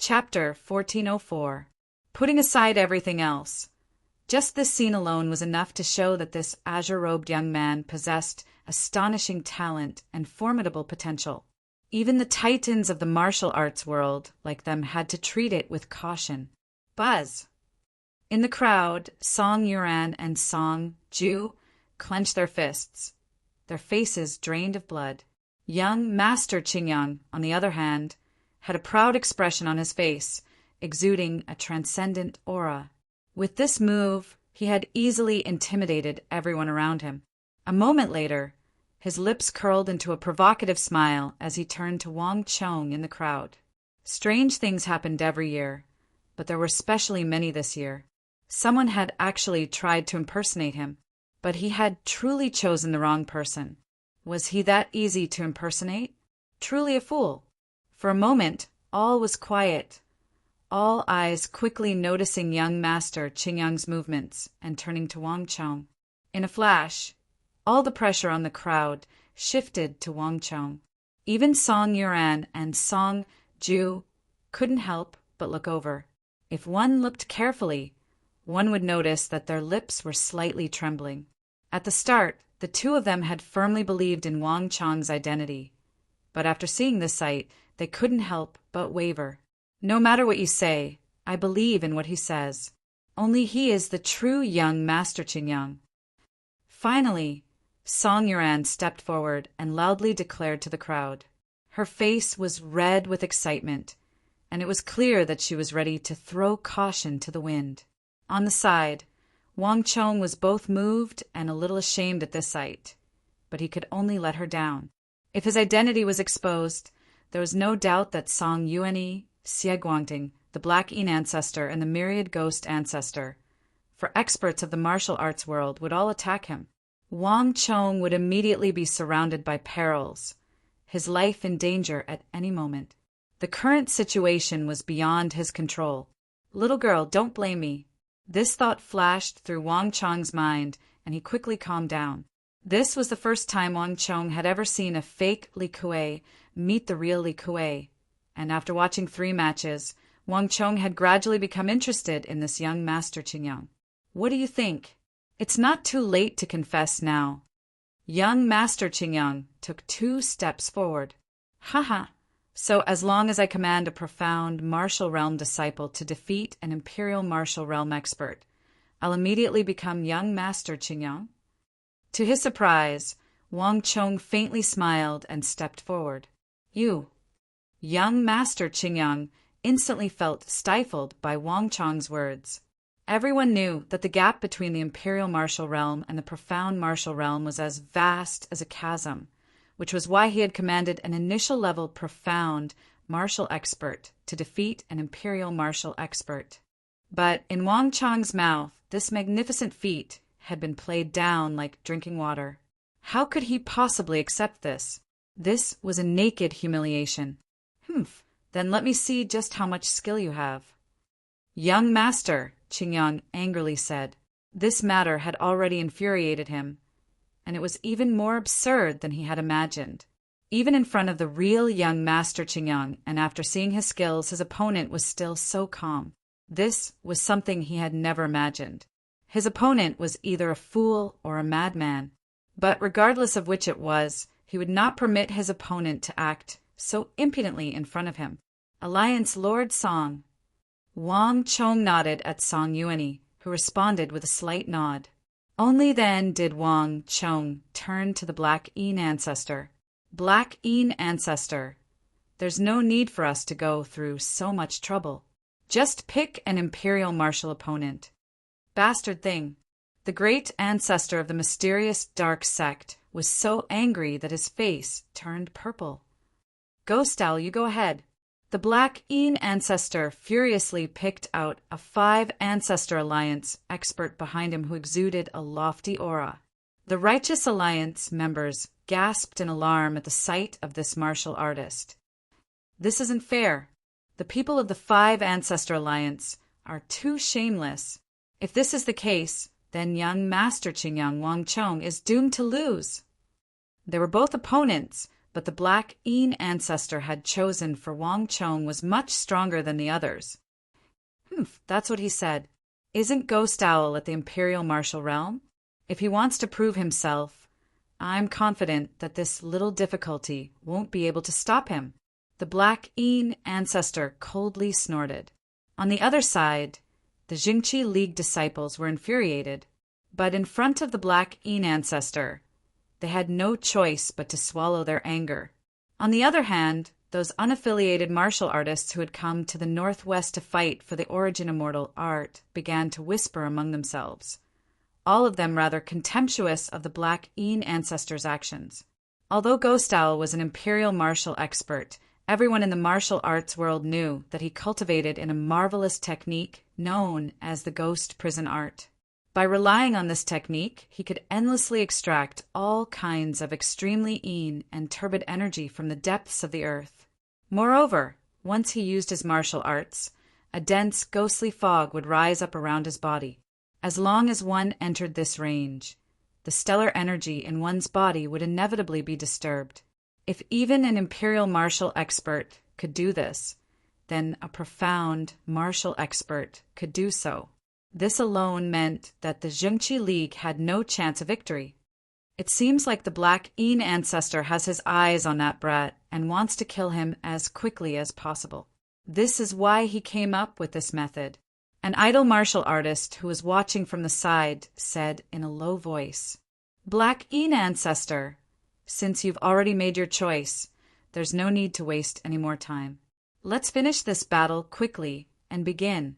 Chapter 1404. Putting aside everything else. Just this scene alone was enough to show that this azure-robed young man possessed astonishing talent and formidable potential. Even the titans of the martial arts world, like them, had to treat it with caution. Buzz! In the crowd, Song Yuan and Song Ju clenched their fists, their faces drained of blood. Young Master Qingyang, on the other hand, had a proud expression on his face, exuding a transcendent aura. With this move, he had easily intimidated everyone around him. A moment later, his lips curled into a provocative smile as he turned to Wang Chong in the crowd. Strange things happened every year, but there were especially many this year. Someone had actually tried to impersonate him, but he had truly chosen the wrong person. Was he that easy to impersonate? Truly a fool. For a moment, all was quiet, all eyes quickly noticing young Master Qingyang's movements and turning to Wang Chong. In a flash, all the pressure on the crowd shifted to Wang Chong. Even Song Yuan and Song Ju couldn't help but look over. If one looked carefully, one would notice that their lips were slightly trembling. At the start, the two of them had firmly believed in Wang Chong's identity, but after seeing this sight, they couldn't help but waver. No matter what you say, I believe in what he says. Only he is the true young Master Qingyang. Finally, Song Yuan stepped forward and loudly declared to the crowd. Her face was red with excitement, and it was clear that she was ready to throw caution to the wind. On the side, Wang Chong was both moved and a little ashamed at this sight, but he could only let her down. If his identity was exposed, there was no doubt that Song Yuanyi, Xie Guangding, the Black Yin ancestor, and the Myriad Ghost ancestor, for experts of the martial arts world, would all attack him. Wang Chong would immediately be surrounded by perils, his life in danger at any moment. The current situation was beyond his control. Little girl, don't blame me. This thought flashed through Wang Chong's mind, and he quickly calmed down. This was the first time Wang Chong had ever seen a fake Li Kuei meet the real Li Kuei, and after watching 3 matches, Wang Chong had gradually become interested in this young Master Qingyang. What do you think? It's not too late to confess now. Young Master Qingyang took 2 steps forward. Haha, so as long as I command a profound martial realm disciple to defeat an imperial martial realm expert, I'll immediately become young Master Qingyang? To his surprise, Wang Chong faintly smiled and stepped forward. You, young Master Qingyang, instantly felt stifled by Wang Chong's words. Everyone knew that the gap between the imperial martial realm and the profound martial realm was as vast as a chasm, which was why he had commanded an initial-level profound martial expert to defeat an imperial martial expert. But in Wang Chong's mouth, this magnificent feat had been played down like drinking water. How could he possibly accept this? This was a naked humiliation. Then let me see just how much skill you have. Young Master, Qingyang angrily said. This matter had already infuriated him, and it was even more absurd than he had imagined. Even in front of the real young Master Qingyang, and after seeing his skills, his opponent was still so calm. This was something he had never imagined. His opponent was either a fool or a madman, but regardless of which it was, he would not permit his opponent to act so impudently in front of him. Alliance Lord Song. Wang Chong nodded at Song Yuanyi, who responded with a slight nod. Only then did Wang Chong turn to the Black Yin ancestor. Black Yin ancestor, there's no need for us to go through so much trouble. Just pick an imperial martial opponent. Bastard thing. The great ancestor of the mysterious dark sect was so angry that his face turned purple. Ghost Owl, you go ahead. The Black Yin ancestor furiously picked out a 5-ancestor alliance expert behind him who exuded a lofty aura. The Righteous Alliance members gasped in alarm at the sight of this martial artist. This isn't fair. The people of the 5-ancestor alliance are too shameless. If this is the case, then young Master Qingyang Wang Chong is doomed to lose. They were both opponents, but the Black Een ancestor had chosen for Wang Chong was much stronger than the others. Humph, that's what he said. Isn't Ghost Owl at the Imperial Martial Realm? If he wants to prove himself, I'm confident that this little difficulty won't be able to stop him. The Black Een ancestor coldly snorted. On the other side, the Jingqi League disciples were infuriated, but in front of the Black Een ancestor, they had no choice but to swallow their anger. On the other hand, those unaffiliated martial artists who had come to the northwest to fight for the origin immortal art began to whisper among themselves, all of them rather contemptuous of the Black Een ancestor's actions. Although Ghost Owl was an imperial martial expert, everyone in the martial arts world knew that he cultivated in a marvelous technique known as the ghost prison art. By relying on this technique, he could endlessly extract all kinds of extremely Een and turbid energy from the depths of the earth. Moreover, once he used his martial arts, a dense, ghostly fog would rise up around his body. As long as one entered this range, the stellar energy in one's body would inevitably be disturbed. If even an imperial martial expert could do this, then a profound martial expert could do so. This alone meant that the Jingqi League had no chance of victory. It seems like the Black Een ancestor has his eyes on that brat and wants to kill him as quickly as possible. This is why he came up with this method. An idle martial artist who was watching from the side said in a low voice, "Black Een ancestor, since you've already made your choice, there's no need to waste any more time. Let's finish this battle quickly and begin."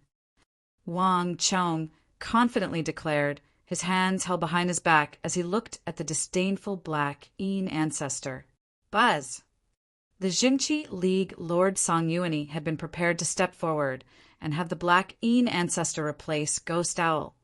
Wang Chong confidently declared, his hands held behind his back as he looked at the disdainful Black Een ancestor. Buzz! The Jingqi League Lord Song Yuani had been prepared to step forward and have the Black Een ancestor replace Ghost Owl.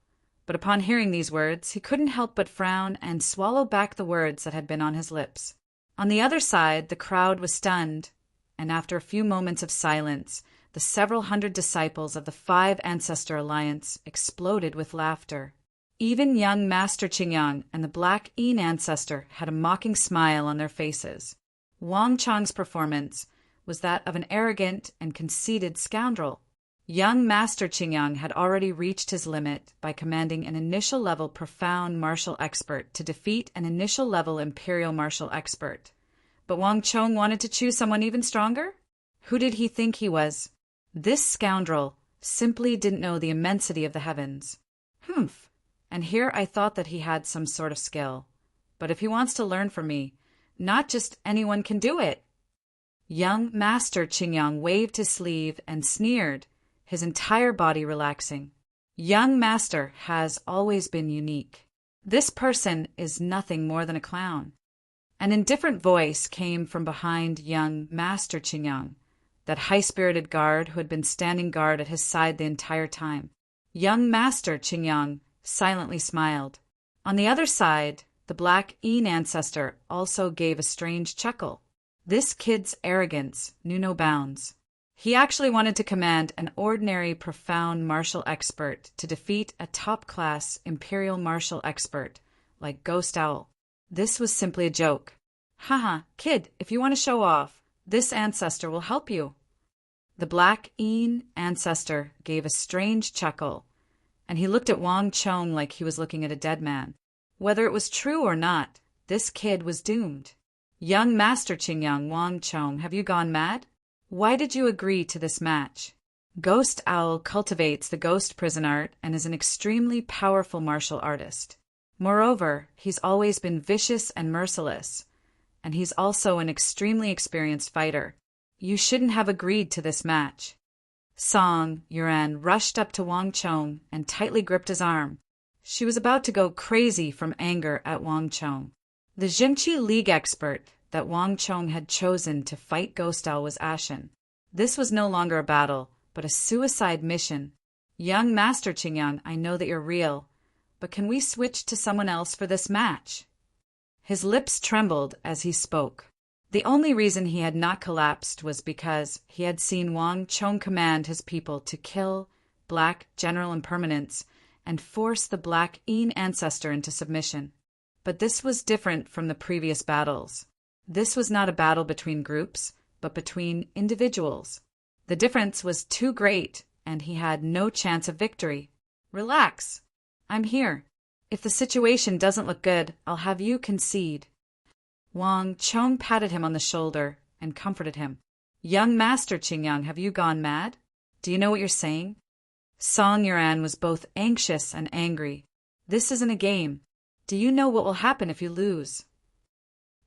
But upon hearing these words, he couldn't help but frown and swallow back the words that had been on his lips. On the other side, the crowd was stunned, and after a few moments of silence, the several hundred disciples of the Five Ancestor Alliance exploded with laughter. Even young Master Qingyang and the Black Een ancestor had a mocking smile on their faces. Wang Chong's performance was that of an arrogant and conceited scoundrel. Young Master Qingyang had already reached his limit by commanding an initial-level profound martial expert to defeat an initial-level imperial martial expert. But Wang Chong wanted to choose someone even stronger? Who did he think he was? This scoundrel simply didn't know the immensity of the heavens. Humph! And here I thought that he had some sort of skill. But if he wants to learn from me, not just anyone can do it. Young Master Qingyang waved his sleeve and sneered, his entire body relaxing. Young Master has always been unique. This person is nothing more than a clown. An indifferent voice came from behind young Master Qingyang, that high-spirited guard who had been standing guard at his side the entire time. Young Master Qingyang silently smiled. On the other side, the Black Een ancestor also gave a strange chuckle. This kid's arrogance knew no bounds. He actually wanted to command an ordinary profound martial expert to defeat a top-class imperial martial expert like Ghost Owl. This was simply a joke. Haha, kid, if you want to show off, this ancestor will help you. The Black Een ancestor gave a strange chuckle, and he looked at Wang Chong like he was looking at a dead man. Whether it was true or not, this kid was doomed. Young Master Qingyang, Wang Chong, have you gone mad? Why did you agree to this match? Ghost Owl cultivates the ghost prison art and is an extremely powerful martial artist. Moreover, he's always been vicious and merciless, and he's also an extremely experienced fighter. You shouldn't have agreed to this match. Song Yuan rushed up to Wang Chong and tightly gripped his arm. She was about to go crazy from anger at Wang Chong. The Jingqi League expert that Wang Chong had chosen to fight Ghost Owl was ashen. This was no longer a battle, but a suicide mission. Young Master Qingyang, I know that you're real, but can we switch to someone else for this match? His lips trembled as he spoke. The only reason he had not collapsed was because he had seen Wang Chong command his people to kill Black General Impermanence and force the Black Een ancestor into submission. But this was different from the previous battles. This was not a battle between groups, but between individuals. The difference was too great, and he had no chance of victory. Relax. I'm here. If the situation doesn't look good, I'll have you concede. Wang Chong patted him on the shoulder and comforted him. Young Master Qingyang, have you gone mad? Do you know what you're saying? Song Yuan was both anxious and angry. This isn't a game. Do you know what will happen if you lose?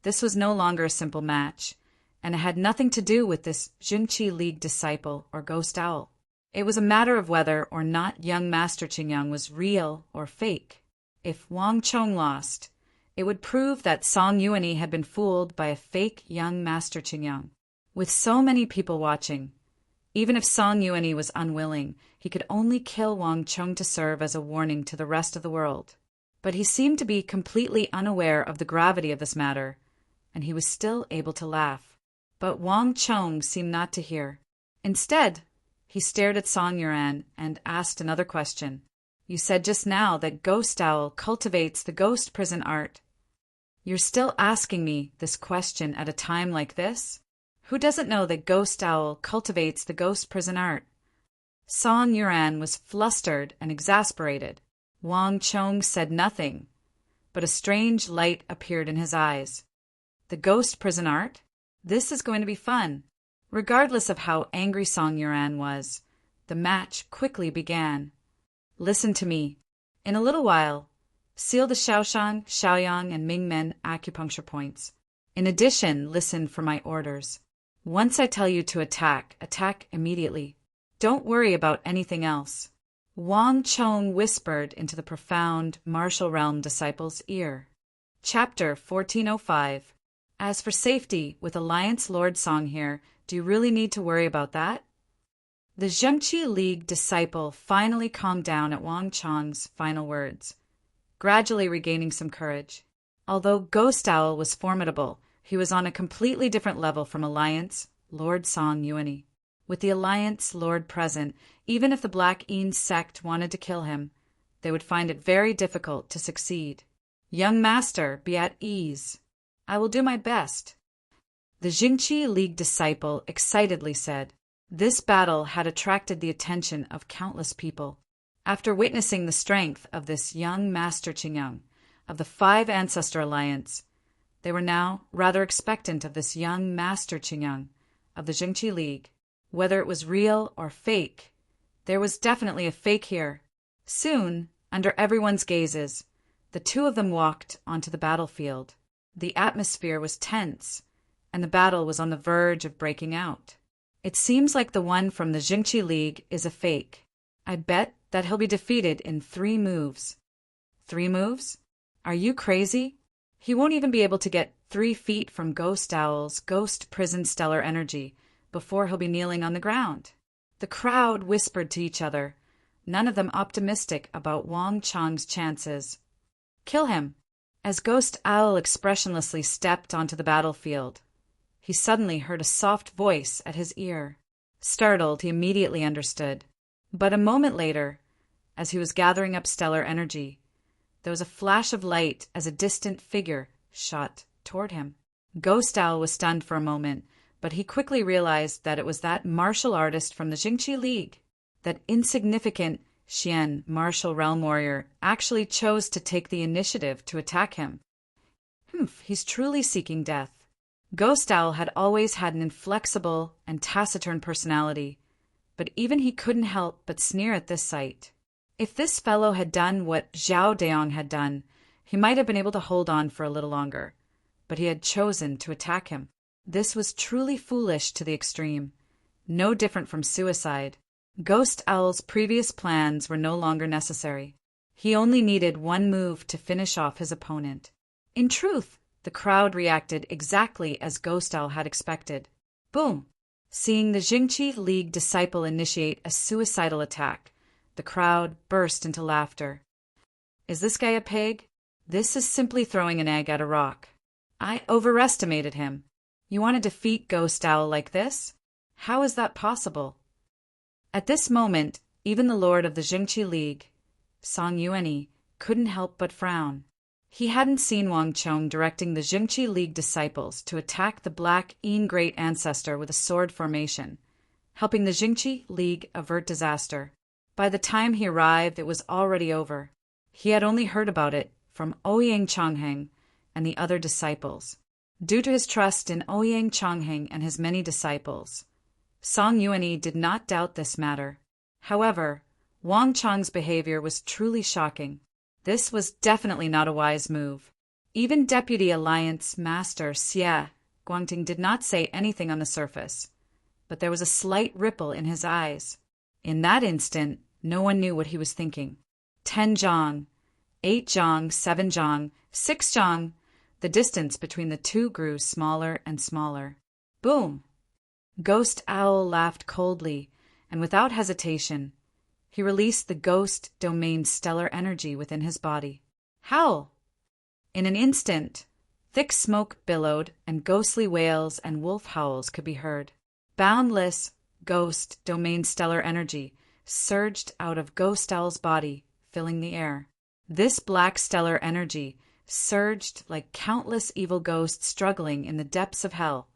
This was no longer a simple match, and it had nothing to do with this Jingqi League disciple or ghost owl. It was a matter of whether or not young Master Qingyang was real or fake. If Wang Chong lost, it would prove that Song Yuan had been fooled by a fake young Master Qingyang. With so many people watching, even if Song Yuan was unwilling, he could only kill Wang Chong to serve as a warning to the rest of the world. But he seemed to be completely unaware of the gravity of this matter, and he was still able to laugh. But Wang Chong seemed not to hear. Instead, he stared at Song Yuan and asked another question. You said just now that Ghost Owl cultivates the ghost prison art. You're still asking me this question at a time like this? Who doesn't know that Ghost Owl cultivates the ghost prison art? Song Yuan was flustered and exasperated. Wang Chong said nothing, but a strange light appeared in his eyes. The ghost prison art? This is going to be fun. Regardless of how angry Song Yuan was, the match quickly began. Listen to me. In a little while, seal the Shaoshan, Shaoyang, and Mingmen acupuncture points. In addition, listen for my orders. Once I tell you to attack, attack immediately. Don't worry about anything else. Wang Chong whispered into the profound martial realm disciple's ear. Chapter 1405. As for safety, with Alliance Lord Song here, do you really need to worry about that? The Zhengqi League disciple finally calmed down at Wang Chong's final words, gradually regaining some courage. Although Ghost Owl was formidable, he was on a completely different level from Alliance Lord Song Yuan. With the Alliance Lord present, even if the Black Een sect wanted to kill him, they would find it very difficult to succeed. Young Master, be at ease. I will do my best. The Jingqi League disciple excitedly said. This battle had attracted the attention of countless people. After witnessing the strength of this young Master Qingyang of the Five Ancestor Alliance, they were now rather expectant of this young Master Qingyang of the Jingqi League. Whether it was real or fake, there was definitely a fake here. Soon, under everyone's gazes, the two of them walked onto the battlefield. The atmosphere was tense, and the battle was on the verge of breaking out. It seems like the one from the Jingqi League is a fake. I bet that he'll be defeated in 3 moves. 3 moves? Are you crazy? He won't even be able to get 3 feet from Ghost Owl's ghost prison stellar energy before he'll be kneeling on the ground. The crowd whispered to each other, none of them optimistic about Wang Chong's chances. Kill him. As Ghost Owl expressionlessly stepped onto the battlefield, he suddenly heard a soft voice at his ear. Startled, he immediately understood. But a moment later, as he was gathering up stellar energy, there was a flash of light as a distant figure shot toward him. Ghost Owl was stunned for a moment, but he quickly realized that it was that martial artist from the Jingqi League. That insignificant Xian martial realm warrior actually chose to take the initiative to attack him. He's truly seeking death. Ghost Owl had always had an inflexible and taciturn personality, but even he couldn't help but sneer at this sight. If this fellow had done what Zhao Deong had done, he might have been able to hold on for a little longer, but he had chosen to attack him. This was truly foolish to the extreme, no different from suicide. Ghost Owl's previous plans were no longer necessary. He only needed 1 move to finish off his opponent. In truth, the crowd reacted exactly as Ghost Owl had expected. Boom! Seeing the Jingqi League disciple initiate a suicidal attack, the crowd burst into laughter. Is this guy a pig? This is simply throwing an egg at a rock. I overestimated him. You want to defeat Ghost Owl like this? How is that possible? At this moment, even the lord of the Jingqi League, Song Yuan, couldn't help but frown. He hadn't seen Wang Chong directing the Jingqi League disciples to attack the Black Yin Great Ancestor with a sword formation, helping the Jingqi League avert disaster. By the time he arrived, it was already over. He had only heard about it from Ouyang Changheng and the other disciples. Due to his trust in Ouyang Changheng and his many disciples, Song Yuanyi did not doubt this matter. However, Wang Chong's behavior was truly shocking. This was definitely not a wise move. Even Deputy Alliance Master Xie Guangting did not say anything on the surface, but there was a slight ripple in his eyes. In that instant, no one knew what he was thinking. 10 zhang, 8 zhang, 7 zhang, 6 zhang. The distance between the two grew smaller and smaller. Boom! Ghost Owl laughed coldly, and without hesitation, he released the ghost domain stellar energy within his body. Howl! In an instant, thick smoke billowed, and ghostly wails and wolf howls could be heard. Boundless ghost domain stellar energy surged out of Ghost Owl's body, filling the air. This black stellar energy surged like countless evil ghosts struggling in the depths of hell,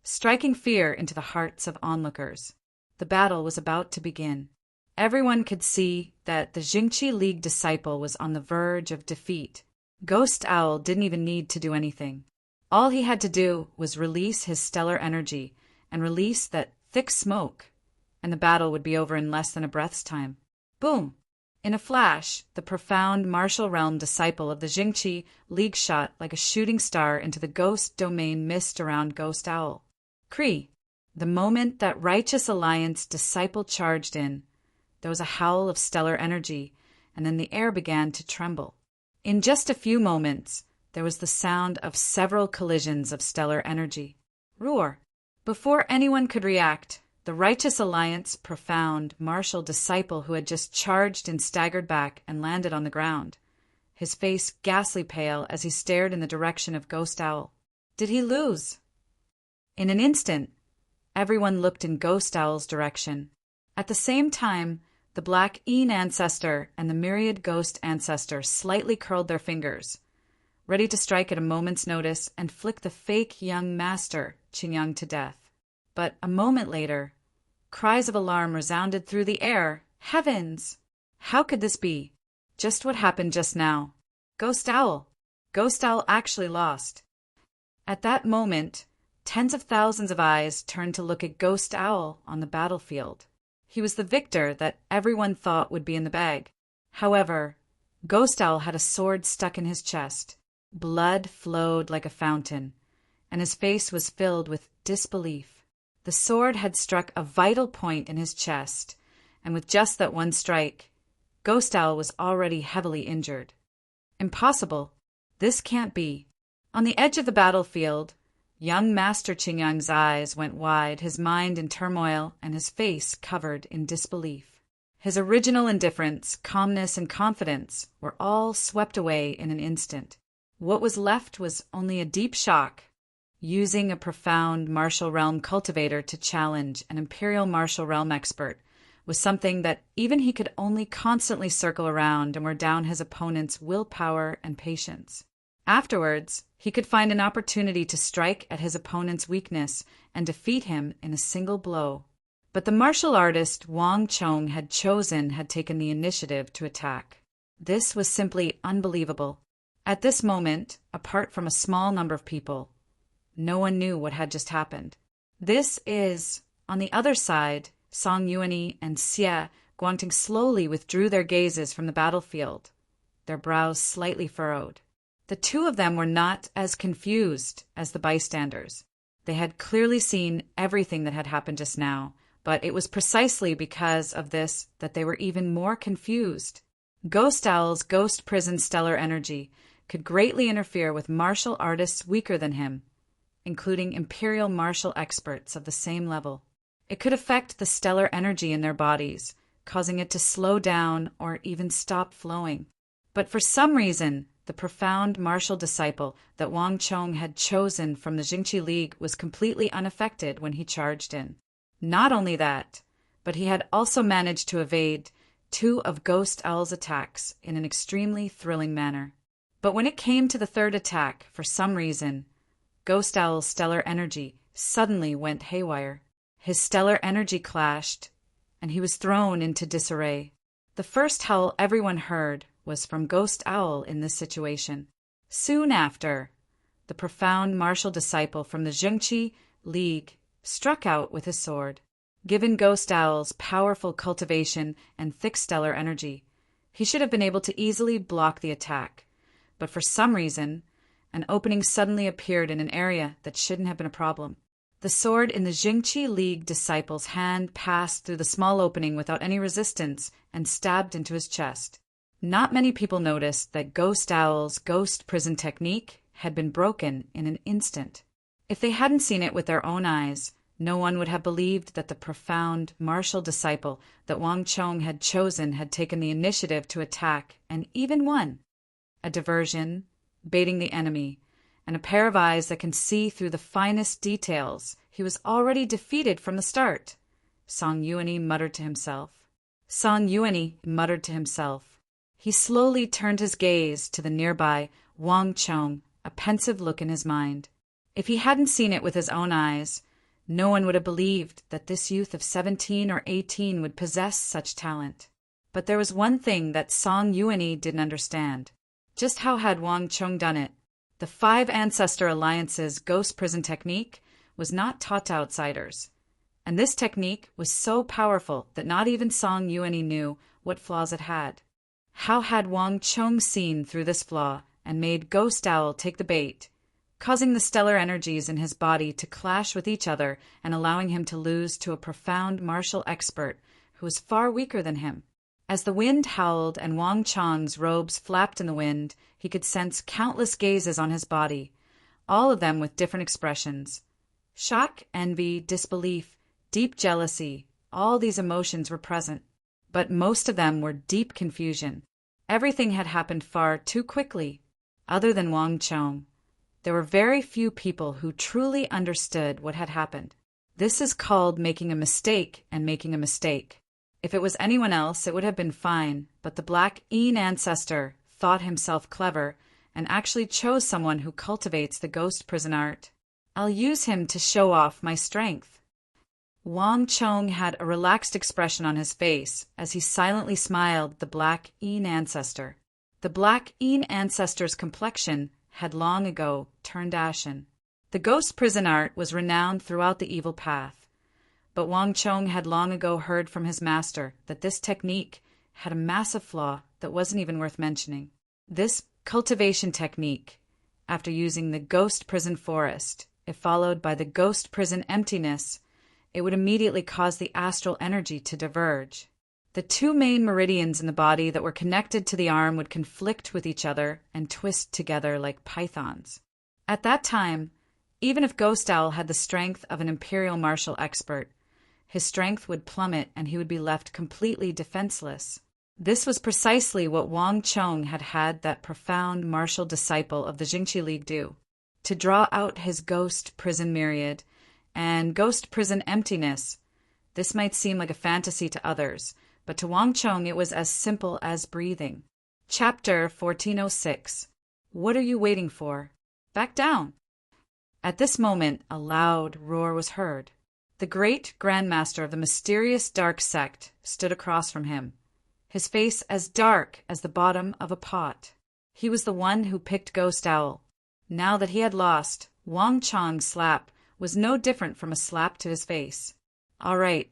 striking fear into the hearts of onlookers. The battle was about to begin. Everyone could see that the Jingqi League disciple was on the verge of defeat. Ghost Owl didn't even need to do anything. All he had to do was release his stellar energy and release that thick smoke, and the battle would be over in less than a breath's time. Boom! In a flash, the profound martial realm disciple of the Jingqi League shot like a shooting star into the ghost domain mist around Ghost Owl. Kree! The moment that Righteous Alliance disciple charged in, there was a howl of stellar energy, and then the air began to tremble. In just a few moments, there was the sound of several collisions of stellar energy. Roar! Before anyone could react, the Righteous Alliance profound martial disciple who had just charged and staggered back and landed on the ground, his face ghastly pale as he stared in the direction of Ghost Owl. Did he lose? In an instant, everyone looked in Ghost Owl's direction. At the same time, the Black Yin Ancestor and the Myriad Ghost Ancestor slightly curled their fingers, ready to strike at a moment's notice and flick the fake young master, Qingyang, to death. But a moment later, cries of alarm resounded through the air. Heavens! How could this be? Just what happened just now. Ghost Owl! Ghost Owl actually lost. At that moment, tens of thousands of eyes turned to look at Ghost Owl on the battlefield. He was the victor that everyone thought would be in the bag. However, Ghost Owl had a sword stuck in his chest. Blood flowed like a fountain, and his face was filled with disbelief. The sword had struck a vital point in his chest, and with just that one strike, Ghost Owl was already heavily injured. Impossible. This can't be. On the edge of the battlefield, young Master Qingyang's eyes went wide, his mind in turmoil and his face covered in disbelief. His original indifference, calmness, and confidence were all swept away in an instant. What was left was only a deep shock. Using a profound martial realm cultivator to challenge an imperial martial realm expert was something that even he could only constantly circle around and wear down his opponent's willpower and patience. Afterwards, he could find an opportunity to strike at his opponent's weakness and defeat him in a single blow. But the martial artist Wang Chong had taken the initiative to attack. This was simply unbelievable. At this moment, apart from a small number of people, no one knew what had just happened. On the other side, Song Yuanyi and Xie Guangting slowly withdrew their gazes from the battlefield, their brows slightly furrowed. The two of them were not as confused as the bystanders. They had clearly seen everything that had happened just now, but it was precisely because of this that they were even more confused. Ghost Owl's ghost prison stellar energy could greatly interfere with martial artists weaker than him, including imperial martial experts of the same level. It could affect the stellar energy in their bodies, causing it to slow down or even stop flowing. But for some reason, the profound martial disciple that Wang Chong had chosen from the Jingqi League was completely unaffected when he charged in. Not only that, but he had also managed to evade two of Ghost Owl's attacks in an extremely thrilling manner. But when it came to the third attack, for some reason, Ghost Owl's stellar energy suddenly went haywire. His stellar energy clashed, and he was thrown into disarray. The first howl everyone heard was from Ghost Owl in this situation. Soon after, the profound martial disciple from the Zhengqi League struck out with his sword. Given Ghost Owl's powerful cultivation and thick stellar energy, he should have been able to easily block the attack. But for some reason, an opening suddenly appeared in an area that shouldn't have been a problem. The sword in the Zhengqi League disciple's hand passed through the small opening without any resistance and stabbed into his chest. Not many people noticed that Ghost Owl's ghost prison technique had been broken in an instant. If they hadn't seen it with their own eyes, no one would have believed that the profound martial disciple that Wang Chong had chosen had taken the initiative to attack and even won. A diversion, baiting the enemy, and a pair of eyes that can see through the finest details. He was already defeated from the start. Song Yuanyi muttered to himself. He slowly turned his gaze to the nearby Wang Chong, a pensive look in his mind. If he hadn't seen it with his own eyes, no one would have believed that this youth of 17 or 18 would possess such talent. But there was one thing that Song Yuanyi didn't understand. Just how had Wang Chong done it? The Five Ancestor Alliance's ghost prison technique was not taught to outsiders. And this technique was so powerful that not even Song Yuanyi knew what flaws it had. How had Wang Chong seen through this flaw and made Ghost Owl take the bait, causing the stellar energies in his body to clash with each other and allowing him to lose to a profound martial expert who was far weaker than him? As the wind howled and Wang Chong's robes flapped in the wind, he could sense countless gazes on his body, all of them with different expressions. Shock, envy, disbelief, deep jealousy, all these emotions were present. But most of them were deep confusion. Everything had happened far too quickly. Other than Wang Chong, there were very few people who truly understood what had happened. This is called making a mistake and making a mistake. If it was anyone else, it would have been fine, but the Black Een ancestor thought himself clever and actually chose someone who cultivates the ghost prison art. I'll use him to show off my strength. Wang Chong had a relaxed expression on his face as he silently smiled at the Black Een ancestor. The Black Een ancestor's complexion had long ago turned ashen. The ghost prison art was renowned throughout the evil path. But Wang Chong had long ago heard from his master that this technique had a massive flaw that wasn't even worth mentioning. This cultivation technique, after using the ghost prison forest, if followed by the ghost prison emptiness, it would immediately cause the astral energy to diverge. The two main meridians in the body that were connected to the arm would conflict with each other and twist together like pythons. At that time, even if Ghost Owl had the strength of an imperial martial expert, his strength would plummet and he would be left completely defenseless. This was precisely what Wang Chong had had that profound martial disciple of the Zhengqi League do. To draw out his ghost prison myriad and ghost prison emptiness, this might seem like a fantasy to others, but to Wang Chong it was as simple as breathing. Chapter 1406. What are you waiting for? Back down! At this moment a loud roar was heard. The great Grandmaster of the mysterious dark sect stood across from him, his face as dark as the bottom of a pot. He was the one who picked Ghost Owl. Now that he had lost, Wang Chong's slap was no different from a slap to his face. All right,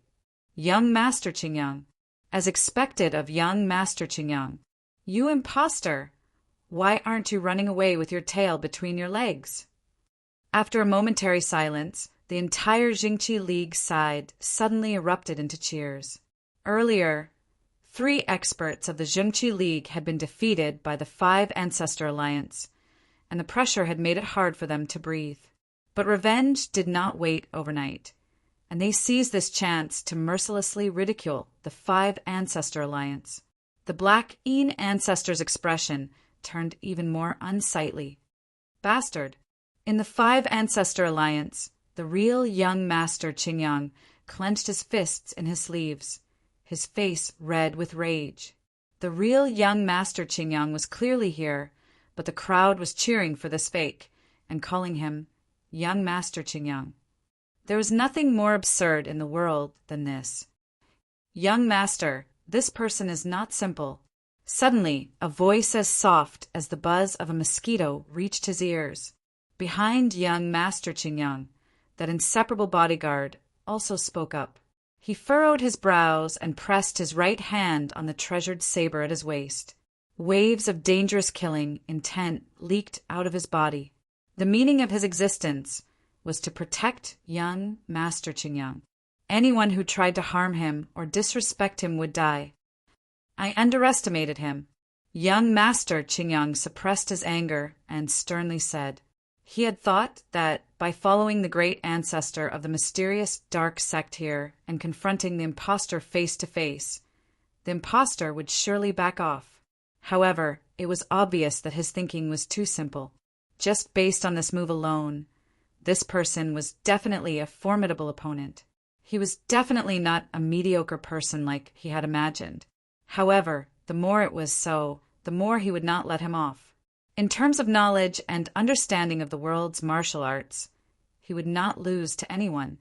young Master Qingyang. As expected of young Master Qingyang. You impostor! Why aren't you running away with your tail between your legs? After a momentary silence, the entire Zhengqi League side suddenly erupted into cheers. Earlier, 3 experts of the Zhengqi League had been defeated by the Five Ancestor Alliance, and the pressure had made it hard for them to breathe. But revenge did not wait overnight, and they seized this chance to mercilessly ridicule the Five Ancestor Alliance. The Black Een ancestor's expression turned even more unsightly. Bastard! In the Five Ancestor Alliance, the real young Master Qingyang clenched his fists in his sleeves, his face red with rage. The real young Master Qingyang was clearly here, but the crowd was cheering for this fake and calling him Young Master Qingyang. There was nothing more absurd in the world than this. Young Master, this person is not simple. Suddenly, a voice as soft as the buzz of a mosquito reached his ears. Behind Young Master Qingyang, that inseparable bodyguard also spoke up. He furrowed his brows and pressed his right hand on the treasured saber at his waist. Waves of dangerous killing intent leaked out of his body. The meaning of his existence was to protect Young Master Qingyang. Anyone who tried to harm him or disrespect him would die. I underestimated him. Young Master Qingyang suppressed his anger and sternly said, he had thought that by following the great ancestor of the mysterious dark sect here and confronting the impostor face to face, the impostor would surely back off. However, it was obvious that his thinking was too simple. Just based on this move alone, this person was definitely a formidable opponent. He was definitely not a mediocre person like he had imagined. However, the more it was so, the more he would not let him off. In terms of knowledge and understanding of the world's martial arts, he would not lose to anyone.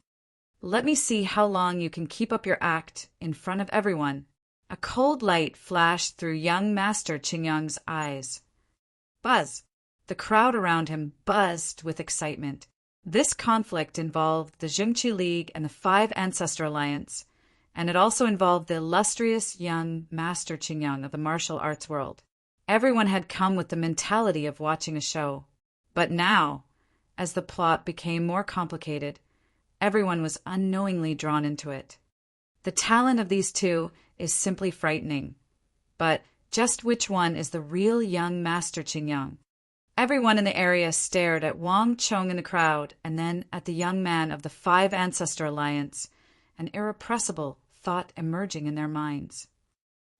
Let me see how long you can keep up your act in front of everyone. A cold light flashed through Young Master Qingyang's eyes. Buzz! The crowd around him buzzed with excitement. This conflict involved the Zhengqi League and the Five Ancestor Alliance, and it also involved the illustrious Young Master Qingyang of the martial arts world. Everyone had come with the mentality of watching a show. But now, as the plot became more complicated, everyone was unknowingly drawn into it. The talent of these two is simply frightening. But just which one is the real Young Master Qingyang? Everyone in the area stared at Wang Chong in the crowd and then at the young man of the Five Ancestor Alliance, an irrepressible thought emerging in their minds.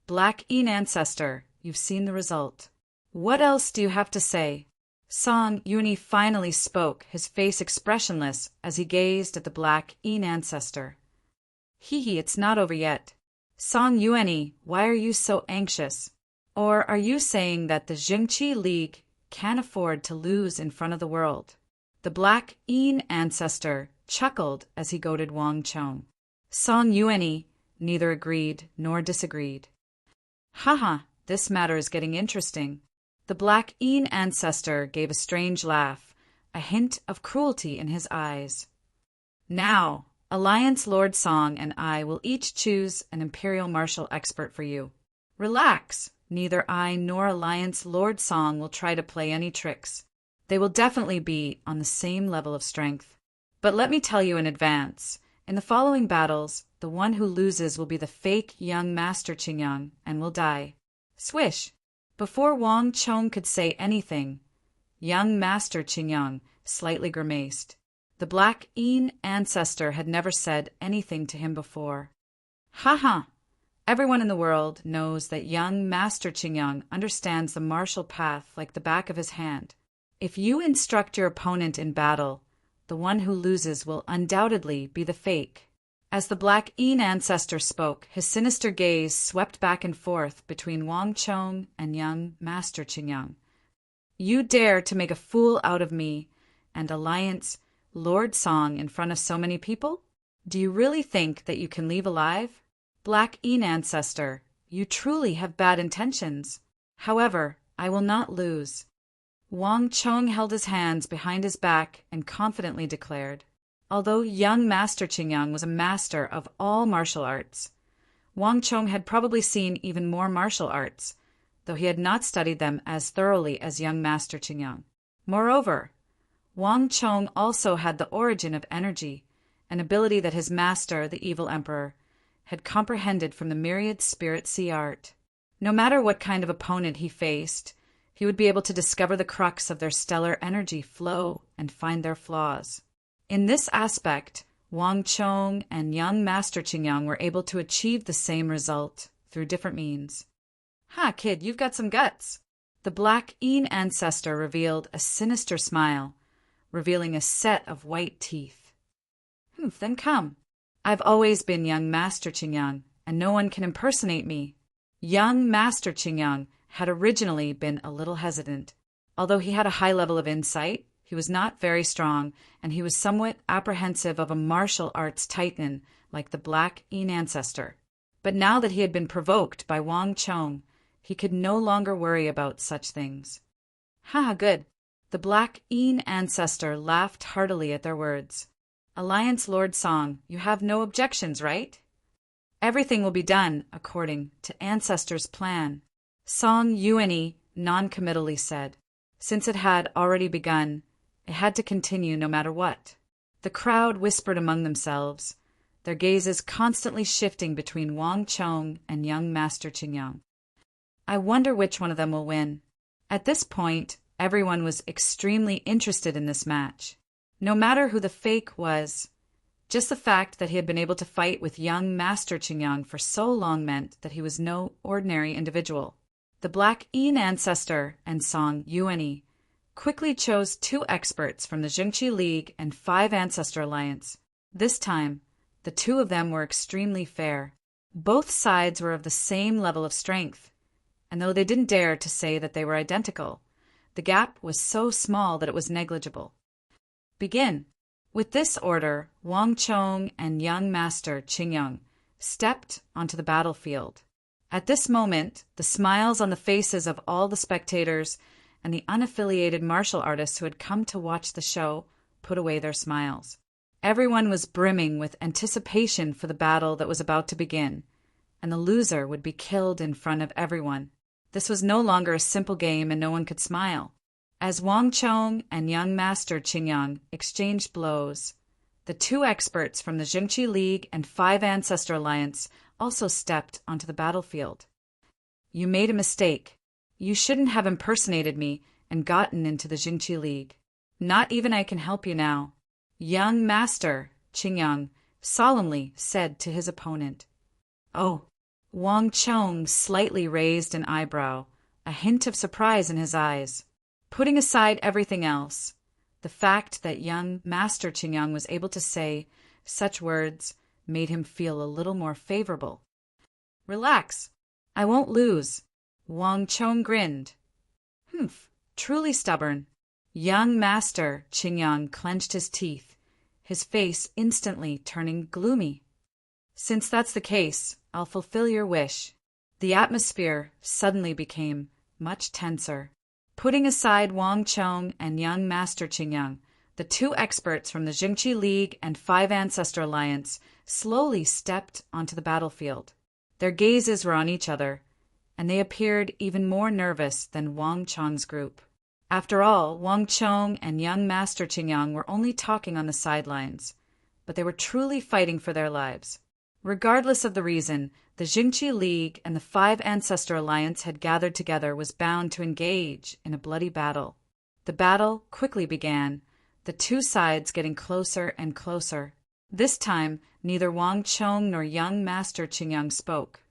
Black Yin Ancestor, you've seen the result. What else do you have to say? Song Yuanyi finally spoke, his face expressionless as he gazed at the Black Yin Ancestor. Hee, it's not over yet. Song Yuanyi, why are you so anxious? Or are you saying that the Zhengqi League can't afford to lose in front of the world? The Black Yin Ancestor chuckled as he goaded Wang Chong. Song Yuanyi neither agreed nor disagreed. Haha, this matter is getting interesting. The Black Yin Ancestor gave a strange laugh, a hint of cruelty in his eyes. Now, Alliance Lord Song and I will each choose an imperial martial expert for you. Relax. Neither I nor Alliance Lord Song will try to play any tricks. They will definitely be on the same level of strength. But let me tell you in advance, in the following battles, the one who loses will be the fake Young Master Qingyang and will die. Swish! Before Wang Chong could say anything, Young Master Qingyang slightly grimaced. The Black Yin Ancestor had never said anything to him before. Ha! Everyone in the world knows that Young Master Qingyang understands the martial path like the back of his hand. If you instruct your opponent in battle, the one who loses will undoubtedly be the fake. As the Black Yin Ancestor spoke, his sinister gaze swept back and forth between Wang Chong and Young Master Qingyang. You dare to make a fool out of me and Alliance Lord Song in front of so many people? Do you really think that you can leave alive? Black Yin Ancestor, you truly have bad intentions. However, I will not lose. Wang Chong held his hands behind his back and confidently declared. Although Young Master Qingyang was a master of all martial arts, Wang Chong had probably seen even more martial arts, though he had not studied them as thoroughly as Young Master Qingyang. Moreover, Wang Chong also had the origin of energy, an ability that his master, the evil emperor, had comprehended from the myriad spirit sea art. No matter what kind of opponent he faced, he would be able to discover the crux of their stellar energy flow and find their flaws. In this aspect, Wang Chong and Young Master Qingyang were able to achieve the same result through different means. Ha, kid, you've got some guts. The Black Yin Ancestor revealed a sinister smile, revealing a set of white teeth. Then come. I've always been Young Master Qingyang, and no one can impersonate me. Young Master Qingyang had originally been a little hesitant. Although he had a high level of insight, he was not very strong, and he was somewhat apprehensive of a martial arts titan like the Black Een ancestor. But now that he had been provoked by Wang Chong, he could no longer worry about such things. "Ha, good." The Black Een ancestor laughed heartily at their words. "Alliance Lord Song, you have no objections, right?" "Everything will be done according to Ancestor's plan," Song Yuanyi non-committally said. Since it had already begun, it had to continue no matter what. The crowd whispered among themselves, their gazes constantly shifting between Wang Chong and young Master Qingyang. "I wonder which one of them will win." At this point, everyone was extremely interested in this match. No matter who the fake was, just the fact that he had been able to fight with young Master Qingyang for so long meant that he was no ordinary individual. The Black Een ancestor and Song Yuanyi quickly chose 2 experts from the Jingqi League and 5 Ancestor Alliance. This time, the 2 of them were extremely fair. Both sides were of the same level of strength, and though they didn't dare to say that they were identical, the gap was so small that it was negligible. "Begin." With this order, Wang Chong and young Master Qingyang stepped onto the battlefield. At this moment, the smiles on the faces of all the spectators and the unaffiliated martial artists who had come to watch the show put away their smiles. Everyone was brimming with anticipation for the battle that was about to begin, and the loser would be killed in front of everyone. This was no longer a simple game, and no one could smile. As Wang Chong and young Master Qingyang exchanged blows, the 2 experts from the Jingqi League and 5 Ancestor Alliance also stepped onto the battlefield. "You made a mistake. You shouldn't have impersonated me and gotten into the Jingqi League. Not even I can help you now," young Master Qingyang solemnly said to his opponent. "Oh." Wang Chong slightly raised an eyebrow, a hint of surprise in his eyes. Putting aside everything else, the fact that young Master Qingyang was able to say such words made him feel a little more favorable. "Relax. I won't lose." Wang Chong grinned. "Humph, truly stubborn." Young Master Qingyang clenched his teeth, his face instantly turning gloomy. "Since that's the case, I'll fulfill your wish." The atmosphere suddenly became much tenser. Putting aside Wang Chong and young Master Qingyang, the 2 experts from the Jingqi League and 5 Ancestor Alliance slowly stepped onto the battlefield. Their gazes were on each other, and they appeared even more nervous than Wang Chong's group. After all, Wang Chong and young Master Qingyang were only talking on the sidelines, but they were truly fighting for their lives. Regardless of the reason, the Jingqi League and the 5 Ancestor Alliance had gathered together was bound to engage in a bloody battle. The battle quickly began, the 2 sides getting closer and closer. This time, neither Wang Chong nor young Master Qingyang spoke,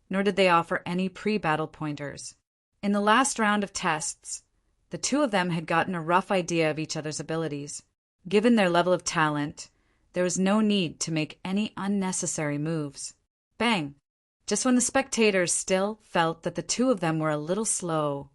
nor did they offer any pre-battle pointers. In the last round of tests, the 2 of them had gotten a rough idea of each other's abilities. Given their level of talent, there was no need to make any unnecessary moves. Bang! Just when the spectators still felt that the 2 of them were a little slow,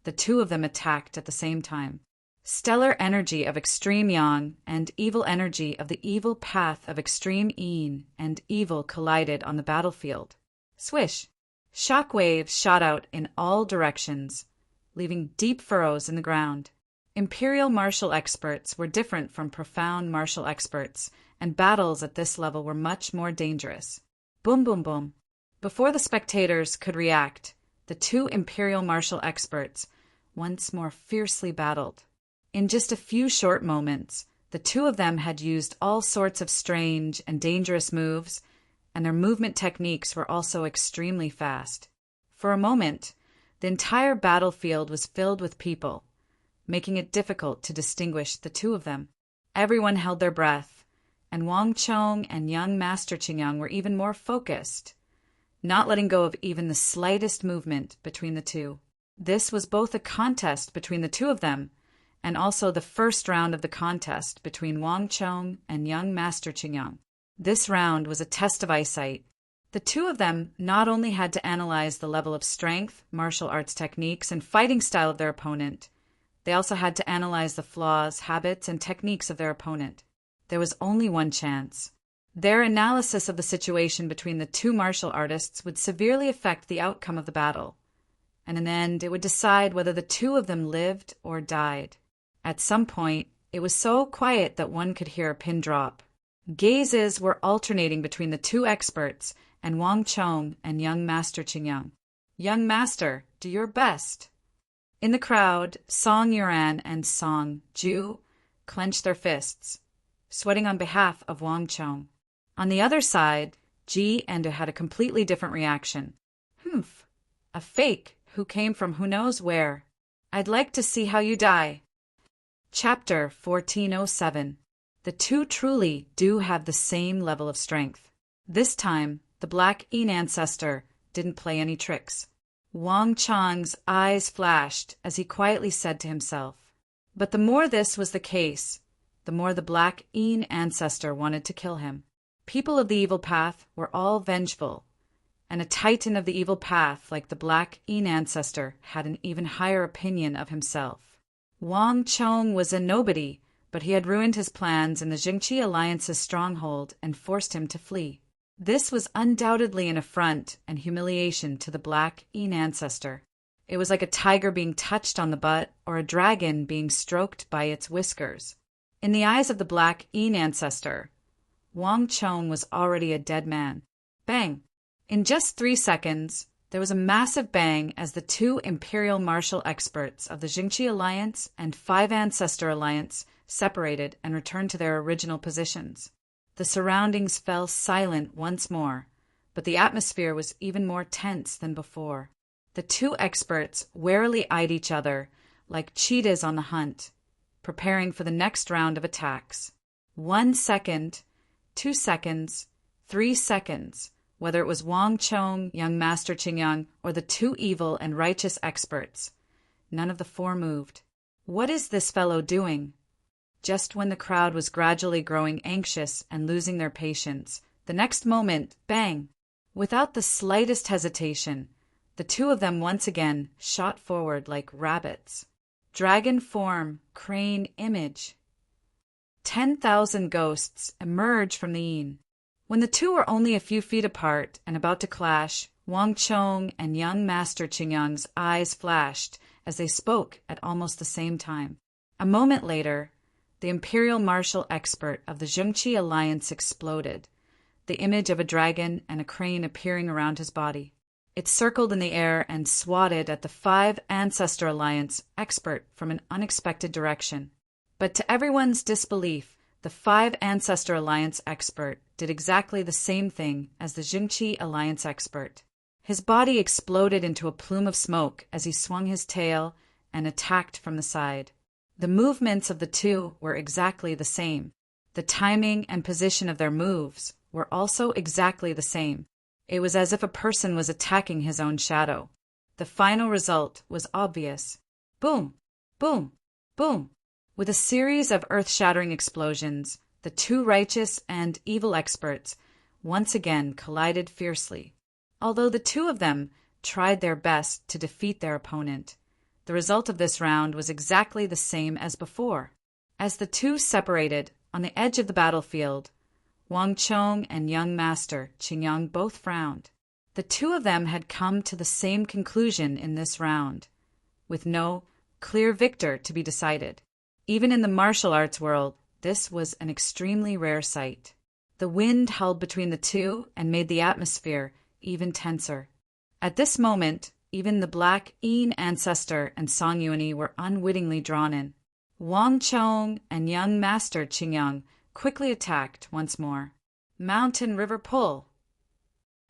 the 2 of them attacked at the same time. Stellar energy of extreme yang and evil energy of the evil path of extreme yin and evil collided on the battlefield. Swish! Shock waves shot out in all directions, leaving deep furrows in the ground. Imperial martial experts were different from profound martial experts, and battles at this level were much more dangerous. Boom, boom, boom. Before the spectators could react, the 2 Imperial martial experts once more fiercely battled. In just a few short moments, the 2 of them had used all sorts of strange and dangerous moves, and their movement techniques were also extremely fast. For a moment, the entire battlefield was filled with people, making it difficult to distinguish the 2 of them. Everyone held their breath, and Wang Chong and young Master Qingyang were even more focused, not letting go of even the slightest movement between the 2. This was both a contest between the 2 of them, and also the first round of the contest between Wang Chong and young Master Qingyang. This round was a test of eyesight. The 2 of them not only had to analyze the level of strength, martial arts techniques, and fighting style of their opponent, They also had to analyze the flaws, habits, and techniques of their opponent. There was only one chance. Their analysis of the situation between the two martial artists would severely affect the outcome of the battle, and in the end it would decide whether the two of them lived or died. At some point, it was so quiet that one could hear a pin drop. Gazes were alternating between the two experts and Wang Chong and young Master Qingyang. "Young Master, do your best." In the crowd, Song Yuan and Song Ju clenched their fists, sweating on behalf of Wang Chong. On the other side, Ji Endo had a completely different reaction. "Humph, a fake who came from who knows where. I'd like to see how you die." Chapter 1407. The two truly do have the same level of strength. This time, the Black Yin ancestor didn't play any tricks. Wang Chong's eyes flashed as he quietly said to himself. But the more this was the case, the more the Black Yin ancestor wanted to kill him. People of the evil path were all vengeful, and a titan of the evil path like the Black Yin ancestor had an even higher opinion of himself. Wang Chong was a nobody, but he had ruined his plans in the Jingqi Alliance's stronghold and forced him to flee. This was undoubtedly an affront and humiliation to the Black Yin ancestor. It was like a tiger being touched on the butt or a dragon being stroked by its whiskers. In the eyes of the Black Yin ancestor, Wang Chong was already a dead man. Bang! In just 3 seconds, there was a massive bang as the two imperial martial experts of the Jingqi Alliance and Five Ancestor Alliance separated and returned to their original positions. The surroundings fell silent once more, but the atmosphere was even more tense than before. The two experts warily eyed each other like cheetahs on the hunt, preparing for the next round of attacks. 1 second, 2 seconds, 3 seconds, whether it was Wang Chong, young Master Qingyang, or the two evil and righteous experts. None of the four moved. What is this fellow doing? Just when the crowd was gradually growing anxious and losing their patience, the next moment, bang! Without the slightest hesitation, the two of them once again shot forward like rabbits. Dragon form, crane image. 10,000 ghosts emerge from the yin. When the two were only a few feet apart and about to clash, Wang Chong and young Master Qingyang's eyes flashed as they spoke at almost the same time. A moment later, the imperial martial expert of the Jingqi Alliance exploded, the image of a dragon and a crane appearing around his body. It circled in the air and swatted at the Five Ancestor Alliance expert from an unexpected direction. But to everyone's disbelief, the Five Ancestor Alliance expert did exactly the same thing as the Jingqi Alliance expert. His body exploded into a plume of smoke as he swung his tail and attacked from the side. The movements of the two were exactly the same. The timing and position of their moves were also exactly the same. It was as if a person was attacking his own shadow. The final result was obvious. Boom! Boom! Boom! With a series of earth-shattering explosions, the two righteous and evil experts once again collided fiercely. Although the two of them tried their best to defeat their opponent, the result of this round was exactly the same as before. As the two separated on the edge of the battlefield, Wang Chong and young Master Qingyang both frowned. The two of them had come to the same conclusion in this round, with no clear victor to be decided. Even in the martial arts world, this was an extremely rare sight. The wind howled between the two and made the atmosphere even tenser. At this moment, even the Black Yin ancestor and Song Yuani were unwittingly drawn in. Wang Chong and young Master Qingyang quickly attacked once more. Mountain River Pull.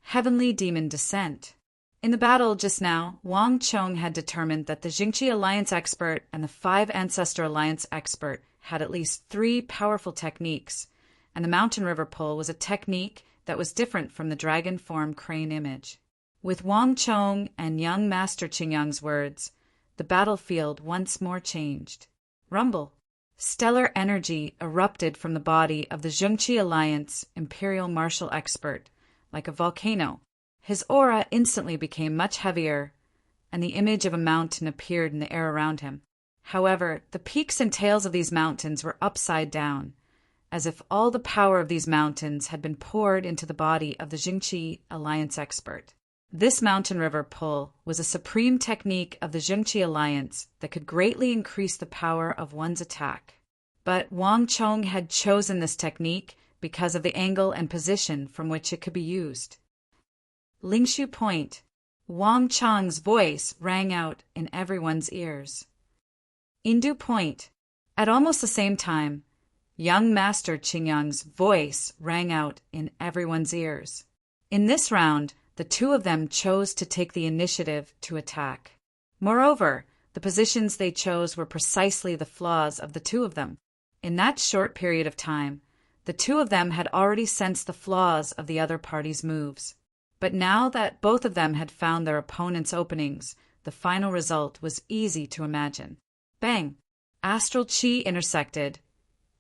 Heavenly Demon Descent. In the battle just now, Wang Chong had determined that the Jingqi Alliance expert and the Five Ancestor Alliance expert had at least 3 powerful techniques, and the Mountain River Pull was a technique that was different from the dragon form crane image. With Wang Chong and young Master Qingyang's words, the battlefield once more changed. Rumble. Stellar energy erupted from the body of the Jingqi Alliance imperial martial expert, like a volcano. His aura instantly became much heavier, and the image of a mountain appeared in the air around him. However, the peaks and tails of these mountains were upside down, as if all the power of these mountains had been poured into the body of the Jingqi Alliance expert. This mountain river pull was a supreme technique of the Jingqi Alliance that could greatly increase the power of one's attack. But Wang Chong had chosen this technique because of the angle and position from which it could be used. Lingshu Point. Wang Chong's voice rang out in everyone's ears. Indu Point. At almost the same time, young Master Qingyang's voice rang out in everyone's ears. In this round, the two of them chose to take the initiative to attack. Moreover, the positions they chose were precisely the flaws of the two of them. In that short period of time, the two of them had already sensed the flaws of the other party's moves. But now that both of them had found their opponent's openings, the final result was easy to imagine. Bang! Astral Qi intersected,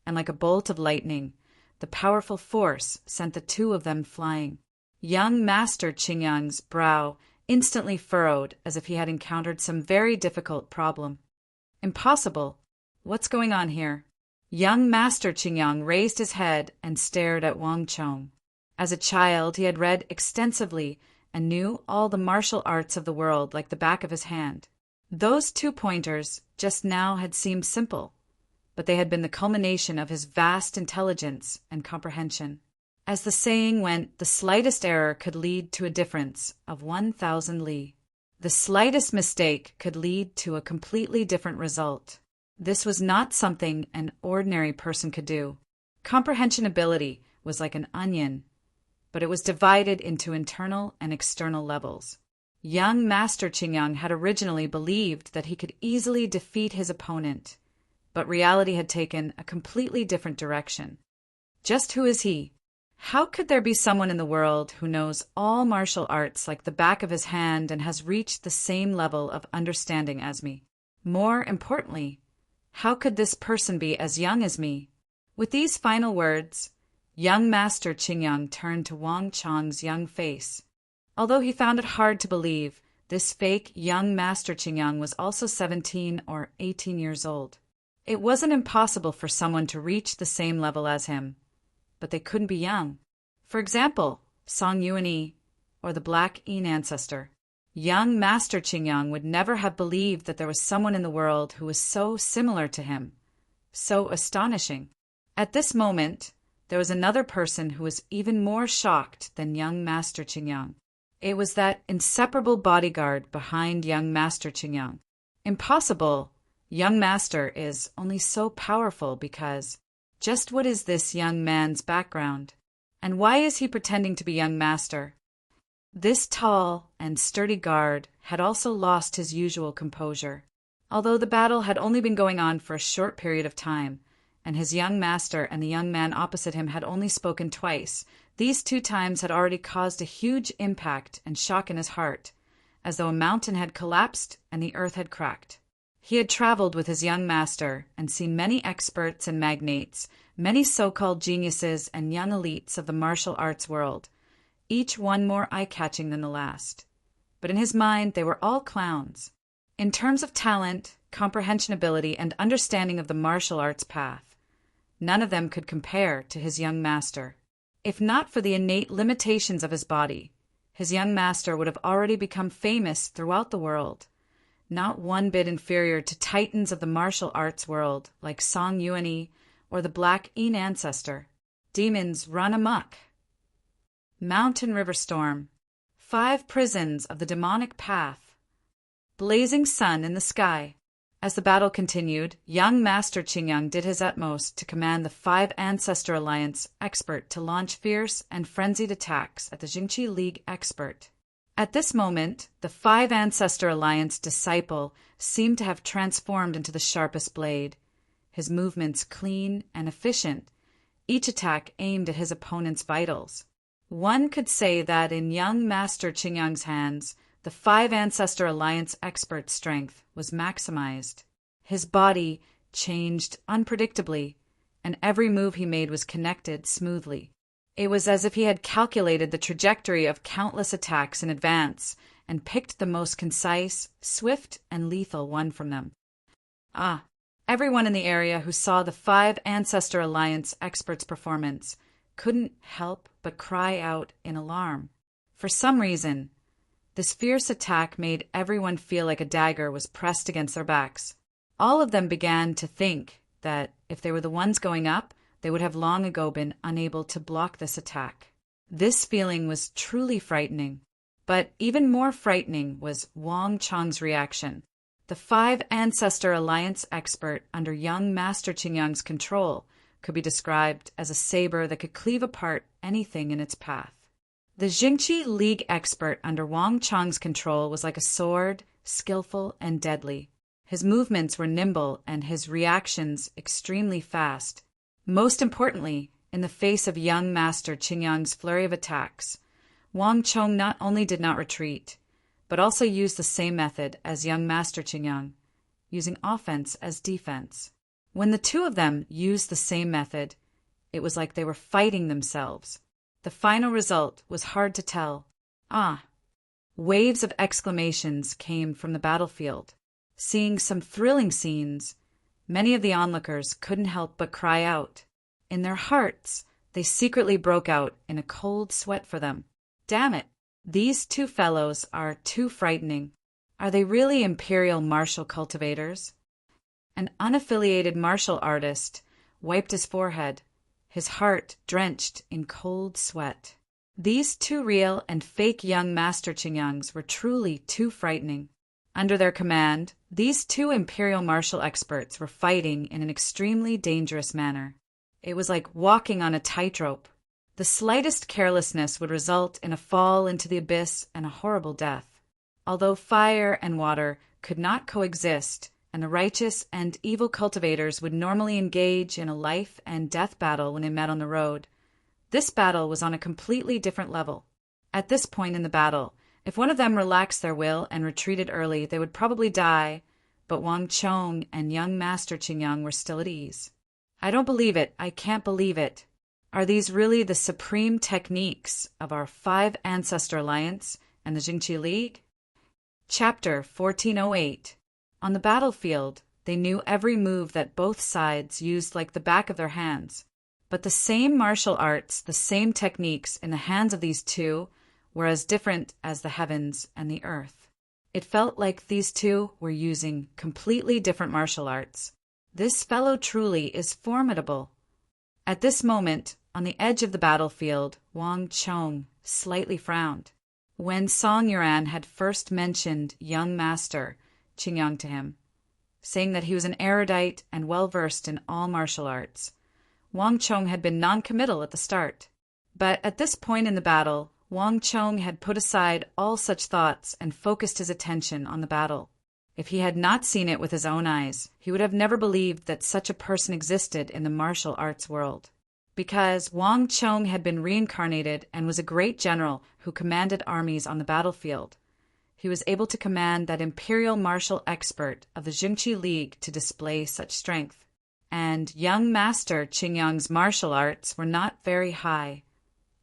and like a bolt of lightning, the powerful force sent the two of them flying. Young Master Qingyang's brow instantly furrowed as if he had encountered some very difficult problem. Impossible. What's going on here? Young Master Qingyang raised his head and stared at Wang Chong. As a child, he had read extensively and knew all the martial arts of the world like the back of his hand. Those 2 pointers just now had seemed simple, but they had been the culmination of his vast intelligence and comprehension. As the saying went, the slightest error could lead to a difference of 1,000 li. The slightest mistake could lead to a completely different result. This was not something an ordinary person could do. Comprehension ability was like an onion, but it was divided into internal and external levels. Young Master Qingyang had originally believed that he could easily defeat his opponent, but reality had taken a completely different direction. Just who is he? How could there be someone in the world who knows all martial arts like the back of his hand and has reached the same level of understanding as me? More importantly, how could this person be as young as me? With these final words, young Master Qingyang turned to Wang Chong's young face. Although he found it hard to believe, this fake young Master Qingyang was also 17 or 18 years old. It wasn't impossible for someone to reach the same level as him, but they couldn't be young. For example, Song Yuanyi, or the Black Yin ancestor. Young Master Qingyang would never have believed that there was someone in the world who was so similar to him, so astonishing. At this moment, there was another person who was even more shocked than young Master Qingyang. It was that inseparable bodyguard behind young Master Qingyang. Impossible. Young Master is only so powerful because just what is this young man's background? And why is he pretending to be young Master? This tall and sturdy guard had also lost his usual composure. Although the battle had only been going on for a short period of time, and his young master and the young man opposite him had only spoken twice, these 2 times had already caused a huge impact and shock in his heart, as though a mountain had collapsed and the earth had cracked. He had traveled with his young master and seen many experts and magnates, many so-called geniuses and young elites of the martial arts world, each one more eye-catching than the last. But in his mind, they were all clowns. In terms of talent, comprehension ability, and understanding of the martial arts path, none of them could compare to his young master. If not for the innate limitations of his body, his young master would have already become famous throughout the world, not one bit inferior to titans of the martial arts world like Song Yuanyi or the Black Yin ancestor. Demons run amok. Mountain river storm. 5 prisons of the demonic path. Blazing sun in the sky. As the battle continued, young Master Qingyang did his utmost to command the 5 Ancestor Alliance expert to launch fierce and frenzied attacks at the Jingqi League expert. At this moment, the 5 Ancestor Alliance disciple seemed to have transformed into the sharpest blade, his movements clean and efficient, each attack aimed at his opponent's vitals. One could say that in young Master Qingyang's hands, the 5 Ancestor Alliance expert's strength was maximized. His body changed unpredictably, and every move he made was connected smoothly. It was as if he had calculated the trajectory of countless attacks in advance and picked the most concise, swift, and lethal one from them. Ah, everyone in the area who saw the five Ancestor Alliance experts' performance couldn't help but cry out in alarm. For some reason, this fierce attack made everyone feel like a dagger was pressed against their backs. All of them began to think that if they were the ones going up, they would have long ago been unable to block this attack. This feeling was truly frightening. But even more frightening was Wang Chong's reaction. The five Ancestor Alliance expert under young Master Qingyang's control could be described as a saber that could cleave apart anything in its path. The Jingqi League expert under Wang Chong's control was like a sword, skillful and deadly. His movements were nimble and his reactions extremely fast. Most importantly, in the face of young Master Qingyang's flurry of attacks, Wang Chong not only did not retreat, but also used the same method as young Master Qingyang, using offense as defense. When the two of them used the same method, it was like they were fighting themselves. The final result was hard to tell. Waves of exclamations came from the battlefield. Seeing some thrilling scenes, many of the onlookers couldn't help but cry out. In their hearts, they secretly broke out in a cold sweat for them. Damn it, these two fellows are too frightening. Are they really imperial martial cultivators? An unaffiliated martial artist wiped his forehead, his heart drenched in cold sweat. These two real and fake young Master Qingyangs were truly too frightening. Under their command, these two imperial martial experts were fighting in an extremely dangerous manner. It was like walking on a tightrope. The slightest carelessness would result in a fall into the abyss and a horrible death. Although fire and water could not coexist, and the righteous and evil cultivators would normally engage in a life and death battle when they met on the road, this battle was on a completely different level. At this point in the battle, if one of them relaxed their will and retreated early, they would probably die, but Wang Chong and young Master Qingyang were still at ease. I don't believe it. I can't believe it. Are these really the supreme techniques of our five Ancestor Alliance and the Jingqi League? Chapter 1408. On the battlefield, they knew every move that both sides used like the back of their hands. But the same martial arts, the same techniques in the hands of these two were as different as the heavens and the earth. It felt like these two were using completely different martial arts. This fellow truly is formidable. At this moment, on the edge of the battlefield, Wang Chong slightly frowned. When Song Yuan had first mentioned young Master Qingyang to him, saying that he was an erudite and well-versed in all martial arts, Wang Chong had been non-committal at the start. But at this point in the battle, Wang Chong had put aside all such thoughts and focused his attention on the battle. If he had not seen it with his own eyes, he would have never believed that such a person existed in the martial arts world. Because Wang Chong had been reincarnated and was a great general who commanded armies on the battlefield, he was able to command that imperial martial expert of the Jingqi League to display such strength. And young Master Qingyang's martial arts were not very high,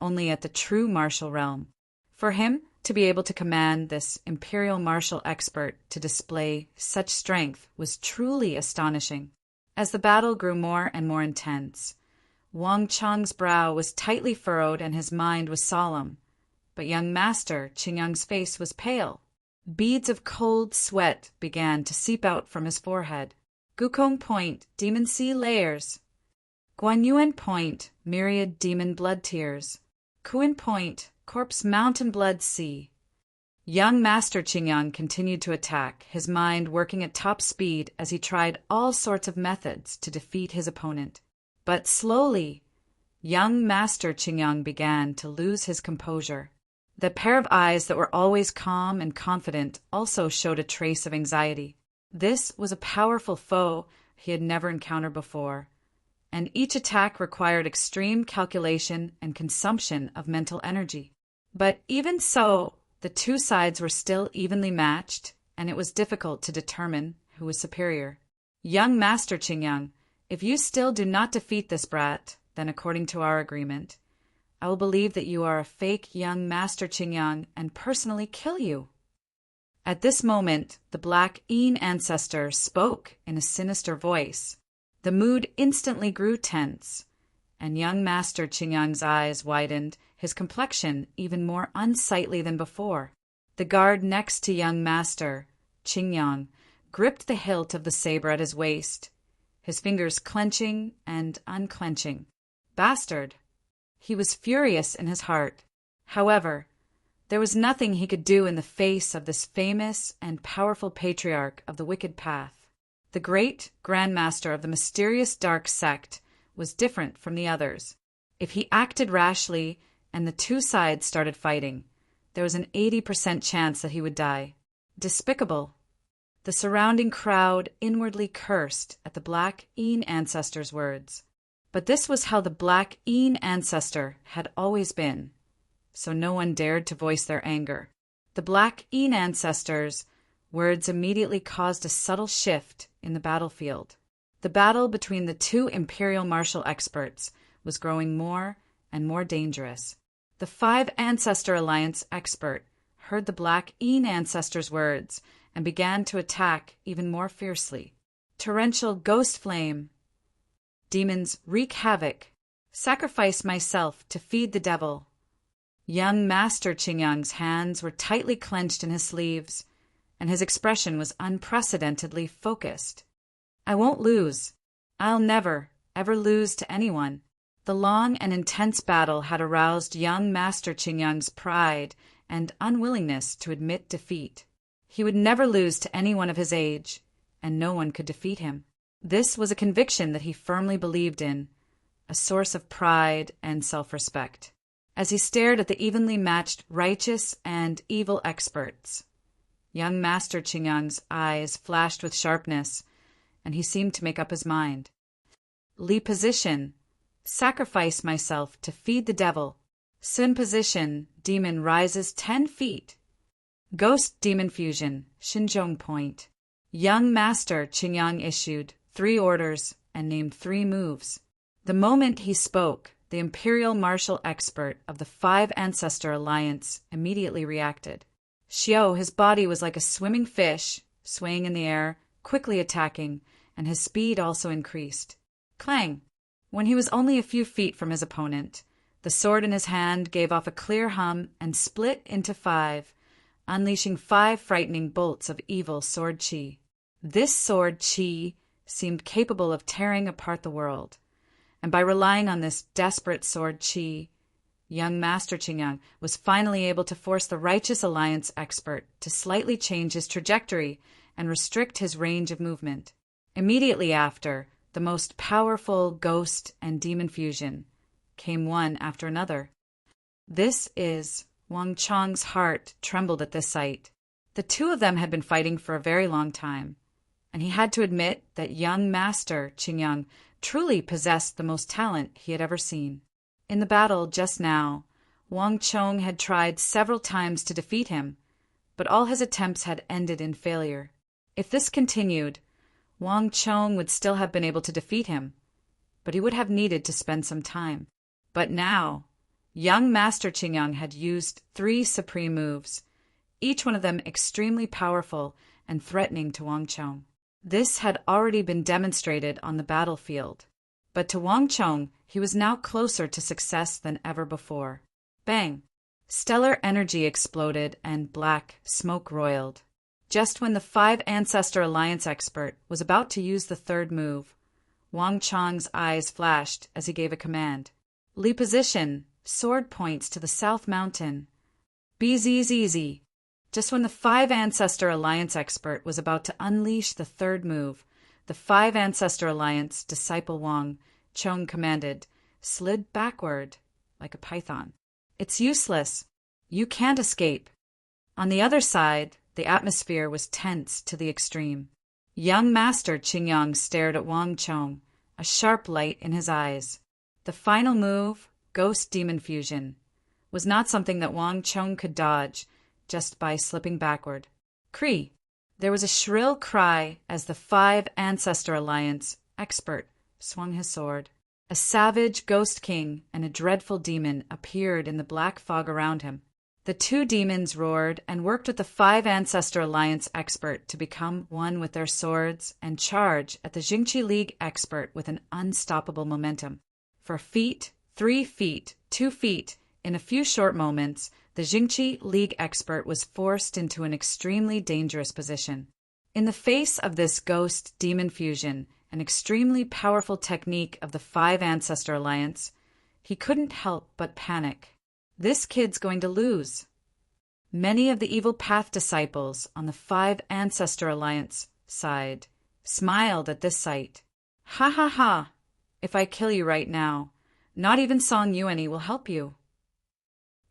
only at the true martial realm. For him to be able to command this imperial martial expert to display such strength was truly astonishing. As the battle grew more and more intense, Wang Chong's brow was tightly furrowed and his mind was solemn. But young Master Qingyang's face was pale. Beads of cold sweat began to seep out from his forehead. Gukong Point, Demon Sea Layers. Guanyuan Point, Myriad Demon Blood Tears. Kuan Point, Corpse Mountain Blood Sea. Young Master Qingyang continued to attack, his mind working at top speed as he tried all sorts of methods to defeat his opponent. But slowly, young Master Qingyang began to lose his composure. The pair of eyes that were always calm and confident also showed a trace of anxiety. This was a powerful foe he had never encountered before, and each attack required extreme calculation and consumption of mental energy. But even so, the two sides were still evenly matched, and it was difficult to determine who was superior. Young Master Qingyang, if you still do not defeat this brat, then according to our agreement, I will believe that you are a fake young Master Qingyang and personally kill you. At this moment, the Black Een ancestor spoke in a sinister voice. The mood instantly grew tense, and young Master Qingyang's eyes widened, his complexion even more unsightly than before. The guard next to young Master Qingyang gripped the hilt of the saber at his waist, his fingers clenching and unclenching. Bastard! He was furious in his heart. However, there was nothing he could do in the face of this famous and powerful patriarch of the wicked path. The great grandmaster of the mysterious dark sect was different from the others. If he acted rashly and the two sides started fighting, there was an 80% chance that he would die. Despicable. The surrounding crowd inwardly cursed at the Black Een ancestor's words. But this was how the Black Een ancestor had always been, so no one dared to voice their anger. The Black Een ancestor's words immediately caused a subtle shift in the battlefield. The battle between the two imperial martial experts was growing more and more dangerous. The Five Ancestor Alliance expert heard the Black Een ancestor's words and began to attack even more fiercely. Torrential ghost flame. Demons wreak havoc. Sacrifice myself to feed the devil. Young Master Qingyang's hands were tightly clenched in his sleeves, and his expression was unprecedentedly focused. I won't lose. I'll never, ever lose to anyone. The long and intense battle had aroused young Master Qingyang's pride and unwillingness to admit defeat. He would never lose to anyone of his age, and no one could defeat him. This was a conviction that he firmly believed in, a source of pride and self-respect. As he stared at the evenly matched righteous and evil experts, young Master Qingyang's eyes flashed with sharpness, and he seemed to make up his mind. Li position. Sacrifice myself to feed the devil. Sun position. Demon rises 10 feet. Ghost demon fusion. Xinzhong point. Young Master Qingyang issued 3 orders and named 3 moves. The moment he spoke, the imperial martial expert of the Five Ancestor Alliance immediately reacted. Xiao, his body was like a swimming fish, swaying in the air, quickly attacking, and his speed also increased. Clang! When he was only a few feet from his opponent, the sword in his hand gave off a clear hum and split into 5, unleashing 5 frightening bolts of evil sword chi. This sword chi seemed capable of tearing apart the world, and by relying on this desperate sword chi, young Master Qingyang was finally able to force the Righteous Alliance expert to slightly change his trajectory and restrict his range of movement. Immediately after, the most powerful ghost and demon fusion came one after another. This is Wang Chong's heart trembled at this sight. The two of them had been fighting for a very long time, and he had to admit that young Master Qingyang truly possessed the most talent he had ever seen. In the battle just now, Wang Chong had tried several times to defeat him, but all his attempts had ended in failure. If this continued, Wang Chong would still have been able to defeat him, but he would have needed to spend some time. But now, young Master Qingyang had used 3 supreme moves, each one of them extremely powerful and threatening to Wang Chong. This had already been demonstrated on the battlefield, but to Wang Chong he was now closer to success than ever before. Bang! Stellar energy exploded and black smoke roiled. Just when the Five Ancestor Alliance expert was about to use the 3rd move, Wang Chong's eyes flashed as he gave a command. Li position. Sword points to the south mountain. BZZZ. Just when the Five Ancestor Alliance expert was about to unleash the 3rd move, the Five Ancestor Alliance disciple Wang Chong commanded, slid backward like a python. It's useless. You can't escape. On the other side, the atmosphere was tense to the extreme. Young Master Qingyang stared at Wang Chong, a sharp light in his eyes. The final move, Ghost Demon Fusion, was not something that Wang Chong could dodge just by slipping backward. Cree! There was a shrill cry as the Five Ancestor Alliance expert swung his sword. A savage ghost king and a dreadful demon appeared in the black fog around him. The two demons roared and worked with the Five Ancestor Alliance expert to become one with their swords and charge at the Jingqi League expert with an unstoppable momentum. For feet, 3 feet, 2 feet, in a few short moments, the Jingqi League expert was forced into an extremely dangerous position. In the face of this ghost-demon fusion, an extremely powerful technique of the Five Ancestor Alliance, he couldn't help but panic. This kid's going to lose. Many of the Evil Path disciples on the Five Ancestor Alliance side smiled at this sight. Ha ha ha! If I kill you right now, not even Song Yuani will help you.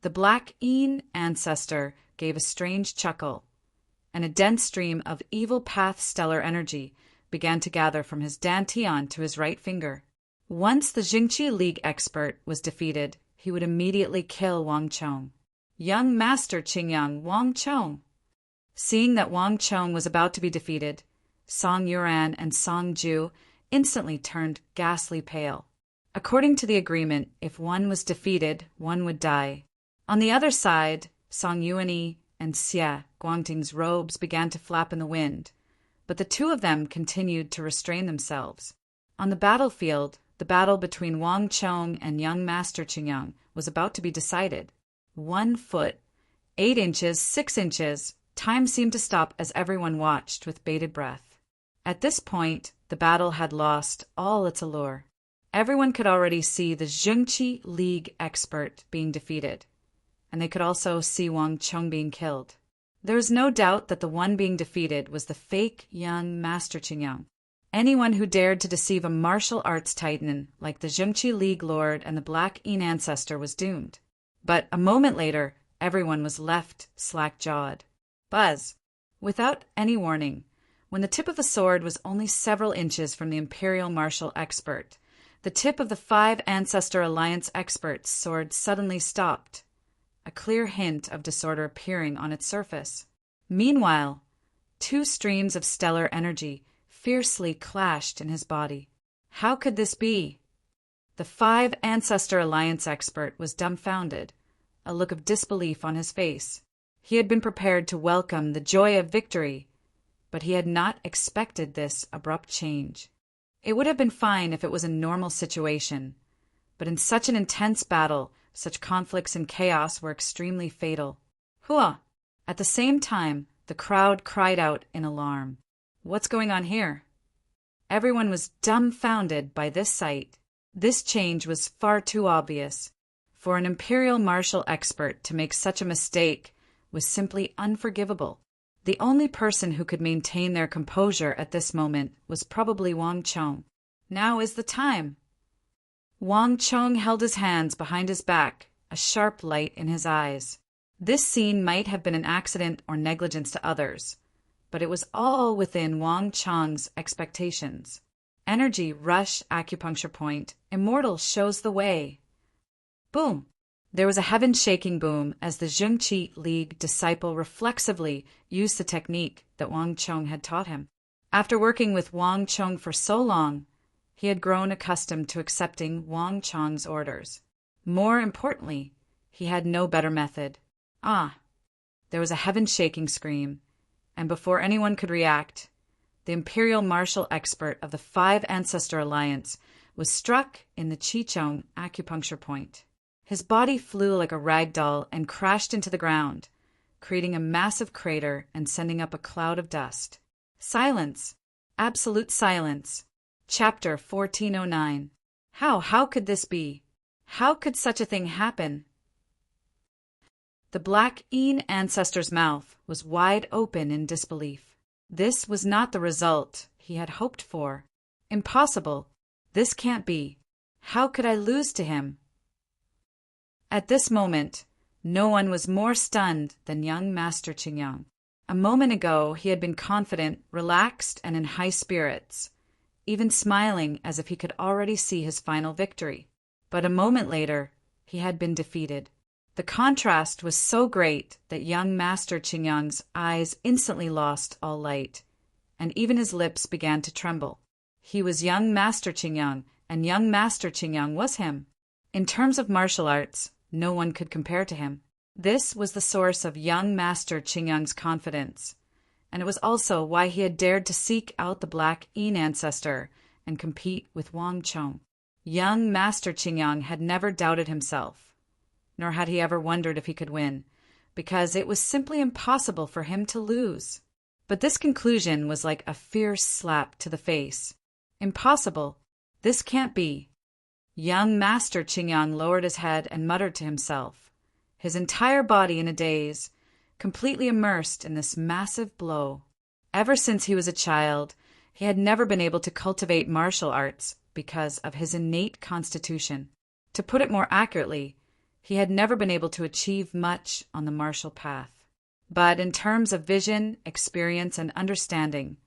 The Black Een ancestor gave a strange chuckle, and a dense stream of Evil Path stellar energy began to gather from his dantian to his right finger. Once the Jingqi League expert was defeated, he would immediately kill Wang Chong. Young Master Qingyang Wang Chong. Seeing that Wang Chong was about to be defeated, Song Yuan and Song Ju instantly turned ghastly pale. According to the agreement, if one was defeated, one would die. On the other side, Song Yuani and Xie Guangting's robes began to flap in the wind, but the two of them continued to restrain themselves. On the battlefield, the battle between Wang Chong and young Master Qingyang was about to be decided. 1 foot, 8 inches, 6 inches, time seemed to stop as everyone watched with bated breath. At this point, the battle had lost all its allure. Everyone could already see the Jingqi League expert being defeated, and they could also see Wang Chong being killed. There was no doubt that the one being defeated was the fake young Master Qingyang. Anyone who dared to deceive a martial arts titan like the Jingqi League Lord and the Black Een ancestor was doomed. But a moment later, everyone was left slack-jawed. Buzz! Without any warning, when the tip of the sword was only several inches from the Imperial martial expert, the tip of the Five Ancestor Alliance expert's sword suddenly stopped, a clear hint of disorder appearing on its surface. Meanwhile, 2 streams of stellar energy fiercely clashed in his body. How could this be? The Five Ancestor Alliance expert was dumbfounded, a look of disbelief on his face. He had been prepared to welcome the joy of victory, but he had not expected this abrupt change. It would have been fine if it was a normal situation, but in such an intense battle, such conflicts and chaos were extremely fatal. Hua! At the same time, the crowd cried out in alarm. What's going on here? Everyone was dumbfounded by this sight. This change was far too obvious. For an Imperial martial expert to make such a mistake was simply unforgivable. The only person who could maintain their composure at this moment was probably Wang Chong. Now is the time. Wang Chong held his hands behind his back, a sharp light in his eyes. This scene might have been an accident or negligence to others, but it was all within Wang Chong's expectations. Energy rush acupuncture point. Immortal shows the way. Boom! There was a heaven-shaking boom as the Jingqi League disciple reflexively used the technique that Wang Chong had taught him. After working with Wang Chong for so long, he had grown accustomed to accepting Wang Chong's orders. More importantly, he had no better method. There was a heaven-shaking scream, and before anyone could react, the Imperial martial expert of the Five Ancestor Alliance was struck in the Chichong acupuncture point. His body flew like a rag doll and crashed into the ground, creating a massive crater and sending up a cloud of dust. Silence. Absolute silence. Chapter 1409. How could this be? How could such a thing happen? The Black Een ancestor's mouth was wide open in disbelief. This was not the result he had hoped for. Impossible. This can't be. How could I lose to him? At this moment, no one was more stunned than young Master Qingyang. A moment ago, he had been confident, relaxed, and in high spirits, even smiling as if he could already see his final victory. But a moment later, he had been defeated. The contrast was so great that young Master Qingyang's eyes instantly lost all light, and even his lips began to tremble. He was young Master Qingyang, and young Master Qingyang was him. In terms of martial arts, no one could compare to him. This was the source of young Master Qingyang's confidence, and it was also why he had dared to seek out the Black Yin ancestor and compete with Wang Chong. Young Master Qingyang had never doubted himself, nor had he ever wondered if he could win, because it was simply impossible for him to lose. But this conclusion was like a fierce slap to the face. Impossible. This can't be. Young Master Qingyang lowered his head and muttered to himself, his entire body in a daze, completely immersed in this massive blow. Ever since he was a child, he had never been able to cultivate martial arts because of his innate constitution. To put it more accurately, he had never been able to achieve much on the martial path. But in terms of vision, experience, and understanding,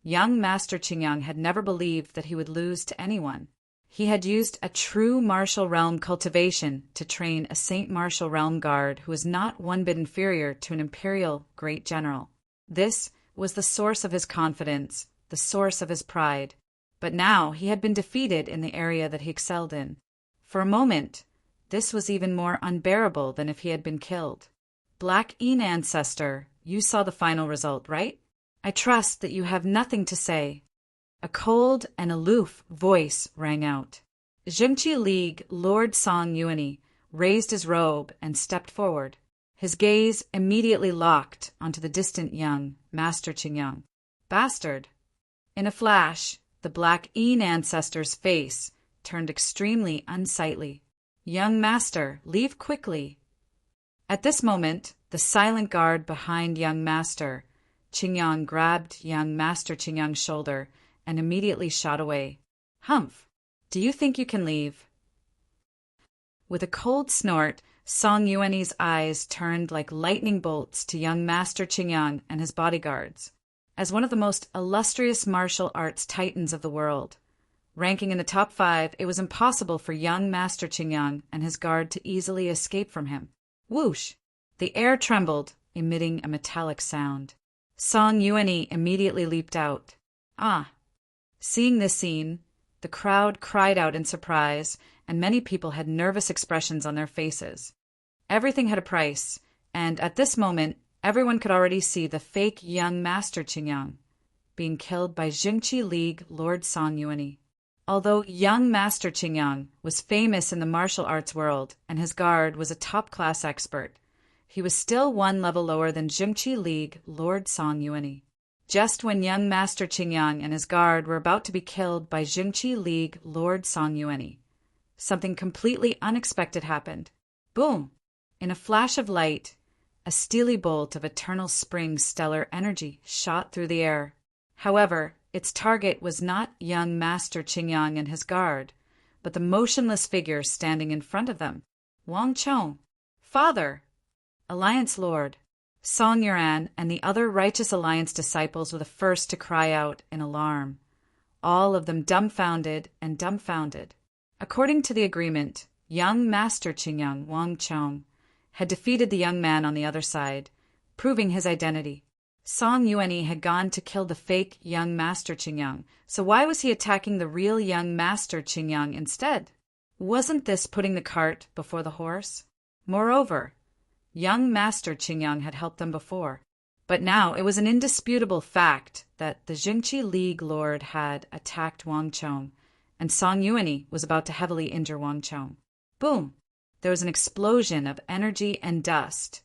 young Master Qingyang had never believed that he would lose to anyone. He had used a true martial realm cultivation to train a Saint Martial Realm Guard who was not one bit inferior to an imperial great general. This was the source of his confidence, the source of his pride. But now he had been defeated in the area that he excelled in. For a moment, this was even more unbearable than if he had been killed. Black Yin ancestor, you saw the final result, right? I trust that you have nothing to say. A cold and aloof voice rang out. Zhengqi League Lord Song Yuani raised his robe and stepped forward. His gaze immediately locked onto the distant young Master Qingyang. Bastard! In a flash, the Black Yin ancestor's face turned extremely unsightly. Young Master, leave quickly. At this moment, the silent guard behind young Master Qingyang grabbed young Master Qingyang's shoulder and immediately shot away. Humph! Do you think you can leave? With a cold snort, Song Yuani's eyes turned like lightning bolts to young Master Qingyang and his bodyguards. As one of the most illustrious martial arts titans of the world, ranking in the top 5, it was impossible for young Master Qingyang and his guard to easily escape from him. Whoosh! The air trembled, emitting a metallic sound. Song Yuani immediately leaped out. Ah! Seeing this scene, the crowd cried out in surprise, and many people had nervous expressions on their faces. Everything had a price, and at this moment, everyone could already see the fake young Master Qingyang being killed by Zhengqi League Lord Song Yuani. Although young Master Qingyang was famous in the martial arts world and his guard was a top-class expert, he was still one level lower than Zhengqi League Lord Song Yuani. Just when young Master Qingyang and his guard were about to be killed by Zhengqi League Lord Song Yuani, something completely unexpected happened. Boom! In a flash of light, a steely bolt of eternal spring stellar energy shot through the air. However, its target was not young Master Qingyang and his guard, but the motionless figure standing in front of them. Wang Chong, Father, Alliance Lord. Song Yuan and the other Righteous Alliance disciples were the first to cry out in alarm, all of them dumbfounded and dumbfounded. According to the agreement, young Master Qingyang, Wang Chong, had defeated the young man on the other side, proving his identity. Song Yuani had gone to kill the fake young Master Qingyang, so why was he attacking the real young Master Qingyang instead? Wasn't this putting the cart before the horse? Moreover, young Master Qingyang had helped them before, but now it was an indisputable fact that the Zhengqi League Lord had attacked Wang Chong, and Song Yuani was about to heavily injure Wang Chong. Boom! There was an explosion of energy and dust,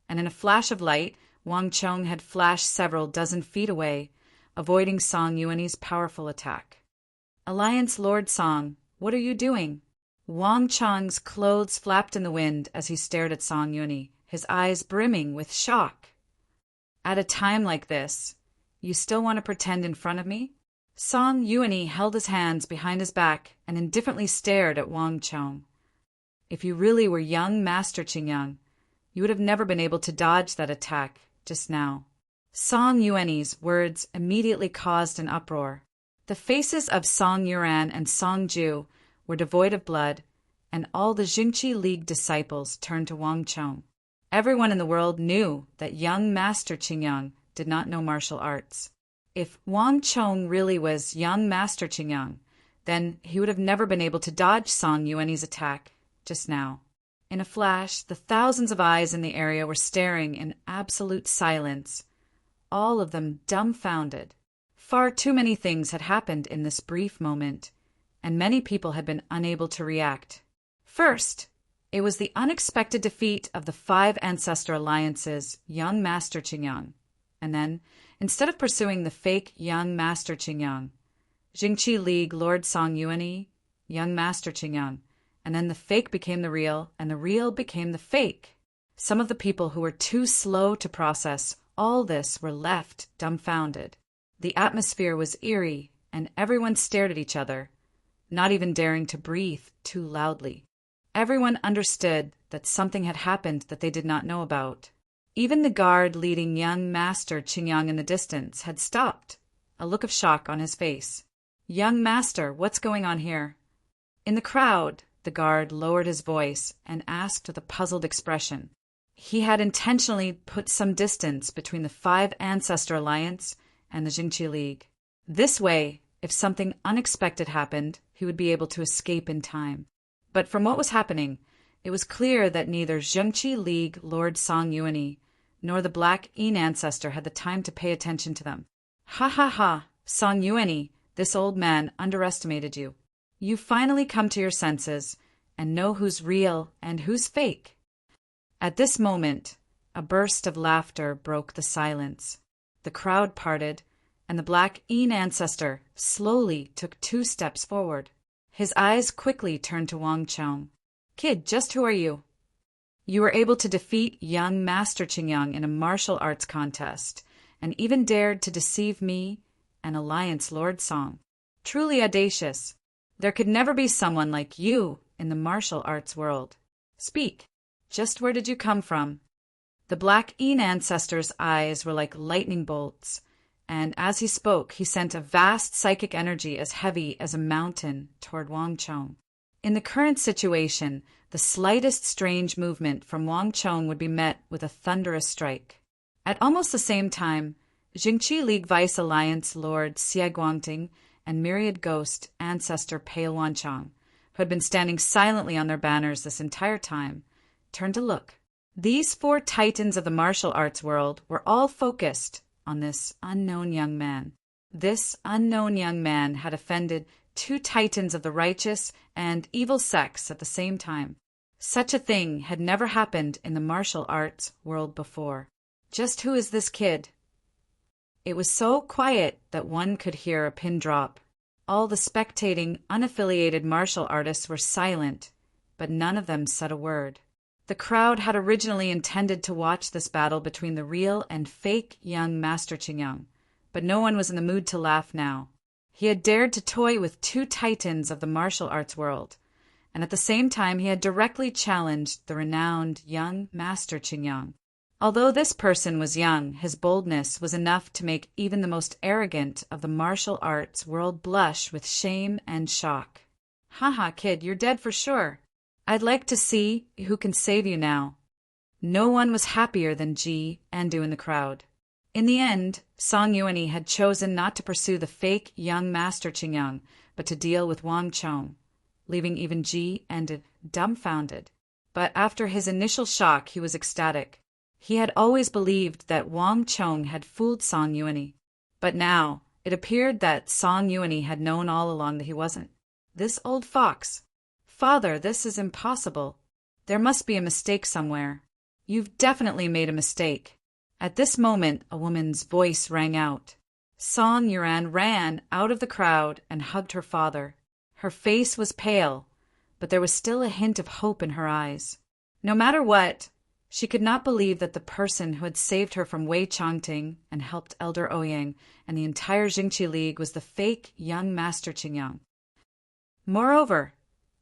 and in a flash of light, Wang Chong had flashed several dozen feet away, avoiding Song Yuani's powerful attack. Alliance Lord Song, what are you doing? Wang Chong's clothes flapped in the wind as he stared at Song Yuani, his eyes brimming with shock. At a time like this, you still want to pretend in front of me? Song Yuani held his hands behind his back and indifferently stared at Wang Chong. If you really were young Master Qingyang, you would have never been able to dodge that attack just now. Song Yuani's words immediately caused an uproar. The faces of Song Yuan and Song Ju were devoid of blood, and all the Zhengqi League disciples turned to Wang Chong. Everyone in the world knew that young Master Qingyang did not know martial arts. If Wang Chong really was young Master Qingyang, then he would have never been able to dodge Song Yuani's attack just now. In a flash, the thousands of eyes in the area were staring in absolute silence, all of them dumbfounded. Far too many things had happened in this brief moment, and many people had been unable to react. First, it was the unexpected defeat of the 5 Ancestor Alliance's young Master Qingyang. And then, instead of pursuing the fake young Master Qingyang, Jingqi League Lord Song Yuanyi, young Master Qingyang, and then the fake became the real, and the real became the fake. Some of the people who were too slow to process all this were left dumbfounded. The atmosphere was eerie, and everyone stared at each other, not even daring to breathe too loudly. Everyone understood that something had happened that they did not know about. Even the guard leading young Master Qingyang in the distance had stopped, a look of shock on his face. "Young Master, what's going on here?" In the crowd, the guard lowered his voice and asked with a puzzled expression. He had intentionally put some distance between the 5 Ancestor Alliance and the Jingqi League. This way, if something unexpected happened, he would be able to escape in time. But from what was happening, it was clear that neither Jingqi League Lord Song Yuanyi nor the Black Yin Ancestor had the time to pay attention to them. "Ha ha ha, Song Yuanyi, this old man underestimated you. You finally come to your senses and know who's real and who's fake." At this moment, a burst of laughter broke the silence. The crowd parted, and the Black Yin Ancestor slowly took 2 steps forward. His eyes quickly turned to Wang Chong. "Kid, just who are you?" "You were able to defeat young Master Qingyang in a martial arts contest, and even dared to deceive me and Alliance Lord Song. Truly audacious. There could never be someone like you in the martial arts world. Speak. Just where did you come from?" The Black Yin Ancestor's eyes were like lightning bolts, and as he spoke, he sent a vast psychic energy as heavy as a mountain toward Wang Chong. In the current situation, the slightest strange movement from Wang Chong would be met with a thunderous strike. At almost the same time, Jingqi League Vice Alliance Lord Xie Guangting and Myriad Ghost Ancestor Pale Wanchong, who had been standing silently on their banners this entire time, turned to look. These 4 titans of the martial arts world were all focused on this unknown young man. This unknown young man had offended 2 titans of the righteous and evil sects at the same time. Such a thing had never happened in the martial arts world before. Just who is this kid? It was so quiet that one could hear a pin drop. All the spectating, unaffiliated martial artists were silent, but none of them said a word. The crowd had originally intended to watch this battle between the real and fake young Master Qingyang, but no one was in the mood to laugh now. He had dared to toy with 2 titans of the martial arts world, and at the same time he had directly challenged the renowned young Master Qingyang. Although this person was young, his boldness was enough to make even the most arrogant of the martial arts world blush with shame and shock. "Haha, kid, you're dead for sure. I'd like to see who can save you now." No one was happier than Ji Andu in the crowd. In the end, Song Yuanyi had chosen not to pursue the fake young Master Qingyang, but to deal with Wang Chong, leaving even Ji Andu dumbfounded. But after his initial shock, he was ecstatic. He had always believed that Wang Chong had fooled Song Yuanyi. But now, it appeared that Song Yuanyi had known all along that he wasn't. This old fox. "Father, this is impossible. There must be a mistake somewhere. You've definitely made a mistake." At this moment, a woman's voice rang out. Song Yuan ran out of the crowd and hugged her father. Her face was pale, but there was still a hint of hope in her eyes. No matter what, she could not believe that the person who had saved her from Wei Changting and helped Elder Ouyang and the entire Jingqi League was the fake young Master Qingyang. Moreover,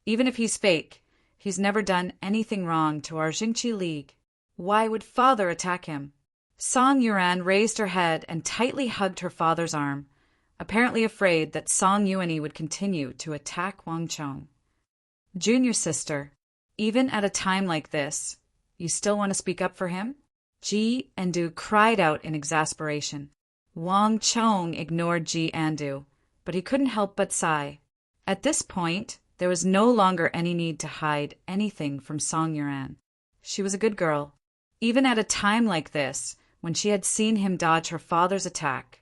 even if he's fake, he's never done anything wrong to our Jingqi League. Why would father attack him? Song Yuan raised her head and tightly hugged her father's arm, apparently afraid that Song Yuanyi would continue to attack Wang Chong. "Junior sister, even at a time like this, you still want to speak up for him?" Ji Andu cried out in exasperation. Wang Chong ignored Ji Andu, but he couldn't help but sigh. At this point, There was no longer any need to hide anything from Song Yuan. She was a good girl. Even at a time like this, when she had seen him dodge her father's attack,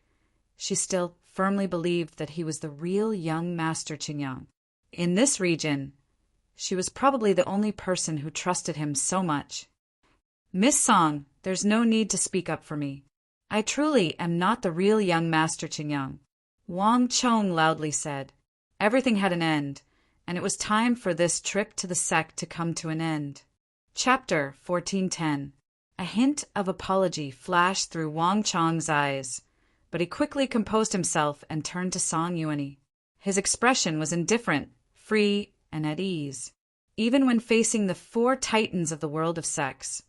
she still firmly believed that he was the real young Master Qingyang. In this region, she was probably the only person who trusted him so much. Miss Song, there's no need to speak up for me. I truly am not the real young Master Qingyang, Wang Chong loudly said. Everything had an end, and it was time for this trip to the sect to come to an end. Chapter 1410. A hint of apology flashed through Wang Chong's eyes, but he quickly composed himself and turned to Song Yuan. His expression was indifferent, free, and at ease. Even when facing the four titans of the world of sex,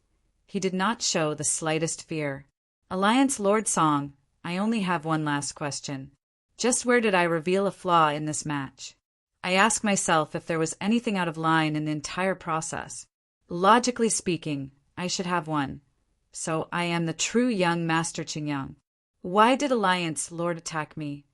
he did not show the slightest fear. Alliance Lord Song, I only have one last question. Just where did I reveal a flaw in this match? I ask myself if there was anything out of line in the entire process. Logically speaking, I should have one. So I am the true young Master Qingyang. Why did Alliance Lord attack me?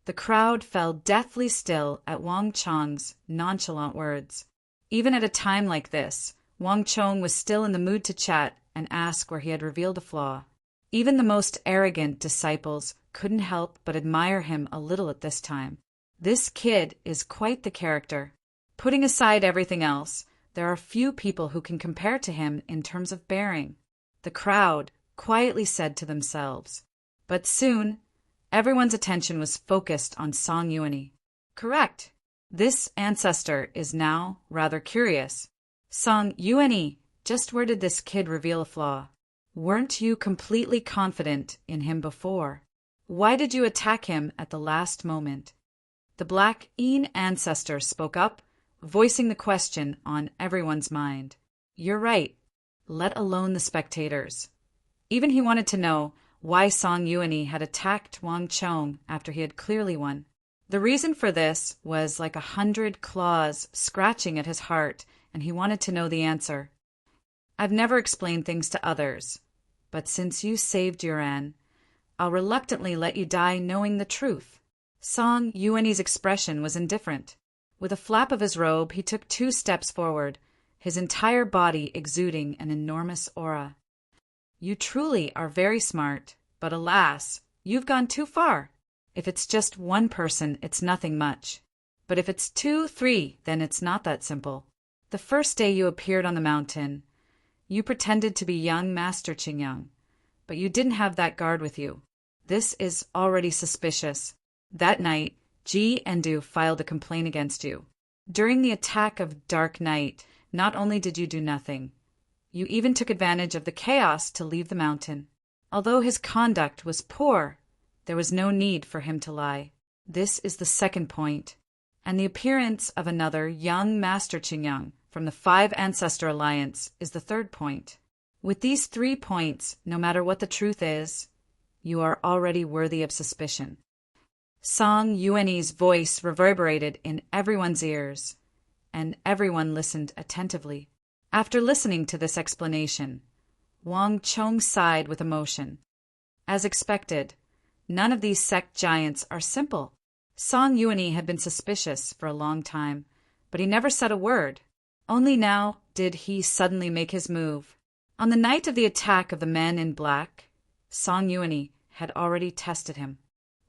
The crowd fell deathly still at Wang Chong's nonchalant words. Even at a time like this, Wang Chong was still in the mood to chat and ask where he had revealed a flaw. Even the most arrogant disciples couldn't help but admire him a little at this time. This kid is quite the character. Putting aside everything else, there are few people who can compare to him in terms of bearing, the crowd quietly said to themselves. But soon, everyone's attention was focused on Song Yuan. Correct. This ancestor is now rather curious. Song Yuan, just where did this kid reveal a flaw? Weren't you completely confident in him before? Why did you attack him at the last moment? The Black Een ancestor spoke up, voicing the question on everyone's mind. You're right, let alone the spectators. Even he wanted to know why Song Yuan had attacked Wang Chong after he had clearly won. The reason for this was like 100 claws scratching at his heart, and he wanted to know the answer. I've never explained things to others, but since you saved Yuan, I'll reluctantly let you die knowing the truth. Song Yuan's expression was indifferent. With a flap of his robe, he took 2 steps forward, his entire body exuding an enormous aura. You truly are very smart, but alas, you've gone too far. If it's just one person, it's nothing much. But if it's 2, 3, then it's not that simple. The first day you appeared on the mountain, you pretended to be young Master Qingyang, but you didn't have that guard with you. This is already suspicious. That night, Ji and Du filed a complaint against you. During the attack of Dark Night, not only did you do nothing, you even took advantage of the chaos to leave the mountain. Although his conduct was poor, there was no need for him to lie. This is the second point, and the appearance of another young Master Qingyang from the 5 Ancestor Alliance is the third point. With these 3 points, no matter what the truth is, you are already worthy of suspicion. Song Yuan's voice reverberated in everyone's ears, and everyone listened attentively. After listening to this explanation, Wang Chong sighed with emotion. As expected, none of these sect giants are simple. Song Yuan had been suspicious for a long time, but he never said a word. Only now did he suddenly make his move. On the night of the attack of the men in black, Song Yuan had already tested him.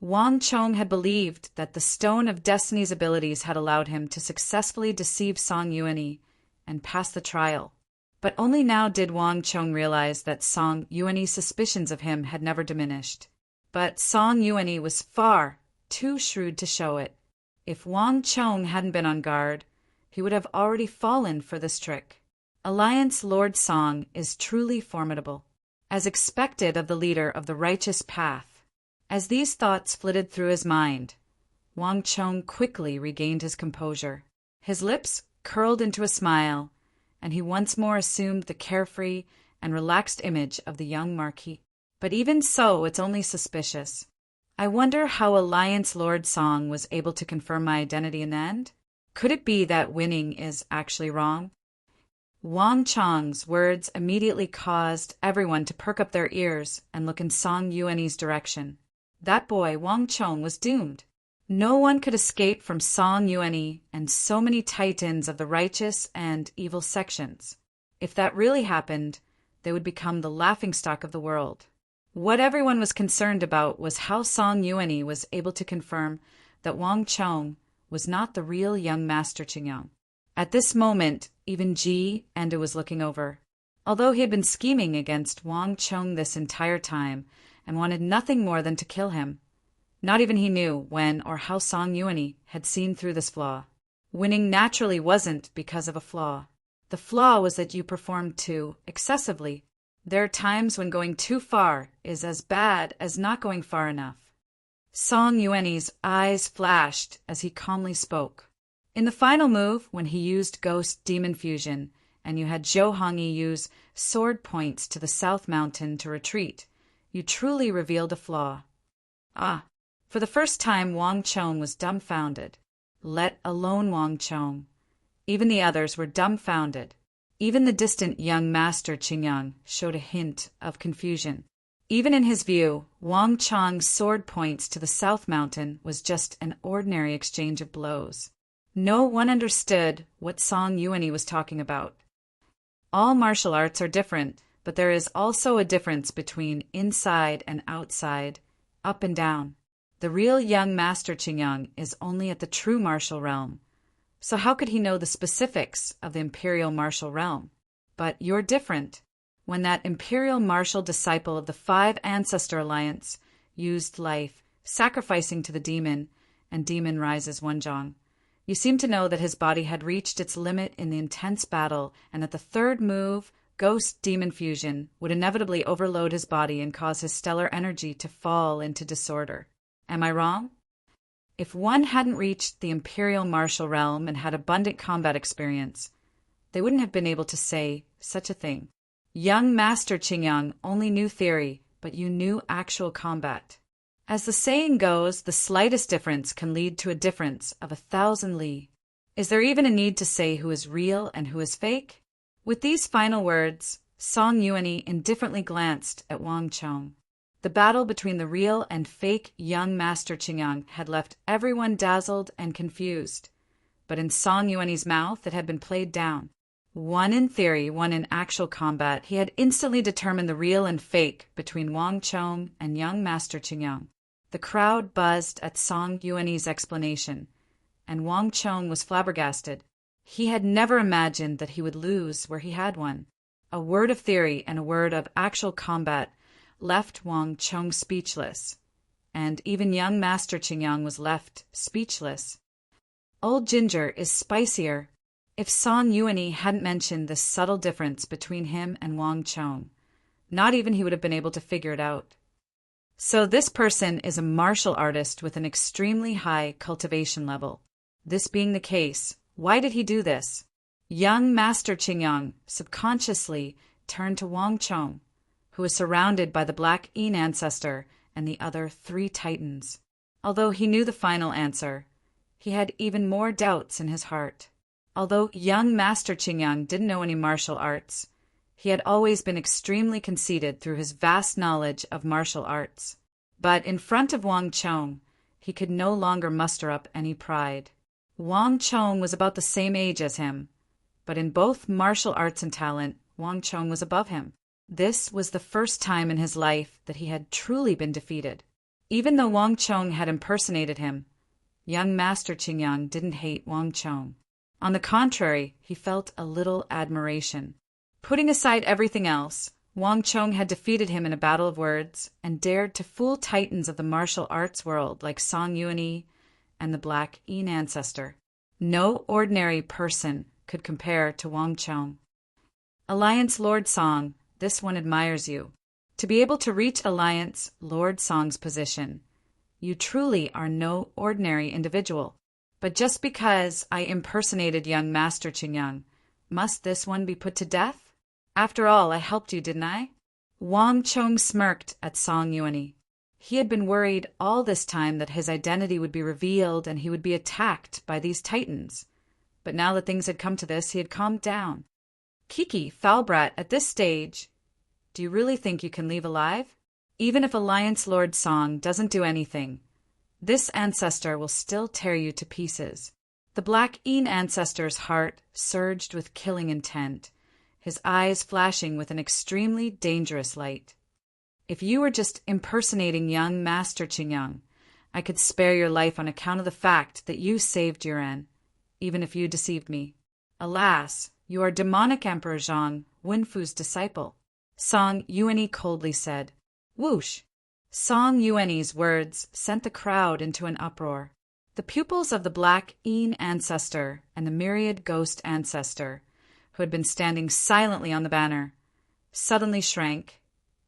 Wang Chong had believed that the Stone of Destiny's abilities had allowed him to successfully deceive Song Yuan and pass the trial. But only now did Wang Chong realize that Song Yuan's suspicions of him had never diminished. But Song Yuan was far too shrewd to show it. If Wang Chong hadn't been on guard, he would have already fallen for this trick. Alliance Lord Song is truly formidable, as expected of the leader of the righteous path. As these thoughts flitted through his mind, Wang Chong quickly regained his composure. His lips curled into a smile, and he once more assumed the carefree and relaxed image of the young Marquis. But even so, it's only suspicious. I wonder how Alliance Lord Song was able to confirm my identity in the end? Could it be that winning is actually wrong? Wang Chong's words immediately caused everyone to perk up their ears and look in Song Yuan's direction. That boy, Wang Chong, was doomed. No one could escape from Song Yuan and so many titans of the righteous and evil sections. If that really happened, they would become the laughingstock of the world. What everyone was concerned about was how Song Yuan was able to confirm that Wang Chong was not the real young master Qingyang. At this moment, even Ji Enda was looking over. Although he had been scheming against Wang Chong this entire time and wanted nothing more than to kill him, not even he knew when or how Song Yuan had seen through this flaw. Winning naturally wasn't because of a flaw. The flaw was that you performed too excessively. There are times when going too far is as bad as not going far enough. Song Yuan's eyes flashed as he calmly spoke. In the final move, when he used Ghost Demon Fusion, and you had Zhou Hongyi use sword points to the South Mountain to retreat, you truly revealed a flaw. Ah, for the first time Wang Chong was dumbfounded. Let alone Wang Chong. Even the others were dumbfounded. Even the distant young master Qingyang showed a hint of confusion. Even in his view, Wang Chong's sword points to the South Mountain was just an ordinary exchange of blows. No one understood what Song Yuan was talking about. All martial arts are different, but there is also a difference between inside and outside, up and down. The real young master Qingyang is only at the true martial realm. So how could he know the specifics of the imperial martial realm? But you're different. When that imperial martial disciple of the Five Ancestor Alliance used life, sacrificing to the demon, and demon rises Wenzhong, you seem to know that his body had reached its limit in the intense battle, and that the third move, Ghost Demon Fusion, would inevitably overload his body and cause his stellar energy to fall into disorder. Am I wrong? If one hadn't reached the imperial martial realm and had abundant combat experience, they wouldn't have been able to say such a thing. Young Master Qingyang only knew theory, but you knew actual combat. As the saying goes, the slightest difference can lead to a difference of 1,000 li. Is there even a need to say who is real and who is fake? With these final words, Song Yuan indifferently glanced at Wang Chong. The battle between the real and fake young Master Qingyang had left everyone dazzled and confused. But in Song Yuan's mouth it had been played down. One in theory, one in actual combat, he had instantly determined the real and fake between Wang Chong and young Master Qingyang. The crowd buzzed at Song Yuan's explanation, and Wang Chong was flabbergasted. He had never imagined that he would lose where he had won. A word of theory and a word of actual combat left Wang Chong speechless, and even young Master Qingyang was left speechless. Old Ginger is spicier. If Song Yuan hadn't mentioned this subtle difference between him and Wang Chong, not even he would have been able to figure it out. So this person is a martial artist with an extremely high cultivation level. This being the case, why did he do this? Young Master Qingyang subconsciously turned to Wang Chong, who was surrounded by the Black Yin ancestor and the other 3 titans. Although he knew the final answer, he had even more doubts in his heart. Although young Master Qingyang didn't know any martial arts, he had always been extremely conceited through his vast knowledge of martial arts. But in front of Wang Chong, he could no longer muster up any pride. Wang Chong was about the same age as him, but in both martial arts and talent, Wang Chong was above him. This was the first time in his life that he had truly been defeated. Even though Wang Chong had impersonated him, young Master Qingyang didn't hate Wang Chong. On the contrary, he felt a little admiration. Putting aside everything else, Wang Chong had defeated him in a battle of words and dared to fool titans of the martial arts world like Song Yuan and the Black Yin ancestor. No ordinary person could compare to Wang Chong. Alliance Lord Song, this one admires you. To be able to reach Alliance Lord Song's position, you truly are no ordinary individual. But just because I impersonated young Master Qingyang, must this one be put to death? After all, I helped you, didn't I? Wang Chong smirked at Song Yuan. He had been worried all this time that his identity would be revealed and he would be attacked by these titans. But now that things had come to this, he had calmed down. Kiki, foul brat, at this stage, do you really think you can leave alive? Even if Alliance Lord Song doesn't do anything, This ancestor will still tear you to pieces. The Black Een ancestor's heart surged with killing intent, his eyes flashing with an extremely dangerous light. If you were just impersonating young Master Qingyang, I could spare your life on account of the fact that you saved Yuan, even if you deceived me. Alas, you are demonic Emperor Zhang Wenfu's disciple. Song Yuanyi coldly said. Whoosh! Song Yuanyi's words sent the crowd into an uproar. The pupils of the Black Een ancestor and the myriad ghost ancestor, who had been standing silently on the banner, suddenly shrank,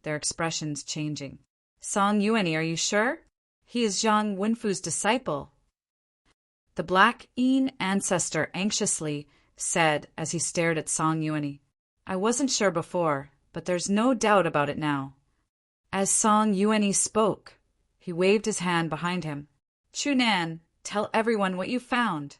their expressions changing. Song Yuanyi, are you sure? He is Zhang Wenfu's disciple. The Black Een ancestor anxiously said as he stared at Song Yuanyi. I wasn't sure before, but there's no doubt about it now. As Song Yuanyi spoke, he waved his hand behind him. Chunan, tell everyone what you found.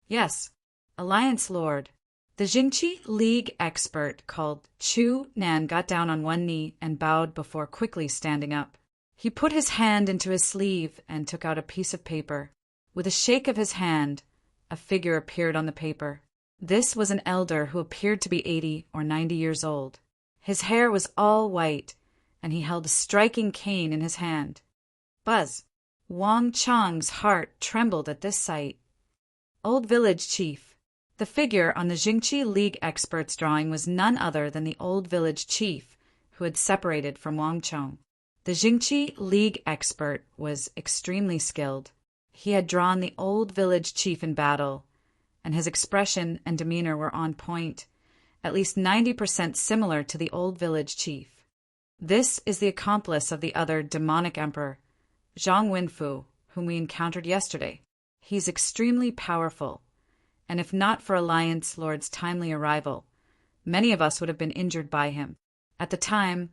Yes, Alliance Lord. The Jingqi League expert called Chu Nan got down on one knee and bowed before quickly standing up. He put his hand into his sleeve and took out a piece of paper. With a shake of his hand, a figure appeared on the paper. This was an elder who appeared to be 80 or 90 years old. His hair was all white, and he held a striking cane in his hand. Buzz! Wang Chang's heart trembled at this sight. Old Village Chief. The figure on the Jingqi League expert's drawing was none other than the old village chief who had separated from Wang Chong. The Jingqi League expert was extremely skilled. He had drawn the old village chief in battle, and his expression and demeanor were on point, at least 90% similar to the old village chief. This is the accomplice of the other demonic emperor, Zhang Wenfu, whom we encountered yesterday. He's extremely powerful, and if not for Alliance Lord's timely arrival, many of us would have been injured by him. At the time,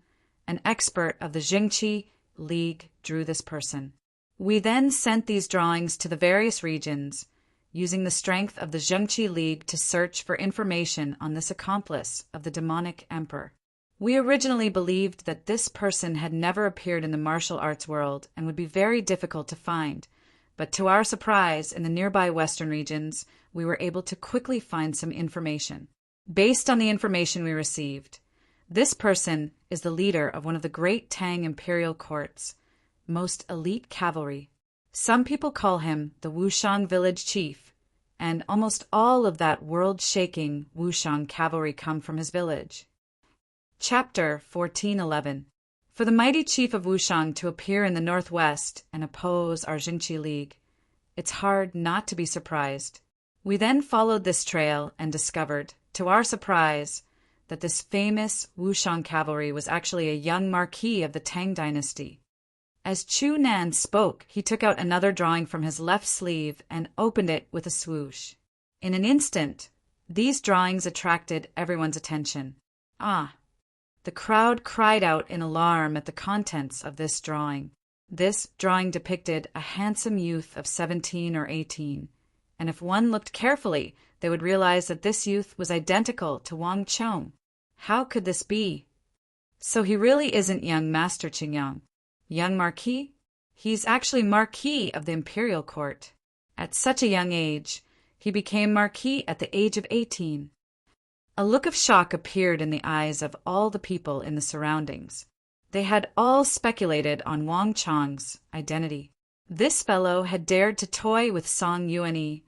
an expert of the Jingqi League drew this person. We then sent these drawings to the various regions, using the strength of the Jingqi League to search for information on this accomplice of the demonic emperor. We originally believed that this person had never appeared in the martial arts world and would be very difficult to find, but to our surprise, in the nearby western regions, we were able to quickly find some information. Based on the information we received, this person is the leader of one of the great Tang imperial courts, most elite cavalry. Some people call him the Wushang village chief, and almost all of that world-shaking Wushang cavalry come from his village. Chapter 1411. For the mighty chief of Wushang to appear in the northwest and oppose our Jingqi League, it's hard not to be surprised. We then followed this trail and discovered, to our surprise, that this famous Wushang cavalry was actually a young marquis of the Tang dynasty. As Chu Nan spoke, he took out another drawing from his left sleeve and opened it with a swoosh. In an instant, these drawings attracted everyone's attention. Ah! The crowd cried out in alarm at the contents of this drawing. This drawing depicted a handsome youth of 17 or 18, and if one looked carefully, they would realize that this youth was identical to Wang Chong. How could this be? So he really isn't young Master Qingyang. Young Marquis? He's actually Marquis of the Imperial Court. At such a young age, he became Marquis at the age of 18. A look of shock appeared in the eyes of all the people in the surroundings. They had all speculated on Wang Chong's identity. This fellow had dared to toy with Song Yuanyi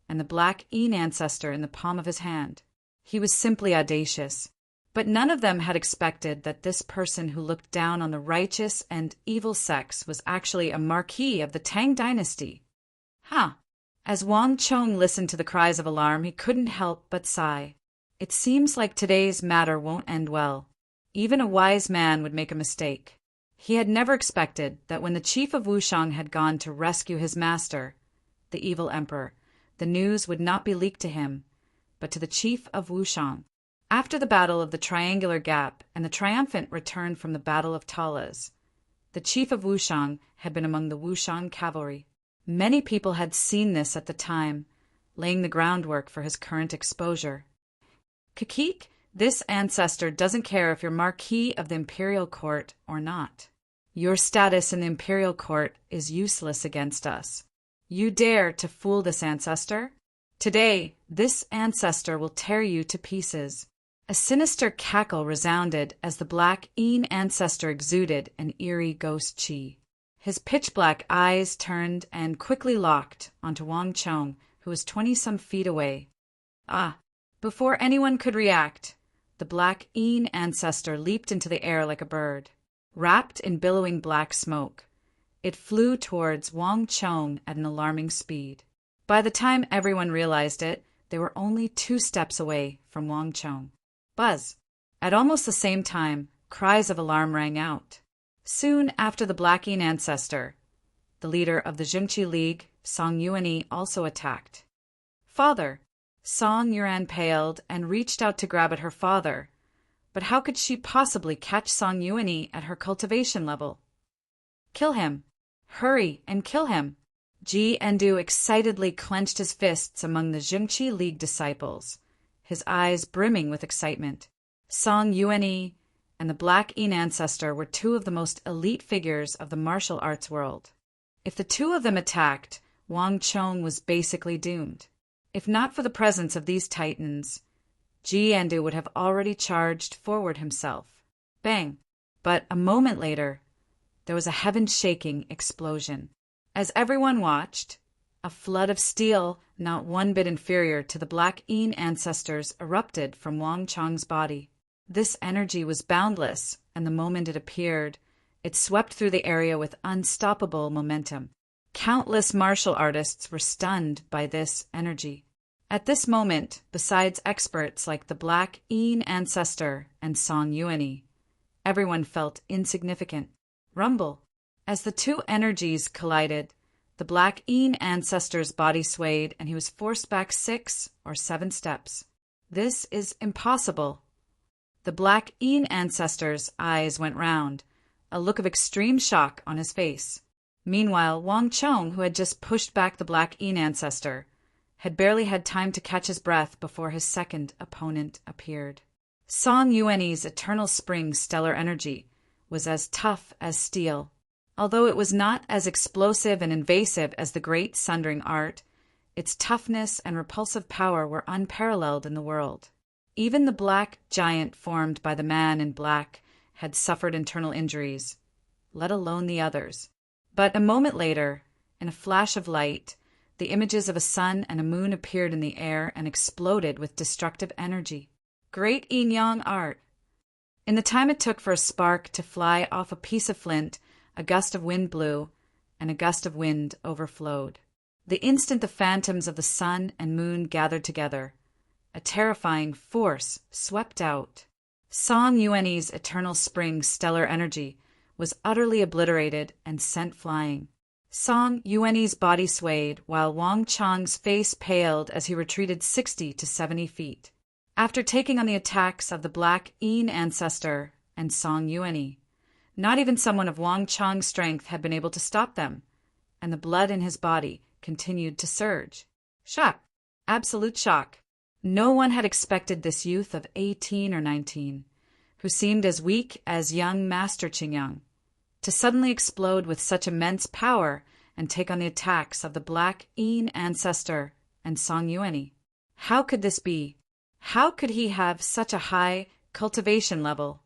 and the Black Een ancestor in the palm of his hand. He was simply audacious. But none of them had expected that this person who looked down on the righteous and evil sex was actually a marquis of the Tang dynasty. As Wang Chong listened to the cries of alarm, he couldn't help but sigh. It seems like today's matter won't end well. Even a wise man would make a mistake. He had never expected that when the chief of Wushang had gone to rescue his master, the evil emperor, the news would not be leaked to him, but to the chief of Wushang. After the Battle of the Triangular Gap and the triumphant return from the Battle of Talas, the chief of Wushang had been among the Wushang cavalry. Many people had seen this at the time, laying the groundwork for his current exposure. Kakik, this ancestor doesn't care if you're Marquis of the Imperial Court or not. Your status in the imperial court is useless against us. You dare to fool this ancestor? Today, this ancestor will tear you to pieces." A sinister cackle resounded as the black Een ancestor exuded an eerie ghost chi. His pitch-black eyes turned and quickly locked onto Wang Chong, who was 20-some feet away. Ah! Before anyone could react, the black Een ancestor leaped into the air like a bird. Wrapped in billowing black smoke, it flew towards Wang Chong at an alarming speed. By the time everyone realized it, they were only 2 steps away from Wang Chong. Buzz! At almost the same time, cries of alarm rang out. Soon after the black Een ancestor, the leader of the Jingqi League, Song Yuanyi, also attacked. "Father!" Song Yuan paled and reached out to grab at her father. But how could she possibly catch Song Yuanyi at her cultivation level? "Kill him! Hurry and kill him!" Ji Endu excitedly clenched his fists among the Jingqi League disciples, his eyes brimming with excitement. Song Yuanyi and the black Een ancestor were 2 of the most elite figures of the martial arts world. If the 2 of them attacked, Wang Chong was basically doomed. If not for the presence of these titans, Ji Endu would have already charged forward himself. Bang! But a moment later, there was a heaven-shaking explosion. As everyone watched, a flood of steel, not one bit inferior to the black Een ancestors, erupted from Wang Chong's body. This energy was boundless, and the moment it appeared, it swept through the area with unstoppable momentum. Countless martial artists were stunned by this energy. At this moment, besides experts like the black Een ancestor and Song Yuanyi, everyone felt insignificant. Rumble! As the 2 energies collided, the black Een ancestor's body swayed and he was forced back 6 or 7 steps. "This is impossible." The black Een ancestor's eyes went round, a look of extreme shock on his face. Meanwhile, Wang Chong, who had just pushed back the black Een ancestor, had barely had time to catch his breath before his second opponent appeared. Song Yuanyi's eternal spring stellar energy was as tough as steel. Although it was not as explosive and invasive as the great sundering art, its toughness and repulsive power were unparalleled in the world. Even the black giant formed by the man in black had suffered internal injuries, let alone the others. But a moment later, in a flash of light, the images of a sun and a moon appeared in the air and exploded with destructive energy. Great yin yang art! In the time it took for a spark to fly off a piece of flint, a gust of wind blew, and a gust of wind overflowed. The instant the phantoms of the sun and moon gathered together, a terrifying force swept out. Song Yuanyi's eternal spring stellar energy was utterly obliterated and sent flying. Song Yuanyi's body swayed, while Wang Chong's face paled as he retreated 60 to 70 feet. After taking on the attacks of the black Een ancestor and Song Yuanyi, not even someone of Wang Chong's strength had been able to stop them, and the blood in his body continued to surge. Shock! Absolute shock. No one had expected this youth of 18 or 19, who seemed as weak as young Master Qingyang, to suddenly explode with such immense power and take on the attacks of the black Een ancestor and Song Yuanyi. How could this be? How could he have such a high cultivation level?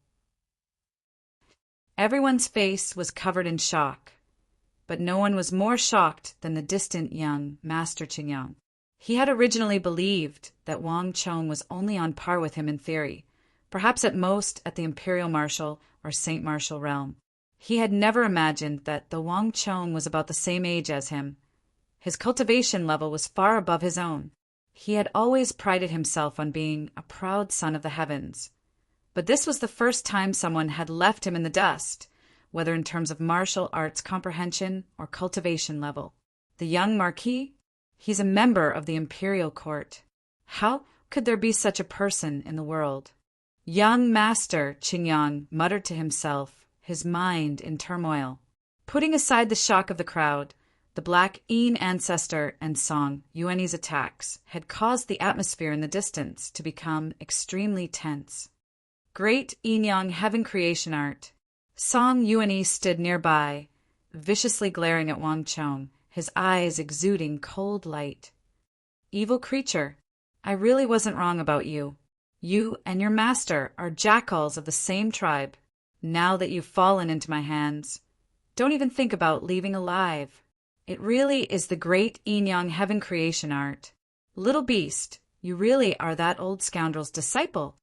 Everyone's face was covered in shock, but no one was more shocked than the distant young Master Qingyang. He had originally believed that Wang Chong was only on par with him in theory, perhaps at most at the Imperial Martial or Saint Martial realm. He had never imagined that though Wang Chong was about the same age as him, his cultivation level was far above his own. He had always prided himself on being a proud son of the heavens, but this was the first time someone had left him in the dust, whether in terms of martial arts comprehension or cultivation level. The young Marquis? He's a member of the Imperial Court. How could there be such a person in the world? Young Master Qingyang muttered to himself, his mind in turmoil. Putting aside the shock of the crowd, the black Een ancestor and Song Yuanyi's attacks had caused the atmosphere in the distance to become extremely tense. Great Yin Yang heaven creation art. Song Yuanyi stood nearby, viciously glaring at Wang Chong, his eyes exuding cold light. Evil creature, I really wasn't wrong about you. You and your master are jackals of the same tribe. Now that you've fallen into my hands, don't even think about leaving alive. It really is the great yin-yang heaven creation art. Little beast, you really are that old scoundrel's disciple.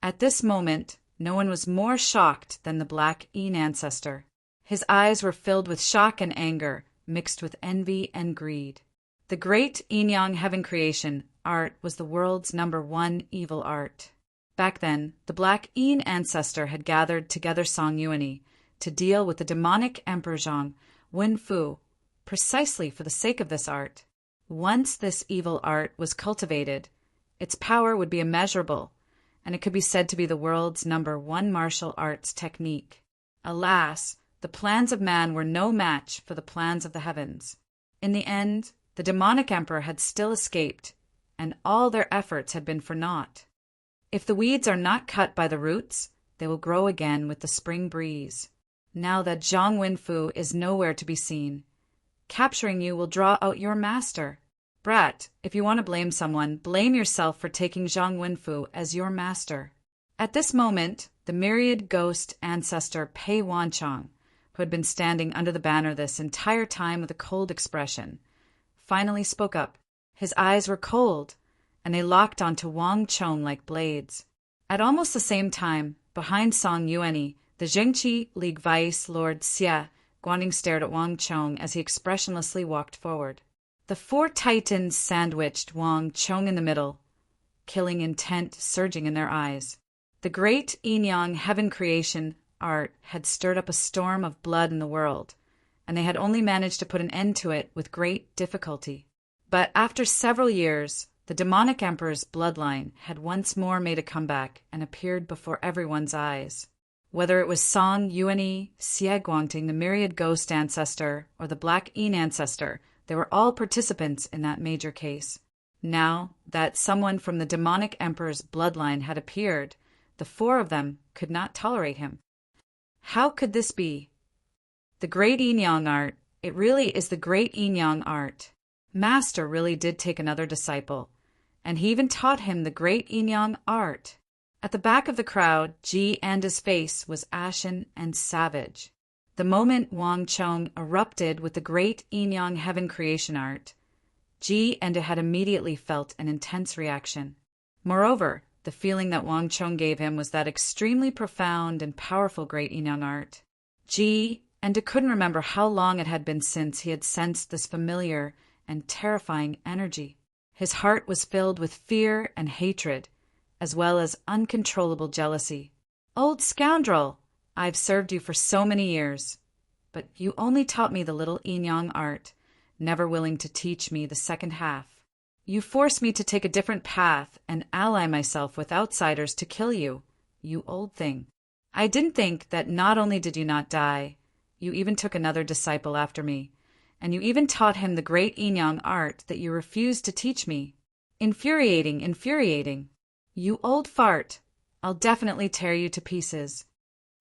At this moment, no one was more shocked than the Black Yin ancestor. His eyes were filled with shock and anger, mixed with envy and greed. The great yin-yang heaven creation art was the world's #1 evil art. Back then, the Black Yin ancestor had gathered together Song Yuanyi to deal with the demonic Emperor Zhang Wenfu, precisely for the sake of this art. Once this evil art was cultivated, its power would be immeasurable, and it could be said to be the world's #1 martial arts technique. Alas, the plans of man were no match for the plans of the heavens. In the end, the demonic emperor had still escaped, and all their efforts had been for naught. If the weeds are not cut by the roots, they will grow again with the spring breeze. Now that Zhang Wenfu is nowhere to be seen, capturing you will draw out your master. Brat, if you want to blame someone, blame yourself for taking Zhang Wenfu as your master. At this moment, the myriad ghost ancestor Pei Wanchong, who had been standing under the banner this entire time with a cold expression, finally spoke up. His eyes were cold, and they locked onto Wang Chong like blades. At almost the same time, behind Song Yuanyi, the Zhengqi League Vice Lord Xie Guangding stared at Wang Chong as he expressionlessly walked forward. The 4 titans sandwiched Wang Chong in the middle, killing intent surging in their eyes. The great yin-yang heaven creation art had stirred up a storm of blood in the world, and they had only managed to put an end to it with great difficulty. But after several years, the demonic emperor's bloodline had once more made a comeback and appeared before everyone's eyes. Whether it was Song Yuanyi, Xie Guangting, the myriad ghost ancestor, or the Black Yin ancestor, they were all participants in that major case. Now that someone from the demonic emperor's bloodline had appeared, the 4 of them could not tolerate him. How could this be? The great yin-yang art, it really is the great yin-yang art. Master really did take another disciple, and he even taught him the great yin-yang art. At the back of the crowd, Ji Anda's face was ashen and savage. The moment Wang Chong erupted with the great yin-yang heaven creation art, Ji Anda had immediately felt an intense reaction. Moreover, the feeling that Wang Chong gave him was that extremely profound and powerful great yin-yang art. Ji Anda couldn't remember how long it had been since he had sensed this familiar and terrifying energy. His heart was filled with fear and hatred, as well as uncontrollable jealousy. Old scoundrel! I've served you for so many years, but you only taught me the little yin-yang art, never willing to teach me the second half. You forced me to take a different path and ally myself with outsiders to kill you, you old thing. I didn't think that not only did you not die, you even took another disciple after me, and you even taught him the great yin-yang art that you refused to teach me. Infuriating, infuriating. You old fart, I'll definitely tear you to pieces.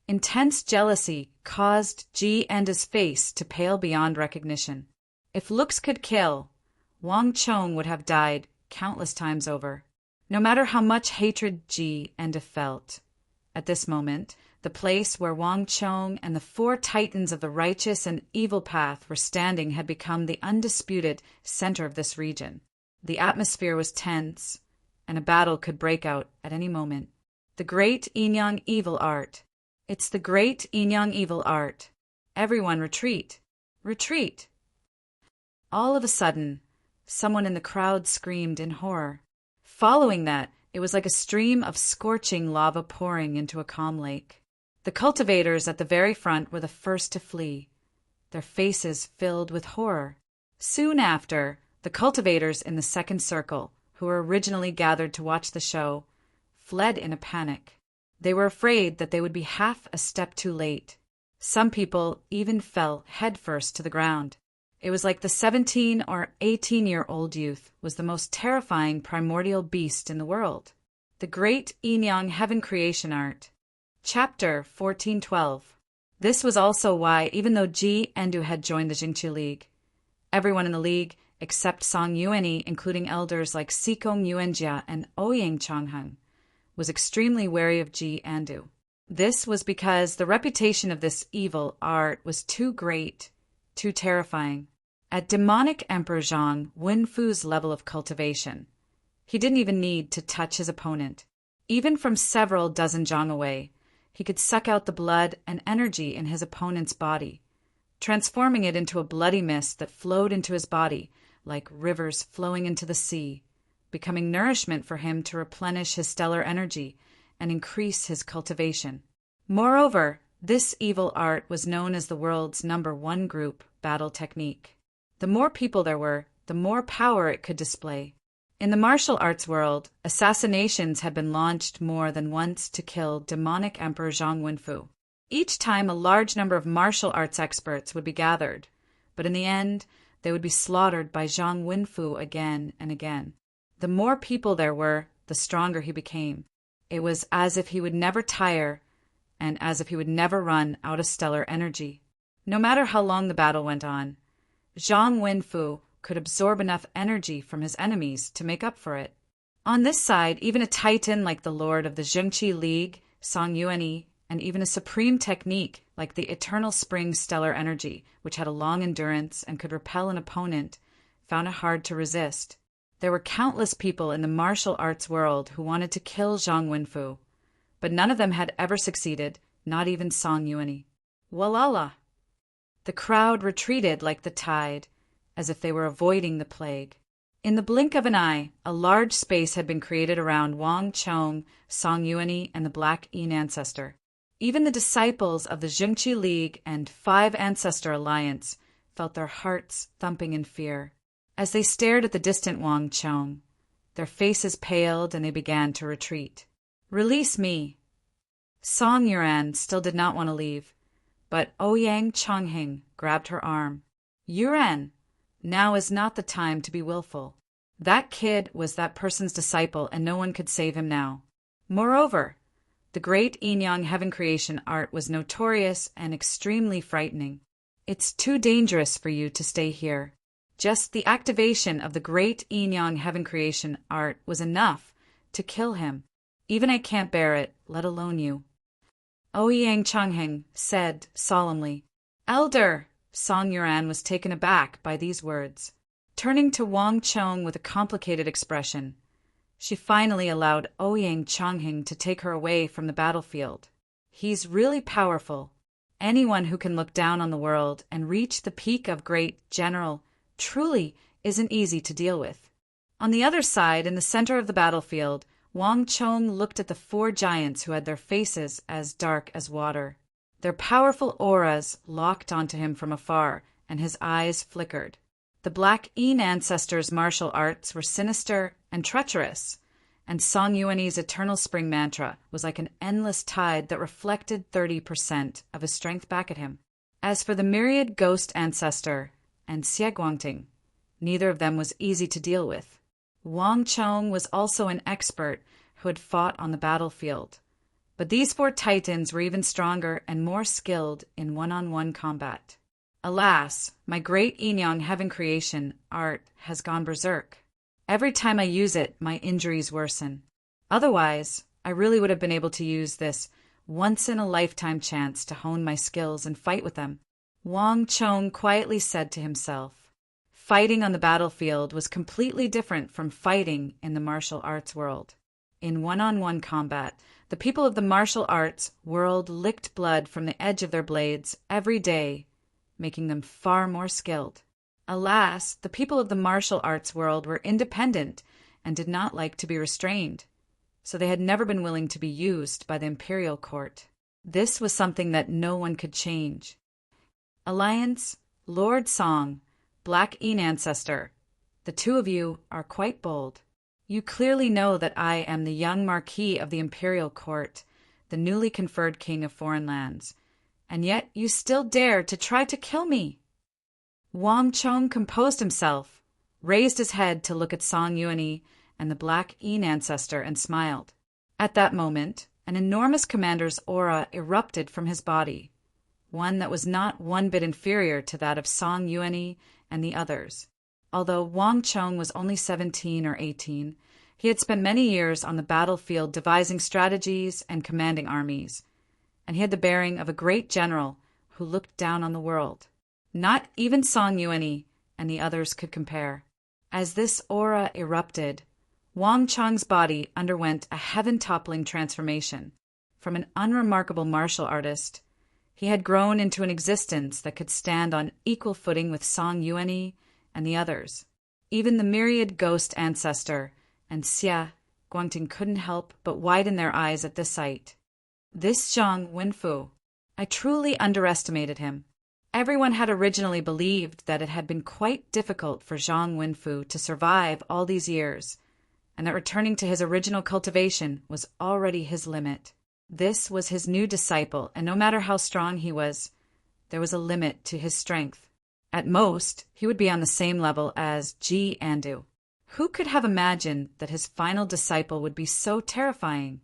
Intense jealousy caused Ji Anda's face to pale beyond recognition. If looks could kill, Wang Chong would have died countless times over. No matter how much hatred Ji Anda felt. At this moment, the place where Wang Chong and the 4 titans of the righteous and evil path were standing had become the undisputed center of this region. The atmosphere was tense, and a battle could break out at any moment. The great yin-yang evil art. It's the great yin-yang evil art. Everyone retreat. Retreat. All of a sudden, someone in the crowd screamed in horror. Following that, it was like a stream of scorching lava pouring into a calm lake. The cultivators at the very front were the first to flee, their faces filled with horror. Soon after, the cultivators in the second circle, who were originally gathered to watch the show, fled in a panic. They were afraid that they would be half a step too late. Some people even fell headfirst to the ground. It was like the 17 or 18-year-old youth was the most terrifying primordial beast in the world. The great yin-yang heaven creation art. Chapter 1412. This was also why, even though Ji Endu had joined the Jingqi League, everyone in the league, except Song Yuanyi, including elders like Sikong Yuanjia and Ouyang Changheng, was extremely wary of Ji Endu. This was because the reputation of this evil art was too great, too terrifying. At demonic Emperor Zhang Wenfu's level of cultivation, he didn't even need to touch his opponent. Even from several dozen zhang away, he could suck out the blood and energy in his opponent's body, transforming it into a bloody mist that flowed into his body like rivers flowing into the sea, becoming nourishment for him to replenish his stellar energy and increase his cultivation. Moreover, this evil art was known as the world's #1 group battle technique. The more people there were, the more power it could display. In the martial arts world, assassinations had been launched more than once to kill demonic Emperor Zhang Wenfu. Each time a large number of martial arts experts would be gathered, but in the end, they would be slaughtered by Zhang Wenfu again and again. The more people there were, the stronger he became. It was as if he would never tire, and as if he would never run out of stellar energy. No matter how long the battle went on, Zhang Wenfu could absorb enough energy from his enemies to make up for it. On this side, even a titan like the lord of the Jingqi League, Song Yuanyi, and even a supreme technique like the Eternal Spring Stellar Energy, which had a long endurance and could repel an opponent, found it hard to resist. There were countless people in the martial arts world who wanted to kill Zhang Wenfu, but none of them had ever succeeded, not even Song Yuanyi. Walala! The crowd retreated like the tide, as if they were avoiding the plague. In the blink of an eye, a large space had been created around Wang Chong, Song Yuanyi, and the Black Yin Ancestor. Even the disciples of the Jingqi League and Five Ancestor Alliance felt their hearts thumping in fear. As they stared at the distant Wang Chong, their faces paled and they began to retreat. "Release me!" Song Yuan still did not want to leave, but Ouyang Changheng grabbed her arm. "Yuan, now is not the time to be willful. That kid was that person's disciple and no one could save him now. Moreover, the great Yin-Yang heaven creation art was notorious and extremely frightening. It's too dangerous for you to stay here. Just the activation of the great Yin-Yang heaven creation art was enough to kill him. Even I can't bear it, let alone you." Ouyang Changheng said solemnly. "Elder!" Song Yuan was taken aback by these words. Turning to Wang Chong with a complicated expression, she finally allowed Ouyang Changheng to take her away from the battlefield. "He's really powerful. Anyone who can look down on the world and reach the peak of great general truly isn't easy to deal with." On the other side, in the center of the battlefield, Wang Chong looked at the 4 giants who had their faces as dark as water. Their powerful auras locked onto him from afar, and his eyes flickered. The Black Yin Ancestors' martial arts were sinister and treacherous, and Song Yuanyi's Eternal Spring mantra was like an endless tide that reflected 30% of his strength back at him. As for the myriad Ghost Ancestor and Xie Guangting, neither of them was easy to deal with. Wang Chong was also an expert who had fought on the battlefield. But these 4 titans were even stronger and more skilled in one-on-one combat. Alas, my great Yin-Yang heaven creation art has gone berserk. Every time I use it, my injuries worsen. Otherwise, I really would have been able to use this once-in-a-lifetime chance to hone my skills and fight with them. Wang Chong quietly said to himself. Fighting on the battlefield was completely different from fighting in the martial arts world. In one-on-one combat, the people of the martial arts world licked blood from the edge of their blades every day, making them far more skilled. Alas, the people of the martial arts world were independent and did not like to be restrained, so they had never been willing to be used by the imperial court. This was something that no one could change. Alliance, Lord Song, Black Yin Ancestor, the 2 of you are quite bold. You clearly know that I am the young Marquis of the Imperial Court, the newly conferred King of Foreign Lands, and yet you still dare to try to kill me. Wang Chong composed himself, raised his head to look at Song Yuanyi and the Black Yin Ancestor and smiled. At that moment, an enormous commander's aura erupted from his body. one that was not one bit inferior to that of Song Yuanyi and the others. Although Wang Chong was only 17 or 18, he had spent many years on the battlefield devising strategies and commanding armies, and he had the bearing of a great general who looked down on the world. Not even Song Yuanyi and the others could compare. As this aura erupted, Wang Chong's body underwent a heaven-toppling transformation. From an unremarkable martial artist, he had grown into an existence that could stand on equal footing with Song Yuanyi and the others. Even the myriad ghost ancestor and Xia Guangting couldn't help but widen their eyes at this sight. This Zhang Wenfu, I truly underestimated him. Everyone had originally believed that it had been quite difficult for Zhang Wenfu to survive all these years, and that returning to his original cultivation was already his limit. This was his new disciple, and no matter how strong he was, there was a limit to his strength. At most, he would be on the same level as Ji Andu. Who could have imagined that his final disciple would be so terrifying?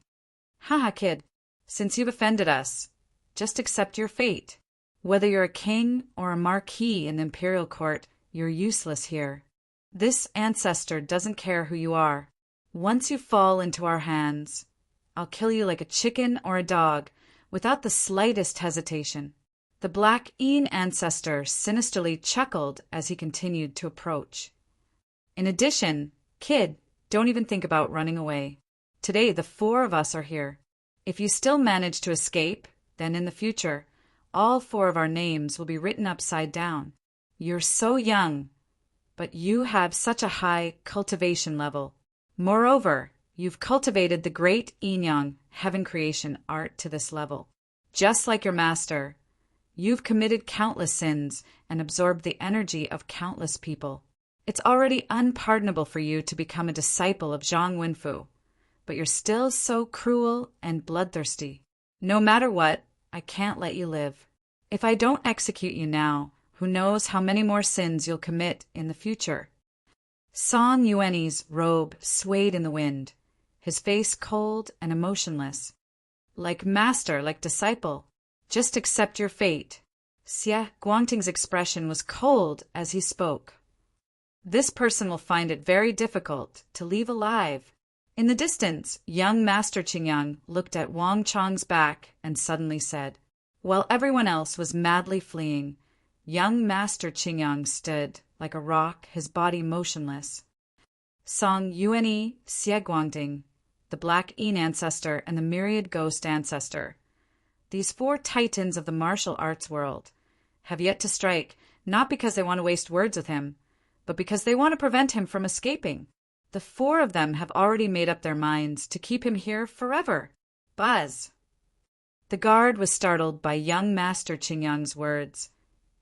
Haha, kid, since you've offended us, just accept your fate. Whether you're a king or a marquis in the imperial court, you're useless here. This ancestor doesn't care who you are. Once you fall into our hands, I'll kill you like a chicken or a dog, without the slightest hesitation. The Black Een ancestor sinisterly chuckled as he continued to approach. In addition, kid, don't even think about running away. Today, the 4 of us are here. If you still manage to escape, then in the future, all 4 of our names will be written upside down. You're so young, but you have such a high cultivation level. Moreover, you've cultivated the great Yin-Yang heaven creation art to this level. Just like your master, you've committed countless sins and absorbed the energy of countless people. It's already unpardonable for you to become a disciple of Zhang Wenfu, but you're still so cruel and bloodthirsty. No matter what, I can't let you live. If I don't execute you now, who knows how many more sins you'll commit in the future. Song Yuanyi's robe swayed in the wind, his face cold and emotionless. Like master, like disciple, just accept your fate. Xia Guangting's expression was cold as he spoke. This person will find it very difficult to leave alive. In the distance, young Master Qingyang looked at Wang Chong's back and suddenly said, while everyone else was madly fleeing, young Master Qingyang stood like a rock, his body motionless. Song Yuanyi, Xie Guangting, the Black Een ancestor, and the myriad ghost ancestor, these 4 titans of the martial arts world, have yet to strike, not because they want to waste words with him, but because they want to prevent him from escaping. The 4 of them have already made up their minds to keep him here forever. Buzz! The guard was startled by young Master Qingyang's words,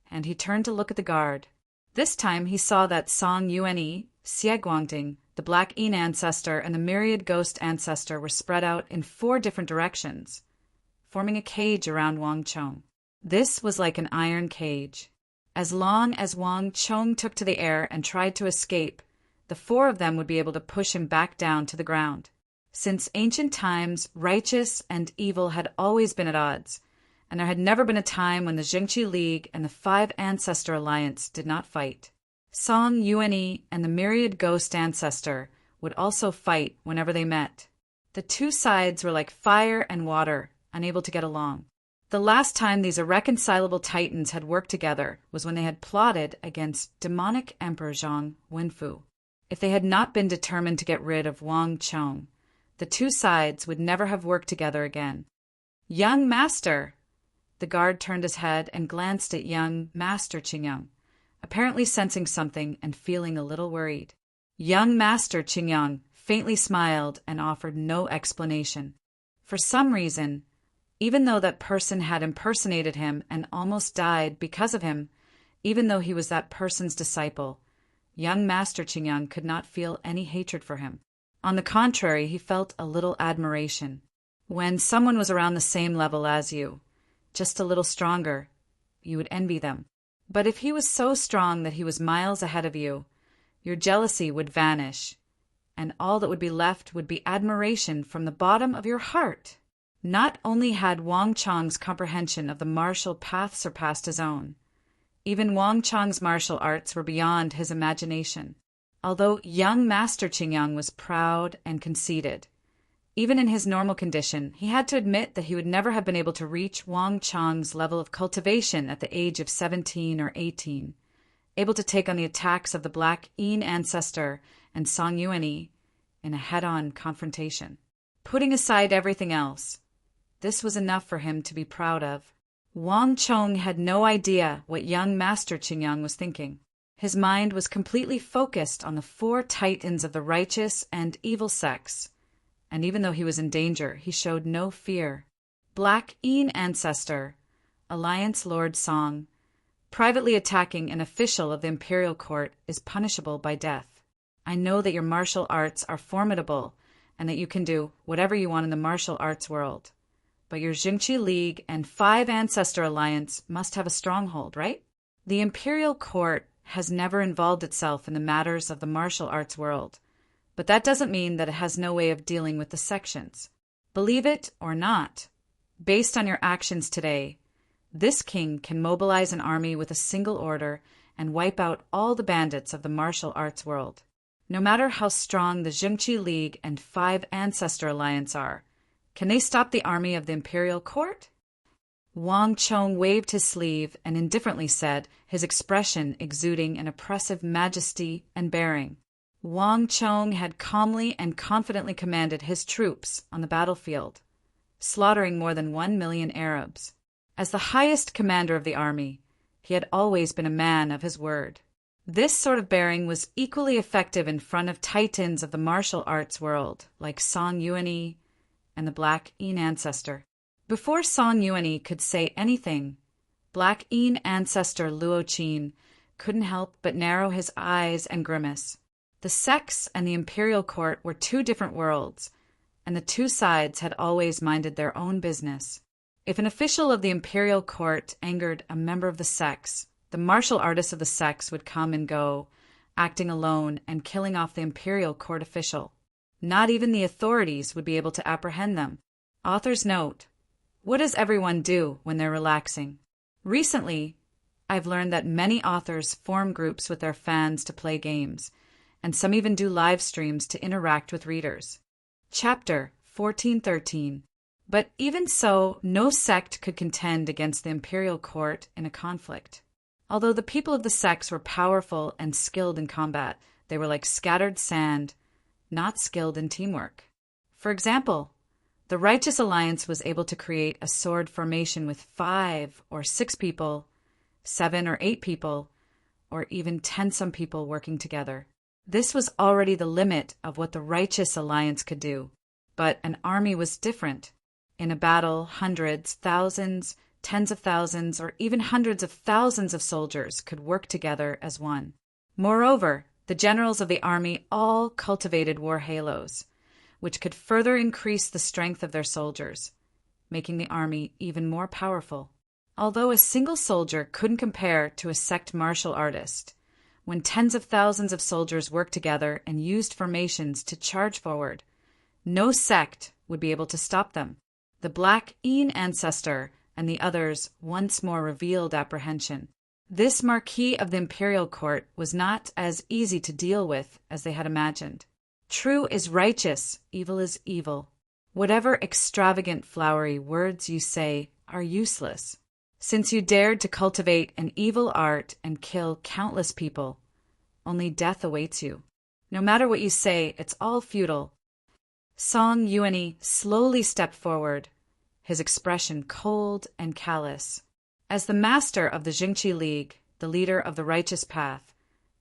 and he turned to look at the guard. This time he saw that Song Yuanyi, Xie Guangting, the Black Een ancestor, and the myriad ghost ancestor were spread out in 4 different directions, forming a cage around Wang Chong. This was like an iron cage. As long as Wang Chong took to the air and tried to escape, the 4 of them would be able to push him back down to the ground. Since ancient times, righteous and evil had always been at odds, and there had never been a time when the Jingqi League and the 5 Ancestor Alliance did not fight. Song Yuanyi and the myriad ghost ancestor would also fight whenever they met. The 2 sides were like fire and water, unable to get along. The last time these irreconcilable titans had worked together was when they had plotted against demonic Emperor Zhang Wenfu. If they had not been determined to get rid of Wang Chong, the 2 sides would never have worked together again. Young Master! The guard turned his head and glanced at young Master Qingyang, apparently sensing something and feeling a little worried. Young Master Qingyang faintly smiled and offered no explanation. For some reason, even though that person had impersonated him and almost died because of him, even though he was that person's disciple, young Master Qingyang could not feel any hatred for him. On the contrary, he felt a little admiration. When someone was around the same level as you, just a little stronger, you would envy them. But if he was so strong that he was miles ahead of you, your jealousy would vanish, and all that would be left would be admiration from the bottom of your heart. Not only had Wang Chong's comprehension of the martial path surpassed his own, even Wang Chong's martial arts were beyond his imagination. Although young Master Qingyang was proud and conceited, even in his normal condition, he had to admit that he would never have been able to reach Wang Chong's level of cultivation at the age of 17 or 18, able to take on the attacks of the Black Yin ancestor and Song Yuanyi in a head-on confrontation. Putting aside everything else, this was enough for him to be proud of. Wang Chong had no idea what young Master Qingyang was thinking. His mind was completely focused on the four titans of the righteous and evil sects, and even though he was in danger, he showed no fear. Black Yin ancestor, Alliance Lord Song, privately attacking an official of the imperial court is punishable by death. I know that your martial arts are formidable and that you can do whatever you want in the martial arts world. But your Jingqi League and 5 Ancestor Alliance must have a stronghold, right? The imperial court has never involved itself in the matters of the martial arts world, but that doesn't mean that it has no way of dealing with the sections. Believe it or not, based on your actions today, this king can mobilize an army with a single order and wipe out all the bandits of the martial arts world. No matter how strong the Jingqi League and 5 Ancestor Alliance are, can they stop the army of the imperial court? Wang Chong waved his sleeve and indifferently said, his expression exuding an oppressive majesty and bearing. Wang Chong had calmly and confidently commanded his troops on the battlefield, slaughtering more than 1 million Arabs. As the highest commander of the army, he had always been a man of his word. This sort of bearing was equally effective in front of titans of the martial arts world, like Song Yuanyi and the Black Yin ancestor. Before Song Yuanyi could say anything, Black Yin ancestor Luo Qin couldn't help but narrow his eyes and grimace. The sects and the imperial court were 2 different worlds, and the 2 sides had always minded their own business. If an official of the imperial court angered a member of the sects, the martial artists of the sects would come and go, acting alone and killing off the imperial court official. Not even the authorities would be able to apprehend them. Author's note: what does everyone do when they're relaxing? Recently, I've learned that many authors form groups with their fans to play games, and some even do live streams to interact with readers. Chapter 1413. But even so, no sect could contend against the imperial court in a conflict. Although the people of the sects were powerful and skilled in combat, they were like scattered sand, not skilled in teamwork. For example, the Righteous Alliance was able to create a sword formation with 5 or 6 people, 7 or 8 people, or even 10-some people working together. This was already the limit of what the Righteous Alliance could do. But an army was different. In a battle, hundreds, thousands, tens of thousands, or even hundreds of thousands of soldiers could work together as one. Moreover, the generals of the army all cultivated war halos, which could further increase the strength of their soldiers, making the army even more powerful. Although a single soldier couldn't compare to a sect martial artist, when tens of thousands of soldiers worked together and used formations to charge forward, no sect would be able to stop them. The Black Yin ancestor and the others once more revealed apprehension. This Marquis of the imperial court was not as easy to deal with as they had imagined. True is righteous, evil is evil. Whatever extravagant flowery words you say are useless. Since you dared to cultivate an evil art and kill countless people, only death awaits you. No matter what you say, it's all futile. Song Yuanyi slowly stepped forward, his expression cold and callous. As the master of the Jingqi League, the leader of the righteous path,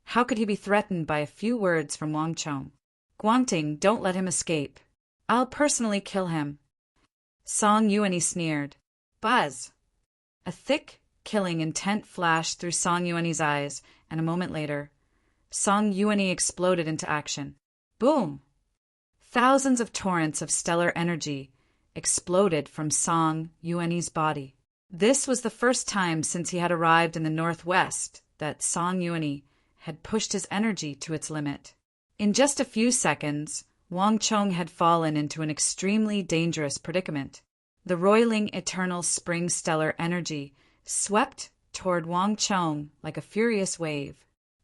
how could he be threatened by a few words from Wang Chong? Guangting, don't let him escape. I'll personally kill him. Song Yuanyi sneered. Buzz! A thick, killing intent flashed through Song Yuanyi's eyes, and a moment later, Song Yuanyi exploded into action. Boom! Thousands of torrents of stellar energy exploded from Song Yuanyi's body. This was the first time since he had arrived in the northwest that Song Yuanyi had pushed his energy to its limit. In just a few seconds, Wang Chong had fallen into an extremely dangerous predicament. The roiling, eternal spring stellar energy swept toward Wang Chong like a furious wave.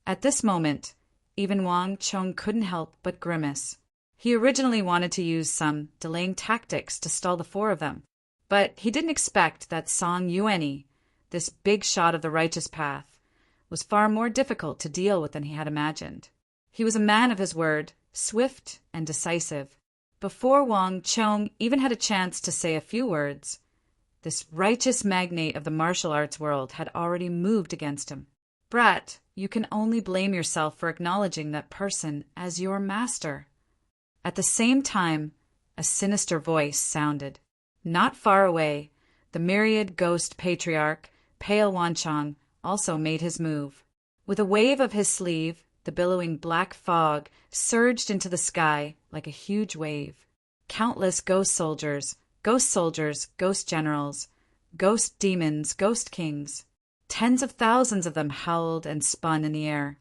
At this moment, even Wang Chong couldn't help but grimace. He originally wanted to use some delaying tactics to stall the four of them, but he didn't expect that Song Yuanyi, this big shot of the righteous path, was far more difficult to deal with than he had imagined. He was a man of his word, swift and decisive. Before Wang Chong even had a chance to say a few words, this righteous magnate of the martial arts world had already moved against him. Brat, you can only blame yourself for acknowledging that person as your master. At the same time, a sinister voice sounded. Not far away, the myriad ghost patriarch, Pale Wanchong, also made his move. With a wave of his sleeve, the billowing black fog surged into the sky like a huge wave. Countless ghost soldiers, ghost generals, ghost demons, ghost kings. Tens of thousands of them howled and spun in the air.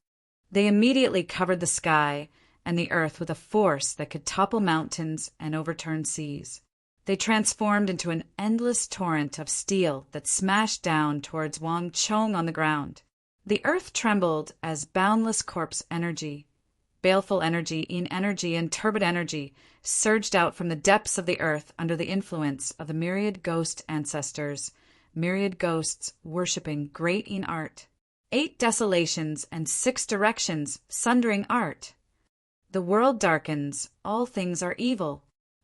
They immediately covered the sky and the earth with a force that could topple mountains and overturn seas. They transformed into an endless torrent of steel that smashed down towards Wang Chong on the ground. The earth trembled as boundless corpse energy, baleful energy, energy, and turbid energy surged out from the depths of the earth under the influence of the myriad ghost ancestors, myriad ghosts worshipping great art. 8 desolations and 6 directions, sundering art. The world darkens, all things are evil.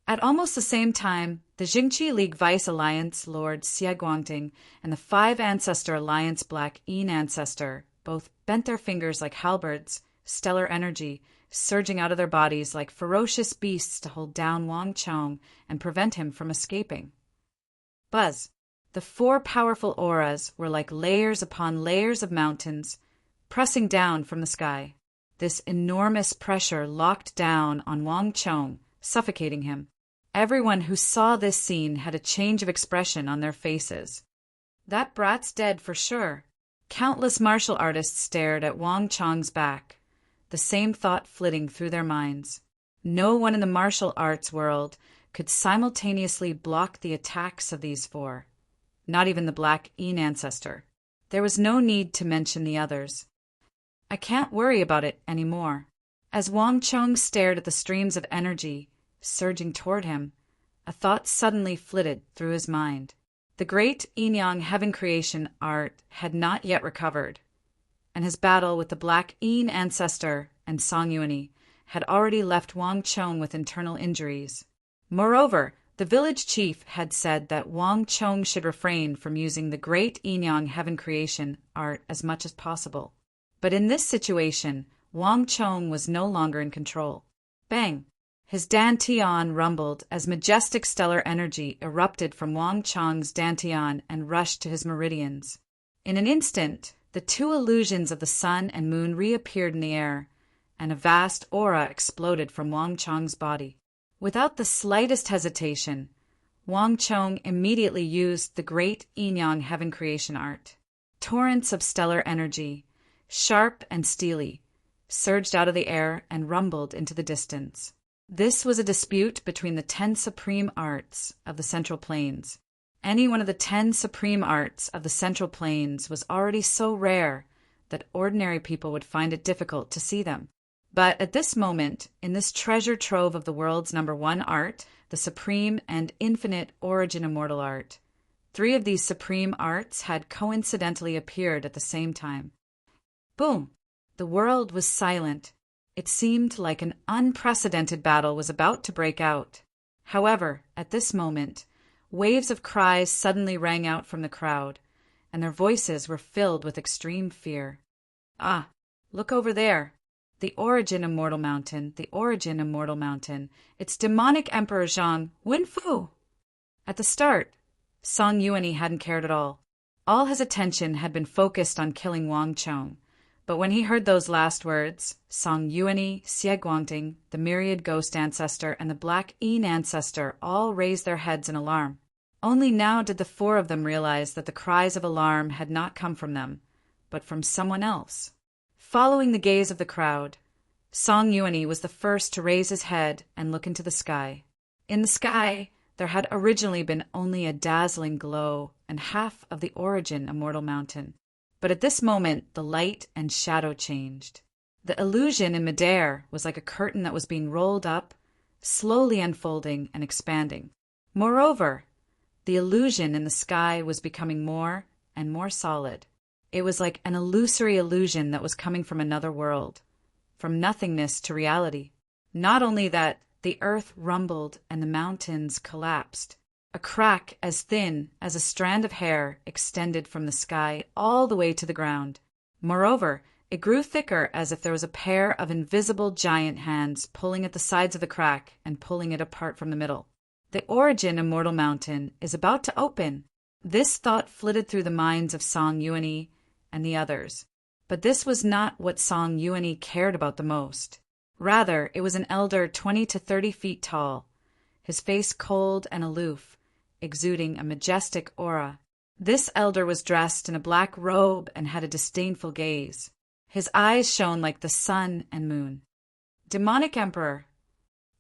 At almost the same time, the Jingqi League Vice Alliance Lord Xie Guangting and the 5 Ancestor Alliance Black Yin Ancestor both bent their fingers like halberds, stellar energy, surging out of their bodies like ferocious beasts to hold down Wang Chong and prevent him from escaping. Buzz. The 4 powerful auras were like layers upon layers of mountains, pressing down from the sky. This enormous pressure locked down on Wang Chong, suffocating him. Everyone who saw this scene had a change of expression on their faces. That brat's dead for sure. Countless martial artists stared at Wang Chong's back, the same thought flitting through their minds. No one in the martial arts world could simultaneously block the attacks of these 4. Not even the Black Yin Ancestor. There was no need to mention the others. I can't worry about it anymore. As Wang Chong stared at the streams of energy surging toward him, a thought suddenly flitted through his mind. The great Yin-Yang heaven creation art had not yet recovered, and his battle with the Black Yin Ancestor and Song Yuanyi had already left Wang Chong with internal injuries. Moreover, the village chief had said that Wang Chong should refrain from using the great Yin-Yang heaven creation art as much as possible. But in this situation, Wang Chong was no longer in control. Bang! His dantian rumbled as majestic stellar energy erupted from Wang Chong's dantian and rushed to his meridians. In an instant, the 2 illusions of the sun and moon reappeared in the air, and a vast aura exploded from Wang Chong's body. Without the slightest hesitation, Wang Chong immediately used the great Yin-Yang heaven creation art. Torrents of stellar energy, sharp and steely, surged out of the air and rumbled into the distance. This was a dispute between the 10 supreme arts of the Central Plains. Any one of the 10 supreme arts of the Central Plains was already so rare that ordinary people would find it difficult to see them. But at this moment, in this treasure trove of the world's #1 art, the supreme and infinite origin immortal art, 3 of these supreme arts had coincidentally appeared at the same time. Boom! The world was silent. It seemed like an unprecedented battle was about to break out. However, at this moment, waves of cries suddenly rang out from the crowd, and their voices were filled with extreme fear. Ah, look over there. The origin immortal mountain, the origin immortal mountain. It's demonic Emperor Zhang Wenfu. At the start, Song Yuanyi hadn't cared at all. All his attention had been focused on killing Wang Chong. But when he heard those last words, Song Yuanyi, Xie Guangting, the myriad ghost ancestor, and the Black Yin Ancestor all raised their heads in alarm. Only now did the 4 of them realize that the cries of alarm had not come from them, but from someone else. Following the gaze of the crowd, Song Yuanyi was the first to raise his head and look into the sky. In the sky, There had originally been only a dazzling glow and half of the origin immortal mountain. But at this moment the light and shadow changed. The illusion in midair was like a curtain that was being rolled up, slowly unfolding and expanding. Moreover, the illusion in the sky was becoming more and more solid. It was like an illusory illusion that was coming from another world, from nothingness to reality. Not only that, the earth rumbled and the mountains collapsed. A crack as thin as a strand of hair extended from the sky all the way to the ground. Moreover, it grew thicker as if there was a pair of invisible giant hands pulling at the sides of the crack and pulling it apart from the middle. The origin immortal mountain is about to open. This thought flitted through the minds of Song Yuanyi and the others. But this was not what Song Yuanyi cared about the most. Rather, it was an elder 20 to 30 feet tall, his face cold and aloof, exuding a majestic aura. This elder was dressed in a black robe and had a disdainful gaze. His eyes shone like the sun and moon. Demonic Emperor.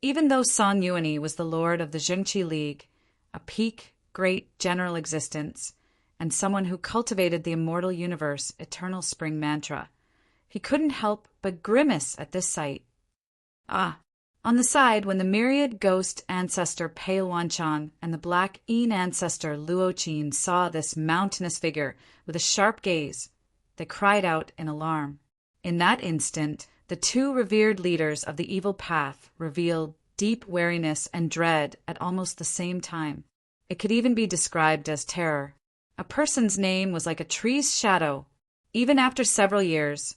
Even though Song Yuanyi was the lord of the Zhengqi League, a peak, great general existence, and someone who cultivated the immortal universe eternal spring mantra, he couldn't help but grimace at this sight. On the side, when the myriad ghost ancestor Pale Wanchang and the black Yin ancestor Luo Qin saw this mountainous figure with a sharp gaze, they cried out in alarm. In that instant, the two revered leaders of the evil path revealed deep wariness and dread at almost the same time. It could even be described as terror. A person's name was like a tree's shadow. Even after several years,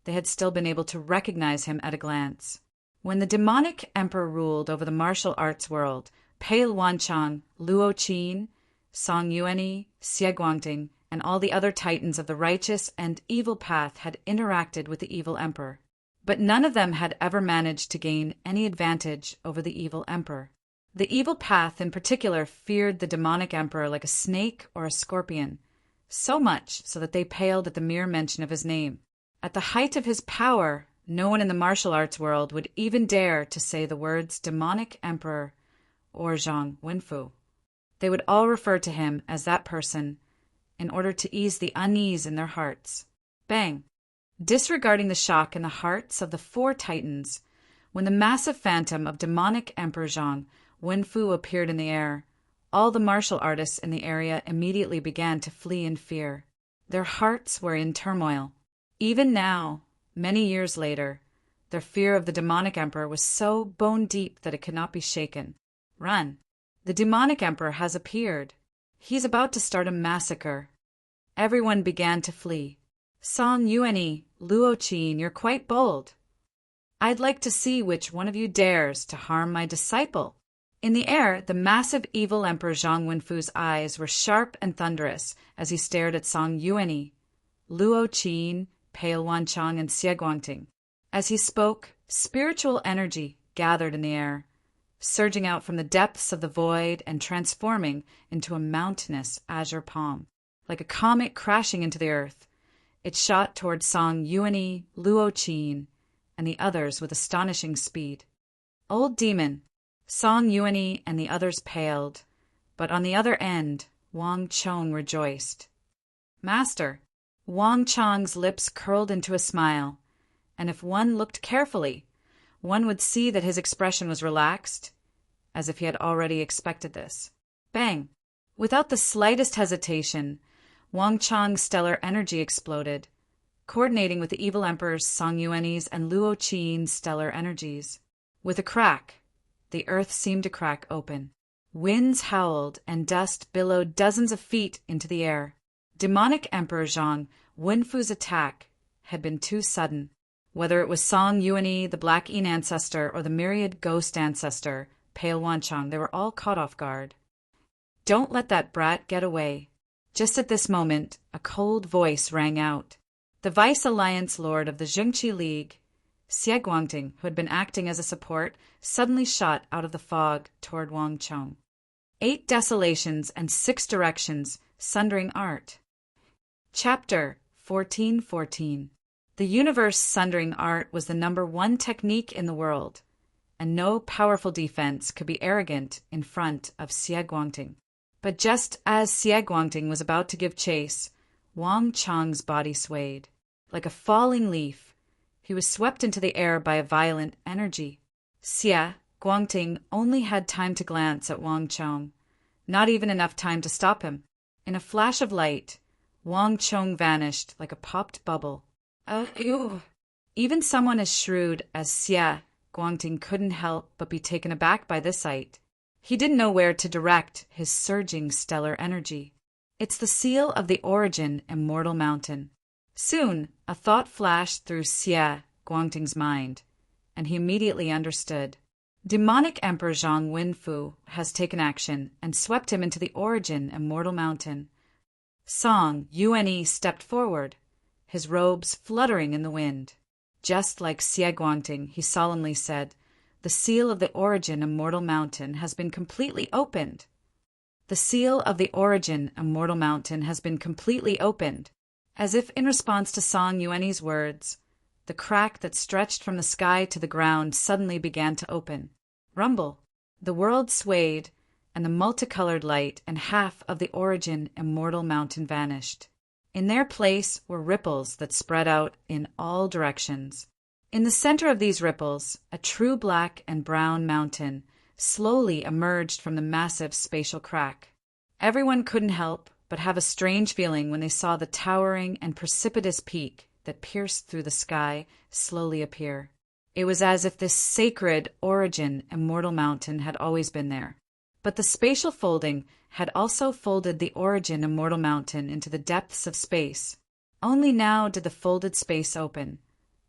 they had still been able to recognize him at a glance. When the demonic emperor ruled over the martial arts world, Pale Wanchang, Luo Qin, Song Yuanyi, Xie Guangding, and all the other titans of the righteous and evil path had interacted with the evil emperor. But none of them had ever managed to gain any advantage over the evil emperor. The evil path in particular feared the demonic emperor like a snake or a scorpion, so much so that they paled at the mere mention of his name. At the height of his power, no one in the martial arts world would even dare to say the words demonic emperor or Zhang Wenfu. They would all refer to him as that person in order to ease the unease in their hearts. Bang! Disregarding the shock in the hearts of the four titans, when the massive phantom of demonic Emperor Zhang Wenfu appeared in the air, all the martial artists in the area immediately began to flee in fear. Their hearts were in turmoil. Even now, many years later, their fear of the demonic emperor was so bone-deep that it could not be shaken. Run! The demonic emperor has appeared. He's about to start a massacre. Everyone began to flee. Song Yuanyi, Luo Qin, you're quite bold. I'd like to see which one of you dares to harm my disciple. In the air, the massive evil Emperor Zhang Wenfu's eyes were sharp and thunderous as he stared at Song Yuanyi, Luo Qin, Pale Wanchang, and Xie Guangting. As he spoke, spiritual energy gathered in the air, surging out from the depths of the void and transforming into a mountainous azure palm. Like a comet crashing into the earth, it shot toward Song Yuanyi, Luo Qin, and the others with astonishing speed. Old demon, Song Yuanyi and the others paled, but on the other end, Wang Chong rejoiced. Master, Wang Chong's lips curled into a smile, and if one looked carefully, one would see that his expression was relaxed, as if he had already expected this. Bang! Without the slightest hesitation, Wang Chong's stellar energy exploded, coordinating with the evil emperors Song Yuanyi's and Luo Qin's stellar energies. With a crack, the earth seemed to crack open. Winds howled and dust billowed dozens of feet into the air. Demonic Emperor Zhang Wenfu's attack had been too sudden. Whether it was Song Yuanyi, the Black Yin ancestor, or the myriad ghost ancestor, Pale Wanchang, they were all caught off guard. Don't let that brat get away. Just at this moment, a cold voice rang out. The Vice Alliance Lord of the Zhengqi League, Xie Guangting, who had been acting as a support, suddenly shot out of the fog toward Wang Chong. 8 desolations and 6 directions, sundering art. Chapter 1414. The universe sundering art was the #1 technique in the world. and no powerful defense could be arrogant in front of Xie Guangting. But just as Xie Guangting was about to give chase, Wang Chang's body swayed. Like a falling leaf, he was swept into the air by a violent energy. Xie Guangting only had time to glance at Wang Chang, not even enough time to stop him. In a flash of light, Wang Chang vanished like a popped bubble. Even someone as shrewd as Xie Guangting couldn't help but be taken aback by this sight. He didn't know where to direct his surging stellar energy. It's the seal of the origin Immortal Mountain. Soon, a thought flashed through Xie Guangting's mind, and he immediately understood. Demonic Emperor Zhang Wenfu has taken action and swept him into the origin Immortal Mountain. Song Yuanyi stepped forward, his robes fluttering in the wind. Just like Xie Guangting, he solemnly said, "The seal of the origin Immortal Mountain has been completely opened." The seal of the origin Immortal Mountain has been completely opened. As if in response to Song Yuanyi's words, the crack that stretched from the sky to the ground suddenly began to open. Rumble. The world swayed, and the multicolored light and half of the origin Immortal Mountain vanished. In their place were ripples that spread out in all directions. In the center of these ripples, a true black and brown mountain slowly emerged from the massive spatial crack. Everyone couldn't help but have a strange feeling when they saw the towering and precipitous peak that pierced through the sky slowly appear. It was as if this sacred origin Immortal Mountain had always been there. But the spatial folding had also folded the origin Immortal Mountain into the depths of space. Only now did the folded space open,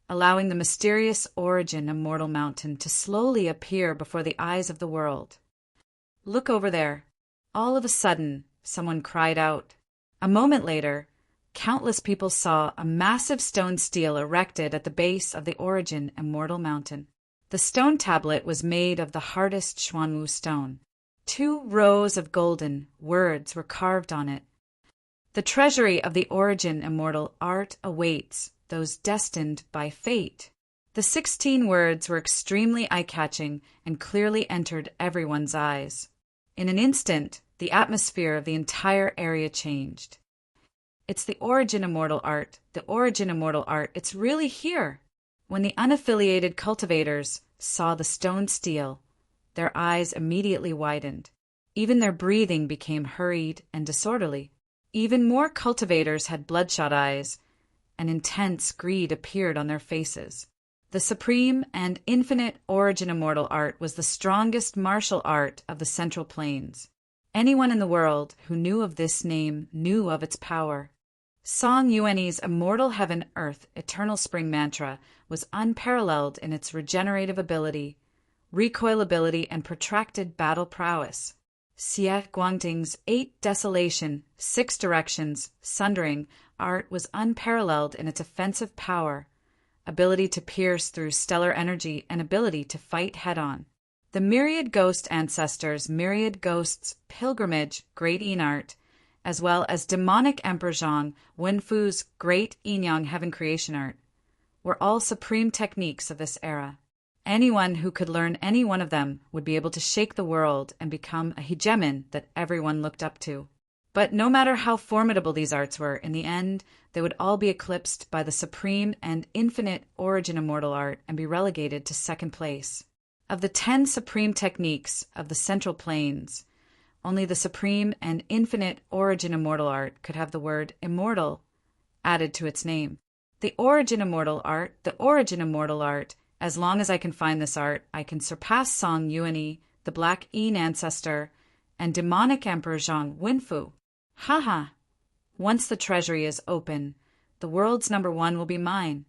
allowing the mysterious origin Immortal Mountain to slowly appear before the eyes of the world. "Look over there." All of a sudden, someone cried out. A moment later, countless people saw a massive stone stele erected at the base of the origin Immortal Mountain. The stone tablet was made of the hardest Xuanwu stone. 2 rows of golden words were carved on it. "The treasury of the origin Immortal art awaits those destined by fate." The 16 words were extremely eye-catching and clearly entered everyone's eyes. In an instant, the atmosphere of the entire area changed. "It's the origin Immortal art, the origin Immortal art, it's really here." When the unaffiliated cultivators saw the stone stele, their eyes immediately widened. Even their breathing became hurried and disorderly. Even more cultivators had bloodshot eyes, and intense greed appeared on their faces. The supreme and infinite origin Immortal art was the strongest martial art of the Central Plains. Anyone in the world who knew of this name knew of its power. Song Yuanyi's Immortal Heaven Earth Eternal Spring mantra was unparalleled in its regenerative ability, recoilability, and protracted battle prowess. Xie Guangting's 8 Desolation, 6 Directions, Sundering art was unparalleled in its offensive power, ability to pierce through stellar energy, and ability to fight head-on. The Myriad Ghost Ancestors' Myriad Ghosts Pilgrimage Great Yin art, as well as Demonic Emperor Zhang Wenfu's Great Yin Heaven Creation art, were all supreme techniques of this era. Anyone who could learn any one of them would be able to shake the world and become a hegemon that everyone looked up to. But no matter how formidable these arts were, in the end, they would all be eclipsed by the supreme and infinite origin Immortal art and be relegated to second place. Of the 10 supreme techniques of the Central Plains, only the supreme and infinite origin Immortal art could have the word immortal added to its name. The origin Immortal art, the origin Immortal art. As long as I can find this art, I can surpass Song Yuanyi, the Black Yin ancestor, and Demonic Emperor Zhang Wenfu. Haha! Once the treasury is open, the world's #1 will be mine.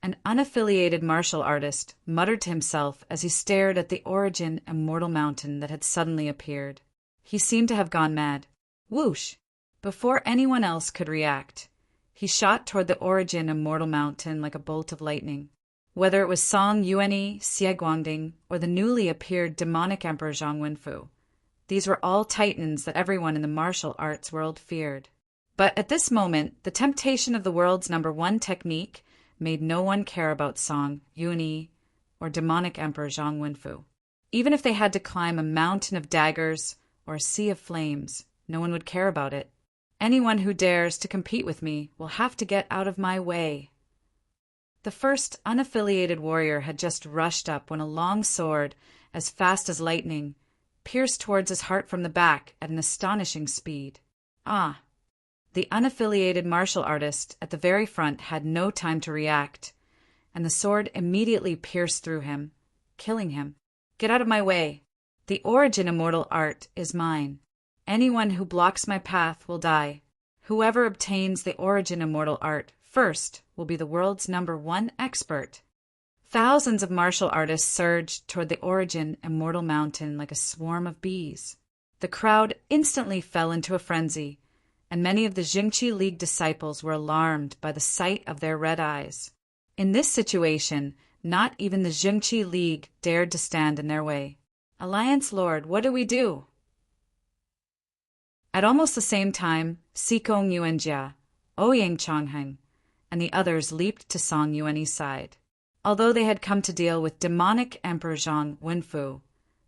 An unaffiliated martial artist muttered to himself as he stared at the origin Immortal Mountain that had suddenly appeared. He seemed to have gone mad. Whoosh! Before anyone else could react, he shot toward the origin Immortal Mountain like a bolt of lightning. Whether it was Song Yuanyi, Xie Guangting, or the newly appeared Demonic Emperor Zhang Wenfu, these were all titans that everyone in the martial arts world feared. But at this moment, the temptation of the world's #1 technique made no one care about Song Yuanyi or demonic Emperor Zhang Wenfu. Even if they had to climb a mountain of daggers or a sea of flames, no one would care about it. Anyone who dares to compete with me will have to get out of my way. The first unaffiliated warrior had just rushed up when a long sword, as fast as lightning, pierced towards his heart from the back at an astonishing speed. Ah! The unaffiliated martial artist at the very front had no time to react, and the sword immediately pierced through him, killing him. Get out of my way! The origin immortal art is mine. Anyone who blocks my path will die. Whoever obtains the origin immortal art first will be the world's #1 expert. Thousands of martial artists surged toward the origin immortal mountain like a swarm of bees. The crowd instantly fell into a frenzy, and many of the Jingqi League disciples were alarmed by the sight of their red eyes. In this situation, not even the Jingqi League dared to stand in their way. Alliance Lord, what do we do? At almost the same time, Sikong Yuanjia, Ouyang Changheng, and the others leaped to Song Yuanyi's side. Although they had come to deal with demonic Emperor Zhang Wenfu,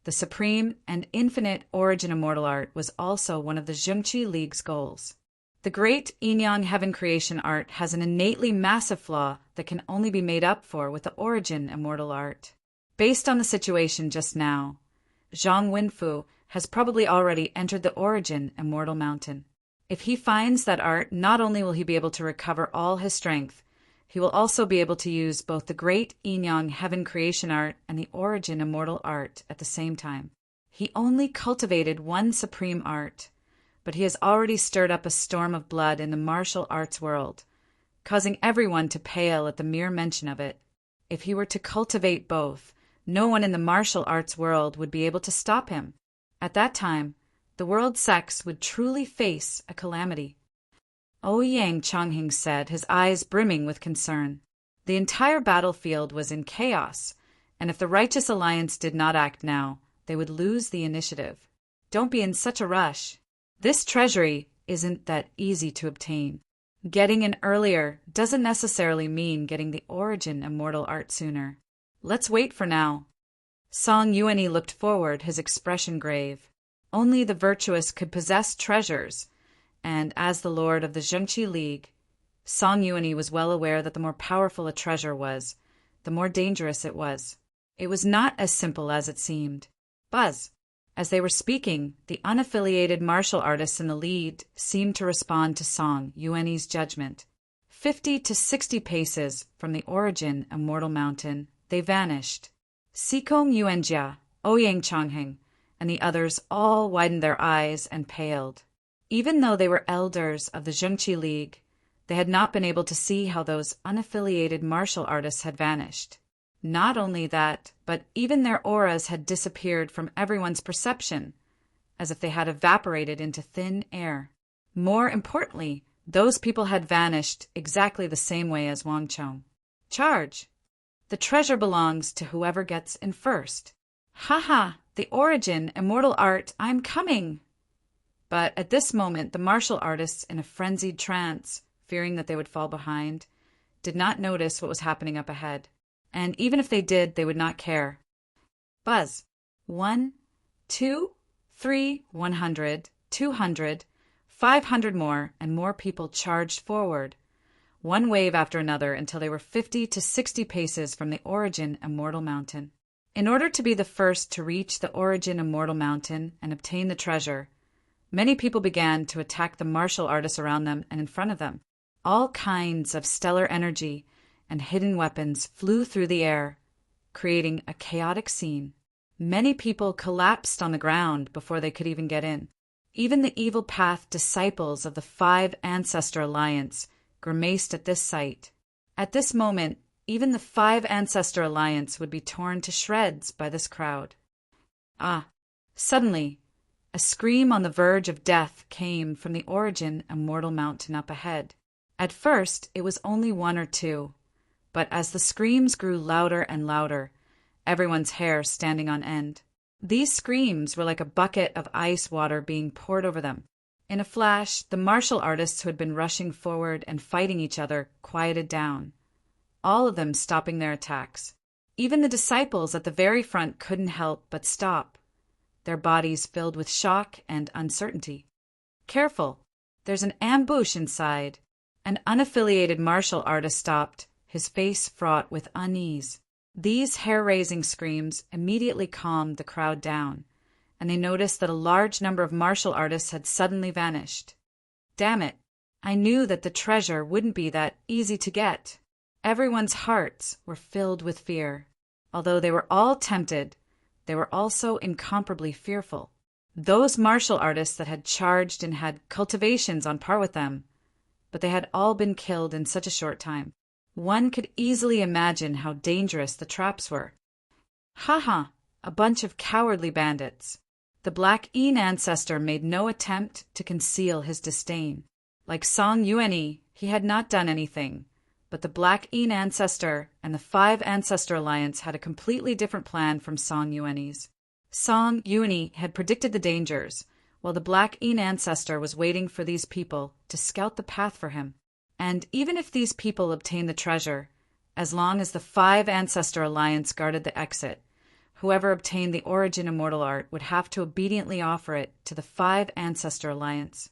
the supreme and infinite origin immortal art was also one of the Jingqi League's goals. The great Yin-Yang heaven creation art has an innately massive flaw that can only be made up for with the origin immortal art. Based on the situation just now, Zhang Wenfu has probably already entered the origin immortal mountain. If he finds that art, not only will he be able to recover all his strength, he will also be able to use both the great Yin-Yang heaven creation art and the origin immortal art at the same time. He only cultivated one supreme art, but he has already stirred up a storm of blood in the martial arts world, causing everyone to pale at the mere mention of it. If he were to cultivate both, no one in the martial arts world would be able to stop him. At that time, the world sex would truly face a calamity. Ouyang Changheng said, his eyes brimming with concern. The entire battlefield was in chaos, and if the Righteous Alliance did not act now, they would lose the initiative. Don't be in such a rush. This treasury isn't that easy to obtain. Getting in earlier doesn't necessarily mean getting the origin immortal art sooner. Let's wait for now. Song Yuanyi looked forward, his expression grave. Only the virtuous could possess treasures, and as the lord of the Jingqi League, Song Yuanyi was well aware that the more powerful a treasure was, the more dangerous it was. It was not as simple as it seemed. Buzz! As they were speaking, the unaffiliated martial artists in the lead seemed to respond to Song Yuanyi's judgment. 50 to 60 paces from the origin immortal mountain, they vanished. Sikong Yuanjia, Ouyang Changheng, and the others all widened their eyes and paled. Even though they were elders of the Jingqi League, they had not been able to see how those unaffiliated martial artists had vanished. Not only that, but even their auras had disappeared from everyone's perception, as if they had evaporated into thin air. More importantly, those people had vanished exactly the same way as Wang Chong. Charge! The treasure belongs to whoever gets in first. Ha! The origin, immortal art, I'm coming! But at this moment, the martial artists, in a frenzied trance, fearing that they would fall behind, did not notice what was happening up ahead. And even if they did, they would not care. Buzz. 1, 2, 3, 100, 200, 500 more, and more people charged forward, one wave after another until they were 50 to 60 paces from the origin immortal mountain. In order to be the first to reach the origin immortal mountain and obtain the treasure, many people began to attack the martial artists around them and in front of them. All kinds of stellar energy and hidden weapons flew through the air, creating a chaotic scene. Many people collapsed on the ground before they could even get in. Even the evil path disciples of the 5 Ancestor Alliance grimaced at this sight. At this moment, even the 5 Ancestor Alliance would be torn to shreds by this crowd. Suddenly, a scream on the verge of death came from the origin immortal mountain up ahead. At first, it was only 1 or 2, but as the screams grew louder and louder, everyone's hair standing on end. These screams were like a bucket of ice water being poured over them. In a flash, the martial artists who had been rushing forward and fighting each other quieted down, all of them stopping their attacks. Even the disciples at the very front couldn't help but stop, their bodies filled with shock and uncertainty. "Careful, there's an ambush inside." An unaffiliated martial artist stopped, his face fraught with unease. These hair-raising screams immediately calmed the crowd down, and they noticed that a large number of martial artists had suddenly vanished. Damn it, I knew that the treasure wouldn't be that easy to get. Everyone's hearts were filled with fear. Although they were all tempted, they were also incomparably fearful. Those martial artists that had charged and had cultivations on par with them, but they had all been killed in such a short time. One could easily imagine how dangerous the traps were. Ha! A bunch of cowardly bandits. The Black Een ancestor made no attempt to conceal his disdain. Like Song Yuanyi, he had not done anything, but the Black Een ancestor and the Five Ancestor Alliance had a completely different plan from Song Yuanyi's. Song Yuanyi had predicted the dangers, while the Black Een ancestor was waiting for these people to scout the path for him. And even if these people obtained the treasure, as long as the Five Ancestor Alliance guarded the exit, whoever obtained the Origin Immortal Art would have to obediently offer it to the Five Ancestor Alliance.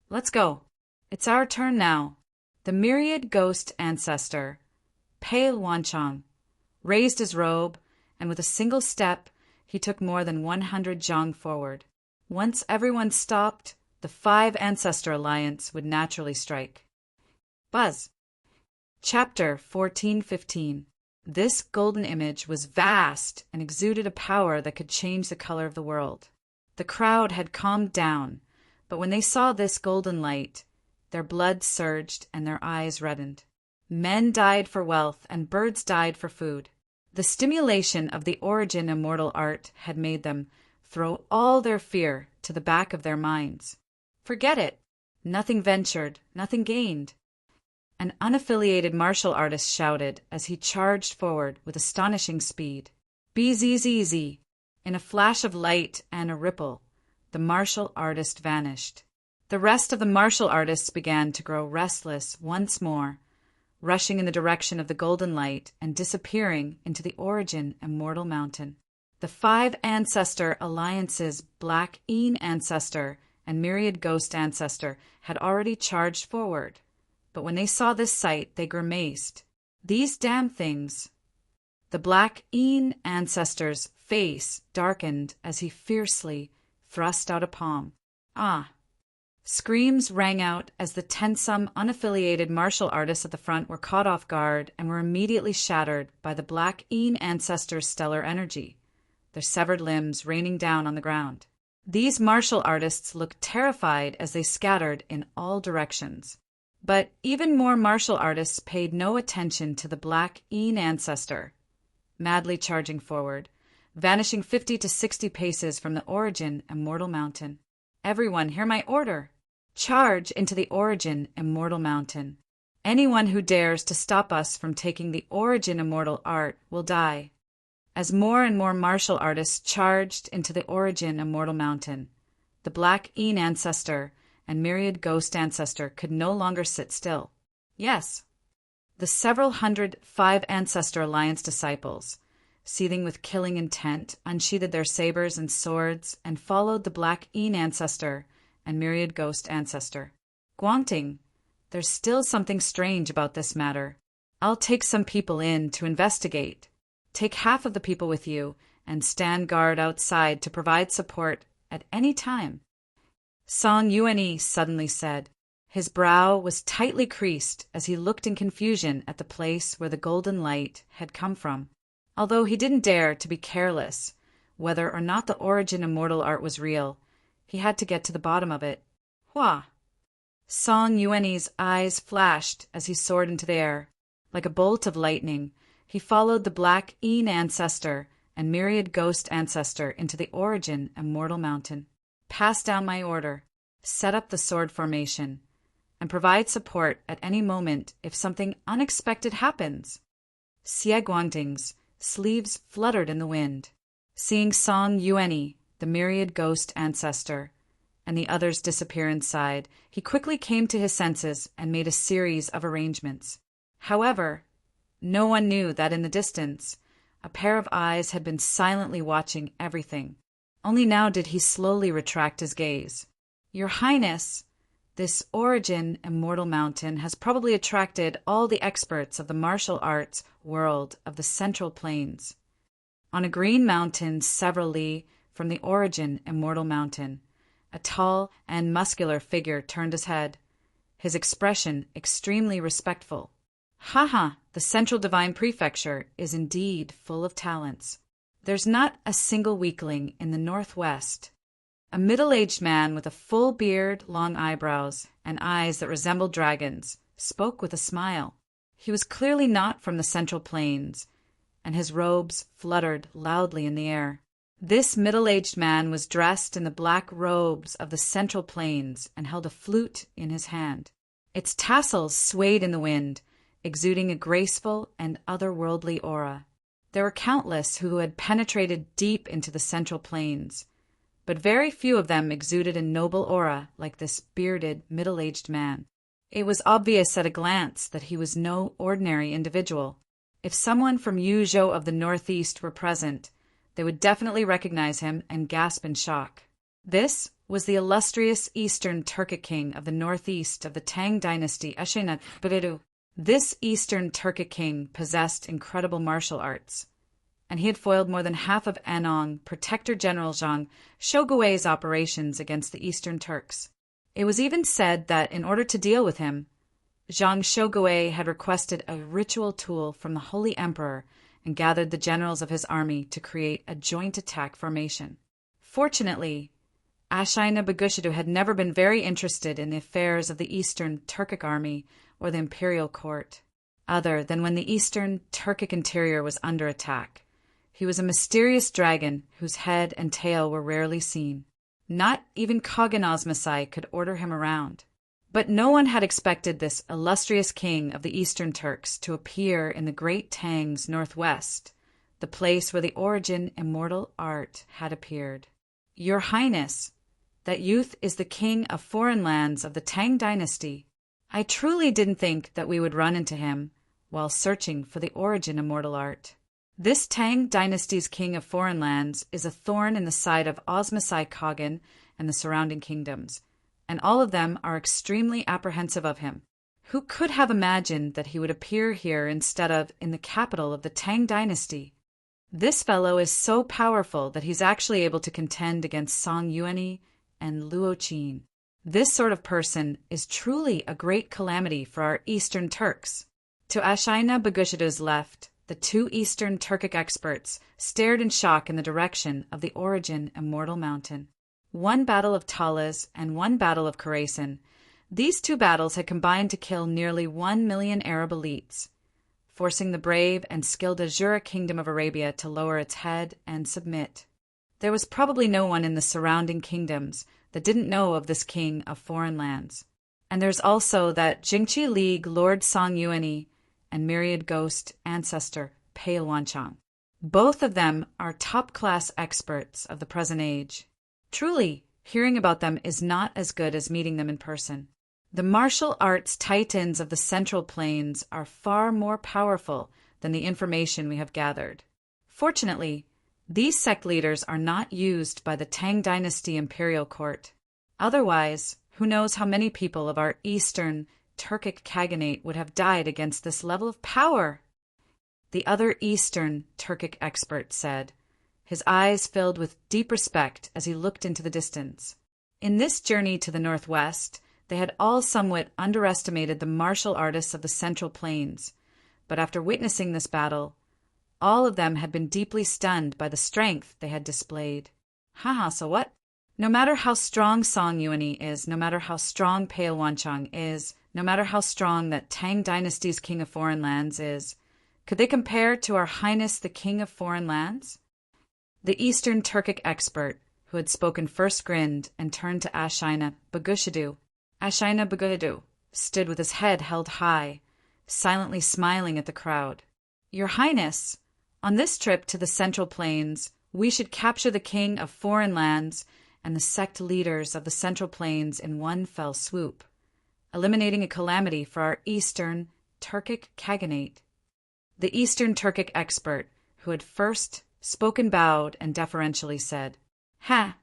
"Let's go. It's our turn now." The myriad ghost ancestor, Pale Wanchong, raised his robe, and with a single step, he took more than 100 zhang forward. Once everyone stopped, the Five Ancestor Alliance would naturally strike. Buzz. Chapter 1415. This golden image was vast and exuded a power that could change the color of the world. The crowd had calmed down, but when they saw this golden light, their blood surged and their eyes reddened. Men died for wealth and birds died for food. The stimulation of the Origin Immortal Art had made them throw all their fear to the back of their minds. Forget it. Nothing ventured, nothing gained. An unaffiliated martial artist shouted as he charged forward with astonishing speed. "BZZZ!" In a flash of light and a ripple, the martial artist vanished. The rest of the martial artists began to grow restless once more, rushing in the direction of the golden light and disappearing into the Origin Immortal Mountain. The Five Ancestor Alliance's Black Een ancestor and Myriad Ghost ancestor had already charged forward, but when they saw this sight, they grimaced. These damn things! The Black Een ancestor's face darkened as he fiercely thrust out a palm. Ah! Screams rang out as the tensome, unaffiliated martial artists at the front were caught off guard and were immediately shattered by the Black Een ancestor's stellar energy, their severed limbs raining down on the ground. These martial artists looked terrified as they scattered in all directions. But even more martial artists paid no attention to the Black Een ancestor, madly charging forward, vanishing 50 to 60 paces from the Origin Immortal Mountain. "Everyone, hear my order! Charge into the Origin Immortal Mountain. Anyone who dares to stop us from taking the Origin Immortal Art will die." As more and more martial artists charged into the Origin Immortal Mountain, the Black Een ancestor and Myriad Ghost ancestor could no longer sit still. Yes, the several hundred Five Ancestor Alliance disciples, seething with killing intent, unsheathed their sabers and swords and followed the Black Een ancestor and Myriad Ghost ancestor. "Guangting, there's still something strange about this matter. I'll take some people in to investigate. Take half of the people with you and stand guard outside to provide support at any time." Song Yuanyi suddenly said. His brow was tightly creased as he looked in confusion at the place where the golden light had come from. Although he didn't dare to be careless, whether or not the Origin Immortal Art was real, he had to get to the bottom of it. Hua! Song Yuanyi's eyes flashed as he soared into the air. Like a bolt of lightning, he followed the Black Een ancestor and Myriad Ghost ancestor into the Origin Immortal Mountain. "Pass down my order, set up the sword formation, and provide support at any moment if something unexpected happens." Xie Guangding's sleeves fluttered in the wind. Seeing Song Yuanyi, the Myriad Ghost ancestor, and the others disappear inside, he quickly came to his senses and made a series of arrangements. However, no one knew that in the distance, A pair of eyes had been silently watching everything. Only now did he slowly retract his gaze. "Your Highness, this Origin Immortal Mountain has probably attracted all the experts of the martial arts world of the Central Plains. On a green mountain several li from the Origin Immortal Mountain, a tall and muscular figure turned his head, his expression extremely respectful. Ha! The Central Divine Prefecture is indeed full of talents. There's not a single weakling in the Northwest." A middle-aged man with a full beard, long eyebrows, and eyes that resembled dragons spoke with a smile. He was clearly not from the Central Plains, and his robes fluttered loudly in the air. This middle-aged man was dressed in the black robes of the Central Plains and held a flute in his hand. Its tassels swayed in the wind, exuding a graceful and otherworldly aura. There were countless who had penetrated deep into the Central Plains, but very few of them exuded a noble aura like this bearded, middle-aged man. It was obvious at a glance that he was no ordinary individual. If someone from Yuzhou of the Northeast were present, they would definitely recognize him and gasp in shock. This was the illustrious Eastern Turkic king of the Northeast of the Tang dynasty, Ashina Buridu. This Eastern Turkic king possessed incredible martial arts, and he had foiled more than half of Anong Protector General Zhang Shogui's operations against the Eastern Turks. It was even said that in order to deal with him, Zhang Shogui had requested a ritual tool from the Holy Emperor and gathered the generals of his army to create a joint attack formation. Fortunately, Ashina Bagushidu had never been very interested in the affairs of the Eastern Turkic army or the imperial court, other than when the Eastern Turkic interior was under attack. He was a mysterious dragon whose head and tail were rarely seen. Not even Khagan Osmasai could order him around. But no one had expected this illustrious king of the Eastern Turks to appear in the Great Tang's northwest, the place where the Origin Immortal Art had appeared. "Your Highness, that youth is the king of foreign lands of the Tang dynasty. I truly didn't think that we would run into him while searching for the Origin Immortal Art. This Tang dynasty's king of foreign lands is a thorn in the side of Osmasai Khagan and the surrounding kingdoms, and all of them are extremely apprehensive of him. Who could have imagined that he would appear here instead of in the capital of the Tang dynasty? This fellow is so powerful that he's actually able to contend against Song Yuani and Luo Qin. This sort of person is truly a great calamity for our Eastern Turks." To Ashina Bagushidu's left, the two Eastern Turkic experts stared in shock in the direction of the Origin Immortal Mountain. One battle of Talas and one battle of Khorasan, these two battles had combined to kill nearly 1 million Arab elites, forcing the brave and skilled Azura Kingdom of Arabia to lower its head and submit. There was probably no one in the surrounding kingdoms that didn't know of this king of foreign lands. And there's also that Jingqi League Lord Song Yuani and myriad ghost ancestor Pale Wanchang. Both of them are top-class experts of the present age. Truly, hearing about them is not as good as meeting them in person. The martial arts titans of the Central Plains are far more powerful than the information we have gathered. Fortunately, these sect leaders are not used by the Tang Dynasty Imperial Court. Otherwise, who knows how many people of our Eastern Turkic Khaganate would have died against this level of power? The other Eastern Turkic expert said, his eyes filled with deep respect as he looked into the distance. In this journey to the northwest, they had all somewhat underestimated the martial artists of the Central Plains, but after witnessing this battle, all of them had been deeply stunned by the strength they had displayed. So what? No matter how strong Song Yuani is, no matter how strong Pale Wanchang is, no matter how strong that Tang Dynasty's King of Foreign Lands is, could they compare to Our Highness the King of Foreign Lands? The Eastern Turkic expert, who had spoken first, grinned and turned to Ashina Bagushidu. Ashina Bagushidu stood with his head held high, silently smiling at the crowd. "Your Highness, on this trip to the Central Plains, we should capture the King of Foreign Lands and the sect leaders of the Central Plains in one fell swoop, eliminating a calamity for our Eastern Turkic Khaganate." The Eastern Turkic expert who had first spoken, bowed and deferentially said, "Ha!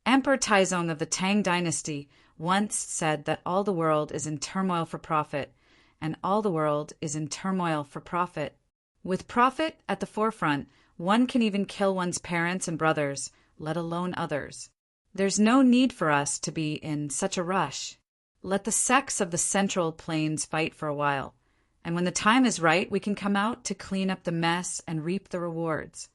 Emperor Taizong of the Tang dynasty once said that all the world is in turmoil for profit, and all the world is in turmoil for profit. With profit at the forefront, one can even kill one's parents and brothers, let alone others. There's no need for us to be in such a rush. Let the sects of the Central Plains fight for a while, and when the time is right, we can come out to clean up the mess and reap the rewards."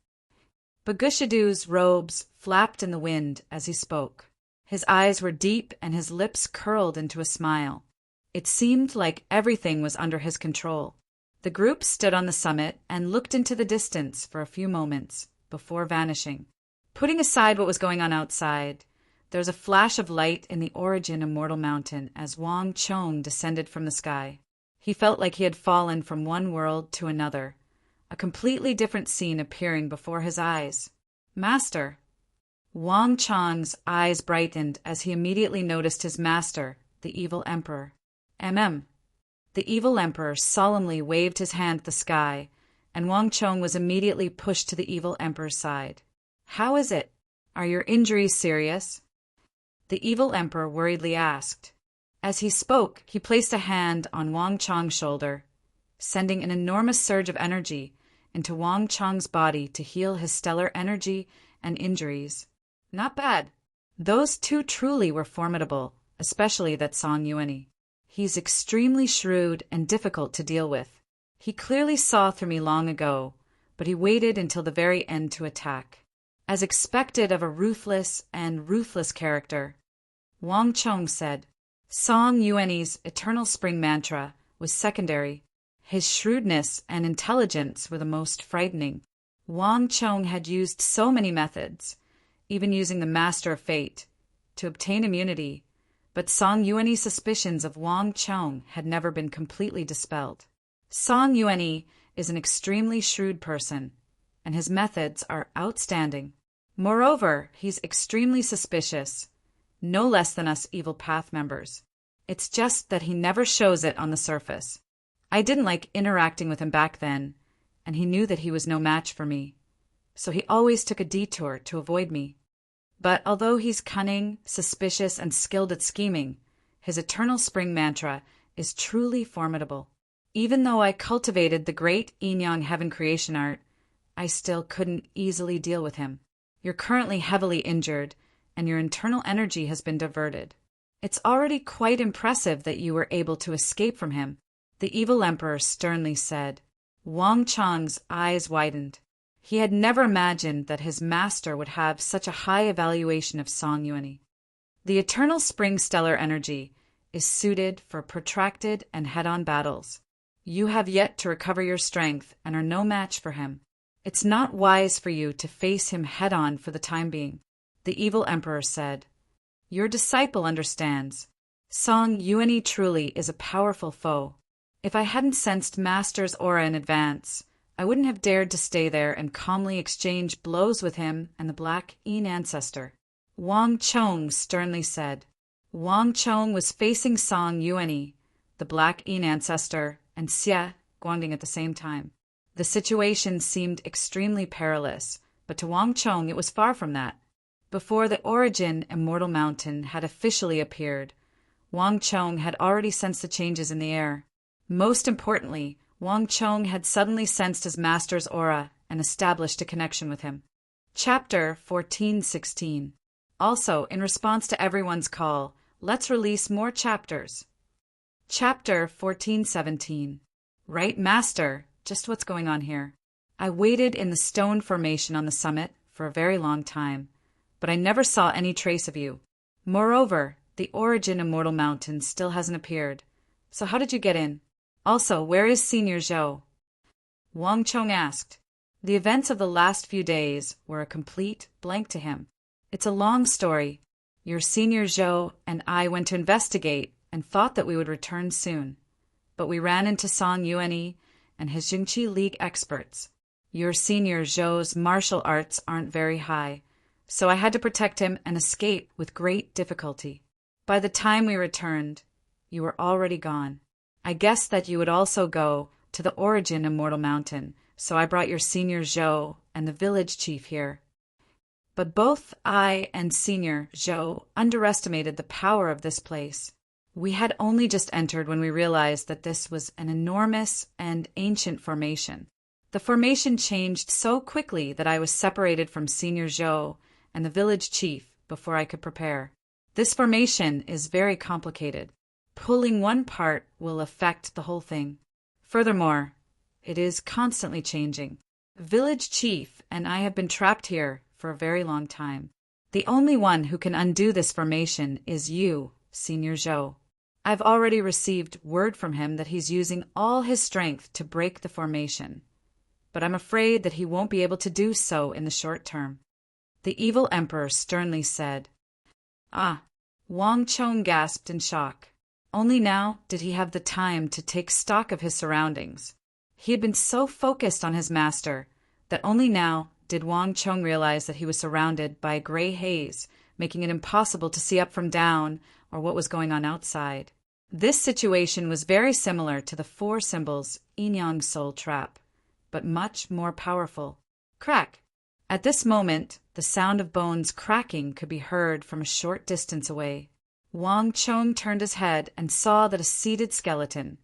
Bagushadu's robes flapped in the wind as he spoke. His eyes were deep and his lips curled into a smile. It seemed like everything was under his control. The group stood on the summit and looked into the distance for a few moments before vanishing. Putting aside what was going on outside, there was a flash of light in the origin immortal mountain as Wang Chong descended from the sky. He felt like he had fallen from one world to another, a completely different scene appearing before his eyes. "Master!" Wang Chong's eyes brightened as he immediately noticed his master, the evil emperor. The evil emperor solemnly waved his hand at the sky, and Wang Chong was immediately pushed to the evil emperor's side. "How is it? Are your injuries serious?" The evil emperor worriedly asked. As he spoke, he placed a hand on Wang Chong's shoulder, sending an enormous surge of energy into Wang Chong's body to heal his stellar energy and injuries. Not bad. Those two truly were formidable, especially that Song Yuani. He's extremely shrewd and difficult to deal with. He clearly saw through me long ago, but he waited until the very end to attack. As expected of a ruthless character, Wang Chong said. Song Yuani's eternal spring mantra was secondary. His shrewdness and intelligence were the most frightening. Wang Chong had used so many methods, even using the Master of Fate, to obtain immunity, but Song Yuani's suspicions of Wang Chong had never been completely dispelled. Song Yuani is an extremely shrewd person, and his methods are outstanding. Moreover, he's extremely suspicious, no less than us Evil Path members. It's just that he never shows it on the surface. I didn't like interacting with him back then, and he knew that he was no match for me, so he always took a detour to avoid me. But although he's cunning, suspicious, and skilled at scheming, his eternal spring mantra is truly formidable. Even though I cultivated the great Yin-Yang Heaven creation art, I still couldn't easily deal with him. You're currently heavily injured, and your internal energy has been diverted. It's already quite impressive that you were able to escape from him, the evil emperor sternly said. Wang Chong's eyes widened. He had never imagined that his master would have such a high evaluation of Song Yuani. The eternal spring stellar energy is suited for protracted and head-on battles. You have yet to recover your strength and are no match for him. It's not wise for you to face him head-on for the time being, the evil emperor said. Your disciple understands. Song Yuani truly is a powerful foe. If I hadn't sensed Master's aura in advance, I wouldn't have dared to stay there and calmly exchange blows with him and the Black Yin ancestor. Wang Chong sternly said. Wang Chong was facing Song Yuani, the Black Yin ancestor, and Xie Guangding at the same time. The situation seemed extremely perilous, but to Wang Chong it was far from that. Before the origin Immortal Mountain had officially appeared, Wang Chong had already sensed the changes in the air. Most importantly, Wang Chong had suddenly sensed his master's aura and established a connection with him. Chapter 14:16. Also, in response to everyone's call, let's release more chapters. Chapter 14:17. Right, Master, just what's going on here. I waited in the stone formation on the summit for a very long time, but I never saw any trace of you. Moreover, the origin Immortal Mountain still hasn't appeared. So how did you get in? Also, where is Senior Zhou? Wang Chong asked. The events of the last few days were a complete blank to him. It's a long story. Your Senior Zhou and I went to investigate and thought that we would return soon. But we ran into Song Yuani and his Jingqi League experts. Your Senior Zhou's martial arts aren't very high, so I had to protect him and escape with great difficulty. By the time we returned, you were already gone. I guessed that you would also go to the origin Immortal Mountain, so I brought your Senior Zhou and the village chief here. But both I and Senior Zhou underestimated the power of this place. We had only just entered when we realized that this was an enormous and ancient formation. The formation changed so quickly that I was separated from Senior Zhou and the village chief before I could prepare. This formation is very complicated. Pulling one part will affect the whole thing. Furthermore, it is constantly changing. Village chief and I have been trapped here for a very long time. The only one who can undo this formation is you, Senior Zhou. I've already received word from him that he's using all his strength to break the formation, but I'm afraid that he won't be able to do so in the short term. The evil emperor sternly said. Ah! Wang Chong gasped in shock. Only now did he have the time to take stock of his surroundings. He had been so focused on his master that only now did Wang Chong realize that he was surrounded by a gray haze, making it impossible to see up from down or what was going on outside. This situation was very similar to the 4 symbols Yin-Yang Soul Trap, but much more powerful. Crack! At this moment, the sound of bones cracking could be heard from a short distance away. Wang Chong turned his head and saw that a seated skeleton,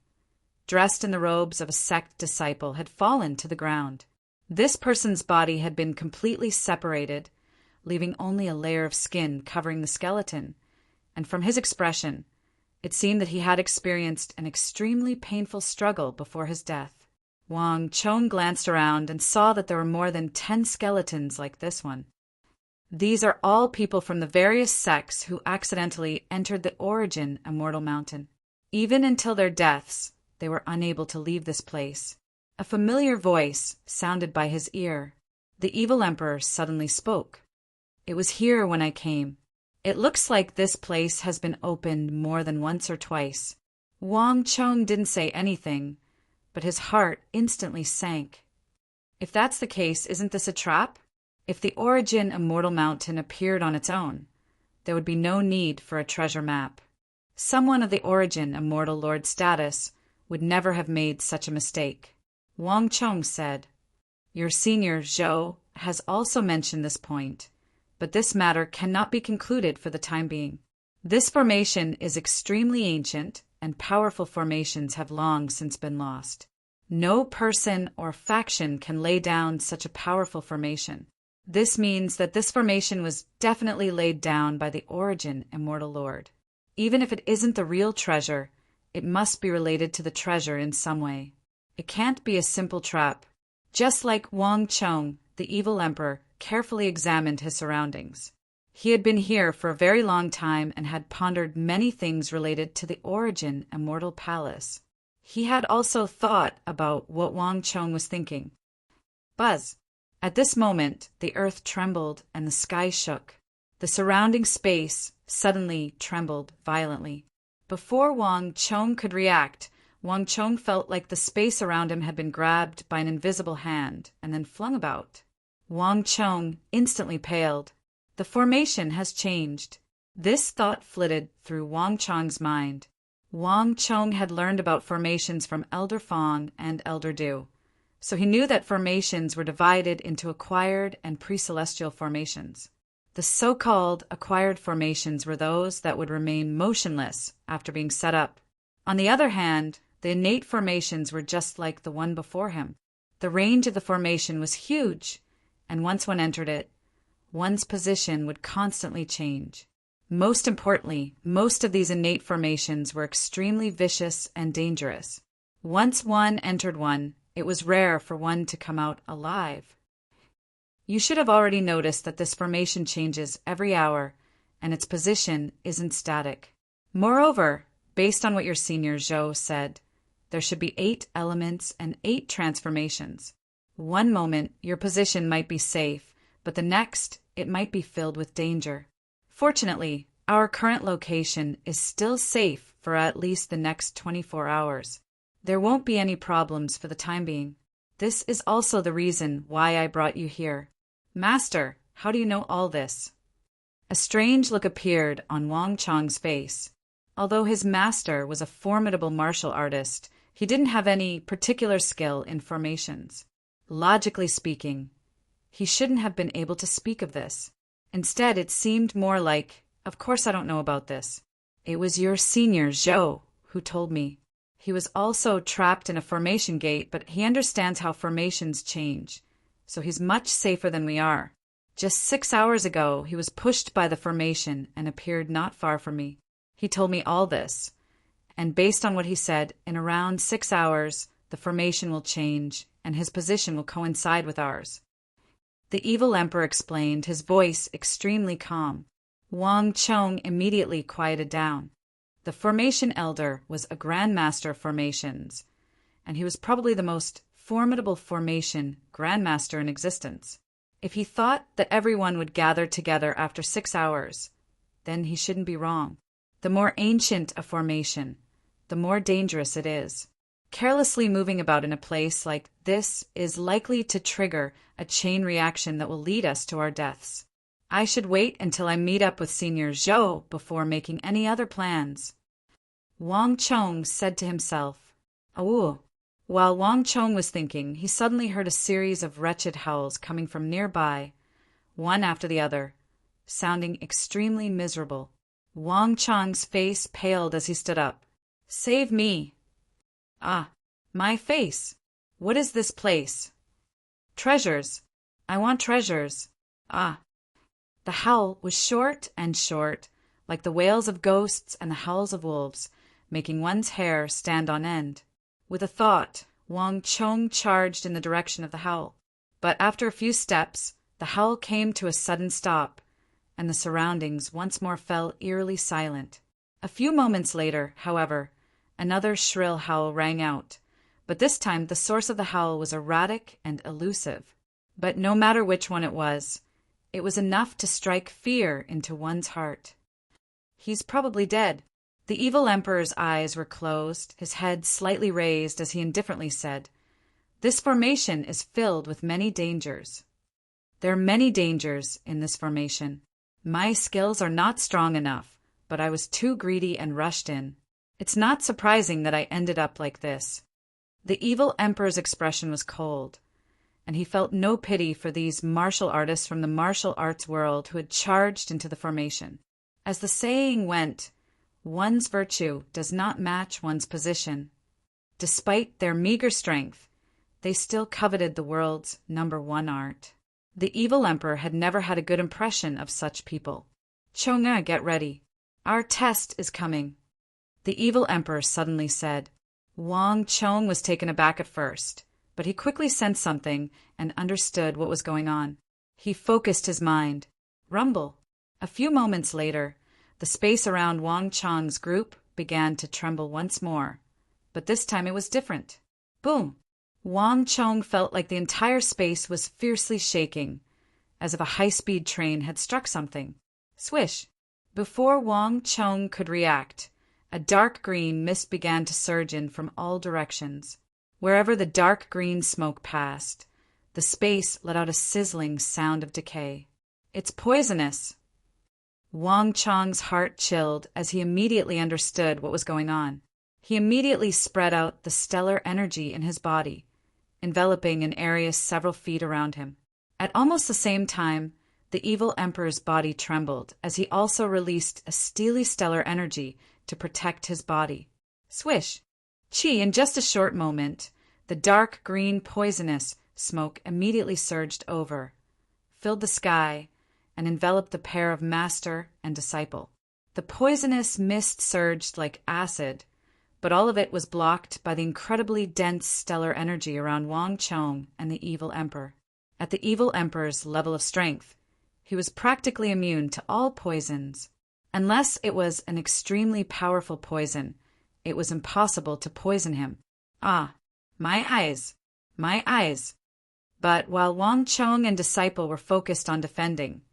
dressed in the robes of a sect disciple, had fallen to the ground. This person's body had been completely separated, leaving only a layer of skin covering the skeleton, and from his expression, it seemed that he had experienced an extremely painful struggle before his death. Wang Chong glanced around and saw that there were more than 10 skeletons like this one. These are all people from the various sects who accidentally entered the Origin Immortal Mountain. Even until their deaths, they were unable to leave this place. A familiar voice sounded by his ear. The evil emperor suddenly spoke. It was here when I came. It looks like this place has been opened more than once or twice. Wang Chong didn't say anything, but his heart instantly sank. If that's the case, isn't this a trap? If the Origin Immortal Mountain appeared on its own, there would be no need for a treasure map. Someone of the Origin Immortal Lord status would never have made such a mistake. Wang Chong said, Your Senior Zhou has also mentioned this point, but this matter cannot be concluded for the time being. This formation is extremely ancient, and powerful formations have long since been lost. No person or faction can lay down such a powerful formation. This means that this formation was definitely laid down by the Origin Immortal Lord. Even if it isn't the real treasure, it must be related to the treasure in some way. It can't be a simple trap. Just like Wang Chong, the evil emperor carefully examined his surroundings. He had been here for a very long time and had pondered many things related to the Origin Immortal Palace. He had also thought about what Wang Chong was thinking. Buzz! At this moment, the earth trembled and the sky shook. The surrounding space suddenly trembled violently. Before Wang Chong could react, Wang Chong felt like the space around him had been grabbed by an invisible hand and then flung about. Wang Chong instantly paled. The formation has changed. This thought flitted through Wang Chong's mind. Wang Chong had learned about formations from Elder Fong and Elder Du, so he knew that formations were divided into acquired and pre-celestial formations. The so-called acquired formations were those that would remain motionless after being set up. On the other hand, the innate formations were just like the one before him. The range of the formation was huge, and once one entered it, one's position would constantly change. Most importantly, most of these innate formations were extremely vicious and dangerous. Once one entered one, it was rare for one to come out alive. You should have already noticed that this formation changes every hour, and its position isn't static. Moreover, based on what your Senior Zhou said, there should be 8 elements and 8 transformations. One moment, your position might be safe, but the next, it might be filled with danger. Fortunately, our current location is still safe for at least the next 24 hours. There won't be any problems for the time being. This is also the reason why I brought you here. Master, how do you know all this? A strange look appeared on Wang Chong's face. Although his master was a formidable martial artist, he didn't have any particular skill in formations. Logically speaking, he shouldn't have been able to speak of this. Instead, it seemed more like, "Of course I don't know about this. It was your senior, Zhou, who told me." He was also trapped in a formation gate, but he understands how formations change, so he's much safer than we are. Just 6 hours ago, he was pushed by the formation and appeared not far from me. He told me all this, and based on what he said, in around 6 hours, the formation will change, and his position will coincide with ours. The evil emperor explained, his voice extremely calm. Wang Chong immediately quieted down. The formation elder was a grandmaster of formations, and he was probably the most formidable formation grandmaster in existence. If he thought that everyone would gather together after 6 hours, then he shouldn't be wrong. The more ancient a formation, the more dangerous it is. Carelessly moving about in a place like this is likely to trigger a chain reaction that will lead us to our deaths. I should wait until I meet up with Senior Zhou before making any other plans. Wang Chong said to himself. "Oh." While Wang Chong was thinking, he suddenly heard a series of wretched howls coming from nearby, one after the other, sounding extremely miserable. Wang Chong's face paled as he stood up. "Save me!" "Ah, my face! What is this place?" "Treasures! I want treasures! Ah!" The howl was short and short, like the wails of ghosts and the howls of wolves, making one's hair stand on end. With a thought, Wang Chong charged in the direction of the howl. But after a few steps, the howl came to a sudden stop, and the surroundings once more fell eerily silent. A few moments later, however, another shrill howl rang out, but this time the source of the howl was erratic and elusive. But no matter which one it was enough to strike fear into one's heart. "He's probably dead." The evil emperor's eyes were closed, his head slightly raised as he indifferently said, "This formation is filled with many dangers." "There are many dangers in this formation. My skills are not strong enough, but I was too greedy and rushed in. It's not surprising that I ended up like this." The evil emperor's expression was cold, and he felt no pity for these martial artists from the martial arts world who had charged into the formation. As the saying went, one's virtue does not match one's position. Despite their meager strength, they still coveted the world's #1 art. The evil emperor had never had a good impression of such people. "Chong'e, get ready. Our test is coming," the evil emperor suddenly said. Wang Chong was taken aback at first, but he quickly sensed something and understood what was going on. He focused his mind. Rumble. A few moments later, the space around Wang Chong's group began to tremble once more, but this time it was different. Boom! Wang Chong felt like the entire space was fiercely shaking, as if a high-speed train had struck something. Swish! Before Wang Chong could react, a dark green mist began to surge in from all directions. Wherever the dark green smoke passed, the space let out a sizzling sound of decay. "It's poisonous!" Wang Chong's heart chilled as he immediately understood what was going on. He immediately spread out the stellar energy in his body, enveloping an area several feet around him. At almost the same time, the evil emperor's body trembled as he also released a steely stellar energy to protect his body. Swish! Chi! In just a short moment, the dark green poisonous smoke immediately surged over, filled the sky, and enveloped the pair of master and disciple. The poisonous mist surged like acid, but all of it was blocked by the incredibly dense stellar energy around Wang Chong and the evil emperor. At the evil emperor's level of strength, he was practically immune to all poisons. Unless it was an extremely powerful poison, it was impossible to poison him. Ah, my eyes! My eyes! But while Wang Chong and disciple were focused on defending,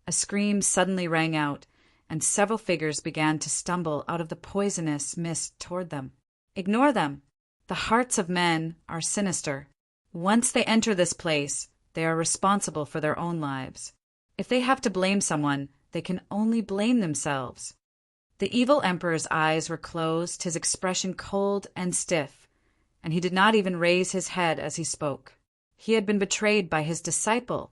a scream suddenly rang out, and several figures began to stumble out of the poisonous mist toward them. Ignore them. The hearts of men are sinister. Once they enter this place, they are responsible for their own lives. If they have to blame someone, they can only blame themselves. The evil emperor's eyes were closed, his expression cold and stiff, and he did not even raise his head as he spoke. He had been betrayed by his disciple,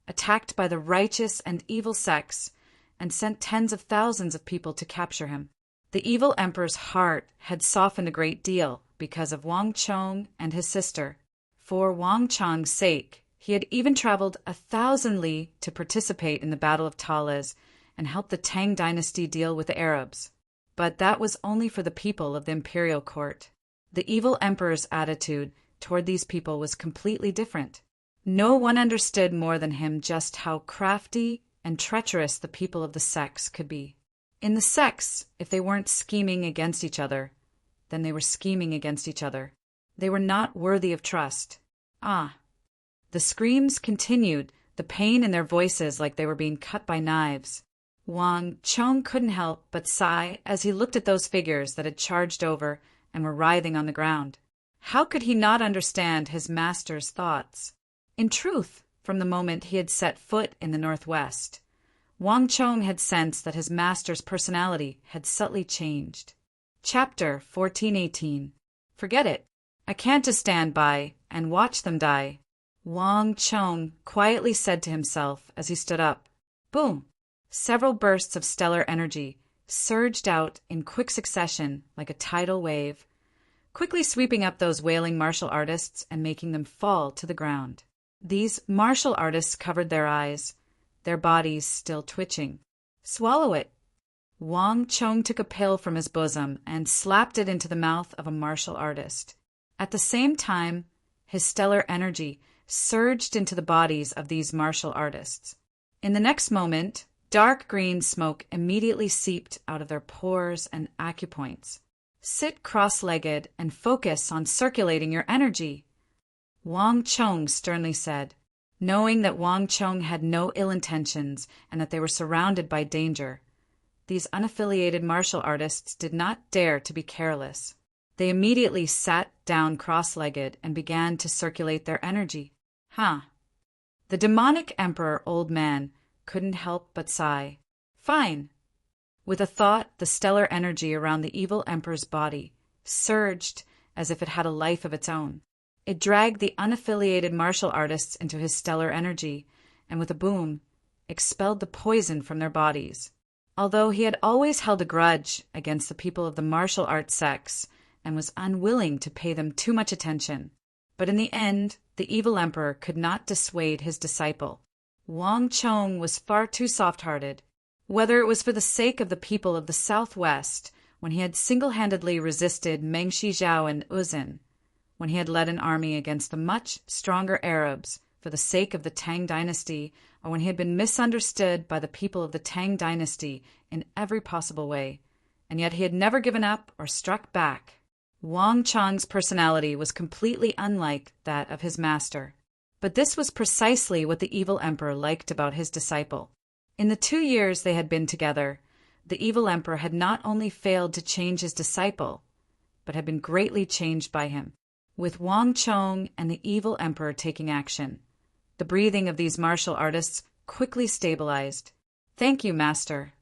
attacked by the righteous and evil sects, and sent tens of thousands of people to capture him. The evil emperor's heart had softened a great deal because of Wang Chong and his sister. For Wang Chong's sake, he had even traveled 1,000 li to participate in the Battle of Tales and help the Tang dynasty deal with the Arabs. But that was only for the people of the imperial court. The evil emperor's attitude toward these people was completely different. No one understood more than him just how crafty and treacherous the people of the sects could be. In the sects, if they weren't scheming against each other, then they were scheming against each other. They were not worthy of trust. Ah! The screams continued, the pain in their voices like they were being cut by knives. Wang Chong couldn't help but sigh as he looked at those figures that had charged over and were writhing on the ground. How could he not understand his master's thoughts? In truth, from the moment he had set foot in the Northwest, Wang Chong had sensed that his master's personality had subtly changed. Chapter 1418. Forget it. I can't just stand by and watch them die, Wang Chong quietly said to himself as he stood up. Boom! Several bursts of stellar energy surged out in quick succession like a tidal wave, quickly sweeping up those wailing martial artists and making them fall to the ground. These martial artists covered their eyes, their bodies still twitching. Swallow it. Wang Chong took a pill from his bosom and slapped it into the mouth of a martial artist. At the same time, his stellar energy surged into the bodies of these martial artists. In the next moment, dark green smoke immediately seeped out of their pores and acupoints. Sit cross-legged and focus on circulating your energy, Wang Chong sternly said. Knowing that Wang Chong had no ill intentions and that they were surrounded by danger, these unaffiliated martial artists did not dare to be careless. They immediately sat down cross-legged and began to circulate their energy. The demonic emperor old man couldn't help but sigh. Fine. With a thought, the stellar energy around the evil emperor's body surged as if it had a life of its own. It dragged the unaffiliated martial artists into his stellar energy, and with a boom, expelled the poison from their bodies. Although he had always held a grudge against the people of the martial arts sects and was unwilling to pay them too much attention, but in the end, the evil emperor could not dissuade his disciple. Wang Chong was far too soft-hearted. Whether it was for the sake of the people of the Southwest, when he had single-handedly resisted Meng Shizhao and Uzin, when he had led an army against the much stronger Arabs for the sake of the Tang dynasty, or when he had been misunderstood by the people of the Tang dynasty in every possible way, and yet he had never given up or struck back. Wang Chong's personality was completely unlike that of his master. But this was precisely what the evil emperor liked about his disciple. In the 2 years they had been together, the evil emperor had not only failed to change his disciple, but had been greatly changed by him. With Wang Chong and the evil emperor taking action, the breathing of these martial artists quickly stabilized. Thank you, master.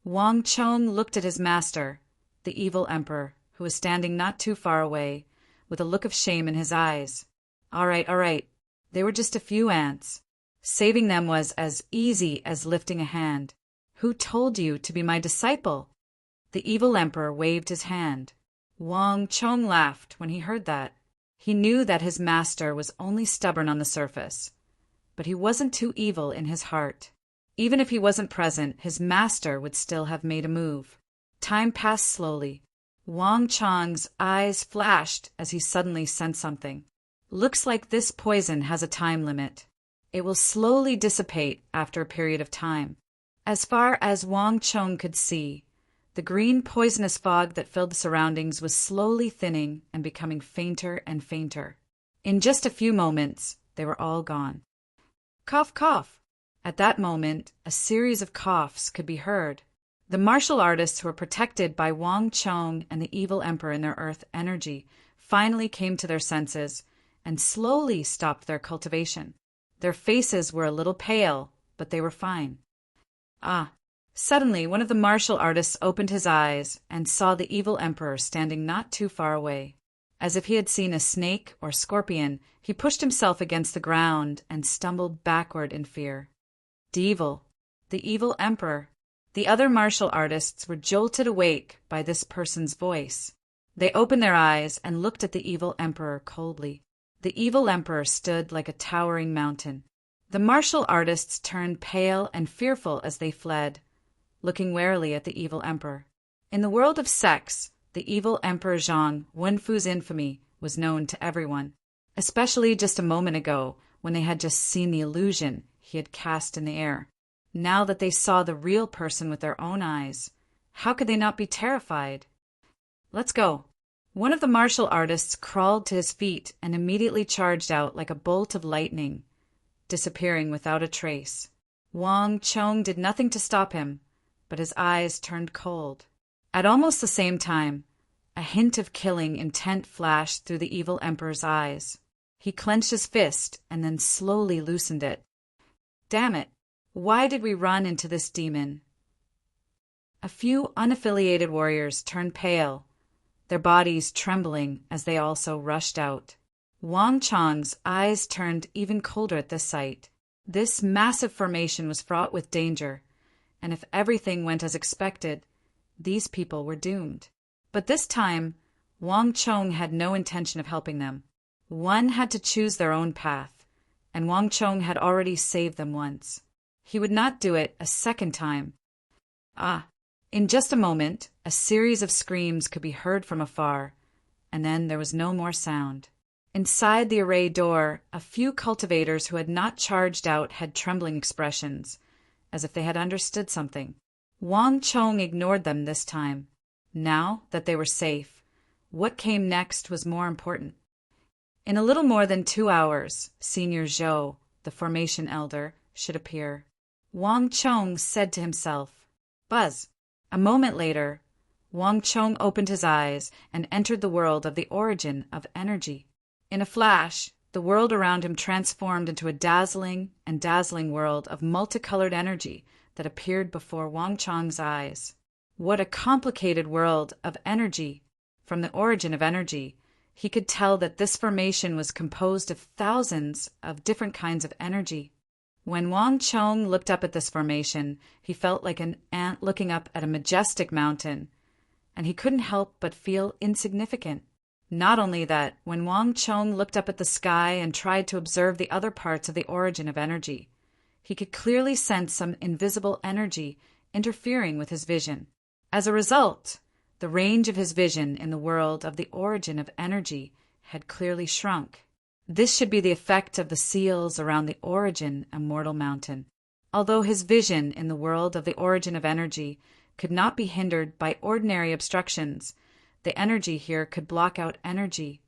Wang Chong looked at his master, the evil emperor, who was standing not too far away, with a look of shame in his eyes. All right. They were just a few ants. Saving them was as easy as lifting a hand. Who told you to be my disciple? The evil emperor waved his hand. Wang Chong laughed when he heard that. He knew that his master was only stubborn on the surface, but he wasn't too evil in his heart. Even if he wasn't present, his master would still have made a move. Time passed slowly. Wang Chong's eyes flashed as he suddenly sensed something. Looks like this poison has a time limit. It will slowly dissipate after a period of time. As far as Wang Chong could see, the green poisonous fog that filled the surroundings was slowly thinning and becoming fainter and fainter. In just a few moments, they were all gone. Cough, cough. At that moment, a series of coughs could be heard. The martial artists who were protected by Wang Chong and the evil emperor in their earth energy finally came to their senses and slowly stopped their cultivation. Their faces were a little pale, but they were fine. Suddenly, one of the martial artists opened his eyes and saw the evil emperor standing not too far away. As if he had seen a snake or scorpion, he pushed himself against the ground and stumbled backward in fear. The evil emperor. The other martial artists were jolted awake by this person's voice. They opened their eyes and looked at the evil emperor coldly. The evil emperor stood like a towering mountain. The martial artists turned pale and fearful as they fled, looking warily at the evil emperor. In the world of sex, the evil Emperor Zhang Wenfu's infamy was known to everyone, especially just a moment ago when they had just seen the illusion he had cast in the air. Now that they saw the real person with their own eyes, how could they not be terrified? Let's go. One of the martial artists crawled to his feet and immediately charged out like a bolt of lightning, disappearing without a trace. Wang Chong did nothing to stop him, but his eyes turned cold. At almost the same time, a hint of killing intent flashed through the evil emperor's eyes. He clenched his fist and then slowly loosened it. Damn it! Why did we run into this demon? A few unaffiliated warriors turned pale, their bodies trembling as they also rushed out. Wang Chong's eyes turned even colder at this sight. This massive formation was fraught with danger, and if everything went as expected, these people were doomed. But this time, Wang Chong had no intention of helping them. One had to choose their own path, and Wang Chong had already saved them once. He would not do it a second time. In just a moment, a series of screams could be heard from afar, and then there was no more sound. Inside the array door, a few cultivators who had not charged out had trembling expressions, as if they had understood something. Wang Chong ignored them this time. Now that they were safe, what came next was more important. In a little more than 2 hours, Senior Zhou, the formation elder, should appear. Wang Chong said to himself, "Buzz." A moment later, Wang Chong opened his eyes and entered the world of the origin of energy. In a flash, the world around him transformed into a dazzling world of multicolored energy that appeared before Wang Chong's eyes. What a complicated world of energy! From the origin of energy, he could tell that this formation was composed of thousands of different kinds of energy. When Wang Chong looked up at this formation, he felt like an ant looking up at a majestic mountain, and he couldn't help but feel insignificant. Not only that, when Wang Chong looked up at the sky and tried to observe the other parts of the origin of energy, he could clearly sense some invisible energy interfering with his vision. As a result, the range of his vision in the world of the origin of energy had clearly shrunk. This should be the effect of the seals around the origin immortal mountain. Although his vision in the world of the origin of energy could not be hindered by ordinary obstructions, the energy here could block out energy,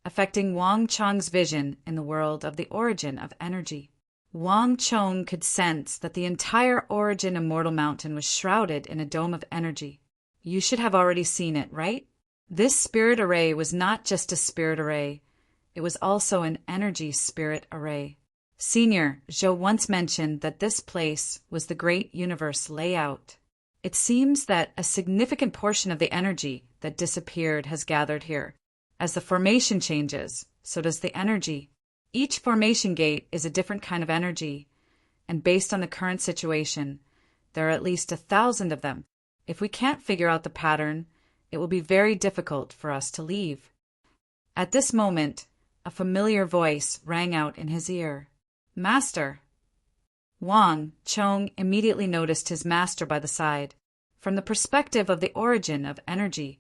affecting Wang Chong's vision in the world of the origin of energy. Wang Chong could sense that the entire origin immortal mountain was shrouded in a dome of energy. You should have already seen it, right? This spirit array was not just a spirit array. It was also an energy spirit array. Senior Zhou once mentioned that this place was the great universe layout. It seems that a significant portion of the energy that disappeared has gathered here. As the formation changes, so does the energy. Each formation gate is a different kind of energy, and based on the current situation, there are at least 1,000 of them. If we can't figure out the pattern, it will be very difficult for us to leave. At this moment, a familiar voice rang out in his ear. "Master!" Wang Chong immediately noticed his master by the side. From the perspective of the origin of energy,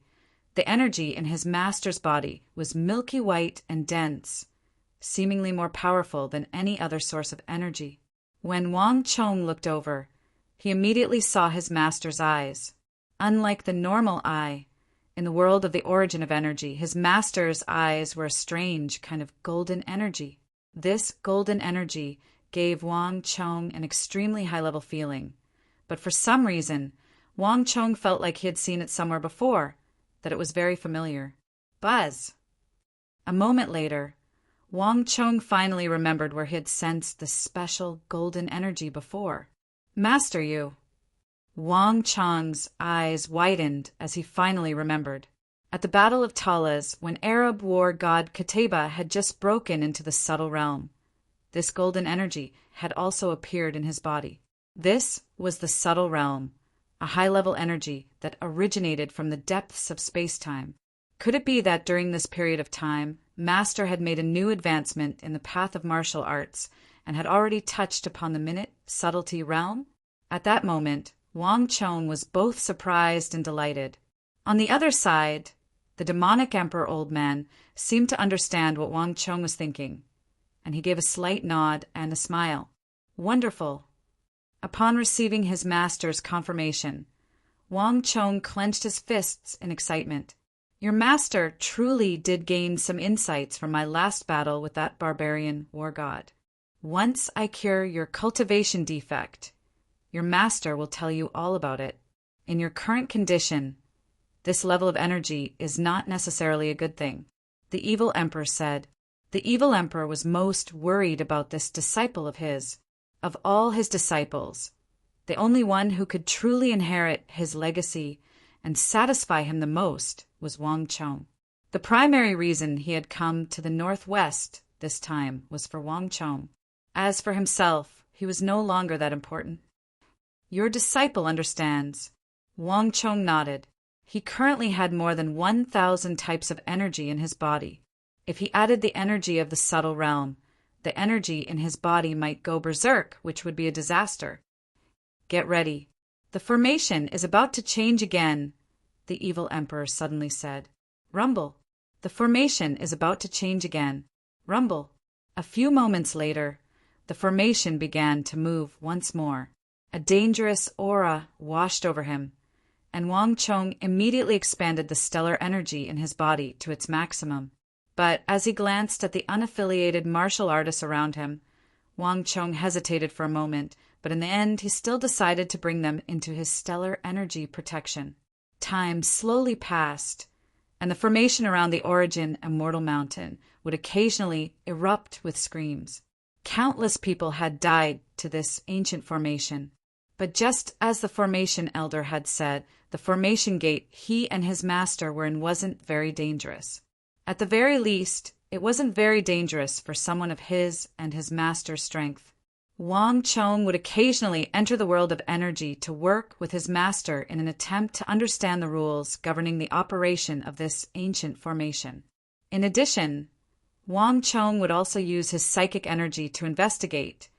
the energy in his master's body was milky white and dense, seemingly more powerful than any other source of energy. When Wang Chong looked over, he immediately saw his master's eyes. Unlike the normal eye, in the world of the origin of energy, his master's eyes were a strange kind of golden energy. This golden energy gave Wang Chong an extremely high-level feeling, but for some reason, Wang Chong felt like he had seen it somewhere before, that it was very familiar. "Buzz!" A moment later, Wang Chong finally remembered where he had sensed the special golden energy before. "Master, you!" Wang Chong's eyes widened as he finally remembered. at the Battle of Talas, when Arab war god Qutayba had just broken into the subtle realm. This golden energy had also appeared in his body. This was the subtle realm, a high-level energy that originated from the depths of space-time. Could it be that during this period of time, Master had made a new advancement in the path of martial arts and had already touched upon the minute subtlety realm? At that moment, Wang Chong was both surprised and delighted. On the other side, the demonic emperor old man seemed to understand what Wang Chong was thinking, and he gave a slight nod and a smile. Wonderful. Upon receiving his master's confirmation, Wang Chong clenched his fists in excitement. Your master truly did gain some insights from my last battle with that barbarian war god. Once I cure your cultivation defect, your master will tell you all about it. In your current condition, this level of energy is not necessarily a good thing, the evil emperor said. The evil emperor was most worried about this disciple of his. Of all his disciples, the only one who could truly inherit his legacy and satisfy him the most was Wang Chong. The primary reason he had come to the northwest this time was for Wang Chong. As for himself, he was no longer that important. Your disciple understands. Wang Chong nodded. He currently had more than 1,000 types of energy in his body. If he added the energy of the subtle realm, the energy in his body might go berserk, which would be a disaster. Get ready. The formation is about to change again, the evil emperor suddenly said. Rumble. The formation is about to change again. Rumble. A few moments later, the formation began to move once more. A dangerous aura washed over him, and Wang Chong immediately expanded the stellar energy in his body to its maximum. But as he glanced at the unaffiliated martial artists around him, Wang Chong hesitated for a moment, but in the end he still decided to bring them into his stellar energy protection. Time slowly passed, and the formation around the Origin Immortal Mountain would occasionally erupt with screams. Countless people had died to this ancient formation. But just as the formation elder had said, the formation gate he and his master were in wasn't very dangerous. At the very least, it wasn't very dangerous for someone of his and his master's strength. Wang Chong would occasionally enter the world of energy to work with his master in an attempt to understand the rules governing the operation of this ancient formation. In addition, Wang Chong would also use his psychic energy to investigate,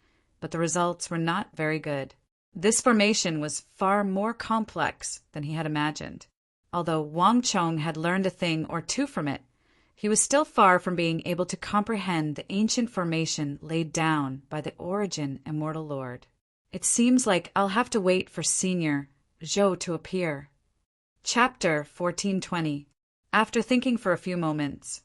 but the results were not very good. This formation was far more complex than he had imagined. Although Wang Chong had learned a thing or two from it, he was still far from being able to comprehend the ancient formation laid down by the Origin Immortal Lord. It seems like I'll have to wait for Senior Zhou to appear. Chapter 1420. After thinking for a few moments,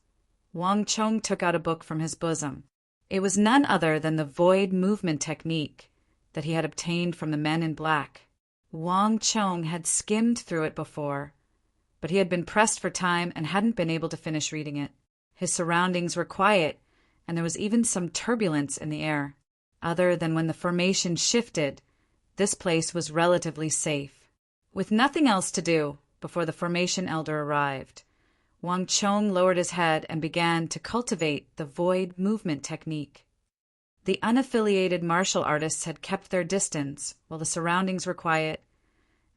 Wang Chong took out a book from his bosom. It was none other than the void movement technique that he had obtained from the men in black. Wang Chong had skimmed through it before, but he had been pressed for time and hadn't been able to finish reading it. His surroundings were quiet, and there was even some turbulence in the air. Other than when the formation shifted, this place was relatively safe. With nothing else to do before the formation elder arrived, Wang Chong lowered his head and began to cultivate the void movement technique. The unaffiliated martial artists had kept their distance while the surroundings were quiet,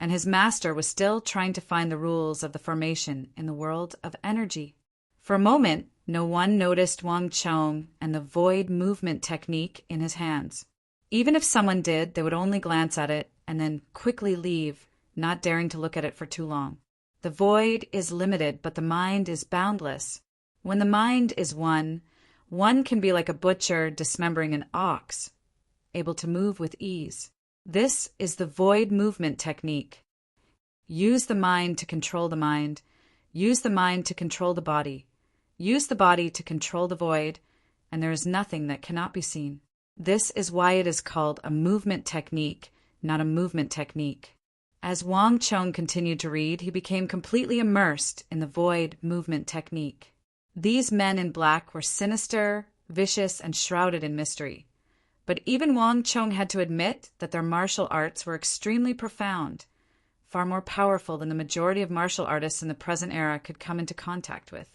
and his master was still trying to find the rules of the formation in the world of energy. For a moment, no one noticed Wang Chong and the void movement technique in his hands. Even if someone did, they would only glance at it and then quickly leave, not daring to look at it for too long. The void is limited, but the mind is boundless. When the mind is one can be like a butcher dismembering an ox, able to move with ease. This is the void movement technique. Use the mind to control the mind. Use the mind to control the body. Use the body to control the void, and there is nothing that cannot be seen. This is why it is called a movement technique, not a movement technique. As Wang Chong continued to read, he became completely immersed in the void movement technique. These men in black were sinister, vicious, and shrouded in mystery. But even Wang Chong had to admit that their martial arts were extremely profound. far more powerful than the majority of martial artists in the present era could come into contact with.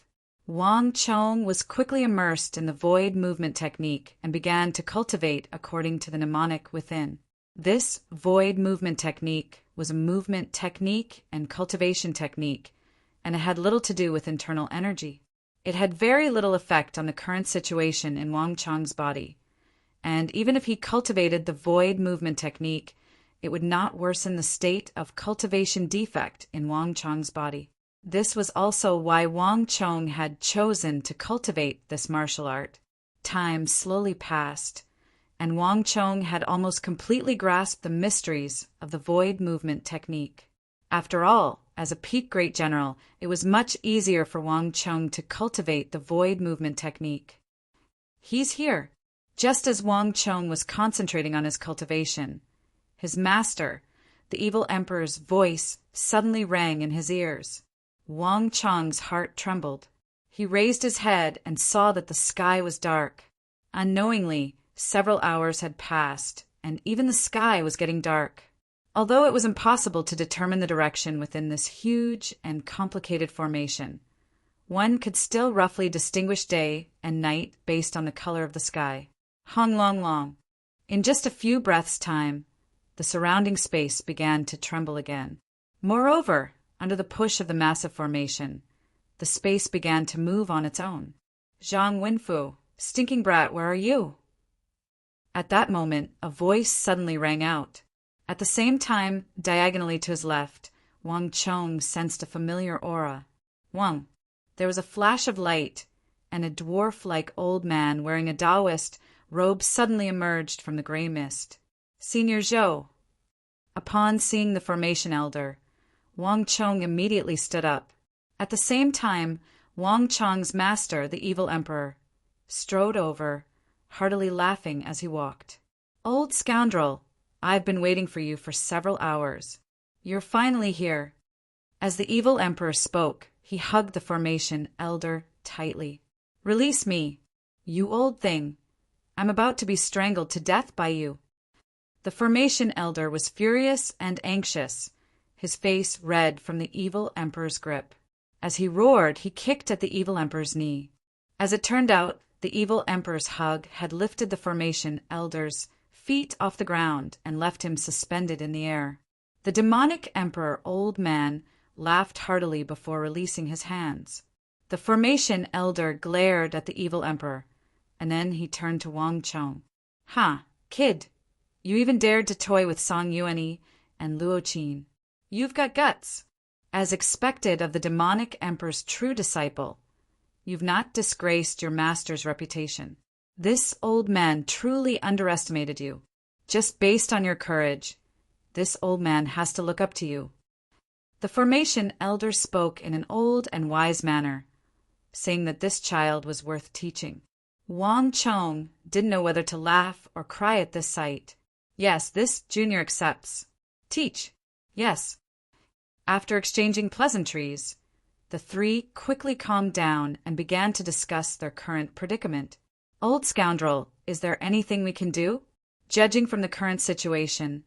Wang Chong was quickly immersed in the void movement technique and began to cultivate according to the mnemonic within. This void movement technique was a movement technique and cultivation technique, and it had little to do with internal energy. It had very little effect on the current situation in Wang Chong's body, and even if he cultivated the void movement technique, it would not worsen the state of cultivation defect in Wang Chong's body. This was also why Wang Chong had chosen to cultivate this martial art. Time slowly passed, and Wang Chong had almost completely grasped the mysteries of the void movement technique. After all, as a peak great general, it was much easier for Wang Chong to cultivate the void movement technique. He's here. Just as Wang Chong was concentrating on his cultivation, his master, the evil emperor's voice, suddenly rang in his ears. Wang Chong's heart trembled. He raised his head and saw that the sky was dark. Unknowingly, several hours had passed, and even the sky was getting dark. Although it was impossible to determine the direction within this huge and complicated formation, one could still roughly distinguish day and night based on the color of the sky. Hong long long. In just a few breaths' time, the surrounding space began to tremble again. Moreover, under the push of the massive formation, the space began to move on its own. Zhang Wenfu, stinking brat, where are you? At that moment, a voice suddenly rang out. At the same time, diagonally to his left, Wang Chong sensed a familiar aura. Wang. There was a flash of light, and a dwarf-like old man wearing a Taoist robe suddenly emerged from the gray mist. Senior Zhou. Upon seeing the formation elder, Wang Chong immediately stood up. At the same time, Wang Chong's master, the evil emperor, strode over, heartily laughing as he walked. Old scoundrel, I've been waiting for you for several hours. You're finally here. As the evil emperor spoke, he hugged the formation elder tightly. Release me, you old thing. I'm about to be strangled to death by you. The formation elder was furious and anxious, his face red from the evil emperor's grip. As he roared, he kicked at the evil emperor's knee. As it turned out, the evil emperor's hug had lifted the formation elder's feet off the ground and left him suspended in the air. The demonic emperor old man laughed heartily before releasing his hands. The formation elder glared at the evil emperor, and then he turned to Wang Chong. Ha, kid, you even dared to toy with Song Yuanyi and Luo Qin. You've got guts. As expected of the demonic emperor's true disciple, you've not disgraced your master's reputation. This old man truly underestimated you. Just based on your courage, this old man has to look up to you. The formation elder spoke in an old and wise manner, saying that this child was worth teaching. Wang Chong didn't know whether to laugh or cry at this sight. Yes, this junior accepts. Teach. Yes. After exchanging pleasantries, the three quickly calmed down and began to discuss their current predicament. Old scoundrel, is there anything we can do? Judging from the current situation,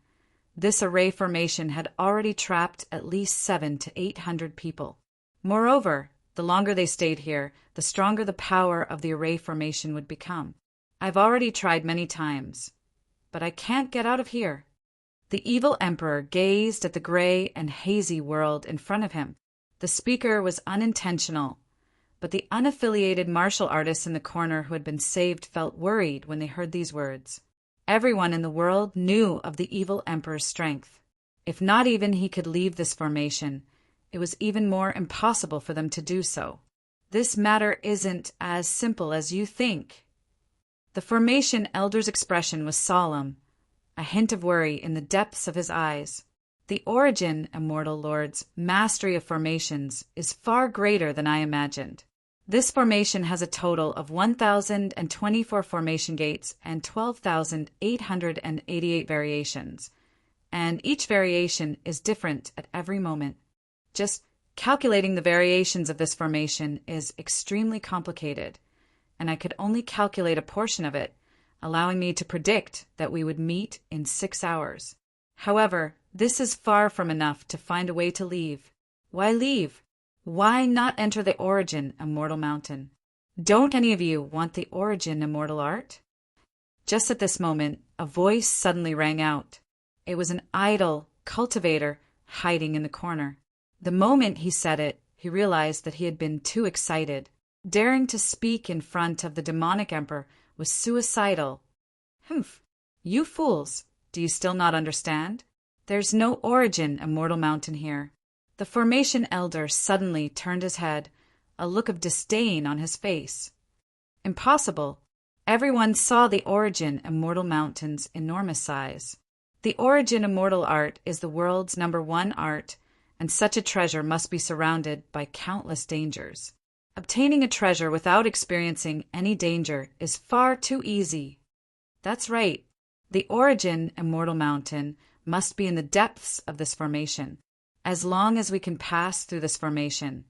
this array formation had already trapped at least 700 to 800 people. Moreover, the longer they stayed here, the stronger the power of the array formation would become. I've already tried many times, but I can't get out of here. The evil emperor gazed at the gray and hazy world in front of him. The speaker was unintentional, but the unaffiliated martial artists in the corner who had been saved felt worried when they heard these words. Everyone in the world knew of the evil emperor's strength. If not even he could leave this formation, it was even more impossible for them to do so. This matter isn't as simple as you think. The formation elder's expression was solemn, a hint of worry in the depths of his eyes. The origin, immortal lords, mastery of formations is far greater than I imagined. This formation has a total of 1,024 formation gates and 12,888 variations, and each variation is different at every moment. Just calculating the variations of this formation is extremely complicated, and I could only calculate a portion of it, allowing me to predict that we would meet in 6 hours. However, this is far from enough to find a way to leave. Why leave? Why not enter the Origin Immortal Mountain? Don't any of you want the Origin Immortal Art? Just at this moment, a voice suddenly rang out. It was an idle cultivator hiding in the corner. The moment he said it, he realized that he had been too excited. Daring to speak in front of the demonic emperor was suicidal. Humph! You fools! Do you still not understand? There's no Origin Immortal Mountain here. The Formation Elder suddenly turned his head, a look of disdain on his face. Impossible. Everyone saw the Origin Immortal Mountain's enormous size. The Origin Immortal Art is the world's #1 art, and such a treasure must be surrounded by countless dangers. Obtaining a treasure without experiencing any danger is far too easy. That's right. The Origin Immortal Mountain must be in the depths of this formation. As long as we can pass through this formation,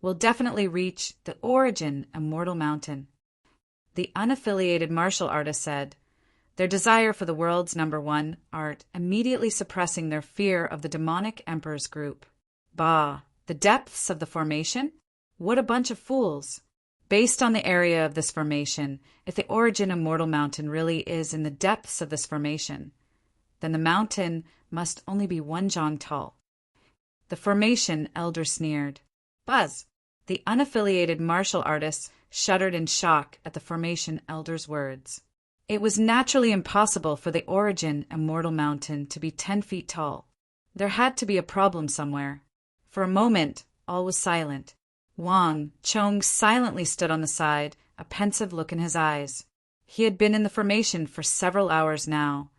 we'll definitely reach the Origin Immortal Mountain. The unaffiliated martial artist said, their desire for the world's #1 art immediately suppressing their fear of the demonic emperor's group. Bah, the depths of the formation? What a bunch of fools! Based on the area of this formation, if the Origin Immortal Mountain really is in the depths of this formation, then the mountain must only be 1 jong tall. The Formation Elder sneered. Buzz! The unaffiliated martial artist shuddered in shock at the Formation Elder's words. It was naturally impossible for the Origin Immortal Mountain to be 10 feet tall. There had to be a problem somewhere. For a moment, all was silent. Wang Chong silently stood on the side, a pensive look in his eyes. He had been in the formation for several hours now,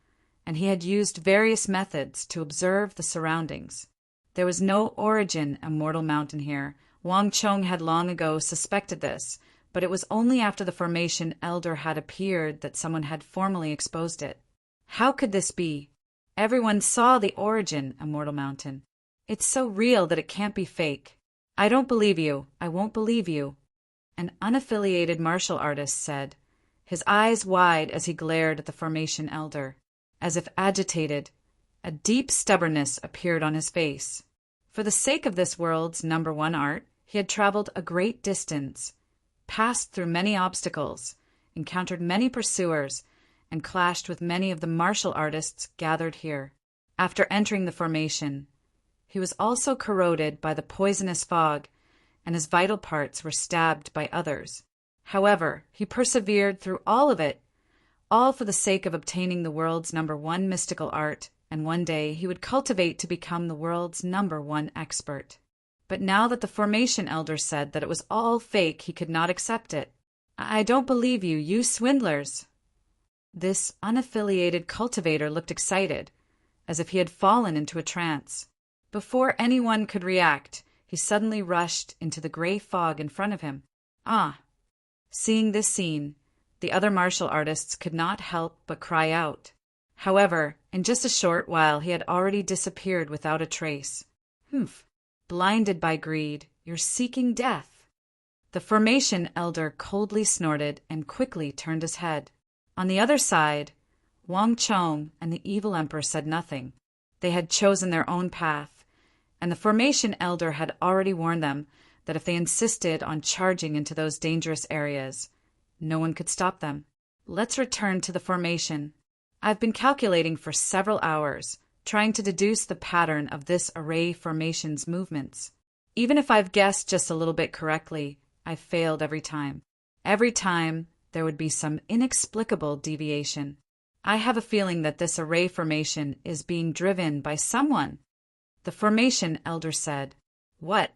and he had used various methods to observe the surroundings. There was no Origin Immortal Mountain here. Wang Chong had long ago suspected this, but it was only after the Formation Elder had appeared that someone had formally exposed it. How could this be? Everyone saw the Origin Immortal Mountain. It's so real that it can't be fake. I don't believe you. I won't believe you. An unaffiliated martial artist said, his eyes wide as he glared at the Formation Elder. As if agitated, a deep stubbornness appeared on his face. For the sake of this world's #1 art, he had traveled a great distance, passed through many obstacles, encountered many pursuers, and clashed with many of the martial artists gathered here. After entering the formation, he was also corroded by the poisonous fog, and his vital parts were stabbed by others. However, he persevered through all of it, all for the sake of obtaining the world's #1 mystical art, and one day he would cultivate to become the world's #1 expert. But now that the Formation Elder said that it was all fake, he could not accept it. I don't believe you, you swindlers. This unaffiliated cultivator looked excited, as if he had fallen into a trance. Before anyone could react, he suddenly rushed into the gray fog in front of him. Ah! Seeing this scene, the other martial artists could not help but cry out. However, in just a short while he had already disappeared without a trace. Humph! Blinded by greed, you're seeking death. The Formation Elder coldly snorted and quickly turned his head. On the other side, Wang Chong and the evil emperor said nothing. They had chosen their own path, and the Formation Elder had already warned them that if they insisted on charging into those dangerous areas, no one could stop them. Let's return to the formation. I've been calculating for several hours, trying to deduce the pattern of this array formation's movements. Even if I've guessed just a little bit correctly, I've failed every time. Every time, there would be some inexplicable deviation. I have a feeling that this array formation is being driven by someone. The Formation Elder said, What?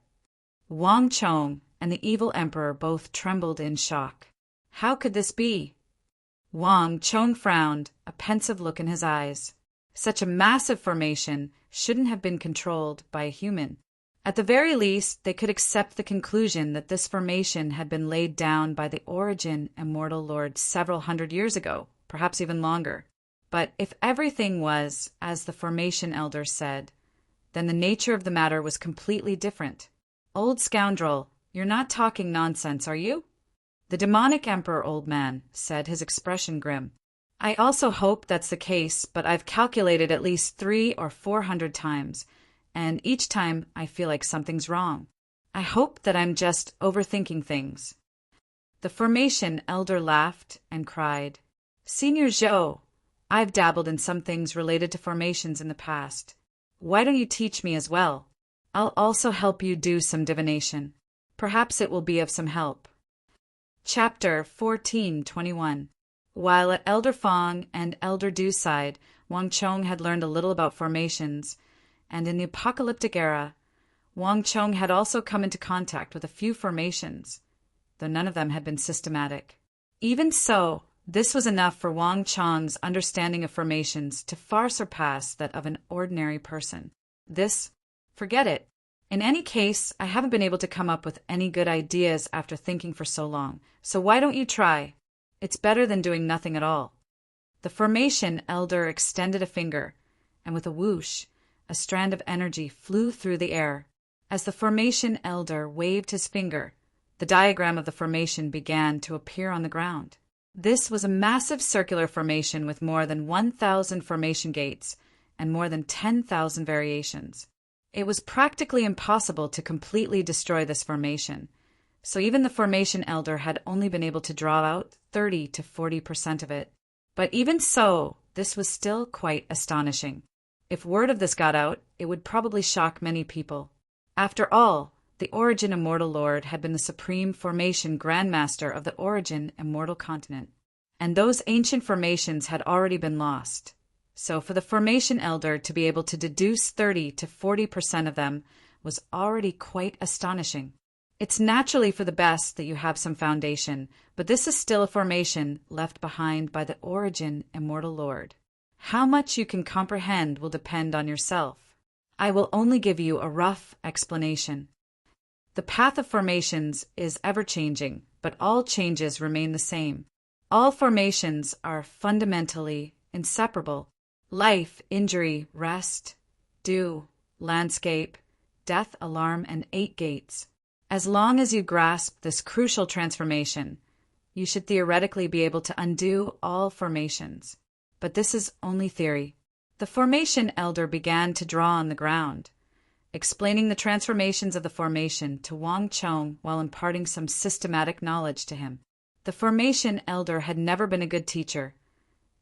Wang Chong and the evil emperor both trembled in shock. How could this be? Wang Chong frowned, a pensive look in his eyes. Such a massive formation shouldn't have been controlled by a human. At the very least, they could accept the conclusion that this formation had been laid down by the Origin Immortal Lord several hundred years ago, perhaps even longer. But if everything was, as the Formation Elder said, then the nature of the matter was completely different. Old scoundrel, you're not talking nonsense, are you? The demonic emperor, old man, said, his expression grim. I also hope that's the case, but I've calculated at least 300 or 400 times, and each time I feel like something's wrong. I hope that I'm just overthinking things." The formation elder laughed and cried, "Senior Zhou, I've dabbled in some things related to formations in the past. Why don't you teach me as well? I'll also help you do some divination. Perhaps it will be of some help." Chapter 14:21. While at Elder Fong and Elder Du's side, Wang Chong had learned a little about formations, and in the apocalyptic era, Wang Chong had also come into contact with a few formations, though none of them had been systematic. Even so, this was enough for Wang Chong's understanding of formations to far surpass that of an ordinary person. Forget it. In any case, I haven't been able to come up with any good ideas after thinking for so long, so why don't you try? It's better than doing nothing at all." The formation elder extended a finger, and with a whoosh, a strand of energy flew through the air. As the formation elder waved his finger, the diagram of the formation began to appear on the ground. This was a massive circular formation with more than 1,000 formation gates and more than 10,000 variations. It was practically impossible to completely destroy this formation, so even the formation elder had only been able to draw out 30 to 40% of it. But even so, this was still quite astonishing. If word of this got out, it would probably shock many people. After all, the Origin Immortal Lord had been the supreme formation grandmaster of the Origin Immortal Continent, and those ancient formations had already been lost. So for the formation elder to be able to deduce 30 to 40% of them was already quite astonishing. It's naturally for the best that you have some foundation, but this is still a formation left behind by the Origin Immortal Lord. How much you can comprehend will depend on yourself. I will only give you a rough explanation. The path of formations is ever-changing, but all changes remain the same. All formations are fundamentally inseparable. Life, injury, rest, dew, landscape, death, alarm, and 8 gates. As long as you grasp this crucial transformation, you should theoretically be able to undo all formations. But this is only theory. The formation elder began to draw on the ground, explaining the transformations of the formation to Wang Chong while imparting some systematic knowledge to him. The formation elder had never been a good teacher,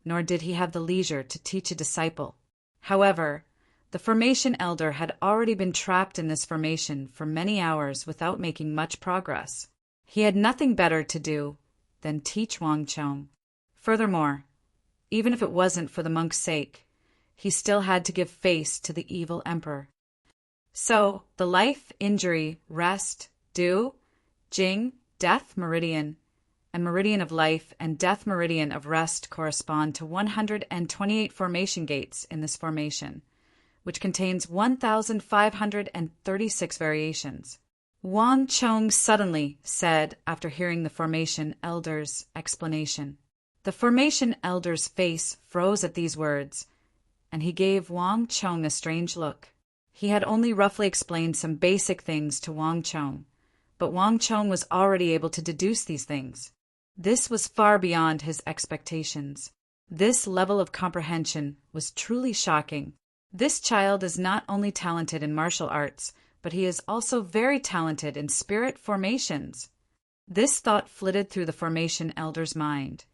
nor did he have the leisure to teach a disciple. However, the formation elder had already been trapped in this formation for many hours without making much progress. He had nothing better to do than teach Wang Chong. Furthermore, even if it wasn't for the monk's sake, he still had to give face to the evil emperor. So, the life, injury, rest, dew, jing, death meridian, and meridian of life and death meridian of rest correspond to 128 formation gates in this formation, which contains 1,536 variations. Wang Chong suddenly said after hearing the formation elder's explanation. The formation elder's face froze at these words, and he gave Wang Chong a strange look. He had only roughly explained some basic things to Wang Chong, but Wang Chong was already able to deduce these things. This was far beyond his expectations. This level of comprehension was truly shocking. This child is not only talented in martial arts, but he is also very talented in spirit formations. This thought flitted through the formation elder's mind,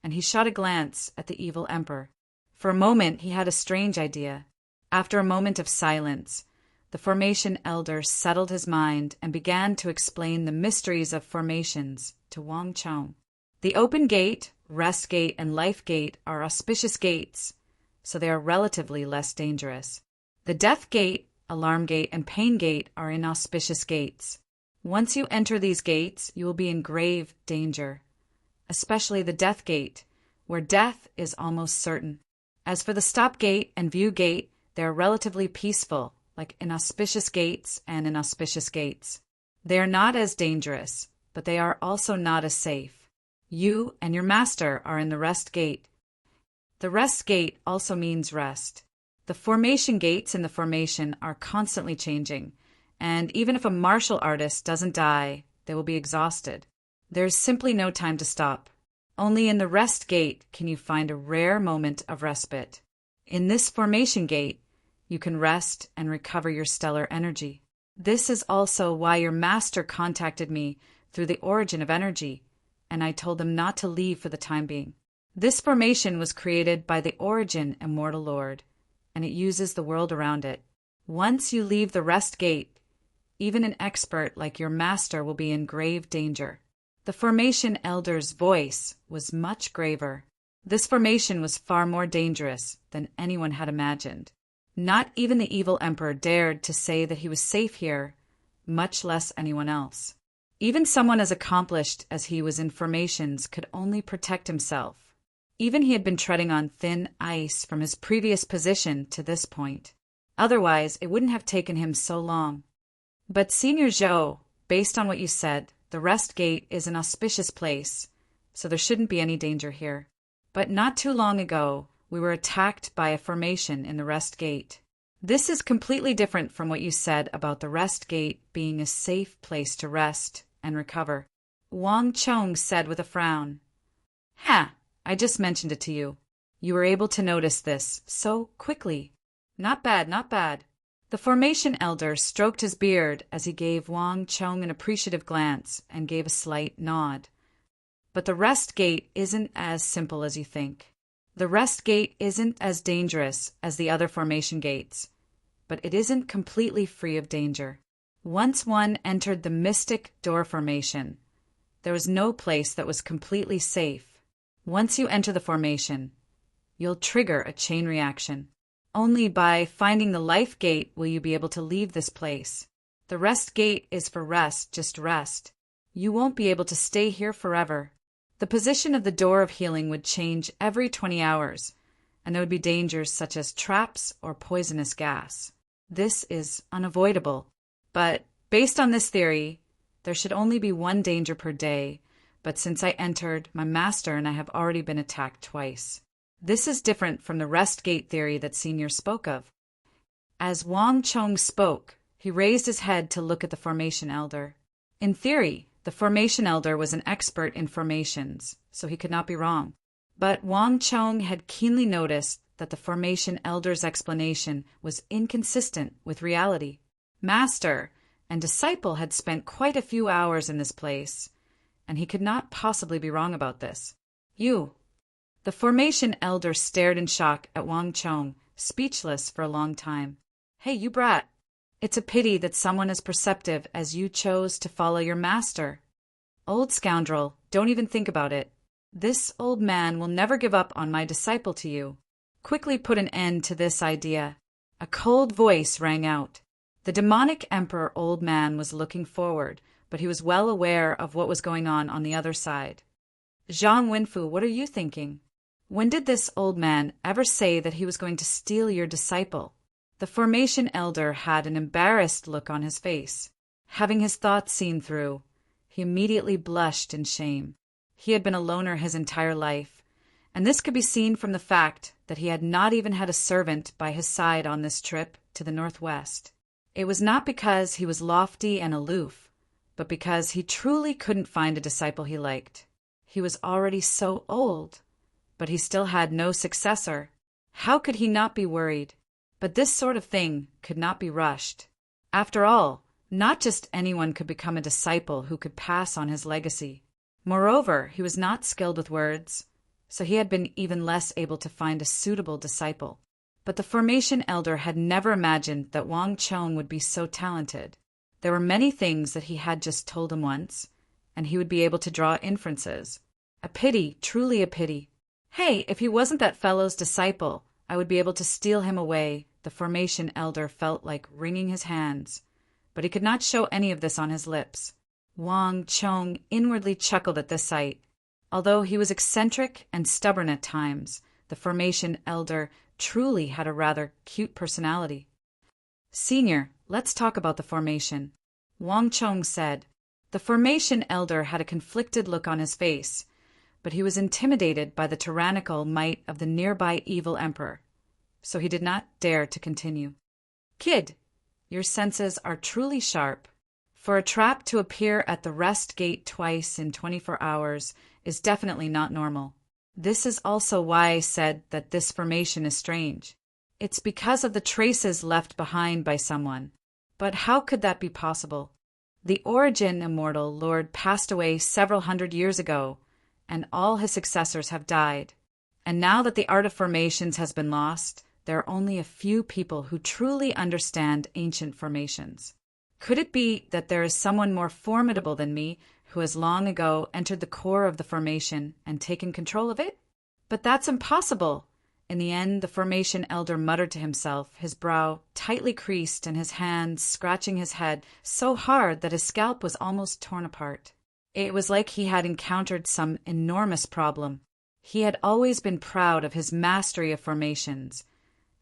and he shot a glance at the evil emperor. For a moment he had a strange idea. After a moment of silence, the formation elder settled his mind and began to explain the mysteries of formations to Wang Chong. The open gate, rest gate, and life gate are auspicious gates, so they are relatively less dangerous. The death gate, alarm gate, and pain gate are inauspicious gates. Once you enter these gates, you will be in grave danger, especially the death gate, where death is almost certain. As for the stop gate and view gate, they are relatively peaceful, like inauspicious gates and inauspicious gates. They are not as dangerous, but they are also not as safe. You and your master are in the rest gate. The rest gate also means rest. The formation gates in the formation are constantly changing, and even if a martial artist doesn't die, they will be exhausted. There is simply no time to stop. Only in the rest gate can you find a rare moment of respite. In this formation gate, you can rest and recover your stellar energy. This is also why your master contacted me through the origin of energy, and I told them not to leave for the time being. This formation was created by the origin immortal Lord, and it uses the world around it. Once you leave the rest gate, even an expert like your master will be in grave danger. The formation elder's voice was much graver. This formation was far more dangerous than anyone had imagined. Not even the evil emperor dared to say that he was safe here, much less anyone else. Even someone as accomplished as he was in formations could only protect himself. Even he had been treading on thin ice from his previous position to this point. Otherwise, it wouldn't have taken him so long. But Senior Zhou, based on what you said, the rest gate is an auspicious place, so there shouldn't be any danger here. But not too long ago, we were attacked by a formation in the rest gate. This is completely different from what you said about the rest gate being a safe place to rest and recover. Wang Chong said with a frown. Ha! I just mentioned it to you. You were able to notice this so quickly. Not bad, not bad. The formation elder stroked his beard as he gave Wang Chong an appreciative glance and gave a slight nod. But the rest gate isn't as simple as you think. The rest gate isn't as dangerous as the other formation gates, but it isn't completely free of danger. Once one entered the mystic door formation, there was no place that was completely safe. Once you enter the formation, you'll trigger a chain reaction. Only by finding the life gate will you be able to leave this place. The rest gate is for rest, just rest. You won't be able to stay here forever. The position of the door of healing would change every 20 hours, and there would be dangers such as traps or poisonous gas. This is unavoidable. But based on this theory, there should only be one danger per day, but since I entered, my master and I have already been attacked twice. This is different from the rest gate theory that Senior spoke of. As Wang Chong spoke, he raised his head to look at the formation elder. In theory, the formation elder was an expert in formations, so he could not be wrong. But Wang Chong had keenly noticed that the formation elder's explanation was inconsistent with reality. Master and disciple had spent quite a few hours in this place, and he could not possibly be wrong about this. You. The formation elder stared in shock at Wang Chong, speechless for a long time. Hey, you brat. It's a pity that someone as perceptive as you chose to follow your master. Old scoundrel, don't even think about it. This old man will never give up on my disciple to you. Quickly put an end to this idea. A cold voice rang out. The demonic emperor old man was looking forward, but he was well aware of what was going on the other side. Zhang Wenfu, what are you thinking? When did this old man ever say that he was going to steal your disciple? The formation elder had an embarrassed look on his face. Having his thoughts seen through, he immediately blushed in shame. He had been a loner his entire life, and this could be seen from the fact that he had not even had a servant by his side on this trip to the northwest. It was not because he was lofty and aloof, but because he truly couldn't find a disciple he liked. He was already so old, but he still had no successor. How could he not be worried? But this sort of thing could not be rushed. After all, not just anyone could become a disciple who could pass on his legacy. Moreover, he was not skilled with words, so he had been even less able to find a suitable disciple. But the formation elder had never imagined that Wang Chong would be so talented. There were many things that he had just told him once, and he would be able to draw inferences. A pity, truly a pity. Hey, if he wasn't that fellow's disciple, I would be able to steal him away. The formation elder felt like wringing his hands, but he could not show any of this on his lips. Wang Chong inwardly chuckled at this sight. Although he was eccentric and stubborn at times, the formation elder truly had a rather cute personality. Senior, let's talk about the formation, Wang Chong said. The formation elder had a conflicted look on his face, but he was intimidated by the tyrannical might of the nearby evil emperor, so he did not dare to continue. Kid, your senses are truly sharp. For a trap to appear at the rest gate twice in 24 hours is definitely not normal. This is also why I said that this formation is strange. It's because of the traces left behind by someone. But how could that be possible? The origin immortal lord passed away several hundred years ago, and all his successors have died. And now that the art of formations has been lost, there are only a few people who truly understand ancient formations. Could it be that there is someone more formidable than me who has long ago entered the core of the formation and taken control of it? But that's impossible. In the end, the formation elder muttered to himself, his brow tightly creased and his hands scratching his head so hard that his scalp was almost torn apart. It was like he had encountered some enormous problem. He had always been proud of his mastery of formations,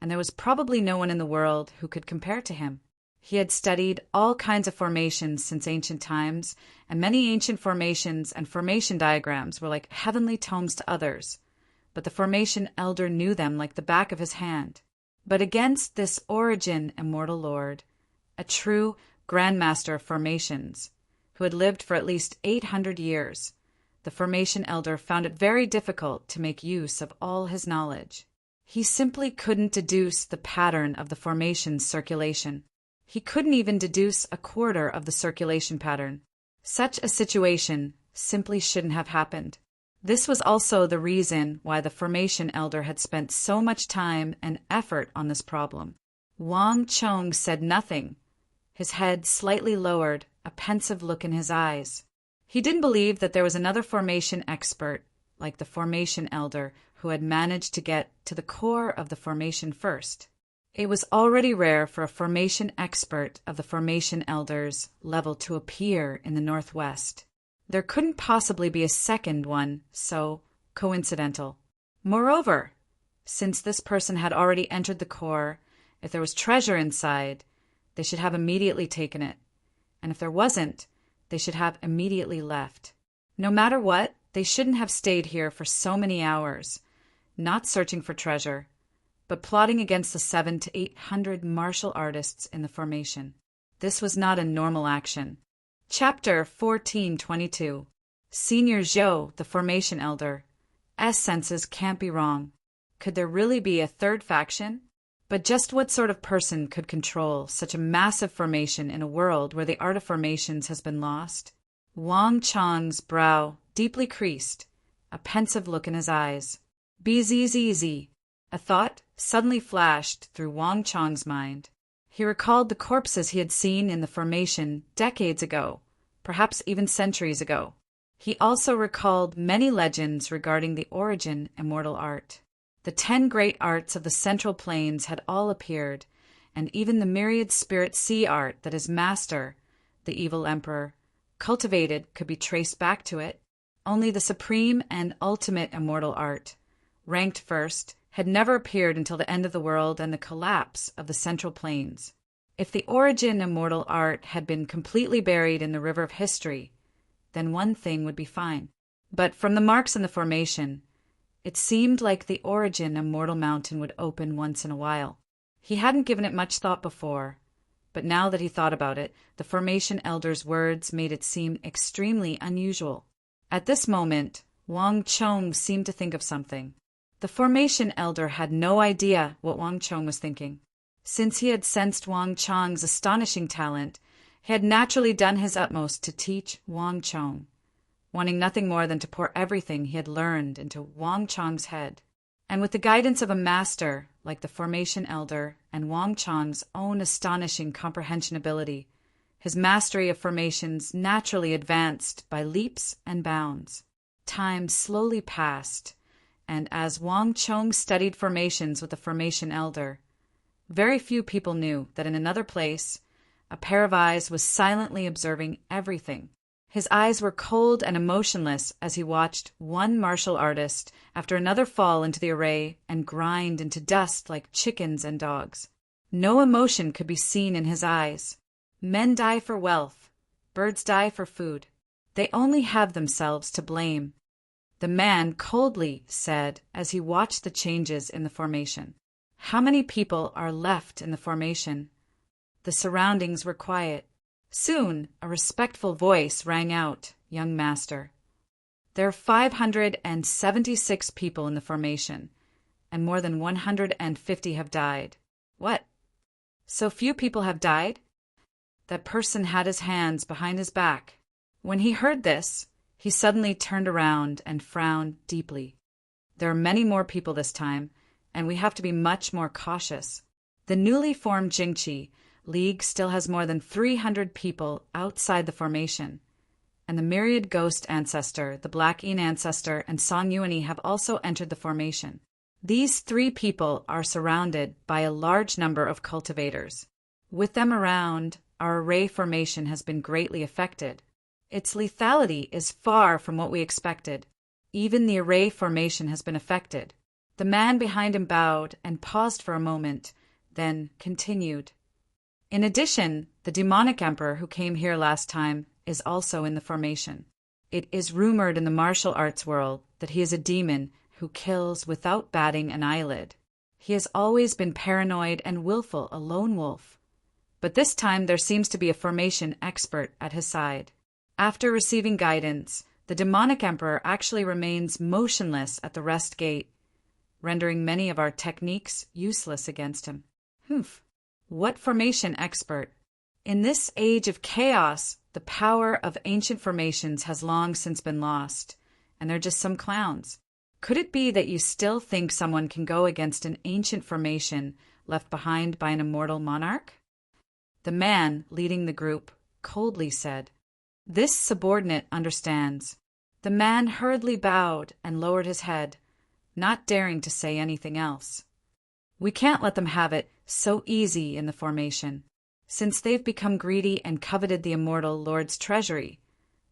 and there was probably no one in the world who could compare to him. He had studied all kinds of formations since ancient times, and many ancient formations and formation diagrams were like heavenly tomes to others. But the formation elder knew them like the back of his hand. But against this origin immortal lord, a true grandmaster of formations, who had lived for at least 800 years, the formation elder found it very difficult to make use of all his knowledge. He simply couldn't deduce the pattern of the formation's circulation. He couldn't even deduce a quarter of the circulation pattern. Such a situation simply shouldn't have happened. This was also the reason why the formation elder had spent so much time and effort on this problem. Wang Chong said nothing, his head slightly lowered, a pensive look in his eyes. He didn't believe that there was another formation expert, like the formation elder, who had managed to get to the core of the formation first. It was already rare for a formation expert of the formation elder's level to appear in the Northwest. There couldn't possibly be a second one so coincidental. Moreover, since this person had already entered the core, if there was treasure inside, they should have immediately taken it. And if there wasn't, they should have immediately left. No matter what, they shouldn't have stayed here for so many hours, not searching for treasure, but plotting against the 700 to 800 martial artists in the formation. This was not a normal action. Chapter 1422. Senior Zhou, the formation elder. S senses can't be wrong. Could there really be a third faction? But just what sort of person could control such a massive formation in a world where the art of formations has been lost? Wang Chong's brow deeply creased, a pensive look in his eyes. Bzzz. A thought suddenly flashed through Wang Chong's mind. He recalled the corpses he had seen in the formation decades ago, perhaps even centuries ago. He also recalled many legends regarding the origin immortal art. The 10 great arts of the Central Plains had all appeared, and even the myriad spirit sea art that his master, the evil emperor, cultivated could be traced back to it. Only the supreme and ultimate immortal art, ranked first, had never appeared until the end of the world and the collapse of the Central Plains. If the origin immortal art had been completely buried in the river of history, then one thing would be fine. But from the marks in the formation, it seemed like the origin immortal mountain would open once in a while. He hadn't given it much thought before, but now that he thought about it, the formation elder's words made it seem extremely unusual. At this moment, Wang Chong seemed to think of something. The formation elder had no idea what Wang Chong was thinking. Since he had sensed Wang Chong's astonishing talent, he had naturally done his utmost to teach Wang Chong, wanting nothing more than to pour everything he had learned into Wang Chong's head. And with the guidance of a master like the formation elder and Wang Chong's own astonishing comprehension ability, his mastery of formations naturally advanced by leaps and bounds. Time slowly passed, and as Wang Chong studied formations with the formation elder, very few people knew that in another place, a pair of eyes was silently observing everything. His eyes were cold and emotionless as he watched one martial artist after another fall into the array and grind into dust like chickens and dogs. No emotion could be seen in his eyes. Men die for wealth. Birds die for food. They only have themselves to blame. The man coldly said as he watched the changes in the formation. How many people are left in the formation? The surroundings were quiet. Soon, a respectful voice rang out, "Young master." There are 576 people in the formation, and more than 150 have died. What? So few people have died? That person had his hands behind his back. When he heard this, he suddenly turned around and frowned deeply. There are many more people this time, and we have to be much more cautious. The newly formed Jingqi League still has more than 300 people outside the formation, and the myriad ghost ancestor, the Black Yin ancestor, and Song Yuani have also entered the formation. These three people are surrounded by a large number of cultivators. With them around, our array formation has been greatly affected. Its lethality is far from what we expected. Even the array formation has been affected. The man behind him bowed and paused for a moment, then continued. In addition, the demonic emperor who came here last time is also in the formation. It is rumored in the martial arts world that he is a demon who kills without batting an eyelid. He has always been paranoid and willful, a lone wolf. But this time there seems to be a formation expert at his side. After receiving guidance, the demonic emperor actually remains motionless at the rest gate, rendering many of our techniques useless against him. Humph. What formation expert? In this age of chaos, the power of ancient formations has long since been lost, and they're just some clowns. Could it be that you still think someone can go against an ancient formation left behind by an immortal monarch? The man leading the group coldly said. This subordinate understands. The man hurriedly bowed and lowered his head, not daring to say anything else. We can't let them have it so easy in the formation. Since they've become greedy and coveted the immortal Lord's treasury,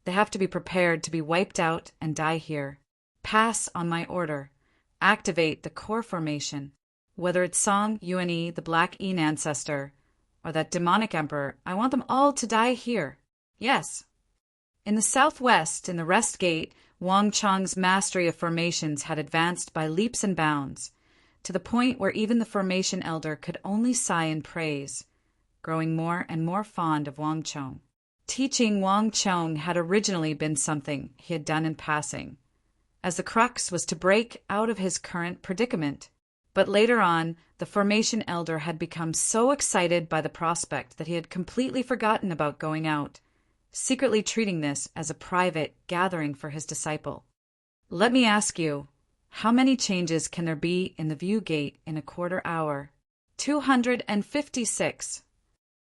they have to be prepared to be wiped out and die here. Pass on my order. Activate the core formation. Whether it's Song Yuani, the Black Yin ancestor, or that demonic emperor, I want them all to die here. Yes. In the southwest, in the rest gate, Wang Chong's mastery of formations had advanced by leaps and bounds, to the point where even the formation elder could only sigh in praise, growing more and more fond of Wang Chong. Teaching Wang Chong had originally been something he had done in passing, as the crux was to break out of his current predicament. But later on, the formation elder had become so excited by the prospect that he had completely forgotten about going out, secretly treating this as a private gathering for his disciple. Let me ask you, how many changes can there be in the view gate in a quarter hour? 256.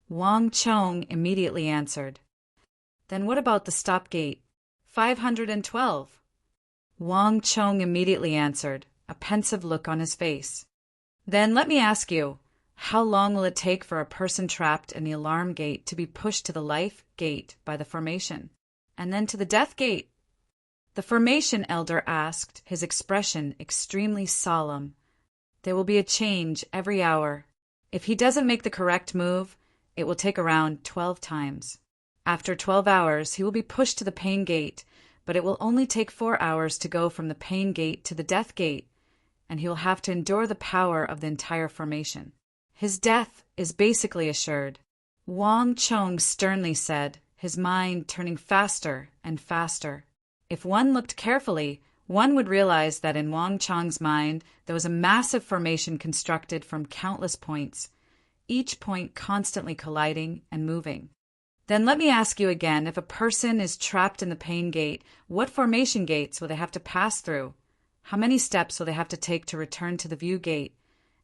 Wang Chong immediately answered. Then what about the stop gate? 512. Wang Chong immediately answered, a pensive look on his face. Then let me ask you, how long will it take for a person trapped in the alarm gate to be pushed to the life gate by the formation, and then to the death gate? The formation elder asked, his expression extremely solemn. There will be a change every hour. If he doesn't make the correct move, it will take around 12 times. After 12 hours, he will be pushed to the pain gate, but it will only take 4 hours to go from the pain gate to the death gate, and he will have to endure the power of the entire formation. His death is basically assured. Wang Chong sternly said, his mind turning faster and faster. If one looked carefully, one would realize that in Wang Chong's mind there was a massive formation constructed from countless points, each point constantly colliding and moving. Then let me ask you again, if a person is trapped in the pain gate, what formation gates will they have to pass through? How many steps will they have to take to return to the view gate?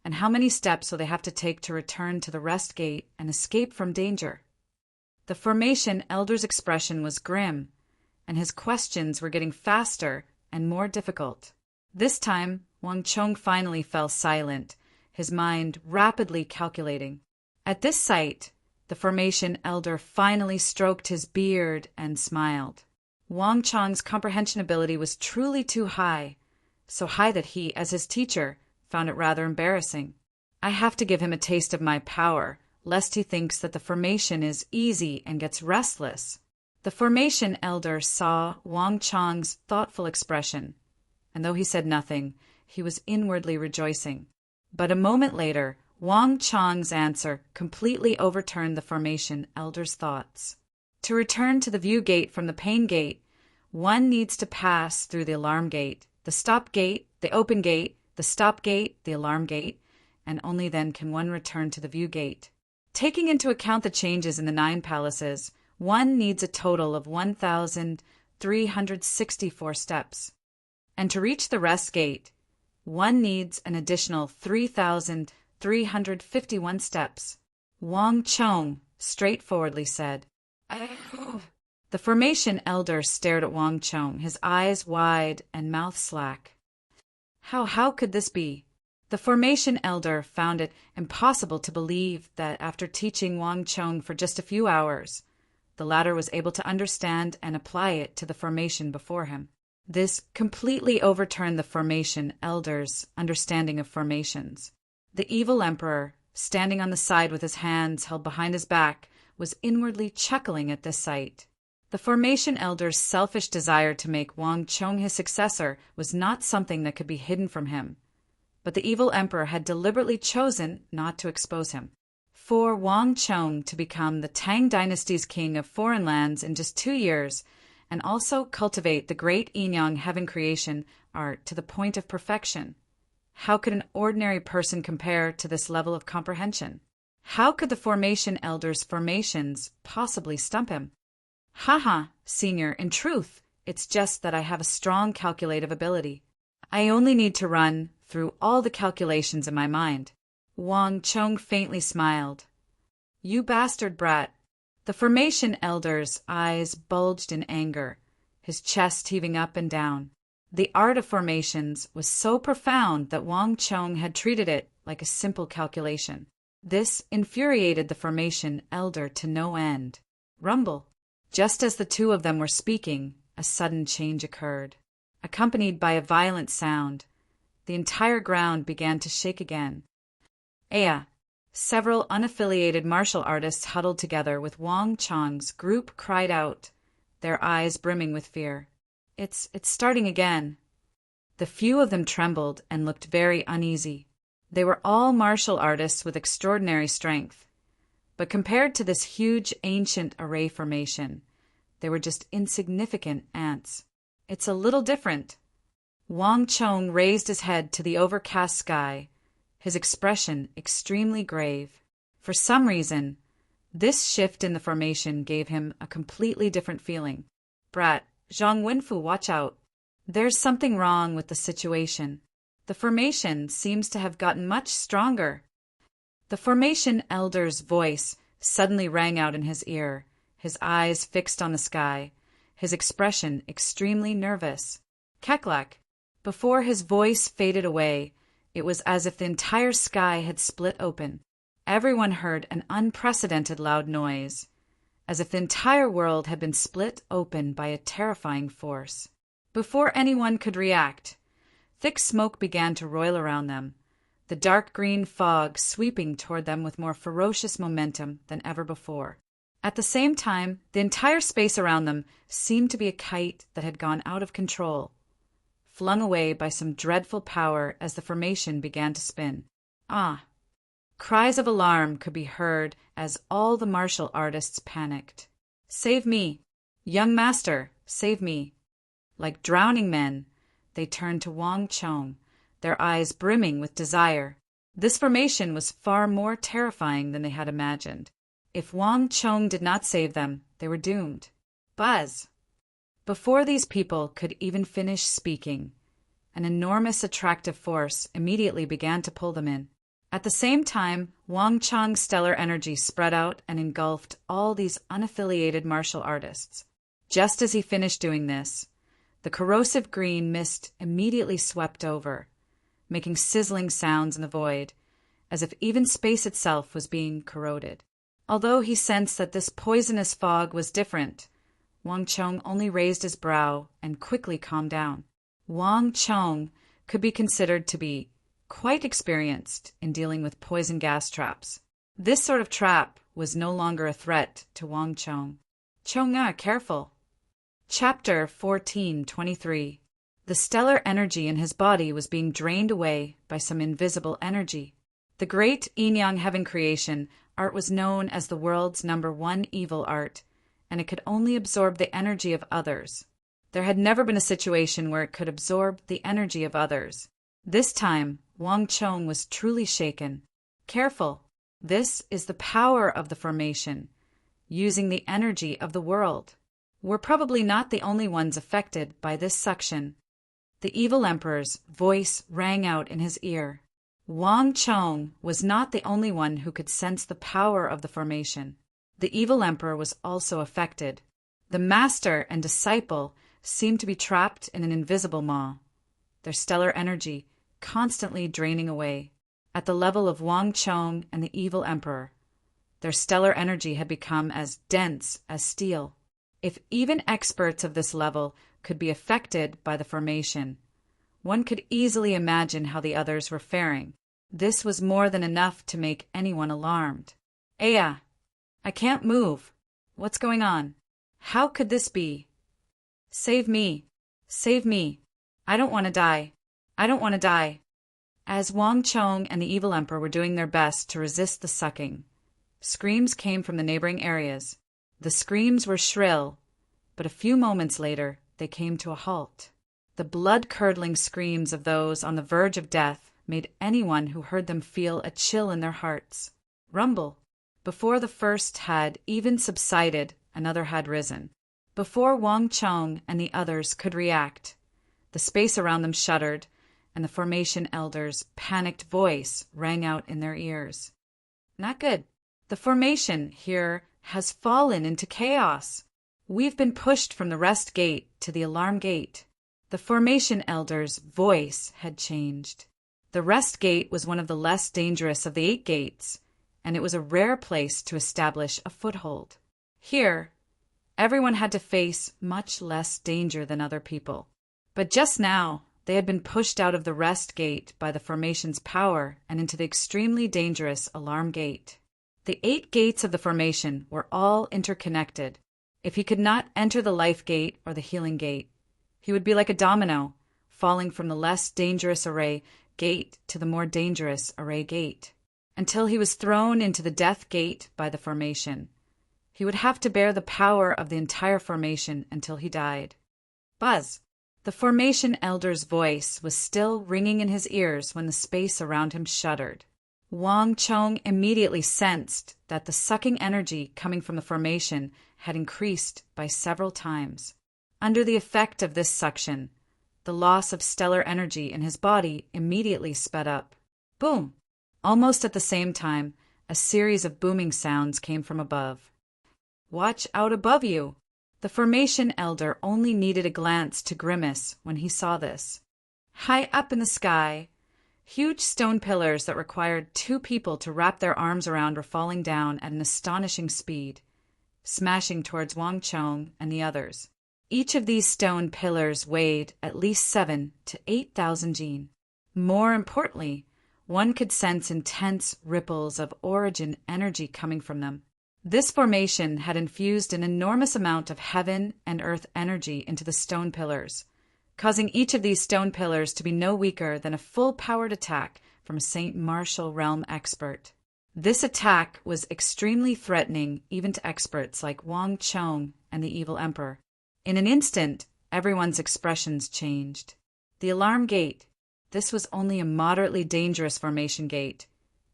And how many steps will they have to take to return to the rest gate and escape from danger? The formation elder's expression was grim, and his questions were getting faster and more difficult. This time, Wang Chong finally fell silent, his mind rapidly calculating. At this sight, the formation elder finally stroked his beard and smiled. Wang Chong's comprehension ability was truly too high, so high that he, as his teacher, found it rather embarrassing. I have to give him a taste of my power, lest he thinks that the formation is easy and gets restless. The formation elder saw Wang Chong's thoughtful expression, and though he said nothing, he was inwardly rejoicing. But a moment later, Wang Chong's answer completely overturned the formation elder's thoughts. To return to the view gate from the pain gate, One needs to pass through the alarm gate, the stop gate, the open gate, the stop gate, the alarm gate, and only then can one return to the view gate. Taking into account the changes in the 9 palaces, one needs a total of 1,364 steps. And to reach the rest gate, one needs an additional 3,351 steps. Wang Chong straightforwardly said. The formation elder stared at Wang Chong, his eyes wide and mouth slack. How could this be? The formation elder found it impossible to believe that after teaching Wang Chong for just a few hours, the latter was able to understand and apply it to the formation before him. This completely overturned the formation elder's understanding of formations. The evil emperor, standing on the side with his hands held behind his back, was inwardly chuckling at this sight. The formation elder's selfish desire to make Wang Chong his successor was not something that could be hidden from him, but the evil emperor had deliberately chosen not to expose him. For Wang Chong to become the Tang dynasty's king of foreign lands in just 2 years, and also cultivate the great Yin-Yang heaven creation art to the point of perfection, how could an ordinary person compare to this level of comprehension? How could the formation elder's formations possibly stump him? Senior, in truth, it's just that I have a strong calculative ability. I only need to run through all the calculations in my mind. Wang Chong faintly smiled. You bastard brat. The formation elder's eyes bulged in anger, his chest heaving up and down. The art of formations was so profound that Wang Chong had treated it like a simple calculation. This infuriated the formation elder to no end. Rumble. Just as the two of them were speaking, a sudden change occurred. Accompanied by a violent sound, the entire ground began to shake again. Several unaffiliated martial artists huddled together with Wang Chong's group cried out, their eyes brimming with fear. It's starting again. The few of them trembled and looked very uneasy. They were all martial artists with extraordinary strength. But compared to this huge ancient array formation, they were just insignificant ants. It's a little different. Wang Chong raised his head to the overcast sky, his expression extremely grave. For some reason, this shift in the formation gave him a completely different feeling. Brat, Zhang Wenfu, watch out. There's something wrong with the situation. The formation seems to have gotten much stronger. The formation elder's voice suddenly rang out in his ear, his eyes fixed on the sky, his expression extremely nervous. Keklak. Before his voice faded away, it was as if the entire sky had split open. Everyone heard an unprecedented loud noise, as if the entire world had been split open by a terrifying force. Before anyone could react, thick smoke began to roil around them, the dark green fog sweeping toward them with more ferocious momentum than ever before. At the same time, the entire space around them seemed to be a kite that had gone out of control, flung away by some dreadful power as the formation began to spin. Cries of alarm could be heard as all the martial artists panicked. Save me! Young master, save me! Like drowning men, they turned to Wang Chong, their eyes brimming with desire. This formation was far more terrifying than they had imagined. If Wang Chong did not save them, they were doomed. Buzz! Before these people could even finish speaking, an enormous attractive force immediately began to pull them in. At the same time, Wang Chong's stellar energy spread out and engulfed all these unaffiliated martial artists. Just as he finished doing this, the corrosive green mist immediately swept over, making sizzling sounds in the void, as if even space itself was being corroded. Although he sensed that this poisonous fog was different, Wang Chong only raised his brow and quickly calmed down. Wang Chong could be considered to be quite experienced in dealing with poison gas traps. This sort of trap was no longer a threat to Wang Chong. Chong-a, careful. Chapter 14:23. The stellar energy in his body was being drained away by some invisible energy. The great Yin-Yang heaven creation art was known as the world's #1 evil art, and it could only absorb the energy of others. There had never been a situation where it could absorb the energy of others. This time, Wang Chong was truly shaken. Careful! This is the power of the formation, using the energy of the world. We're probably not the only ones affected by this suction. The evil emperor's voice rang out in his ear. Wang Chong was not the only one who could sense the power of the formation. The evil emperor was also affected. The master and disciple seemed to be trapped in an invisible maw, their stellar energy constantly draining away. At the level of Wang Chong and the evil emperor, their stellar energy had become as dense as steel. If even experts of this level could be affected by the formation, one could easily imagine how the others were faring. This was more than enough to make anyone alarmed. Aya, I can't move. What's going on? How could this be? Save me. Save me. I don't want to die. I don't want to die. As Wang Chong and the evil emperor were doing their best to resist the sucking, screams came from the neighboring areas. The screams were shrill, but a few moments later they came to a halt. The blood-curdling screams of those on the verge of death made anyone who heard them feel a chill in their hearts. Rumble! Before the first had even subsided, another had risen. Before Wang Chong and the others could react, the space around them shuddered, and the formation elder's panicked voice rang out in their ears. Not good. The formation here has fallen into chaos. We've been pushed from the rest gate to the alarm gate. The formation elder's voice had changed. The rest gate was one of the less dangerous of the 8 gates, and it was a rare place to establish a foothold. Here, everyone had to face much less danger than other people. But just now, they had been pushed out of the rest gate by the formation's power and into the extremely dangerous alarm gate. The 8 gates of the formation were all interconnected. If he could not enter the life gate or the healing gate, he would be like a domino, falling from the less dangerous array gate to the more dangerous array gate, until he was thrown into the death gate by the formation. He would have to bear the power of the entire formation until he died. Buzz! The formation elder's voice was still ringing in his ears when the space around him shuddered. Wang Chong immediately sensed that the sucking energy coming from the formation had increased by several times. Under the effect of this suction, the loss of stellar energy in his body immediately sped up. Boom! Almost at the same time, a series of booming sounds came from above. Watch out above you! The formation elder only needed a glance to grimace when he saw this. High up in the sky, huge stone pillars that required 2 people to wrap their arms around were falling down at an astonishing speed, smashing towards Wang Chong and the others. Each of these stone pillars weighed at least 7,000 to 8,000 jin. More importantly, one could sense intense ripples of origin energy coming from them. This formation had infused an enormous amount of heaven and earth energy into the stone pillars, causing each of these stone pillars to be no weaker than a full-powered attack from a St. Martial realm expert. This attack was extremely threatening even to experts like Wang Chong and the evil emperor. In an instant, everyone's expressions changed. The alarm gate. This was only a moderately dangerous formation gate,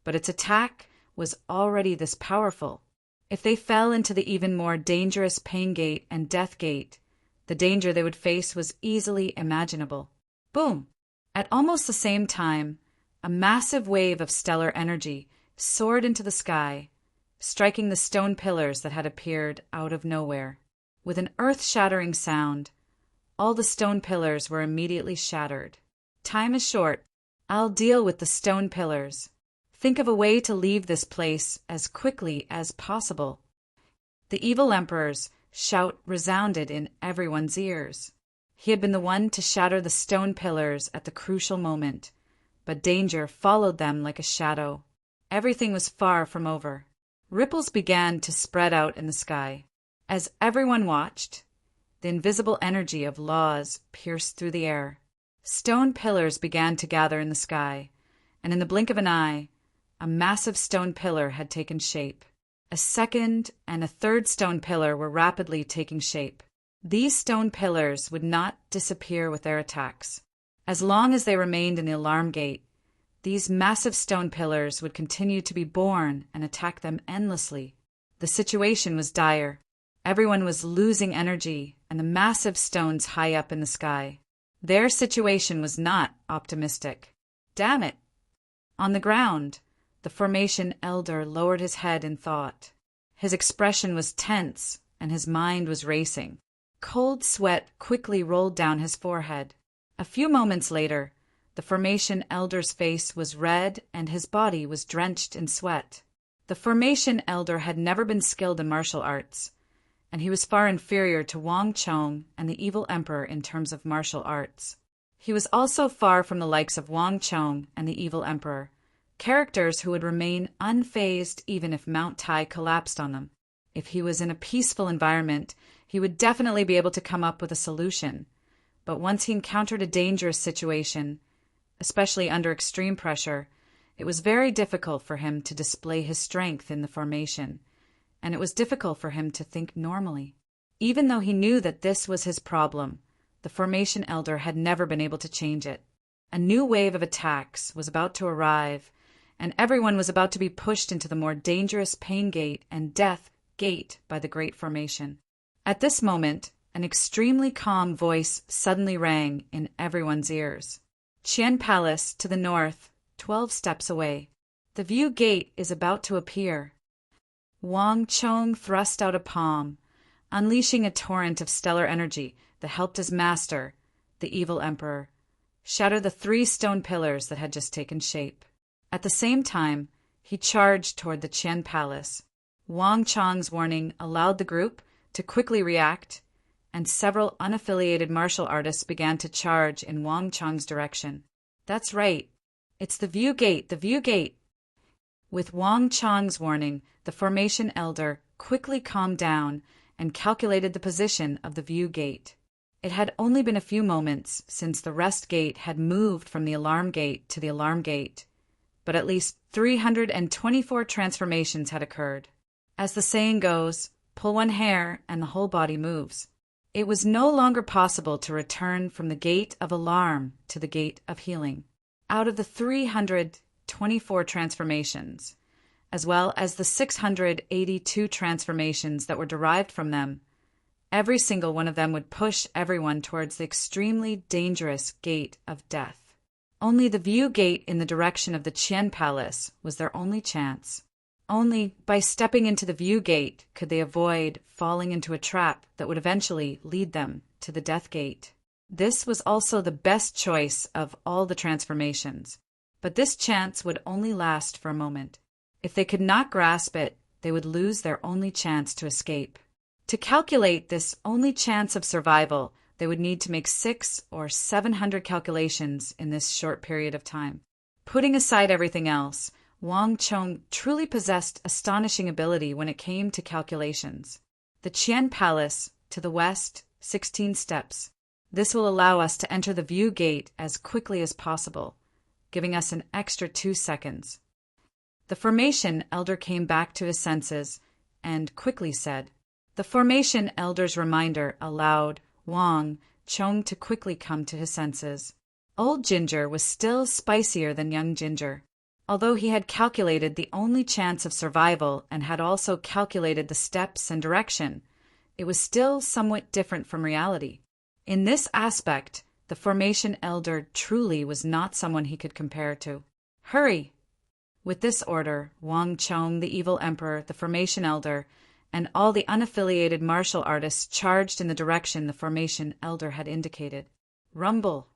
but its attack was already this powerful. If they fell into the even more dangerous pain gate and death gate, the danger they would face was easily imaginable. Boom! At almost the same time, a massive wave of stellar energy soared into the sky, striking the stone pillars that had appeared out of nowhere. With an earth-shattering sound, all the stone pillars were immediately shattered. Time is short. I'll deal with the stone pillars. Think of a way to leave this place as quickly as possible. The evil emperor's shout resounded in everyone's ears. He had been the one to shatter the stone pillars at the crucial moment, but danger followed them like a shadow. Everything was far from over. Ripples began to spread out in the sky. As everyone watched, the invisible energy of laws pierced through the air. Stone pillars began to gather in the sky, and in the blink of an eye, a massive stone pillar had taken shape. A second and a third stone pillar were rapidly taking shape. These stone pillars would not disappear with their attacks. As long as they remained in the alarm gate, these massive stone pillars would continue to be born and attack them endlessly. The situation was dire. Everyone was losing energy, and the massive stones high up in the sky. Their situation was not optimistic. Damn it! On the ground, the formation elder lowered his head in thought. His expression was tense, and his mind was racing. Cold sweat quickly rolled down his forehead. A few moments later, the formation elder's face was red and his body was drenched in sweat. The formation elder had never been skilled in martial arts, and he was far inferior to Wang Chong and the evil emperor in terms of martial arts. He was also far from the likes of Wang Chong and the evil emperor, characters who would remain unfazed even if Mount Tai collapsed on them. If he was in a peaceful environment, he would definitely be able to come up with a solution. But once he encountered a dangerous situation, especially under extreme pressure, it was very difficult for him to display his strength in the formation, and it was difficult for him to think normally. Even though he knew that this was his problem, the formation elder had never been able to change it. A new wave of attacks was about to arrive, and everyone was about to be pushed into the more dangerous pain gate and death gate by the Great Formation. At this moment, an extremely calm voice suddenly rang in everyone's ears. Qian Palace, to the north, 12 steps away. The view gate is about to appear. Wang Chong thrust out a palm, unleashing a torrent of stellar energy that helped his master, the evil emperor, shatter the 3 stone pillars that had just taken shape. At the same time, he charged toward the Qian Palace. Wang Chong's warning allowed the group to quickly react, and several unaffiliated martial artists began to charge in Wang Chong's direction. That's right. It's the view gate, the view gate. With Wang Chong's warning, the formation elder quickly calmed down and calculated the position of the view gate. It had only been a few moments since the rest gate had moved from the alarm gate to the alarm gate, but at least 324 transformations had occurred. As the saying goes, pull one hair and the whole body moves. It was no longer possible to return from the gate of alarm to the gate of healing. Out of the 324 transformations, as well as the 682 transformations that were derived from them, every single one of them would push everyone towards the extremely dangerous gate of death. Only the view gate in the direction of the Qian Palace was their only chance. Only by stepping into the view gate could they avoid falling into a trap that would eventually lead them to the death gate. This was also the best choice of all the transformations, but this chance would only last for a moment. If they could not grasp it, they would lose their only chance to escape. To calculate this only chance of survival, they would need to make 600 or 700 calculations in this short period of time. Putting aside everything else, Wang Chong truly possessed astonishing ability when it came to calculations. The Qian Palace, to the west, 16 steps. This will allow us to enter the view gate as quickly as possible, giving us an extra 2 seconds. The formation elder came back to his senses and quickly said. The formation elder's reminder allowed Wang Chong to quickly come to his senses. Old Ginger was still spicier than young Ginger. Although he had calculated the only chance of survival and had also calculated the steps and direction, it was still somewhat different from reality. In this aspect, the formation elder truly was not someone he could compare to. Hurry! With this order, Wang Chong, the evil emperor, the formation elder, and all the unaffiliated martial artists charged in the direction the formation elder had indicated. Rumble!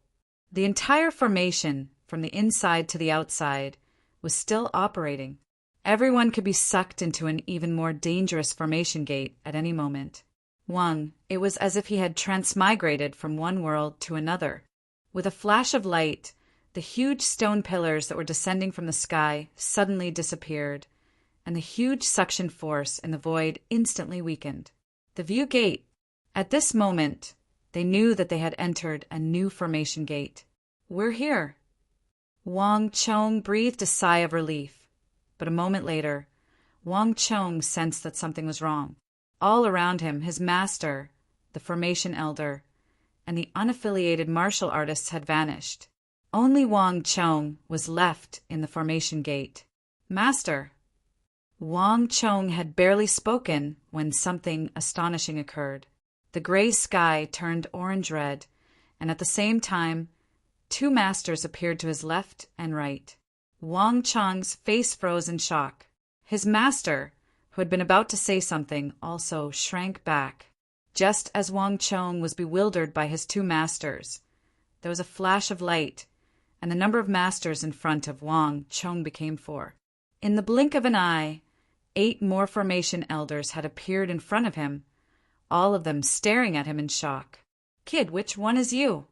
The entire formation, from the inside to the outside, was still operating. Everyone could be sucked into an even more dangerous formation gate at any moment. It was as if he had transmigrated from one world to another. With a flash of light, the huge stone pillars that were descending from the sky suddenly disappeared, and the huge suction force in the void instantly weakened. The view gate. At this moment, they knew that they had entered a new formation gate. We're here. Wang Chong breathed a sigh of relief, but a moment later, Wang Chong sensed that something was wrong. All around him, his master, the formation elder, and the unaffiliated martial artists had vanished. Only Wang Chong was left in the formation gate. "Master." Wang Chong had barely spoken when something astonishing occurred. The gray sky turned orange-red, and at the same time, two masters appeared to his left and right. Wang Chong's face froze in shock. His master, who had been about to say something, also shrank back. Just as Wang Chong was bewildered by his two masters, there was a flash of light, and the number of masters in front of Wang Chong became 4. In the blink of an eye, 8 more formation elders had appeared in front of him, all of them staring at him in shock. "Kid, which one is you?"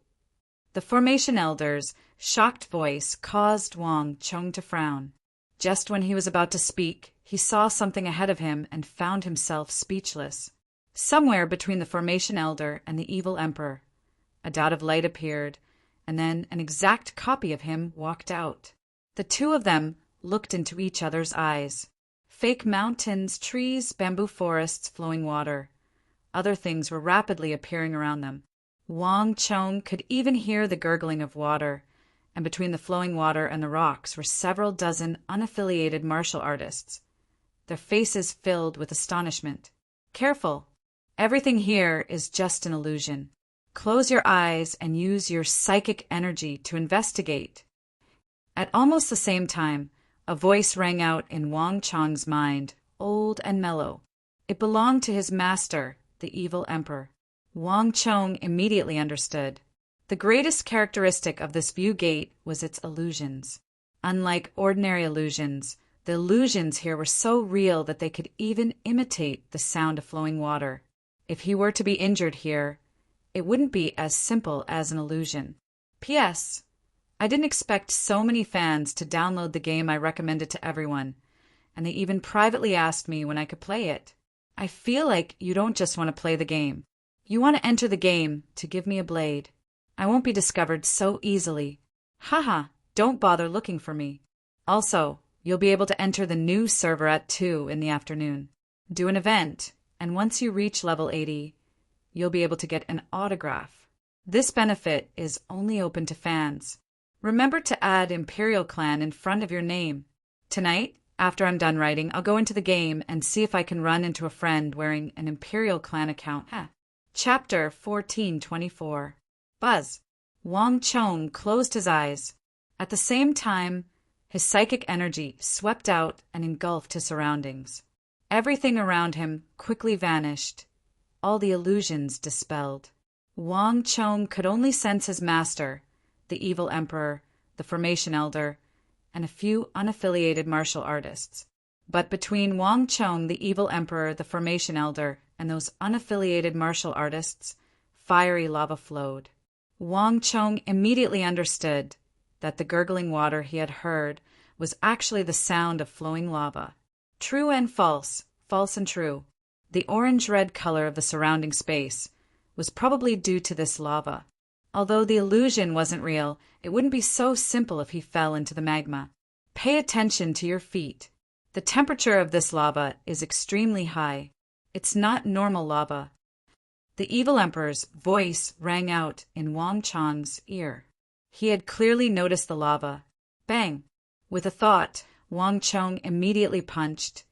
The formation elder's shocked voice caused Wang Chong to frown. Just when he was about to speak, he saw something ahead of him and found himself speechless. Somewhere between the formation elder and the evil emperor, a dot of light appeared, and then an exact copy of him walked out. The two of them looked into each other's eyes. Fake mountains, trees, bamboo forests, flowing water. Other things were rapidly appearing around them. Wang Chong could even hear the gurgling of water, and between the flowing water and the rocks were several dozen unaffiliated martial artists, their faces filled with astonishment. "Careful! Everything here is just an illusion. Close your eyes and use your psychic energy to investigate." At almost the same time, a voice rang out in Wang Chong's mind, old and mellow. It belonged to his master, the evil emperor. Wang Chong immediately understood. The greatest characteristic of this view gate was its illusions. Unlike ordinary illusions, the illusions here were so real that they could even imitate the sound of flowing water. If he were to be injured here, it wouldn't be as simple as an illusion. P.S. I didn't expect so many fans to download the game I recommended to everyone, and they even privately asked me when I could play it. I feel like you don't just want to play the game. You want to enter the game to give me a blade. I won't be discovered so easily. Haha, don't bother looking for me. Also, you'll be able to enter the new server at 2 in the afternoon. Do an event, and once you reach level 80, you'll be able to get an autograph. This benefit is only open to fans. Remember to add Imperial Clan in front of your name. Tonight, after I'm done writing, I'll go into the game and see if I can run into a friend wearing an Imperial Clan account. Chapter 1424. Buzz. Wang Chong closed his eyes. At the same time, his psychic energy swept out and engulfed his surroundings. Everything around him quickly vanished, all the illusions dispelled. Wang Chong could only sense his master, the evil emperor, the formation elder, and a few unaffiliated martial artists. But between Wang Chong, the evil emperor, the formation elder, and those unaffiliated martial artists, fiery lava flowed. Wang Chong immediately understood that the gurgling water he had heard was actually the sound of flowing lava. True and false, false and true. The orange-red color of the surrounding space was probably due to this lava. Although the illusion wasn't real, it wouldn't be so simple if he fell into the magma. Pay attention to your feet. The temperature of this lava is extremely high. It's not normal lava. The evil emperor's voice rang out in Wang Chong's ear. He had clearly noticed the lava. Bang! With a thought, Wang Chong immediately punched,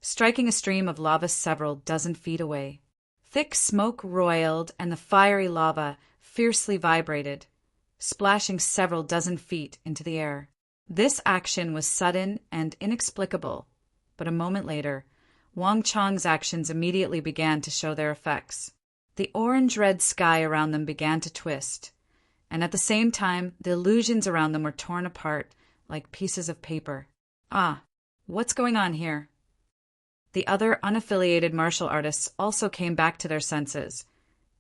striking a stream of lava several dozen feet away. Thick smoke roiled and the fiery lava fiercely vibrated, splashing several dozen feet into the air. This action was sudden and inexplicable, but a moment later, Wang Chong's actions immediately began to show their effects. The orange-red sky around them began to twist, and at the same time, the illusions around them were torn apart like pieces of paper. Ah, what's going on here? The other unaffiliated martial artists also came back to their senses,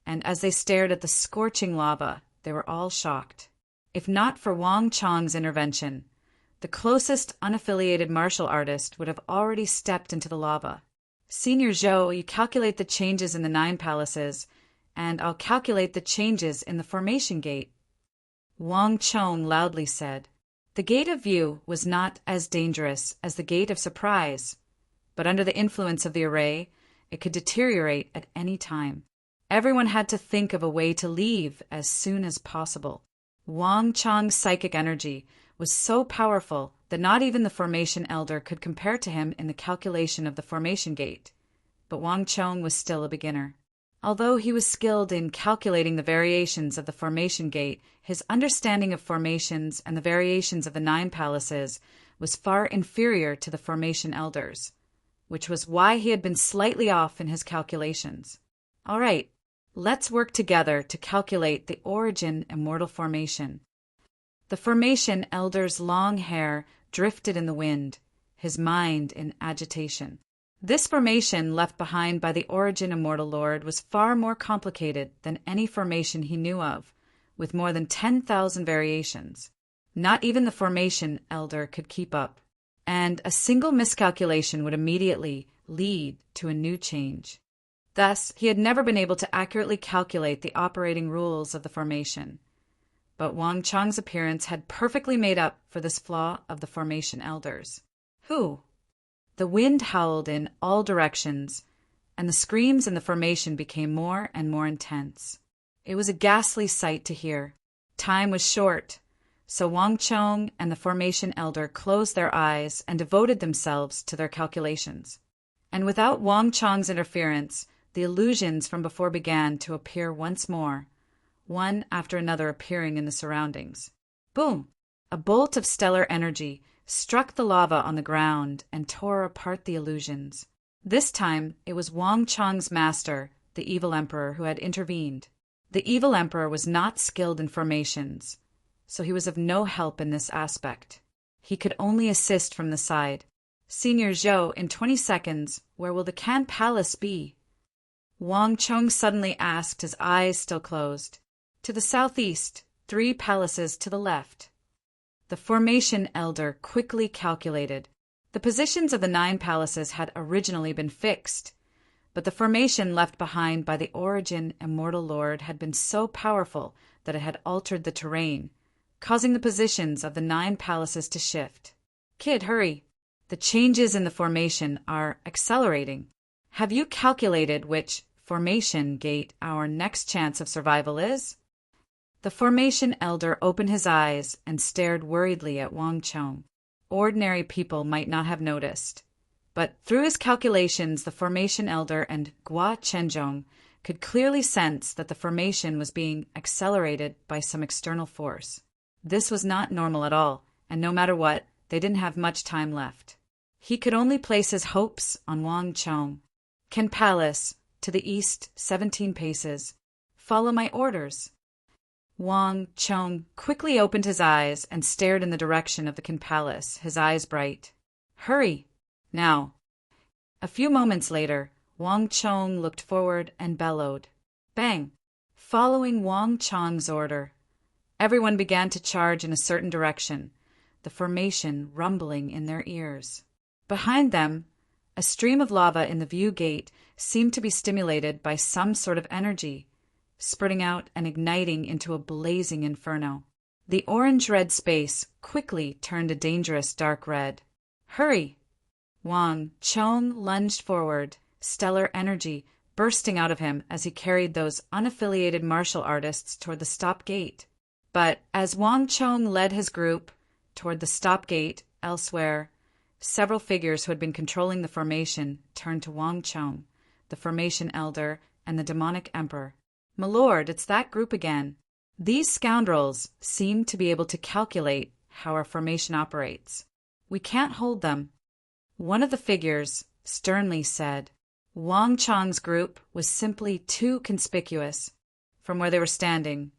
and as they stared at the scorching lava, they were all shocked. If not for Wang Chong's intervention, the closest unaffiliated martial artist would have already stepped into the lava. Senior Zhou, you calculate the changes in the 9 palaces, and I'll calculate the changes in the formation gate. Wang Chong loudly said. The gate of view was not as dangerous as the gate of surprise, but under the influence of the array, it could deteriorate at any time. Everyone had to think of a way to leave as soon as possible. Wang Chang's psychic energy was so powerful that not even the formation elder could compare to him in the calculation of the formation gate. But Wang Chong was still a beginner. Although he was skilled in calculating the variations of the formation gate, his understanding of formations and the variations of the 9 palaces was far inferior to the formation elders, which was why he had been slightly off in his calculations. All right, let's work together to calculate the origin immortal formation. The formation elder's long hair drifted in the wind, his mind in agitation. This formation left behind by the origin immortal lord was far more complicated than any formation he knew of, with more than 10,000 variations. Not even the formation elder could keep up, and a single miscalculation would immediately lead to a new change. Thus, he had never been able to accurately calculate the operating rules of the formation. But Wang Chang's appearance had perfectly made up for this flaw of the formation elders. Who? The wind howled in all directions, and the screams in the formation became more and more intense. It was a ghastly sight to hear. Time was short, so Wang Chong and the formation elder closed their eyes and devoted themselves to their calculations. And without Wang Chong's interference, the illusions from before began to appear once more, one after another appearing in the surroundings. Boom! A bolt of stellar energy struck the lava on the ground and tore apart the illusions. This time it was Wang Chong's master, the evil emperor, who had intervened. The evil emperor was not skilled in formations, so he was of no help in this aspect. He could only assist from the side. Senior Zhou, in 20 seconds, where will the Can Palace be? Wang Chong suddenly asked, his eyes still closed. To the southeast, 3 palaces to the left. The formation elder quickly calculated. The positions of the 9 palaces had originally been fixed, but the formation left behind by the origin immortal lord had been so powerful that it had altered the terrain, causing the positions of the 9 palaces to shift. Kid, hurry! The changes in the formation are accelerating. Have you calculated which formation gate our next chance of survival is? The formation elder opened his eyes and stared worriedly at Wang Chong. Ordinary people might not have noticed, but through his calculations the formation elder and Gua Chenjong could clearly sense that the formation was being accelerated by some external force. This was not normal at all, and no matter what, they didn't have much time left. He could only place his hopes on Wang Chong. Can Palace, to the east 17 paces. Follow my orders. Wang Chong quickly opened his eyes and stared in the direction of the Can Palace, his eyes bright. Hurry! Now! A few moments later, Wang Chong looked forward and bellowed. Bang! Following Wang Chong's order, everyone began to charge in a certain direction, the formation rumbling in their ears. Behind them, a stream of lava in the view gate seemed to be stimulated by some sort of energy, spurting out and igniting into a blazing inferno. The orange-red space quickly turned a dangerous dark red. Hurry! Wang Chong lunged forward, stellar energy bursting out of him as he carried those unaffiliated martial artists toward the stop gate. But as Wang Chong led his group toward the stop gate elsewhere, several figures who had been controlling the formation turned to Wang Chong, the formation elder, and the demonic emperor. My lord, it's that group again. These scoundrels seem to be able to calculate how our formation operates. We can't hold them. One of the figures sternly said. Wang Chong's group was simply too conspicuous. From where they were standing,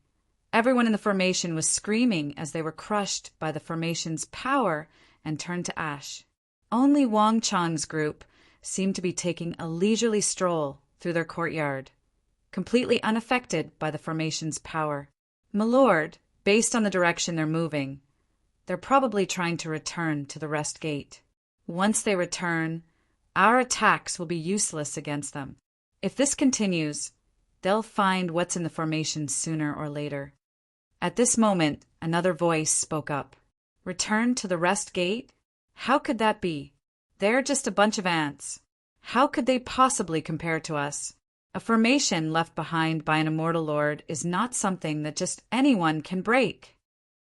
everyone in the formation was screaming as they were crushed by the formation's power and turned to ash. Only Wang Chong's group seemed to be taking a leisurely stroll through their courtyard, completely unaffected by the formation's power. My lord, based on the direction they're moving, they're probably trying to return to the rest gate. Once they return, our attacks will be useless against them. If this continues, they'll find what's in the formation sooner or later. At this moment, another voice spoke up. Return to the rest gate? How could that be? They're just a bunch of ants. How could they possibly compare to us? A formation left behind by an immortal lord is not something that just anyone can break.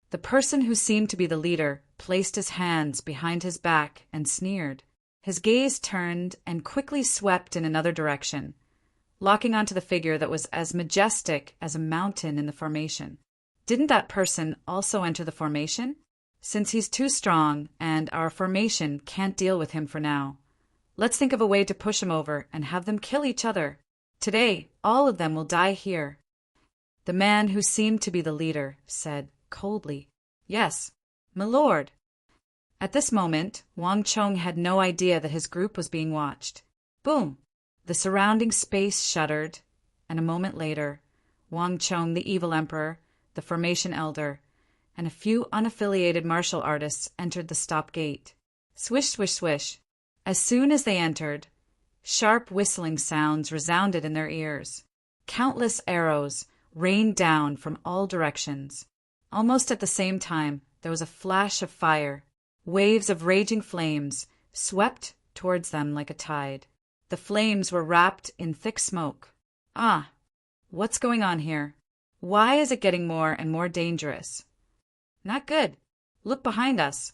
The person who seemed to be the leader placed his hands behind his back and sneered. His gaze turned and quickly swept in another direction, locking onto the figure that was as majestic as a mountain in the formation. Didn't that person also enter the formation? Since he's too strong and our formation can't deal with him for now, let's think of a way to push him over and have them kill each other. Today, all of them will die here. The man who seemed to be the leader said coldly, "Yes, my lord." At this moment, Wang Chong had no idea that his group was being watched. Boom! The surrounding space shuddered, and a moment later, Wang Chong, the evil emperor, the formation elder, and a few unaffiliated martial artists entered the stop gate. Swish, swish, swish. As soon as they entered, sharp whistling sounds resounded in their ears. Countless arrows rained down from all directions. Almost at the same time, there was a flash of fire. Waves of raging flames swept towards them like a tide. The flames were wrapped in thick smoke. Ah, what's going on here? Why is it getting more and more dangerous? Not good. Look behind us.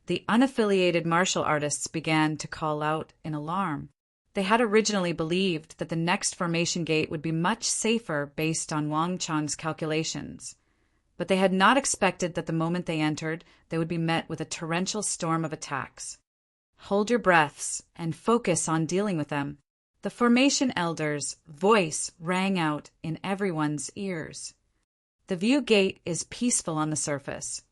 The unaffiliated martial artists began to call out in alarm. They had originally believed that the next formation gate would be much safer based on Wang Chong's calculations. But they had not expected that the moment they entered, they would be met with a torrential storm of attacks. Hold your breaths and focus on dealing with them. The formation elder's voice rang out in everyone's ears. The view gate is peaceful on the surface,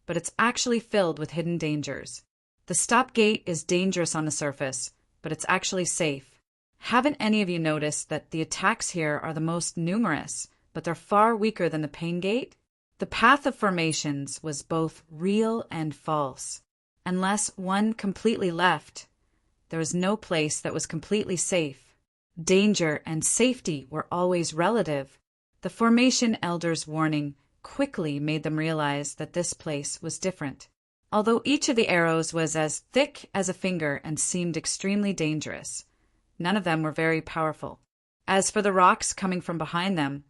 but it's actually filled with hidden dangers. The stop gate is dangerous on the surface, but it's actually safe. Haven't any of you noticed that the attacks here are the most numerous, but they're far weaker than the pain gate? The path of formations was both real and false. Unless one completely left, there was no place that was completely safe. Danger and safety were always relative. The formation elder's warning quickly made them realize that this place was different. Although each of the arrows was as thick as a finger and seemed extremely dangerous, none of them were very powerful. As for the rocks coming from behind them,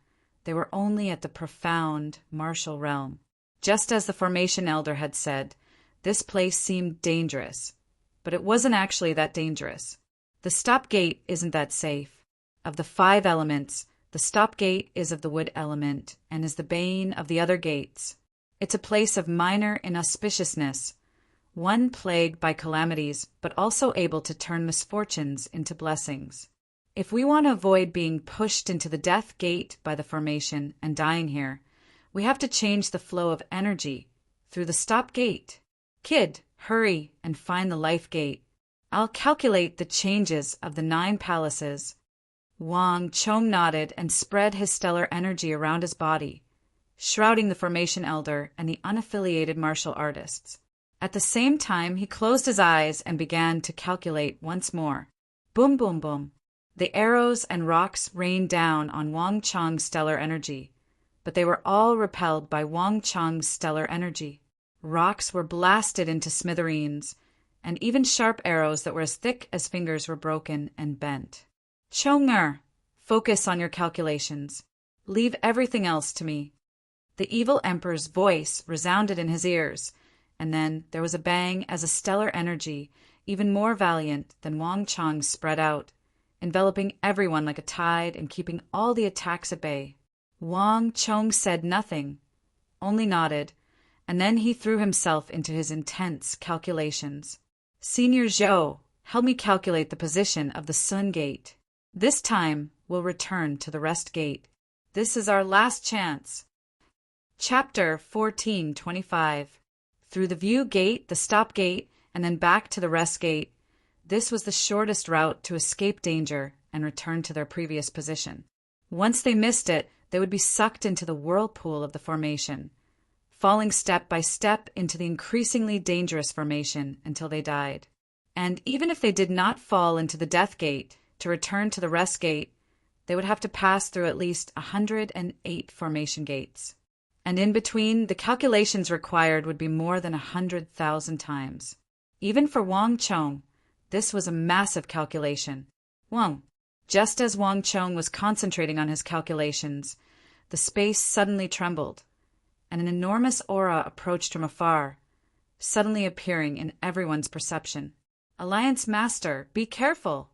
they were only at the profound martial realm. Just as the formation elder had said, this place seemed dangerous, but it wasn't actually that dangerous. The stop gate isn't that safe. Of the 5 elements, the stop gate is of the wood element and is the bane of the other gates. It's a place of minor inauspiciousness, one plagued by calamities, but also able to turn misfortunes into blessings. If we want to avoid being pushed into the death gate by the formation and dying here, we have to change the flow of energy through the stop gate. Kid, hurry and find the life gate. I'll calculate the changes of the 9 palaces. Wang Chong nodded and spread his stellar energy around his body, shrouding the formation elder and the unaffiliated martial artists. At the same time, he closed his eyes and began to calculate once more. Boom, boom, boom. The arrows and rocks rained down on Wang Chong's stellar energy, but they were all repelled by Wang Chong's stellar energy. Rocks were blasted into smithereens, and even sharp arrows that were as thick as fingers were broken and bent. Chonger, focus on your calculations. Leave everything else to me. The evil emperor's voice resounded in his ears, and then there was a bang as a stellar energy, even more valiant than Wang Chong's, spread out, enveloping everyone like a tide and keeping all the attacks at bay. Wang Chong said nothing, only nodded, and then he threw himself into his intense calculations. Senior Zhou, help me calculate the position of the Sun Gate. This time, we'll return to the Rest Gate. This is our last chance. Chapter 1425. Through the View Gate, the Stop Gate, and then back to the Rest Gate. This was the shortest route to escape danger and return to their previous position. Once they missed it, they would be sucked into the whirlpool of the formation, falling step by step into the increasingly dangerous formation until they died. And even if they did not fall into the Death Gate to return to the Rest Gate, they would have to pass through at least 108 formation gates. And in between, the calculations required would be more than 100,000 times. Even for Wang Chong, this was a massive calculation. Wang Just as Wang Chong was concentrating on his calculations, the space suddenly trembled, and an enormous aura approached from afar, suddenly appearing in everyone's perception. "Alliance Master, be careful!"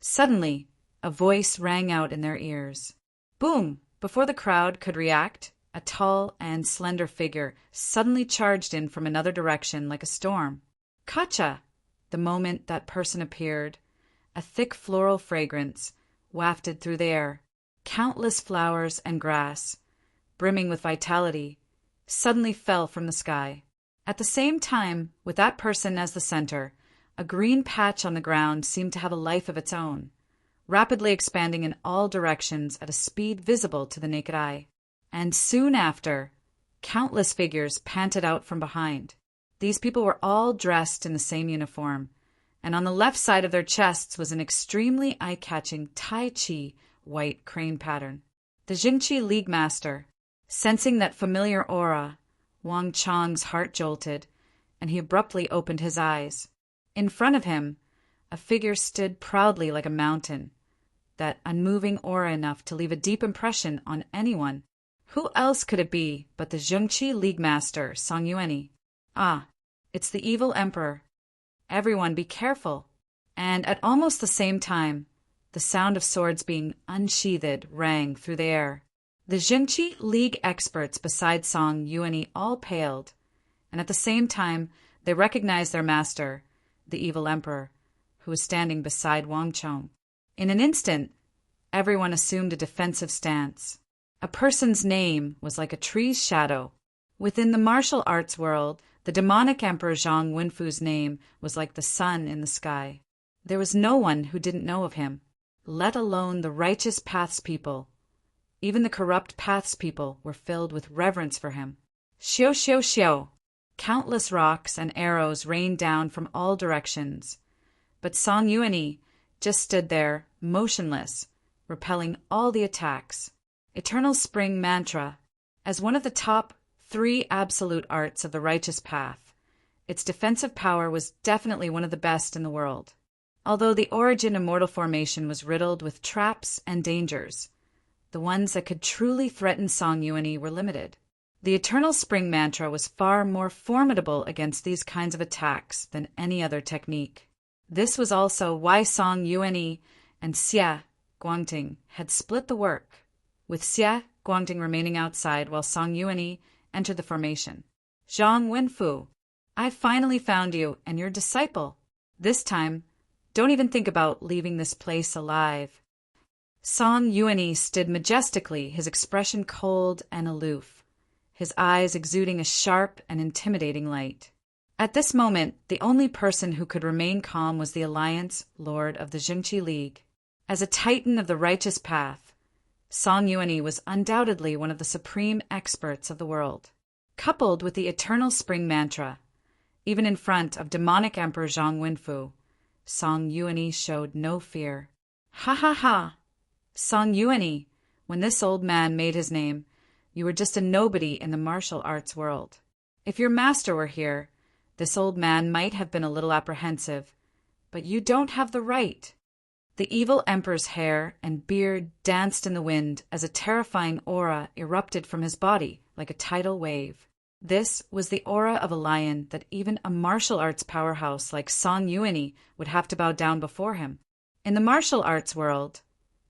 Suddenly, a voice rang out in their ears. Boom! Before the crowd could react, a tall and slender figure suddenly charged in from another direction like a storm. "Kacha!" The moment that person appeared, a thick floral fragrance wafted through the air. Countless flowers and grass, brimming with vitality, suddenly fell from the sky. At the same time, with that person as the center, a green patch on the ground seemed to have a life of its own, rapidly expanding in all directions at a speed visible to the naked eye. And soon after, countless figures panted out from behind. These people were all dressed in the same uniform, and on the left side of their chests was an extremely eye-catching Tai Chi white crane pattern. The Jingqi League Master. Sensing that familiar aura, Wang Chong's heart jolted, and he abruptly opened his eyes. In front of him, a figure stood proudly like a mountain, that unmoving aura enough to leave a deep impression on anyone. Who else could it be but the Jingqi League Master, Song Yuanyi? Ah, it's the evil emperor. Everyone be careful. And at almost the same time, the sound of swords being unsheathed rang through the air. The Jingqi League experts beside Song Yuanyi all paled, and at the same time they recognized their master, the evil emperor, who was standing beside Wang Chong. In an instant, everyone assumed a defensive stance. A person's name was like a tree's shadow. Within the martial arts world, the demonic emperor Zhang Wenfu's name was like the sun in the sky. There was no one who didn't know of him, let alone the righteous paths people. Even the corrupt paths people were filled with reverence for him. Xiao xiao xiao! Countless rocks and arrows rained down from all directions. But Song Yuanyi just stood there, motionless, repelling all the attacks. Eternal Spring Mantra. As one of the top 3 absolute arts of the righteous path, its defensive power was definitely one of the best in the world. Although the origin immortal formation was riddled with traps and dangers, the ones that could truly threaten Song Yuanyi were limited. The Eternal Spring Mantra was far more formidable against these kinds of attacks than any other technique. This was also why Song Yuanyi and Xia Guangting had split the work, with Xia Guangting remaining outside while Song Yuanyi entered the formation. Zhang Wenfu, I finally found you and your disciple. This time, don't even think about leaving this place alive. Song Yuanyi stood majestically, his expression cold and aloof, his eyes exuding a sharp and intimidating light. At this moment, the only person who could remain calm was the Alliance Lord of the Jingqi League. As a titan of the righteous path, Song Yuanyi was undoubtedly one of the supreme experts of the world. Coupled with the Eternal Spring Mantra, even in front of demonic Emperor Zhang Wenfu, Song Yuanyi showed no fear. Ha ha ha! Song Yuanyi, when this old man made his name, you were just a nobody in the martial arts world. If your master were here, this old man might have been a little apprehensive, but you don't have the right. The evil emperor's hair and beard danced in the wind as a terrifying aura erupted from his body like a tidal wave. This was the aura of a lion that even a martial arts powerhouse like Song Yuanyi would have to bow down before him. In the martial arts world,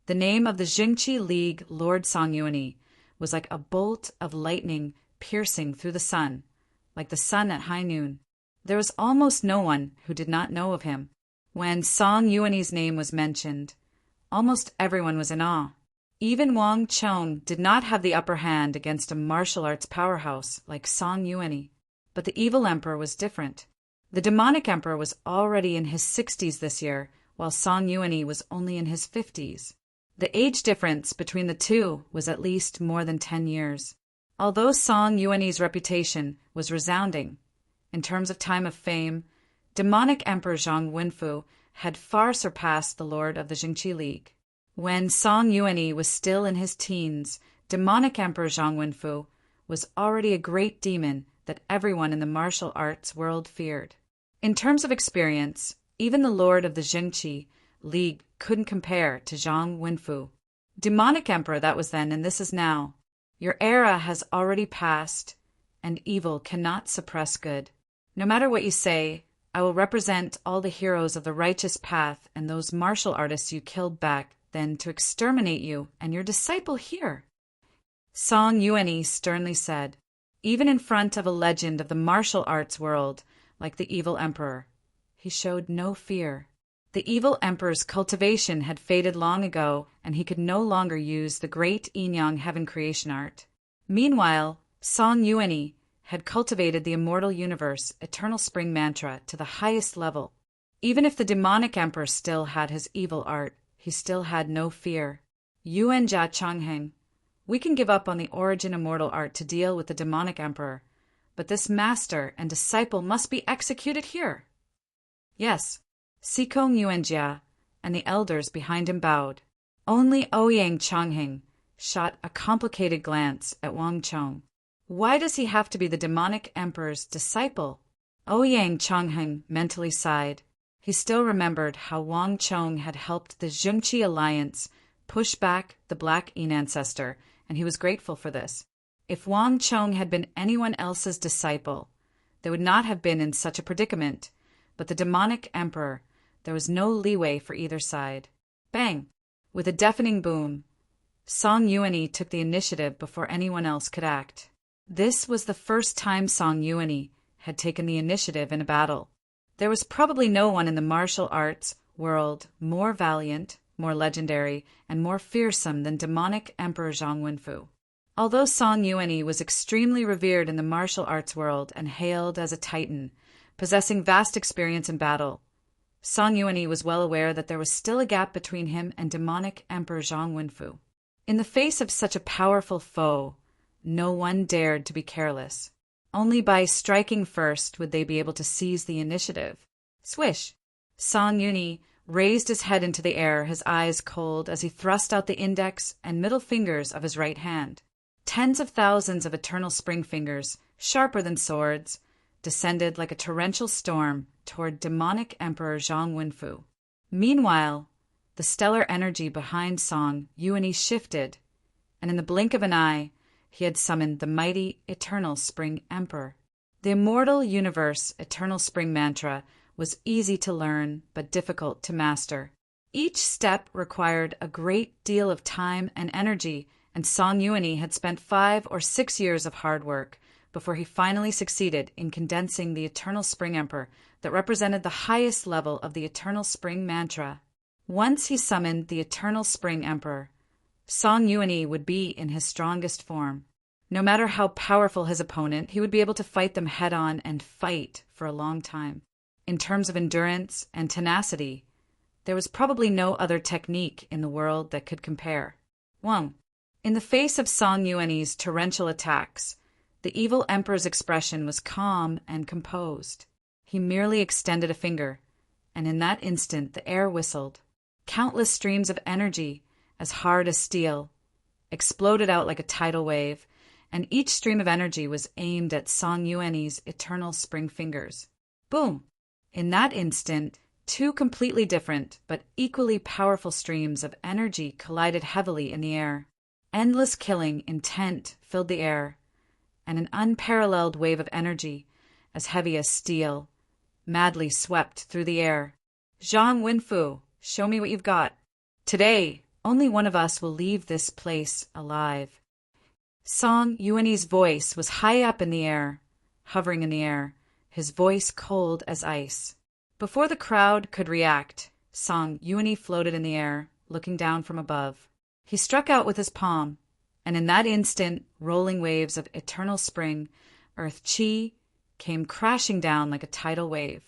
the name of the Jingqi League Lord Song Yuanyi was like a bolt of lightning piercing through the sun, like the sun at high noon. There was almost no one who did not know of him. When Song Yuanyi's name was mentioned, almost everyone was in awe. Even Wang Chong did not have the upper hand against a martial arts powerhouse like Song Yuanyi. But the evil emperor was different. The demonic emperor was already in his 60s this year, while Song Yuanyi was only in his 50s. The age difference between the two was at least more than 10 years. Although Song Yuanyi's reputation was resounding, in terms of time of fame, demonic Emperor Zhang Wenfu had far surpassed the Lord of the Jingqi League. When Song Yuanyi was still in his teens, demonic Emperor Zhang Wenfu was already a great demon that everyone in the martial arts world feared. In terms of experience, even the Lord of the Jingqi league couldn't compare to Zhang Wenfu. Demonic Emperor that was then, and this is now. Your era has already passed, and evil cannot suppress good. No matter what you say, I will represent all the heroes of the righteous path and those martial artists you killed back then to exterminate you and your disciple here. Song Yuanyi sternly said, even in front of a legend of the martial arts world like the evil emperor. He showed no fear. The evil emperor's cultivation had faded long ago, and he could no longer use the great Yin-Yang heaven creation art. Meanwhile, Song Yuanyi had cultivated the immortal universe eternal spring mantra to the highest level. Even if the demonic emperor still had his evil art, he still had no fear. Yuan Jia Changheng, we can give up on the origin immortal art to deal with the demonic emperor, but this master and disciple must be executed here. Yes, Sikong Yuanjia and the elders behind him bowed. Only Ouyang Changheng shot a complicated glance at Wang Chong. Why does he have to be the demonic emperor's disciple? Ouyang Changheng mentally sighed. He still remembered how Wang Chong had helped the Zhengqi alliance push back the Black Yin ancestor, and he was grateful for this. If Wang Chong had been anyone else's disciple, they would not have been in such a predicament, but the demonic emperor, there was no leeway for either side. Bang! With a deafening boom, Song Yuanyi took the initiative before anyone else could act. This was the first time Song Yuanyi had taken the initiative in a battle. There was probably no one in the martial arts world more valiant, more legendary, and more fearsome than demonic Emperor Zhang Wenfu. Although Song Yuanyi was extremely revered in the martial arts world and hailed as a titan, possessing vast experience in battle, Song Yuanyi was well aware that there was still a gap between him and demonic Emperor Zhang Wenfu. In the face of such a powerful foe, no one dared to be careless. Only by striking first would they be able to seize the initiative. Swish! Song Yuanyi raised his head into the air, his eyes cold, as he thrust out the index and middle fingers of his right hand. Tens of thousands of eternal spring fingers, sharper than swords, descended like a torrential storm toward demonic Emperor Zhang Wenfu. Meanwhile, the stellar energy behind Song Yuanyi shifted, and in the blink of an eye, he had summoned the mighty Eternal Spring Emperor. The immortal universe Eternal Spring mantra was easy to learn but difficult to master. Each step required a great deal of time and energy, and Song Yuanyi had spent 5 or 6 years of hard work before he finally succeeded in condensing the Eternal Spring Emperor that represented the highest level of the Eternal Spring mantra. Once he summoned the Eternal Spring Emperor, Song Yuanyi would be in his strongest form. No matter how powerful his opponent, he would be able to fight them head-on and fight for a long time. In terms of endurance and tenacity, there was probably no other technique in the world that could compare. 1. In the face of Song Yuanyi's torrential attacks, the evil emperor's expression was calm and composed. He merely extended a finger, and in that instant the air whistled. Countless streams of energy, as hard as steel, exploded out like a tidal wave, and each stream of energy was aimed at Song Yuanyi's eternal spring fingers. Boom! In that instant, 2 completely different but equally powerful streams of energy collided heavily in the air. Endless killing intent filled the air, and an unparalleled wave of energy, as heavy as steel, madly swept through the air. Zhang Wenfu, show me what you've got. Today, only one of us will leave this place alive. Song Yuanyi's voice was high up in the air, hovering in the air, his voice cold as ice. Before the crowd could react, Song Yuanyi floated in the air, looking down from above. He struck out with his palm, and in that instant, rolling waves of eternal spring, earth chi, came crashing down like a tidal wave.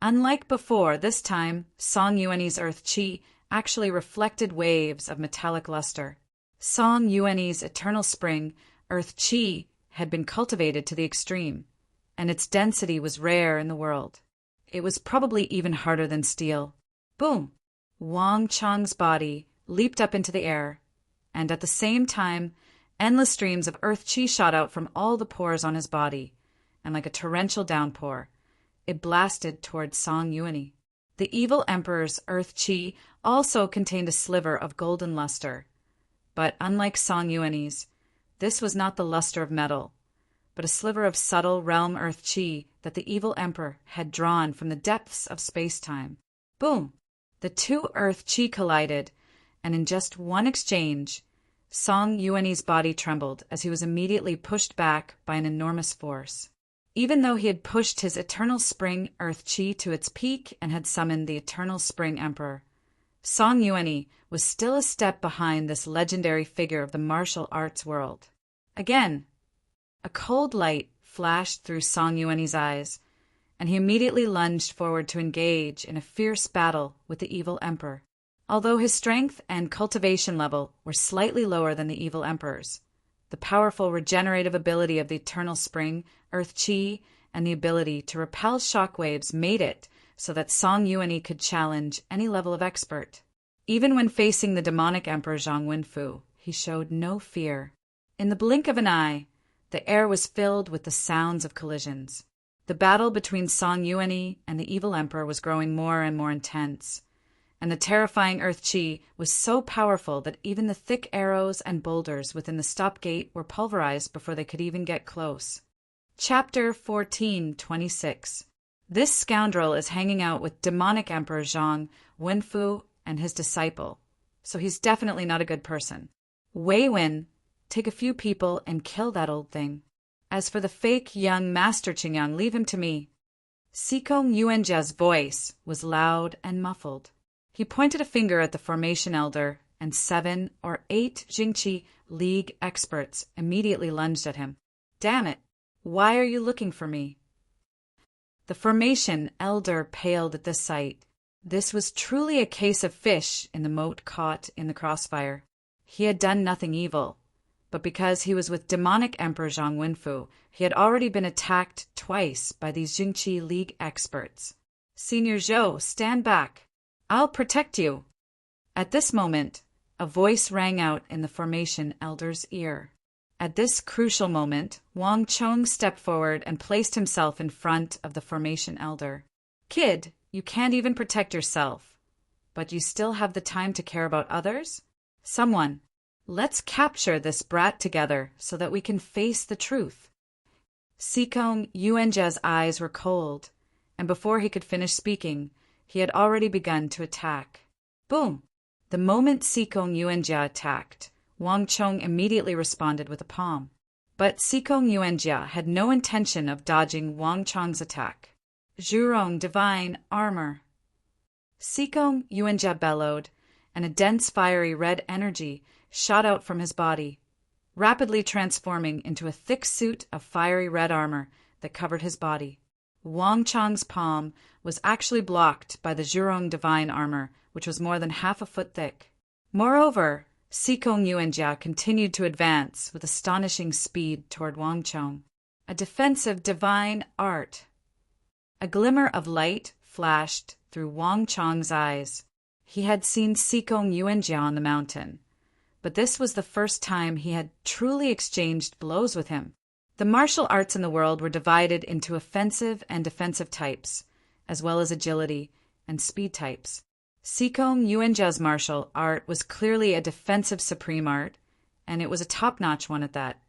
Unlike before, this time, Song Yuanyi's earth chi actually reflected waves of metallic luster. Song Yuanyi's eternal spring, earth chi, had been cultivated to the extreme, and its density was rare in the world. It was probably even harder than steel. Boom! Wang Chong's body leaped up into the air, and at the same time, endless streams of earth chi shot out from all the pores on his body, and like a torrential downpour, it blasted toward Song Yuanyi. The evil emperor's earth qi also contained a sliver of golden luster. But unlike Song Yuan's, this was not the luster of metal, but a sliver of subtle realm earth qi that the evil emperor had drawn from the depths of space-time. Boom! The two earth qi collided, and in just one exchange, Song Yuan's body trembled as he was immediately pushed back by an enormous force. Even though he had pushed his eternal spring earth qi to its peak and had summoned the eternal spring emperor, Song Yuan was still a step behind this legendary figure of the martial arts world. Again, a cold light flashed through Song Yuan's eyes, and he immediately lunged forward to engage in a fierce battle with the evil emperor. Although his strength and cultivation level were slightly lower than the evil emperor's, the powerful regenerative ability of the eternal spring, earth qi, and the ability to repel shockwaves made it so that Song Yuan could challenge any level of expert. Even when facing the demonic emperor Zhang Wenfu, he showed no fear. In the blink of an eye, the air was filled with the sounds of collisions. The battle between Song Yuan and the evil emperor was growing more and more intense, and the terrifying earth qi was so powerful that even the thick arrows and boulders within the stop gate were pulverized before they could even get close. Chapter 14:26. This scoundrel is hanging out with demonic Emperor Zhang Wenfu and his disciple, so he's definitely not a good person. Wei Wen, take a few people and kill that old thing. As for the fake young Master Qingyang, leave him to me. Sikong Yuanjia's voice was loud and muffled. He pointed a finger at the formation elder, and 7 or 8 Jingqi League experts immediately lunged at him. Damn it! Why are you looking for me? The formation elder paled at this sight. This was truly a case of fish in the moat caught in the crossfire. He had done nothing evil, but because he was with demonic Emperor Zhang Wenfu, he had already been attacked twice by these Jingqi League experts. Senior Zhou, stand back. I'll protect you. At this moment, a voice rang out in the formation elder's ear. At this crucial moment, Wang Chong stepped forward and placed himself in front of the formation elder. Kid, you can't even protect yourself, but you still have the time to care about others? Someone, let's capture this brat together so that we can face the truth. Sikong Yuanjia's eyes were cold, and before he could finish speaking, he had already begun to attack. Boom! The moment Sikong Yuanjia attacked, Wang Chong immediately responded with a palm. But Sikong Yuanjia had no intention of dodging Wang Chong's attack. Zhurong divine armor. Sikong Yuanjia bellowed, and a dense fiery red energy shot out from his body, rapidly transforming into a thick suit of fiery red armor that covered his body. Wang Chong's palm was actually blocked by the Zhurong divine armor, which was more than half a foot thick. Moreover, Sikong Yuanjia continued to advance with astonishing speed toward Wang Chong. A defensive divine art. A glimmer of light flashed through Wang Chong's eyes. He had seen Sikong Yuanjia on the mountain, but this was the first time he had truly exchanged blows with him. The martial arts in the world were divided into offensive and defensive types, as well as agility and speed types. Sikong Yuanjia's martial art was clearly a defensive supreme art, and it was a top-notch one at that.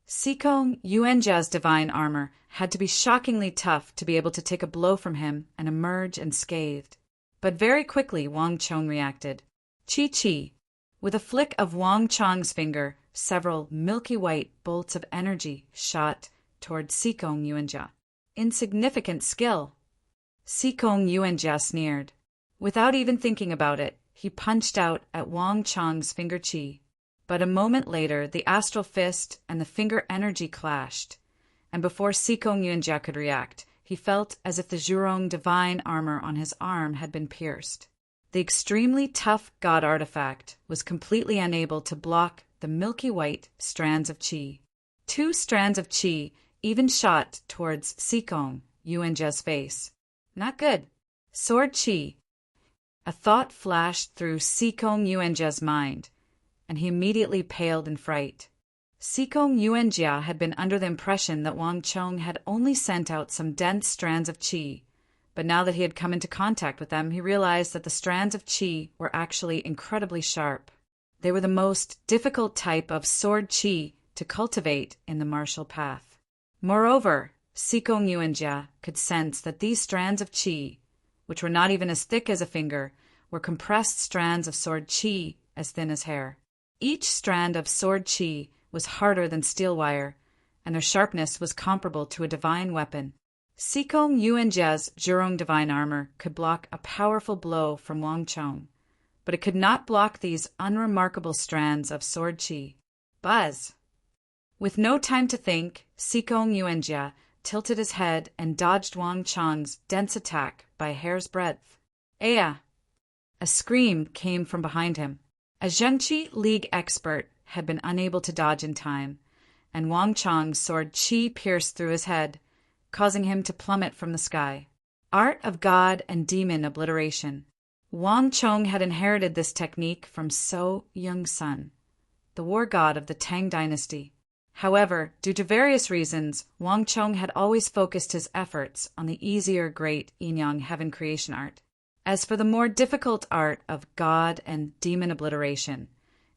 Sikong Yuanjia's divine armor had to be shockingly tough to be able to take a blow from him and emerge unscathed. But very quickly Wang Chong reacted. Chi-chi! With a flick of Wang Chong's finger, several milky white bolts of energy shot toward Sikong Yuanjia. Insignificant skill. Sikong Yuanjia sneered. Without even thinking about it, he punched out at Wang Chong's finger chi. But a moment later, the astral fist and the finger energy clashed, and before Sikong Yuanjia could react, he felt as if the Zhurong divine armor on his arm had been pierced. The extremely tough god artifact was completely unable to block the milky white strands of chi. 2 strands of chi even shot towards Sikong Yuanjia's face. Not good. Sword chi. A thought flashed through Sikong Yuanjia's mind, and he immediately paled in fright. Sikong Yuanjia had been under the impression that Wang Chong had only sent out some dense strands of chi, but now that he had come into contact with them, he realized that the strands of qi were actually incredibly sharp. They were the most difficult type of sword qi to cultivate in the martial path. Moreover, Sikong Yuanjia could sense that these strands of qi, which were not even as thick as a finger, were compressed strands of sword qi as thin as hair. Each strand of sword qi was harder than steel wire, and their sharpness was comparable to a divine weapon. Sikong Yuanjia's Zhurong divine armor could block a powerful blow from Wang Chong, but it could not block these unremarkable strands of sword qi. Buzz! With no time to think, Sikong Yuanjia tilted his head and dodged Wang Chong's dense attack by a hair's breadth. Aya! A scream came from behind him. A Zhengqi League expert had been unable to dodge in time, and Wang Chong's sword qi pierced through his head, causing him to plummet from the sky. Art of God and Demon Obliteration. Wang Chong had inherited this technique from So Young-sun, the war god of the Tang dynasty. However, due to various reasons, Wang Chong had always focused his efforts on the easier great yin-yang heaven creation art. As for the more difficult art of God and Demon Obliteration,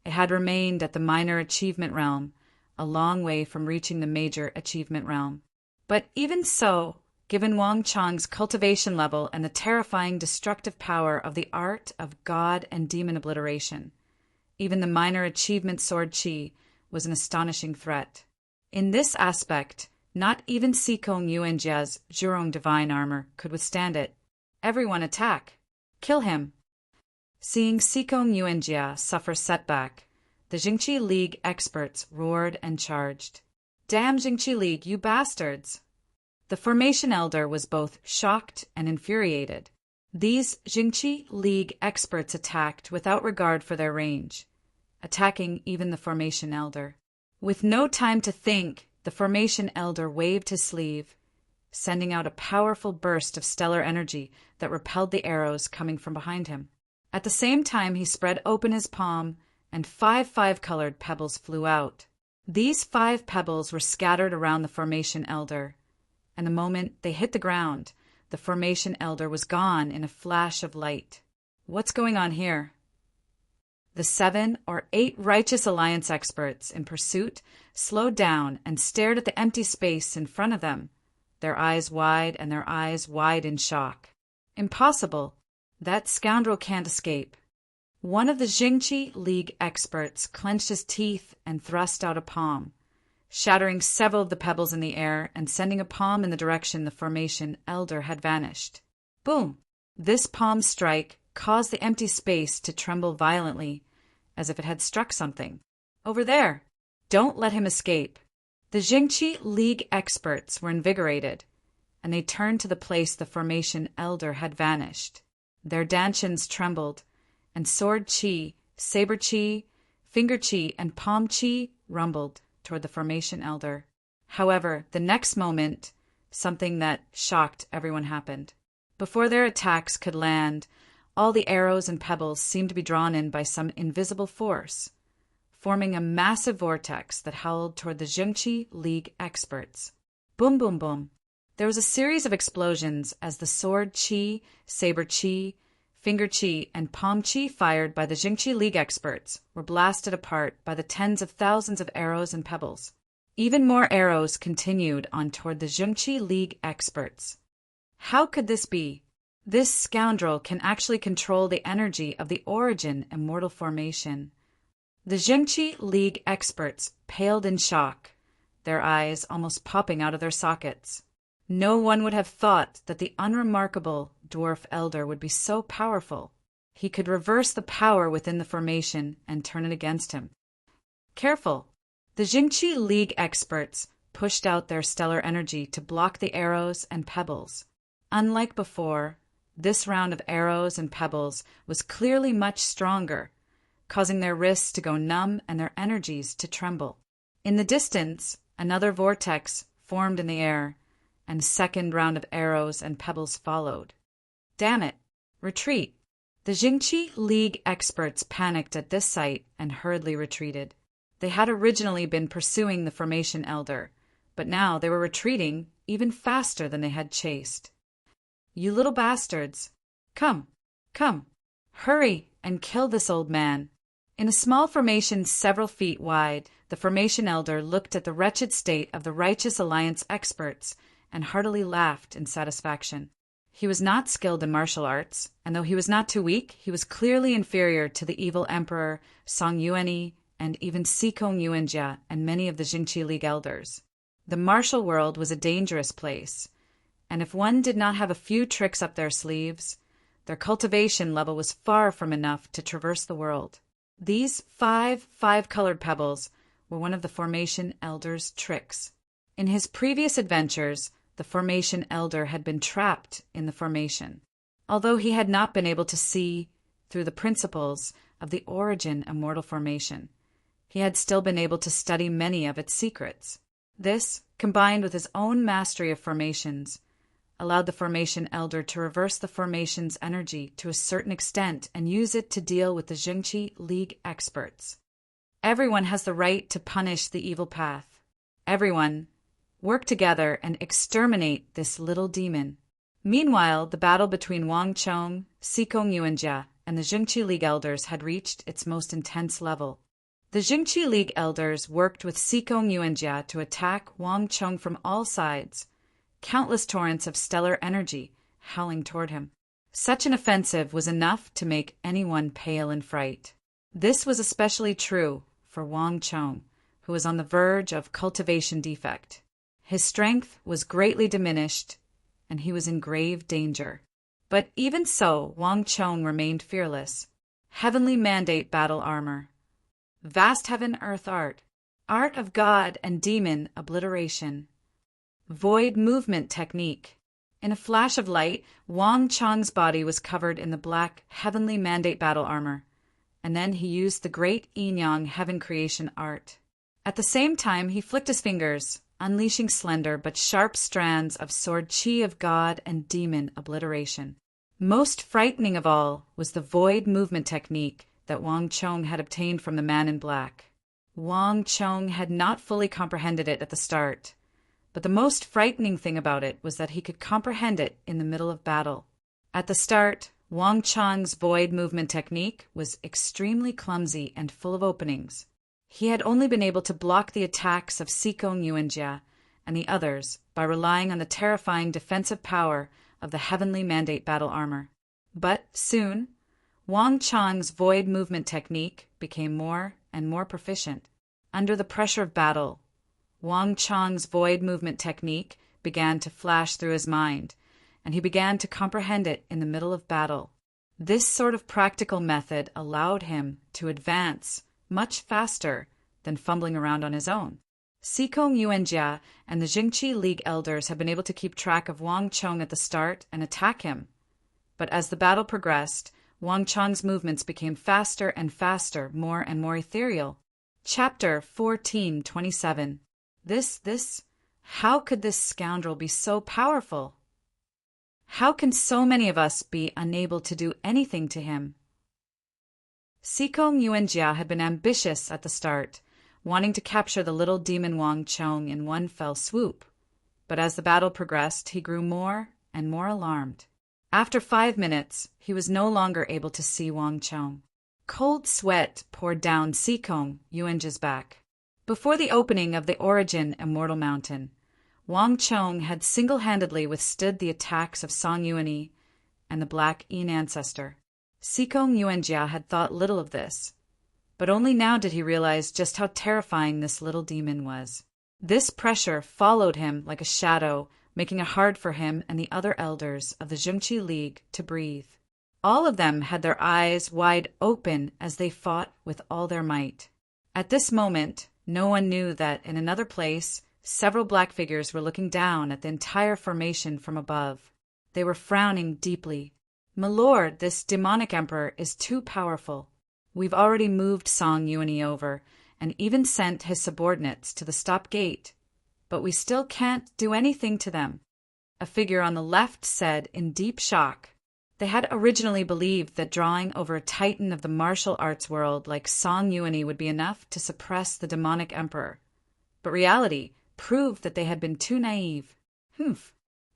it had remained at the minor achievement realm, a long way from reaching the major achievement realm. But even so, given Wang Chong's cultivation level and the terrifying destructive power of the art of God and Demon Obliteration, even the minor achievement sword qi was an astonishing threat. In this aspect, not even Sikong Yuanjia's Zhurong divine armor could withstand it. Everyone attack! Kill him! Seeing Sikong Yuanjia suffer setback, the Jingqi League experts roared and charged. Damn Jingqi League, you bastards! The Formation Elder was both shocked and infuriated. These Jingqi League experts attacked without regard for their range, attacking even the Formation Elder. With no time to think, the Formation Elder waved his sleeve, sending out a powerful burst of stellar energy that repelled the arrows coming from behind him. At the same time, he spread open his palm, and 5 five-colored pebbles flew out. These 5 pebbles were scattered around the Formation Elder, and the moment they hit the ground, the Formation Elder was gone in a flash of light. What's going on here? The 7 or 8 Righteous Alliance experts in pursuit slowed down and stared at the empty space in front of them, their eyes wide and their eyes wide in shock. Impossible! That scoundrel can't escape. One of the Jingqi League experts clenched his teeth and thrust out a palm, shattering several of the pebbles in the air and sending a palm in the direction the Formation Elder had vanished. Boom! This palm strike caused the empty space to tremble violently, as if it had struck something. Over there! Don't let him escape! The Jingqi League experts were invigorated, and they turned to the place the Formation Elder had vanished. Their dantians trembled, and sword qi, saber qi, finger qi, and palm qi rumbled toward the Formation Elder. However, the next moment, something that shocked everyone happened. Before their attacks could land, all the arrows and pebbles seemed to be drawn in by some invisible force, forming a massive vortex that howled toward the Jingqi League experts. Boom, boom, boom. There was a series of explosions as the sword qi, saber qi, finger qi, and palm qi fired by the Jingqi League experts were blasted apart by the tens of thousands of arrows and pebbles. Even more arrows continued on toward the Jingqi League experts. How could this be? This scoundrel can actually control the energy of the origin immortal formation. The Jingqi League experts paled in shock, their eyes almost popping out of their sockets. No one would have thought that the unremarkable dwarf elder would be so powerful. He could reverse the power within the formation and turn it against him. Careful! The Jingqi League experts pushed out their stellar energy to block the arrows and pebbles. Unlike before, this round of arrows and pebbles was clearly much stronger, causing their wrists to go numb and their energies to tremble. In the distance, another vortex formed in the air, and a second round of arrows and pebbles followed. Damn it! Retreat! The Jingqi League experts panicked at this sight and hurriedly retreated. They had originally been pursuing the Formation Elder, but now they were retreating even faster than they had chased. "You little bastards! Come, come, hurry and kill this old man." In a small formation several feet wide, the formation elder looked at the wretched state of the Righteous Alliance experts and heartily laughed in satisfaction. He was not skilled in martial arts, and though he was not too weak, he was clearly inferior to the evil Emperor Song Yuanyi and even Sikong Yuanjia and many of the Jingqi League elders. The martial world was a dangerous place, and if one did not have a few tricks up their sleeves, their cultivation level was far from enough to traverse the world. These five-colored pebbles were one of the formation elder's tricks. In his previous adventures, the formation elder had been trapped in the formation. Although he had not been able to see through the principles of the origin immortal formation, he had still been able to study many of its secrets. This, combined with his own mastery of formations, allowed the formation elder to reverse the formation's energy to a certain extent and use it to deal with the Jingqi League experts. Everyone has the right to punish the evil path. Everyone, work together and exterminate this little demon. Meanwhile, the battle between Wang Chong, Sikong Yuanjia, and the Jingqi League elders had reached its most intense level. The Jingqi League elders worked with Sikong Yuanjia to attack Wang Chong from all sides, countless torrents of stellar energy howling toward him. Such an offensive was enough to make anyone pale in fright. This was especially true for Wang Chong, who was on the verge of cultivation defect. His strength was greatly diminished, and he was in grave danger. But even so, Wang Chong remained fearless. Heavenly mandate battle armor. Vast heaven earth art. Art of God and demon obliteration. Void movement technique. In a flash of light, Wang Chong's body was covered in the black heavenly mandate battle armor, and then he used the great yin-yang heaven creation art. At the same time, he flicked his fingers, unleashing slender but sharp strands of sword chi of God and demon obliteration. Most frightening of all was the void movement technique that Wang Chong had obtained from the man in black. Wang Chong had not fully comprehended it at the start, but the most frightening thing about it was that he could comprehend it in the middle of battle. At the start, Wang Chong's void movement technique was extremely clumsy and full of openings. He had only been able to block the attacks of Sikong Yuanjia and the others by relying on the terrifying defensive power of the heavenly mandate battle armor. But soon, Wang Chong's void movement technique became more and more proficient. Under the pressure of battle, Wang Chong's void movement technique began to flash through his mind, and he began to comprehend it in the middle of battle. This sort of practical method allowed him to advance much faster than fumbling around on his own. Sikong Yuanjia and the Jingqi League elders had been able to keep track of Wang Chong at the start and attack him. But as the battle progressed, Wang Chong's movements became faster and faster, more and more ethereal. Chapter 1427. How could this scoundrel be so powerful? How can so many of us be unable to do anything to him? Sikong Yuanjia had been ambitious at the start, wanting to capture the little demon Wang Chong in one fell swoop. But as the battle progressed, he grew more and more alarmed. After 5 minutes, he was no longer able to see Wang Chong. Cold sweat poured down Sikong Yuanjia's back. Before the opening of the Origin Immortal Mountain, Wang Chong had single-handedly withstood the attacks of Song Yuanyi and the Black Yin ancestor. Sikong Yuanjia had thought little of this, but only now did he realize just how terrifying this little demon was. This pressure followed him like a shadow, making it hard for him and the other elders of the Jingqi League to breathe. All of them had their eyes wide open as they fought with all their might. At this moment, no one knew that in another place, several black figures were looking down at the entire formation from above. They were frowning deeply. "My lord, this demonic emperor is too powerful. We've already moved Song Yuanyi over and even sent his subordinates to the stop gate, but we still can't do anything to them," a figure on the left said in deep shock. They had originally believed that drawing over a titan of the martial arts world like Song Yuanyi would be enough to suppress the demonic emperor, but reality proved that they had been too naive.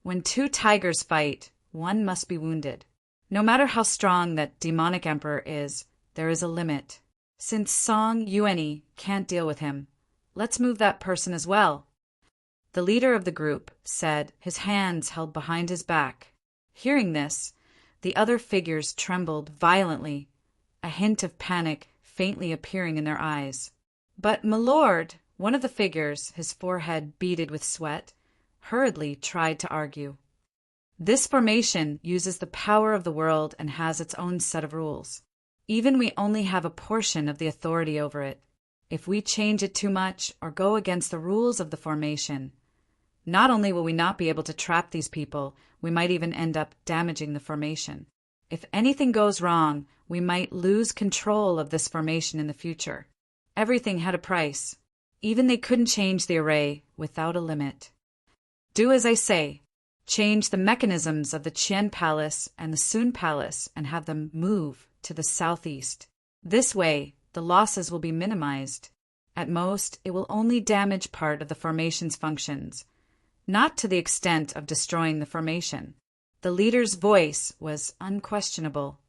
When two tigers fight, one must be wounded. No matter how strong that demonic emperor is, there is a limit. Since Song Yuanyi can't deal with him, let's move that person as well. The leader of the group said, his hands held behind his back. Hearing this, the other figures trembled violently, a hint of panic faintly appearing in their eyes. But my lord, one of the figures, his forehead beaded with sweat, hurriedly tried to argue. This formation uses the power of the world and has its own set of rules. Even we only have a portion of the authority over it. If we change it too much or go against the rules of the formation, not only will we not be able to trap these people, we might even end up damaging the formation. If anything goes wrong, we might lose control of this formation in the future. Everything had a price. Even they couldn't change the array without a limit. Do as I say. Change the mechanisms of the Qian Palace and the Sun Palace and have them move to the southeast. This way, the losses will be minimized. At most, it will only damage part of the formation's functions, not to the extent of destroying the formation. The leader's voice was unquestionable.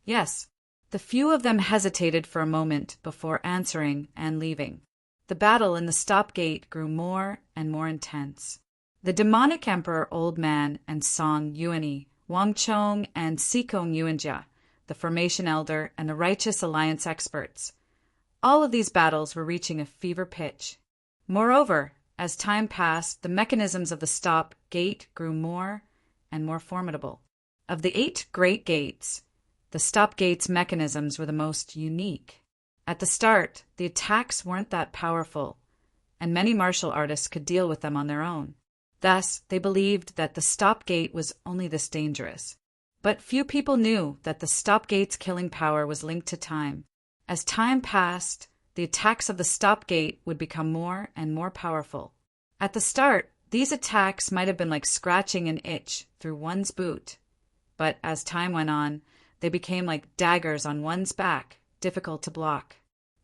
Yes, the few of them hesitated for a moment before answering and leaving. The battle in the stop gate grew more and more intense. The demonic emperor Old Man and Song Yuanyi, Wang Chong and Sikong Yuanjia, the formation elder and the righteous alliance experts. All of these battles were reaching a fever pitch. Moreover, as time passed, the mechanisms of the stop gate grew more and more formidable. Of the 8 great gates, the stop gate's mechanisms were the most unique. At the start, the attacks weren't that powerful, and many martial artists could deal with them on their own. Thus, they believed that the stop gate was only this dangerous. But few people knew that the stop gate's killing power was linked to time. As time passed, the attacks of the stop gate would become more and more powerful. At the start, these attacks might have been like scratching an itch through one's boot. But as time went on, they became like daggers on one's back, difficult to block.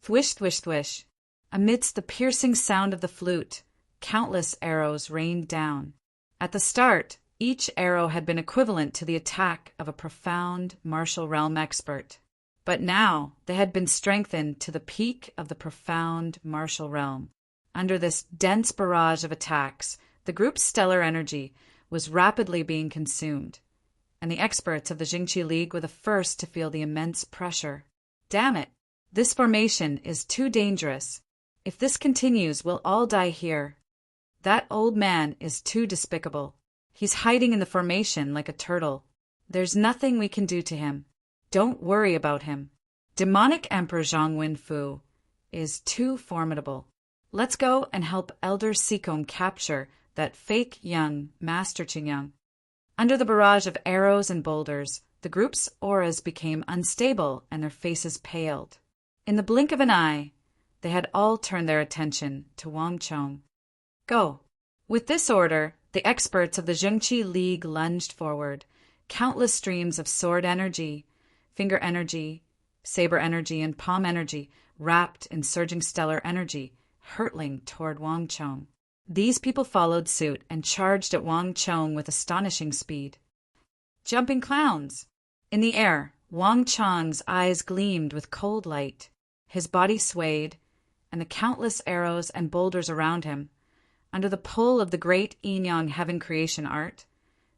Thwish, thwish, thwish. Amidst the piercing sound of the flute, countless arrows rained down. At the start, each arrow had been equivalent to the attack of a profound martial realm expert. But now they had been strengthened to the peak of the profound martial realm. Under this dense barrage of attacks, the group's stellar energy was rapidly being consumed, and the experts of the Jingqi League were the first to feel the immense pressure. Damn it! This formation is too dangerous. If this continues, we'll all die here. That old man is too despicable. He's hiding in the formation like a turtle. There's nothing we can do to him. Don't worry about him. Demonic Emperor Zhang Wenfu is too formidable. Let's go and help Elder Sikong capture that fake young Master Qingyang. Under the barrage of arrows and boulders, the group's auras became unstable and their faces paled. In the blink of an eye, they had all turned their attention to Wang Chong. Go. With this order, the experts of the Zhengqi League lunged forward. Countless streams of sword energy, finger energy, saber energy, and palm energy, wrapped in surging stellar energy, hurtling toward Wang Chong. These people followed suit and charged at Wang Chong with astonishing speed. Jumping clowns! In the air, Wang Chong's eyes gleamed with cold light. His body swayed, and the countless arrows and boulders around him, under the pull of the great yin-yang heaven creation art,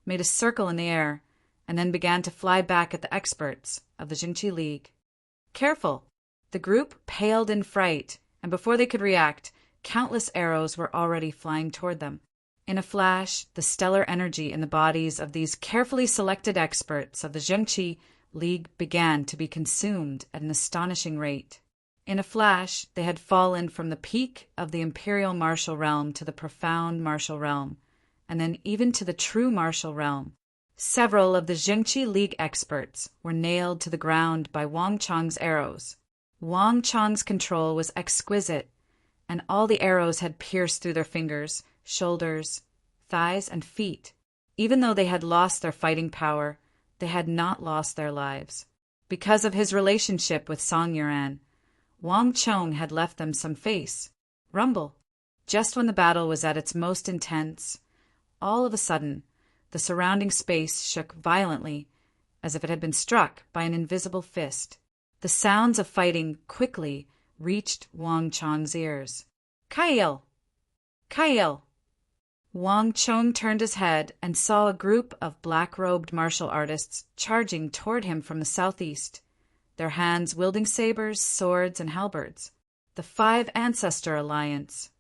made a circle in the air and then began to fly back at the experts of the Jingqi League. Careful! The group paled in fright, and before they could react, countless arrows were already flying toward them. In a flash, the stellar energy in the bodies of these carefully selected experts of the Zhengqi League began to be consumed at an astonishing rate. In a flash, they had fallen from the peak of the imperial martial realm to the profound martial realm, and then even to the true martial realm. Several of the Zhengqi League experts were nailed to the ground by Wang Chong's arrows. Wang Chong's control was exquisite, and all the arrows had pierced through their fingers, shoulders, thighs, and feet. Even though they had lost their fighting power, they had not lost their lives. Because of his relationship with Song Yuan, Wang Chong had left them some face. Rumble. Just when the battle was at its most intense, all of a sudden, The surrounding space shook violently, as if it had been struck by an invisible fist. The sounds of fighting quickly reached Wang Chong's ears. Kail! Kail! Wang Chong turned his head and saw a group of black-robed martial artists charging toward him from the southeast, their hands wielding sabers, swords, and halberds. The Five Ancestor Alliance.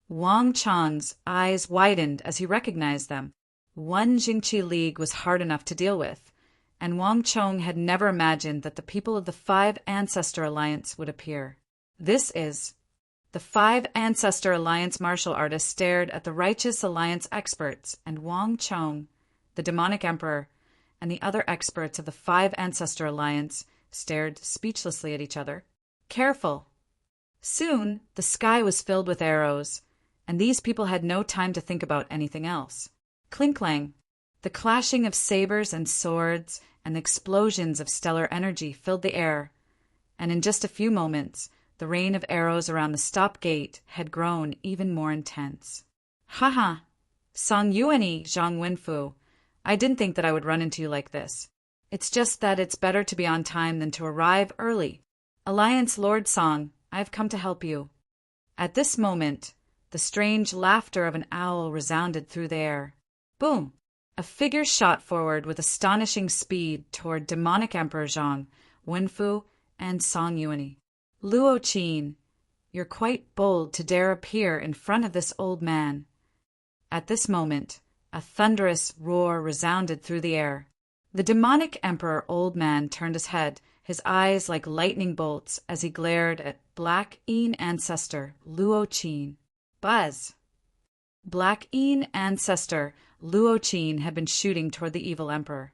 Wang Chong's eyes widened as he recognized them. One Jingqi League was hard enough to deal with, and Wang Chong had never imagined that the people of the Five Ancestor Alliance would appear. The Five Ancestor Alliance martial artists stared at the Righteous Alliance experts, and Wang Chong, the demonic emperor, and the other experts of the Five Ancestor Alliance stared speechlessly at each other. Careful! Soon, the sky was filled with arrows, and these people had no time to think about anything else. Clink-clang! The clashing of sabers and swords and the explosions of stellar energy filled the air, and in just a few moments, the rain of arrows around the stop gate had grown even more intense. Haha! Song Yuanyi, Zhang Wenfu. I didn't think that I would run into you like this. It's just that it's better to be on time than to arrive early. Alliance Lord Song, I have come to help you. At this moment, the strange laughter of an owl resounded through the air. Boom! A figure shot forward with astonishing speed toward demonic Emperor Zhang Wenfu and Song Yuanyi. Luo Qin, you're quite bold to dare appear in front of this old man. At this moment, a thunderous roar resounded through the air. The demonic Emperor Old Man turned his head, his eyes like lightning bolts as he glared at Black Yin ancestor Luo Qin. Buzz! Black Yin ancestor Luo Qin had been shooting toward the evil emperor.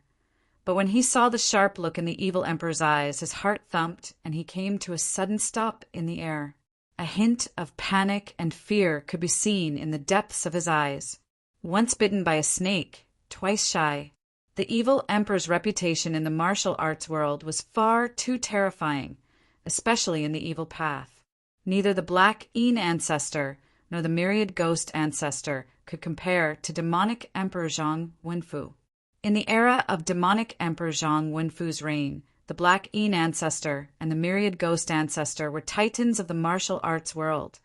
But when he saw the sharp look in the evil emperor's eyes, his heart thumped and he came to a sudden stop in the air. A hint of panic and fear could be seen in the depths of his eyes. Once bitten by a snake, twice shy, the evil emperor's reputation in the martial arts world was far too terrifying, especially in the evil path. Neither the Black Yin ancestor nor the myriad ghost ancestor could compare to demonic Emperor Zhang Wenfu. In the era of demonic Emperor Zhang Wenfu's reign, the Black Yin ancestor and the myriad ghost ancestor were titans of the martial arts world,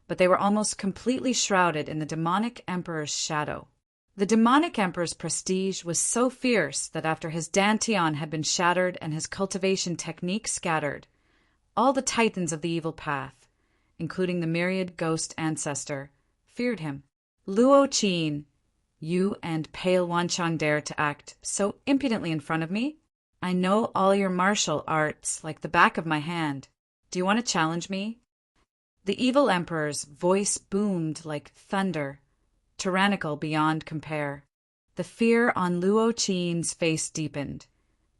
but they were almost completely shrouded in the demonic emperor's shadow. The demonic emperor's prestige was so fierce that after his dantian had been shattered and his cultivation technique scattered, all the titans of the evil path, including the myriad ghost ancestor, feared him. Luo Qin, you and Pale Wanchang dare to act so impudently in front of me? I know all your martial arts like the back of my hand. Do you want to challenge me? The evil emperor's voice boomed like thunder, tyrannical beyond compare. The fear on Luo Qin's face deepened,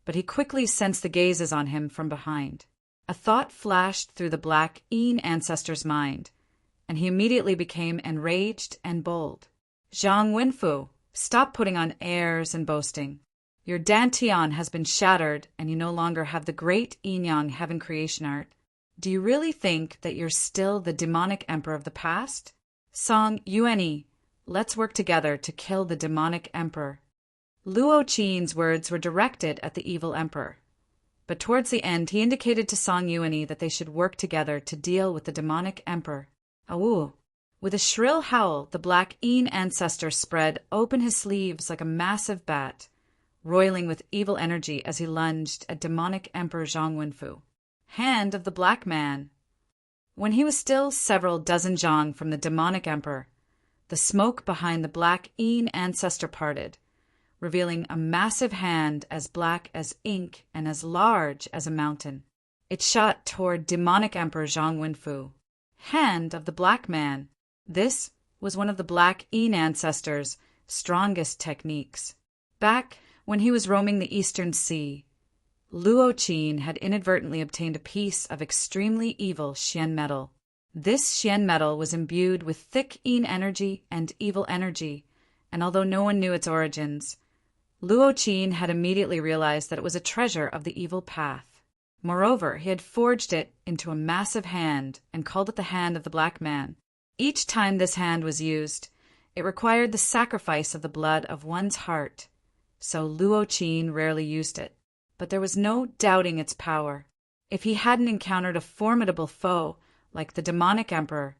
but he quickly sensed the gazes on him from behind. A thought flashed through the Black Yin ancestor's mind, and he immediately became enraged and bold. Zhang Wenfu, stop putting on airs and boasting. Your dantian has been shattered, and you no longer have the great yin-yang heaven creation art. Do you really think that you're still the demonic emperor of the past? Song Yuanyi, let's work together to kill the demonic emperor. Luo Qin's words were directed at the evil emperor, but towards the end he indicated to Song Yuanyi that they should work together to deal with the demonic emperor. Awoo! With a shrill howl, the Black Yin ancestor spread open his sleeves like a massive bat, roiling with evil energy as he lunged at demonic Emperor Zhang Wenfu. Hand of the Black Man. When he was still several dozen zhang from the demonic emperor, the smoke behind the Black Yin ancestor parted, revealing a massive hand as black as ink and as large as a mountain. It shot toward demonic Emperor Zhang Wenfu. Hand of the Black Man. This was one of the Black Yin ancestor's strongest techniques. Back when he was roaming the Eastern Sea, Luo Qin had inadvertently obtained a piece of extremely evil Xian metal. This Xian metal was imbued with thick Yin energy and evil energy, and although no one knew its origins, Luo Qin had immediately realized that it was a treasure of the evil path. Moreover, he had forged it into a massive hand and called it the Hand of the Black Man. Each time this hand was used, It required the sacrifice of the blood of one's heart, so Luo Qin rarely used it. But there was no doubting its power. If he hadn't encountered a formidable foe like the demonic emperor,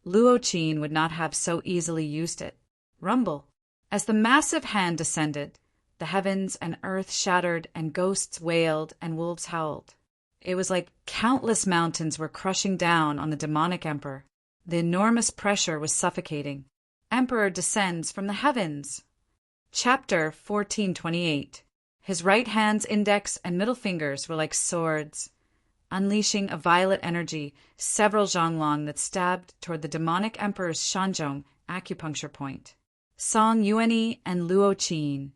Luo Qin would not have so easily used it. Rumble. As the massive hand descended, the heavens and earth shattered and ghosts wailed and wolves howled. It was like countless mountains were crushing down on the demonic emperor. The enormous pressure was suffocating. Emperor descends from the heavens. Chapter 1428. His right hand's index and middle fingers were like swords, unleashing a violet energy several zhonglong that stabbed toward the demonic emperor's shanzhong acupuncture point. Song Yuanyi and Luo Qin,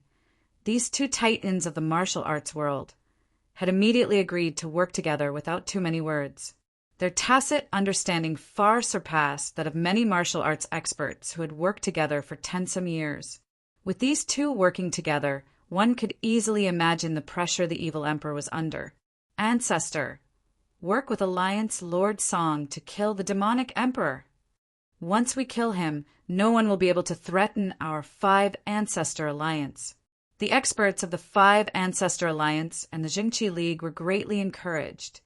these two titans of the martial arts world, had immediately agreed to work together without too many words. Their tacit understanding far surpassed that of many martial arts experts who had worked together for 10-some years. With these two working together, one could easily imagine the pressure the evil emperor was under. Ancestor, work with Alliance Lord Song to kill the demonic emperor. Once we kill him, no one will be able to threaten our 5 Ancestor Alliance. The experts of the 5 Ancestor Alliance and the Jingqi League were greatly encouraged,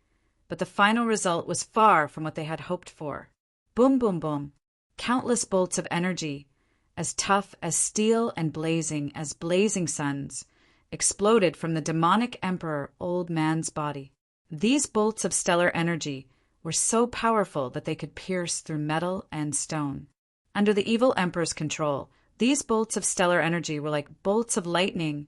but the final result was far from what they had hoped for. Boom, boom, boom. Countless bolts of energy, as tough as steel and blazing as blazing suns, exploded from the demonic emperor old man's body. These bolts of stellar energy were so powerful that they could pierce through metal and stone. Under the evil emperor's control, these bolts of stellar energy were like bolts of lightning,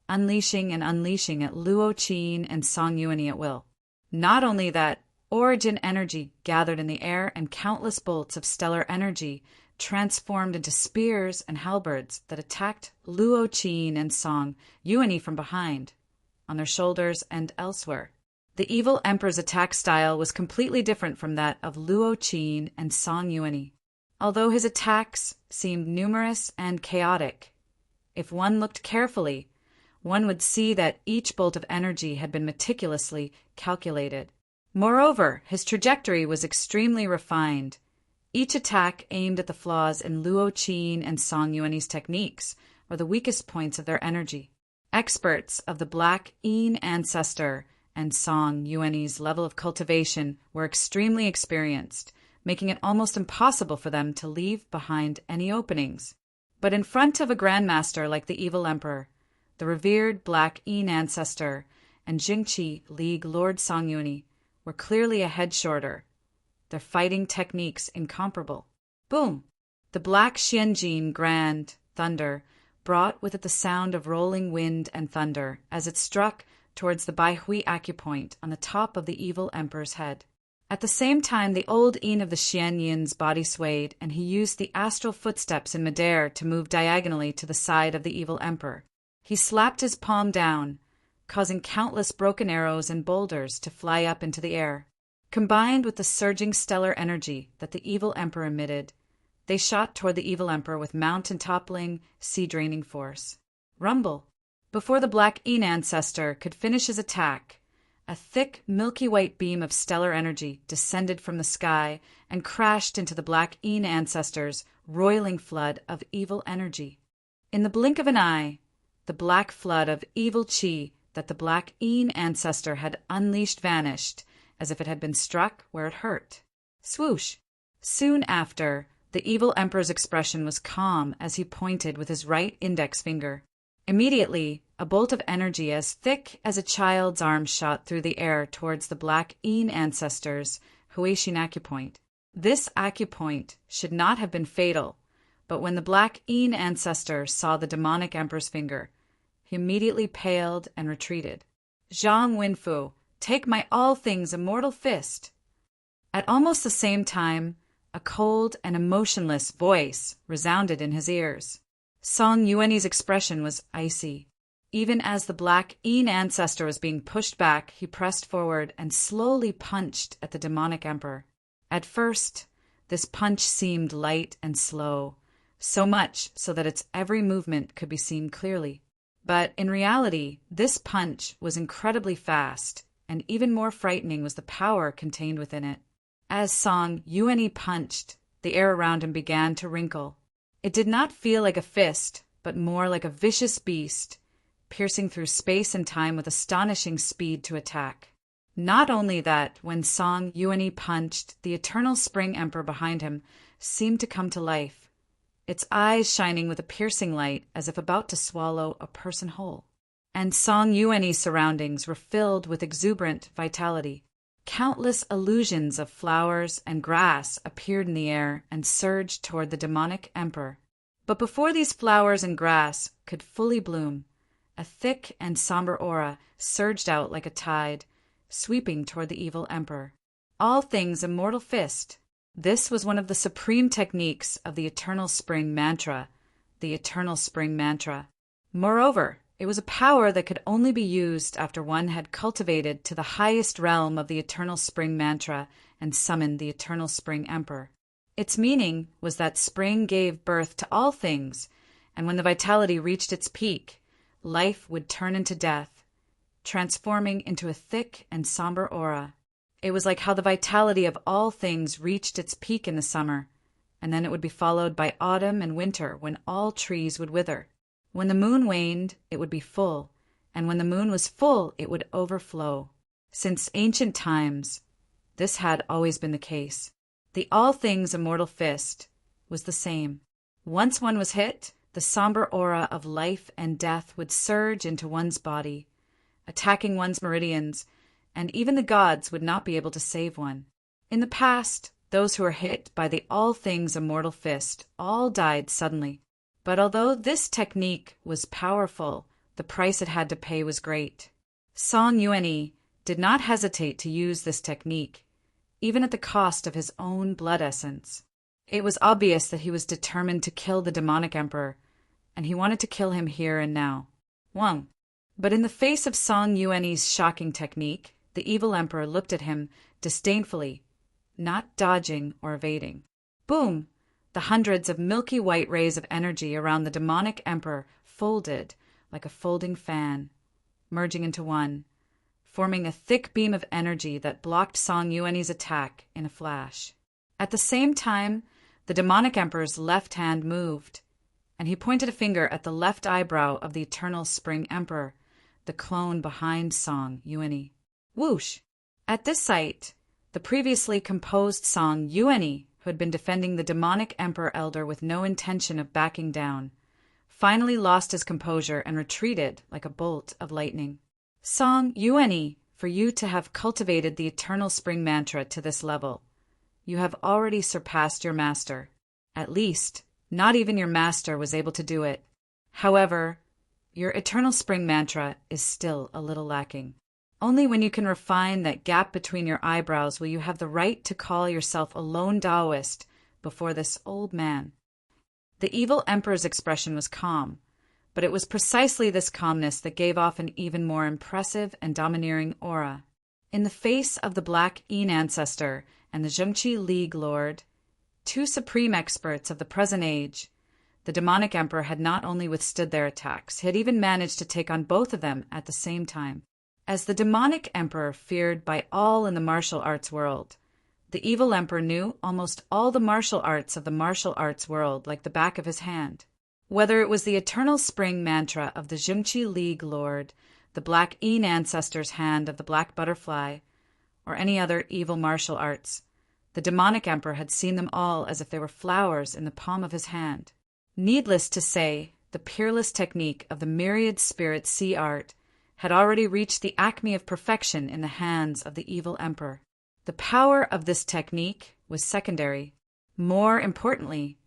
unleashing and unleashing at Luo Qin and Song Yuanyi at will. Not only that, origin energy gathered in the air and countless bolts of stellar energy transformed into spears and halberds that attacked Luo Qin and Song Yuanyi from behind, on their shoulders and elsewhere. The evil emperor's attack style was completely different from that of Luo Qin and Song Yuanyi. Although his attacks seemed numerous and chaotic, if one looked carefully, one would see that each bolt of energy had been meticulously calculated. Moreover, his trajectory was extremely refined. Each attack aimed at the flaws in Luo Qin and Song Yuanyi's techniques, or the weakest points of their energy. Experts of the Black Yin Ancestor and Song Yuanyi's level of cultivation were extremely experienced, making it almost impossible for them to leave behind any openings. But in front of a grandmaster like the evil emperor, the revered Black Yin Ancestor and Jingqi League Lord Song Yuanyi were clearly a head shorter, their fighting techniques incomparable. Boom! The Black Xianjin Grand Thunder brought with it the sound of rolling wind and thunder as it struck towards the Baihui acupoint on the top of the evil emperor's head. At the same time, the old Yin of the Xianyin's body swayed, and he used the astral footsteps in midair to move diagonally to the side of the evil emperor. He slapped his palm down, causing countless broken arrows and boulders to fly up into the air. Combined with the surging stellar energy that the evil emperor emitted, they shot toward the evil emperor with mountain-toppling, sea-draining force. Rumble! Before the Black Yin Ancestor could finish his attack, a thick, milky white beam of stellar energy descended from the sky and crashed into the Black Yin Ancestor's roiling flood of evil energy. In the blink of an eye, the black flood of evil qi that the Black Yin Ancestor had unleashed vanished, as if it had been struck where it hurt. Swoosh! Soon after, the evil emperor's expression was calm as he pointed with his right index finger. Immediately, a bolt of energy as thick as a child's arm shot through the air towards the Black Yin Ancestor's Huaxin acupoint. This acupoint should not have been fatal, but when the Black Yin Ancestor saw the demonic emperor's finger, he immediately paled and retreated. Zhang Wenfu, take my all things immortal fist. At almost the same time, a cold and emotionless voice resounded in his ears. Song Yuanyi's expression was icy. Even as the Black Yin Ancestor was being pushed back, he pressed forward and slowly punched at the demonic emperor. At first, this punch seemed light and slow, so much so that its every movement could be seen clearly. But in reality, this punch was incredibly fast, and even more frightening was the power contained within it. As Song Yuanyi punched, the air around him began to wrinkle. It did not feel like a fist, but more like a vicious beast, piercing through space and time with astonishing speed to attack. Not only that, when Song Yuanyi punched, the eternal Spring Emperor behind him seemed to come to life, its eyes shining with a piercing light as if about to swallow a person whole. And Song Yuanyi's surroundings were filled with exuberant vitality. Countless illusions of flowers and grass appeared in the air and surged toward the demonic emperor. But before these flowers and grass could fully bloom, a thick and somber aura surged out like a tide, sweeping toward the evil emperor. All things a mortal fist. This was one of the supreme techniques of the Eternal Spring Mantra, the Eternal Spring Mantra. Moreover, it was a power that could only be used after one had cultivated to the highest realm of the Eternal Spring Mantra and summoned the Eternal Spring Emperor. Its meaning was that spring gave birth to all things, and when the vitality reached its peak, life would turn into death, transforming into a thick and somber aura. It was like how the vitality of all things reached its peak in the summer, and then it would be followed by autumn and winter when all trees would wither. When the moon waned, it would be full, and when the moon was full, it would overflow. Since ancient times, this had always been the case. The all things immortal fist was the same. Once one was hit, the somber aura of life and death would surge into one's body, attacking one's meridians, and even the gods would not be able to save one. In the past, those who were hit by the all things immortal fist all died suddenly. But although this technique was powerful, the price it had to pay was great. Song Yuanyi did not hesitate to use this technique, even at the cost of his own blood essence. It was obvious that he was determined to kill the demonic emperor, and he wanted to kill him here and now. Wang. But in the face of Song Yuanyi's shocking technique, the evil emperor looked at him disdainfully, not dodging or evading. Boom! The hundreds of milky white rays of energy around the demonic emperor folded like a folding fan, merging into one, forming a thick beam of energy that blocked Song Yuanyi's attack in a flash. At the same time, the demonic emperor's left hand moved, and he pointed a finger at the left eyebrow of the eternal Spring Emperor, the clone behind Song Yuanyi. Whoosh! At this sight, the previously composed Song Yuanyi, who had been defending the demonic emperor elder with no intention of backing down, finally lost his composure and retreated like a bolt of lightning. Song Yuanyi, for you to have cultivated the Eternal Spring Mantra to this level, you have already surpassed your master. At least, not even your master was able to do it. However, your Eternal Spring Mantra is still a little lacking. Only when you can refine that gap between your eyebrows will you have the right to call yourself a lone Taoist before this old man. The evil emperor's expression was calm, but it was precisely this calmness that gave off an even more impressive and domineering aura. In the face of the Black Yin ancestor and the Zhengqi League Lord, two supreme experts of the present age, the demonic emperor had not only withstood their attacks, he had even managed to take on both of them at the same time. As the demonic emperor feared by all in the martial arts world, the evil emperor knew almost all the martial arts of the martial arts world like the back of his hand. Whether it was the eternal spring mantra of the Zhengqi League Lord, the Black Yin ancestor's hand of the Black Butterfly, or any other evil martial arts, the demonic emperor had seen them all as if they were flowers in the palm of his hand. Needless to say, the peerless technique of the myriad spirit sea art had already reached the acme of perfection in the hands of the evil emperor. The power of this technique was secondary. More importantly,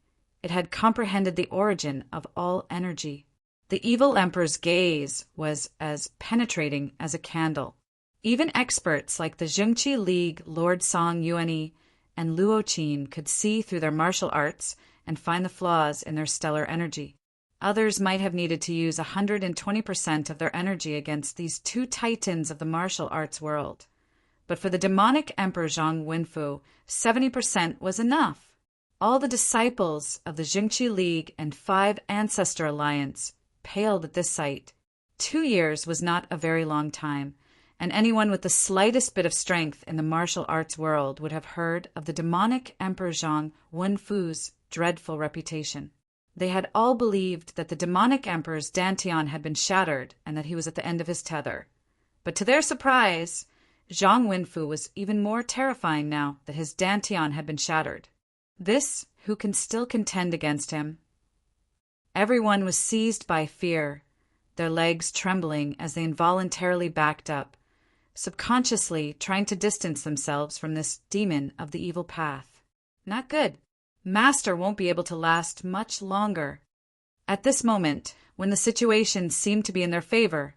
it had comprehended the origin of all energy. The evil emperor's gaze was as penetrating as a candle. Even experts like the Zhengqi League Lord Song Yuanyi and Luo Qin could see through their martial arts and find the flaws in their stellar energy. Others might have needed to use 120% of their energy against these two titans of the martial arts world. But for the demonic emperor Zhang Wenfu, 70% was enough. All the disciples of the Zhengqi League and Five Ancestor Alliance paled at this sight. 2 years was not a very long time, and anyone with the slightest bit of strength in the martial arts world would have heard of the demonic emperor Zhang Wenfu's dreadful reputation. They had all believed that the demonic emperor's dantian had been shattered and that he was at the end of his tether. But to their surprise, Zhang Wenfu was even more terrifying now that his dantian had been shattered. This, who can still contend against him? Everyone was seized by fear, their legs trembling as they involuntarily backed up, subconsciously trying to distance themselves from this demon of the evil path. Not good. Master won't be able to last much longer. At this moment, when the situation seemed to be in their favor,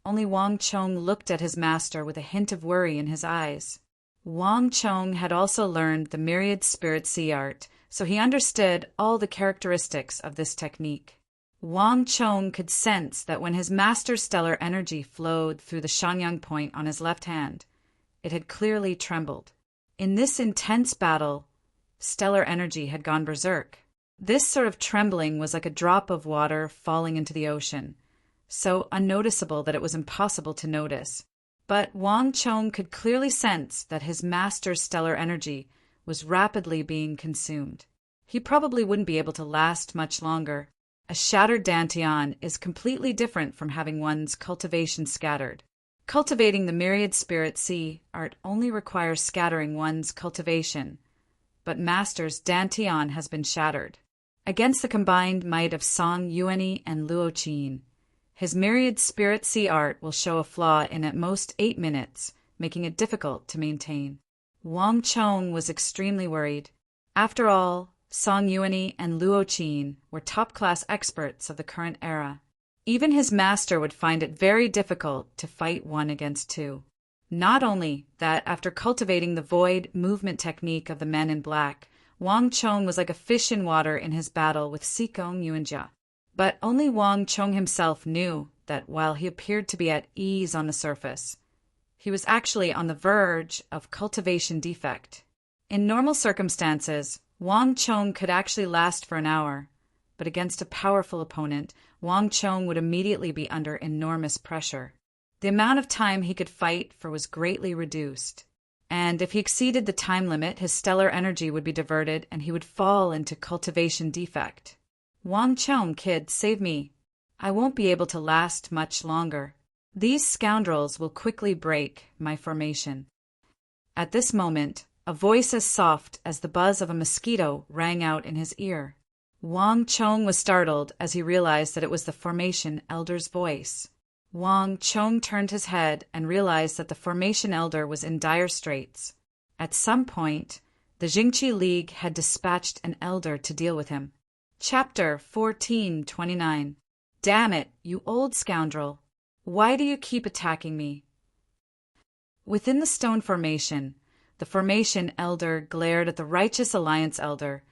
only Wang Chong looked at his master with a hint of worry in his eyes. Wang Chong had also learned the myriad spirit sea art, so he understood all the characteristics of this technique. Wang Chong could sense that when his master's stellar energy flowed through the Shanyang point on his left hand, it had clearly trembled. In this intense battle, stellar energy had gone berserk. This sort of trembling was like a drop of water falling into the ocean, so unnoticeable that it was impossible to notice. But Wang Chong could clearly sense that his master's stellar energy was rapidly being consumed. He probably wouldn't be able to last much longer. A shattered dantian is completely different from having one's cultivation scattered. Cultivating the myriad spirit sea art only requires scattering one's cultivation, but Master's dantian has been shattered. Against the combined might of Song Yuanyi and Luo Qin, his myriad spirit sea art will show a flaw in at most 8 minutes, making it difficult to maintain. Wang Chong was extremely worried. After all, Song Yuanyi and Luo Qin were top-class experts of the current era. Even his master would find it very difficult to fight 1 against 2. Not only that, after cultivating the void movement technique of the men in black, Wang Chong was like a fish in water in his battle with Sikong Yuanjia. But only Wang Chong himself knew that while he appeared to be at ease on the surface, he was actually on the verge of cultivation defect. In normal circumstances, Wang Chong could actually last for an hour, but against a powerful opponent, Wang Chong would immediately be under enormous pressure. The amount of time he could fight for was greatly reduced, and if he exceeded the time limit, his stellar energy would be diverted and he would fall into cultivation defect. Wang Chong, kid, save me. I won't be able to last much longer. These scoundrels will quickly break my formation. At this moment, a voice as soft as the buzz of a mosquito rang out in his ear. Wang Chong was startled as he realized that it was the formation elder's voice. Wang Chong turned his head and realized that the formation elder was in dire straits. At some point, the Jingqi League had dispatched an elder to deal with him. Chapter 1429. Damn it, you old scoundrel. Why do you keep attacking me? Within the stone formation, the formation elder glared at the righteous alliance elder,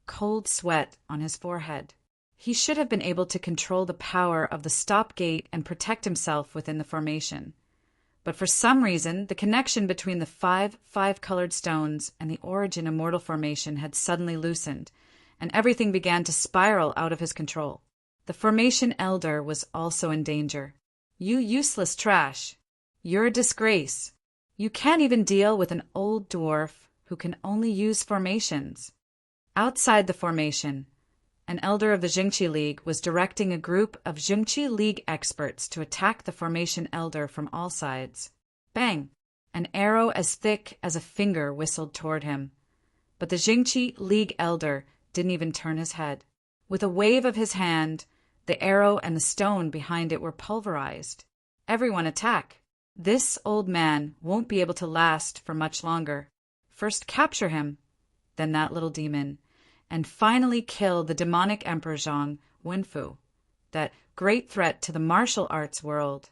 cold sweat on his forehead. He should have been able to control the power of the stop gate and protect himself within the formation. But for some reason, the connection between the five-colored stones and the origin immortal formation had suddenly loosened, and everything began to spiral out of his control. The formation elder was also in danger. You useless trash. You're a disgrace. You can't even deal with an old dwarf who can only use formations. Outside the formation, an elder of the Jingqi League was directing a group of Jingqi League experts to attack the formation elder from all sides. Bang! An arrow as thick as a finger whistled toward him. But the Jingqi League elder didn't even turn his head. With a wave of his hand, the arrow and the stone behind it were pulverized. Everyone attack! This old man won't be able to last for much longer. First capture him, then that little demon, and finally kill the demonic Emperor Zhang Wenfu, that great threat to the martial arts world.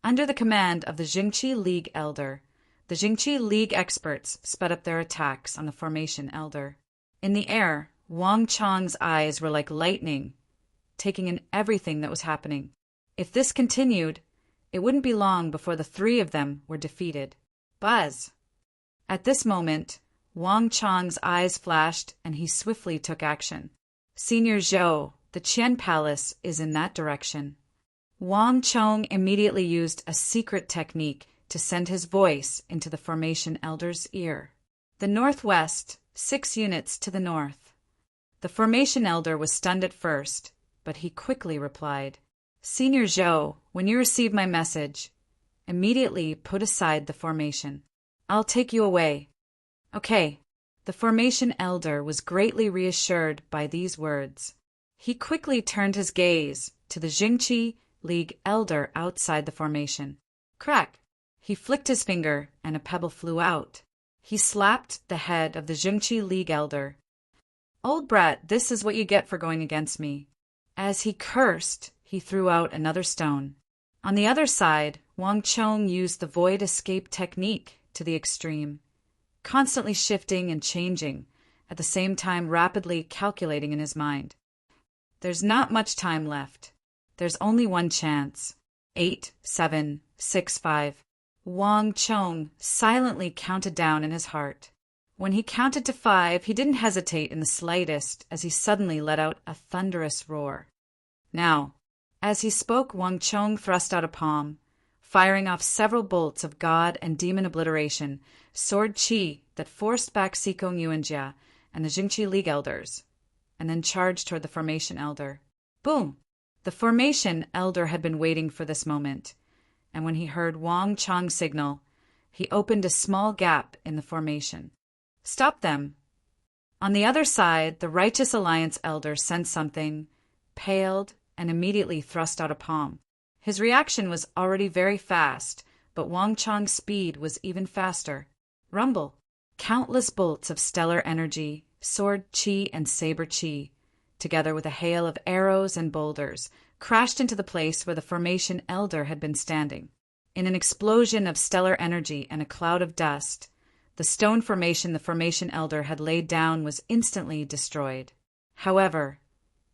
Under the command of the Jingqi League elder, the Jingqi League experts sped up their attacks on the formation elder. In the air, Wang Chong's eyes were like lightning, taking in everything that was happening. If this continued, it wouldn't be long before the 3 of them were defeated. Buzz! At this moment, Wang Chong's eyes flashed and he swiftly took action. Senior Zhou, the Qian Palace is in that direction. Wang Chong immediately used a secret technique to send his voice into the formation elder's ear. The northwest, 6 units to the north. The Formation Elder was stunned at first, but he quickly replied, "Senior Zhou, when you receive my message, immediately put aside the formation. I'll take you away." "Okay." The Formation Elder was greatly reassured by these words. He quickly turned his gaze to the Jingqi League Elder outside the formation. Crack! He flicked his finger, and a pebble flew out. He slapped the head of the Jingqi League Elder. "Old brat, this is what you get for going against me." As he cursed, he threw out another stone. On the other side, Wang Chong used the void escape technique to the extreme, constantly shifting and changing, at the same time rapidly calculating in his mind. There's not much time left. There's only one chance. 8, 7, 6, 5. Wang Chong silently counted down in his heart. When he counted to 5, he didn't hesitate in the slightest as he suddenly let out a thunderous roar. Now, as he spoke, Wang Chong thrust out a palm, firing off several bolts of god and demon obliteration, sword chi that forced back Sikong Yuanjia and the Jingqi League Elders, and then charged toward the Formation Elder. Boom! The Formation Elder had been waiting for this moment, and when he heard Wang Chong's signal, he opened a small gap in the formation. Stop them! On the other side, the Righteous Alliance Elder sensed something, paled, and immediately thrust out a palm. His reaction was already very fast, but Wang Chong's speed was even faster. Rumble! Countless bolts of stellar energy, sword chi and saber chi, together with a hail of arrows and boulders, crashed into the place where the Formation Elder had been standing. In an explosion of stellar energy and a cloud of dust, the stone formation the Formation Elder had laid down was instantly destroyed. However,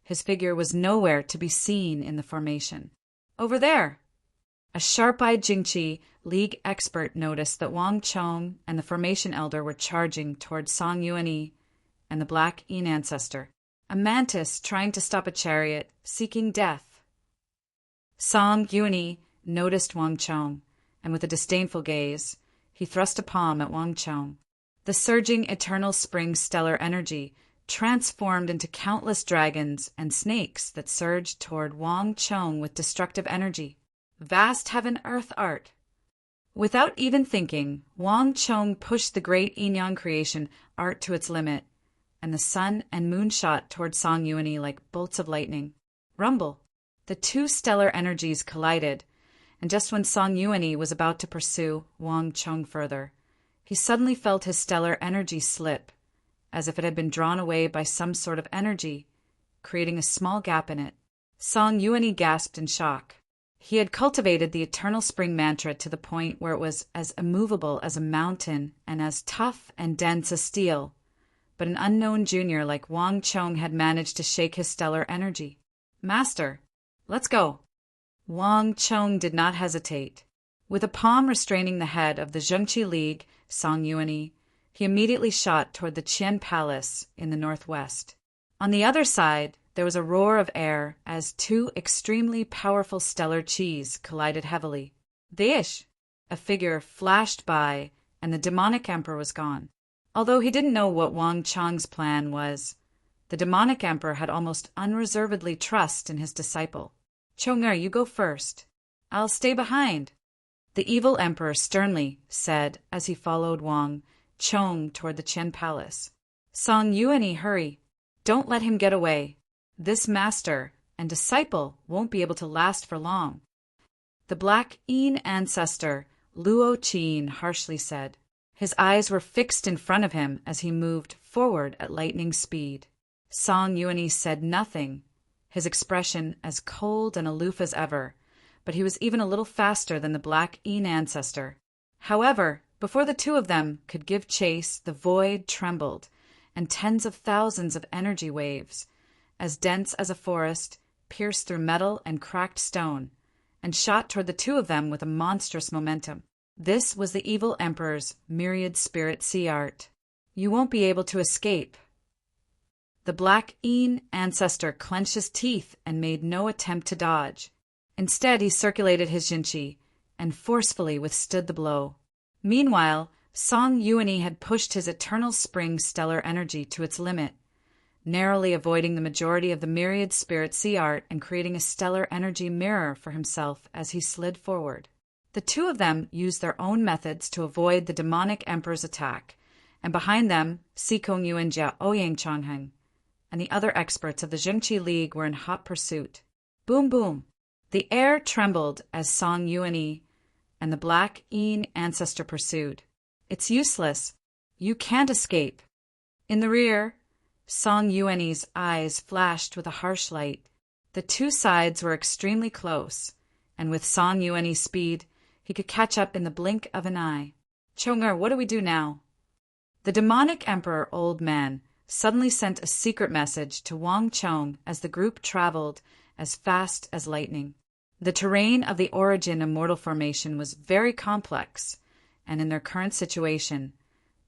his figure was nowhere to be seen in the formation. Over there! A sharp-eyed Jingqi League expert noticed that Wang Chong and the Formation Elder were charging toward Song Yuanyi and the Black Yin Ancestor, a mantis trying to stop a chariot, seeking death. Song Yuanyi noticed Wang Chong, and with a disdainful gaze, he thrust a palm at Wang Chong. The surging eternal spring stellar energy transformed into countless dragons and snakes that surged toward Wang Chong with destructive energy. Vast heaven-earth art. Without even thinking, Wang Chong pushed the great yin-yang creation art to its limit, and the sun and moon shot toward Song Yuanyi like bolts of lightning. Rumble! The two stellar energies collided, and just when Song Yuanyi was about to pursue Wang Chong further, he suddenly felt his stellar energy slip, as if it had been drawn away by some sort of energy, creating a small gap in it. Song Yuanyi gasped in shock. He had cultivated the eternal spring mantra to the point where it was as immovable as a mountain and as tough and dense as steel, but an unknown junior like Wang Chong had managed to shake his stellar energy. "Master, let's go." Wang Chong did not hesitate. With a palm restraining the head of the Jingqi League, Song Yuanyi, he immediately shot toward the Qian Palace in the northwest. On the other side, there was a roar of air as two extremely powerful stellar chis collided heavily. Deish! A figure flashed by, and the demonic emperor was gone. Although he didn't know what Wang Chong's plan was, the demonic emperor had almost unreservedly trust in his disciple. "Chong'er, you go first. I'll stay behind," the evil emperor sternly said as he followed Wang Chong toward the Qian Palace. "Song Yuanyi, hurry. Don't let him get away. This master and disciple won't be able to last for long." The Black Yin Ancestor, Luo Qin, harshly said. His eyes were fixed in front of him as he moved forward at lightning speed. Song Yuanyi said nothing, his expression as cold and aloof as ever, but he was even a little faster than the Black Yin Ancestor. However, before the two of them could give chase, the void trembled, and tens of thousands of energy waves, as dense as a forest, pierced through metal and cracked stone, and shot toward the two of them with a monstrous momentum. This was the evil emperor's myriad spirit sea art. "You won't be able to escape." The Black Yin Ancestor clenched his teeth and made no attempt to dodge. Instead, he circulated his Jinqi and forcefully withstood the blow. Meanwhile, Song Yuanyi had pushed his eternal spring stellar energy to its limit, narrowly avoiding the majority of the myriad spirit sea art and creating a stellar energy mirror for himself as he slid forward. The two of them used their own methods to avoid the demonic emperor's attack, and behind them, Sikong Yu and Jia Ouyang Changheng and the other experts of the Jingqi League were in hot pursuit. Boom, boom! The air trembled as Song Yuanyi and the Black Yin ancestor pursued. It's useless. You can't escape. In the rear, Song Yuanyi's eyes flashed with a harsh light. The two sides were extremely close, and with Song Yuanyi's speed, he could catch up in the blink of an eye. Chong'er, what do we do now? The demonic emperor old man suddenly sent a secret message to Wang Chong as the group traveled as fast as lightning. The terrain of the Origin Immortal Formation was very complex, and in their current situation,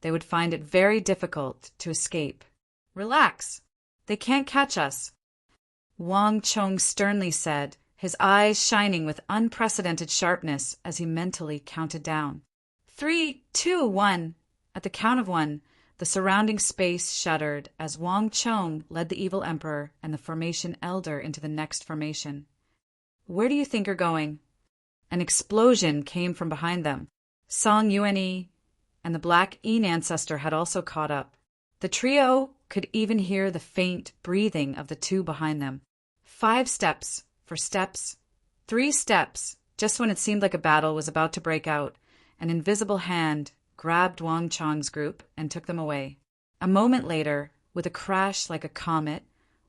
they would find it very difficult to escape. Relax. They can't catch us, Wang Chong sternly said, his eyes shining with unprecedented sharpness as he mentally counted down. 3, 2, 1. At the count of 1, the surrounding space shuddered as Wang Chong led the evil emperor and the formation elder into the next formation. Where do you think you're going? An explosion came from behind them. Song Yuanyi and the Black Yin ancestor had also caught up. The trio could even hear the faint breathing of the two behind them. 5 steps for steps, 3 steps. Just when it seemed like a battle was about to break out, an invisible hand grabbed Wang Chong's group and took them away. A moment later, with a crash like a comet,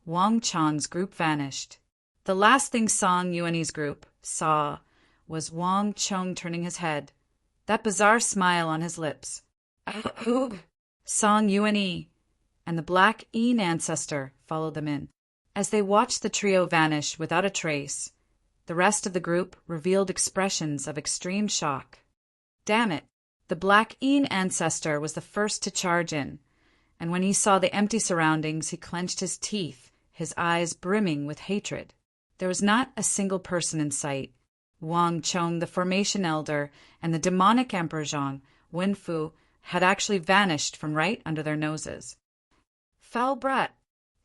Wang Chong's group vanished. The last thing Song Yuanyi's group saw was Wang Chong turning his head, that bizarre smile on his lips. Song Yuanyi and the Black Yin ancestor followed them in. As they watched the trio vanish without a trace, the rest of the group revealed expressions of extreme shock. Damn it! The Black Yin ancestor was the first to charge in, and when he saw the empty surroundings, he clenched his teeth, his eyes brimming with hatred. There was not a single person in sight. Wang Chong, the formation elder, and the demonic emperor Zhang Wenfu had actually vanished from right under their noses. Foul brat!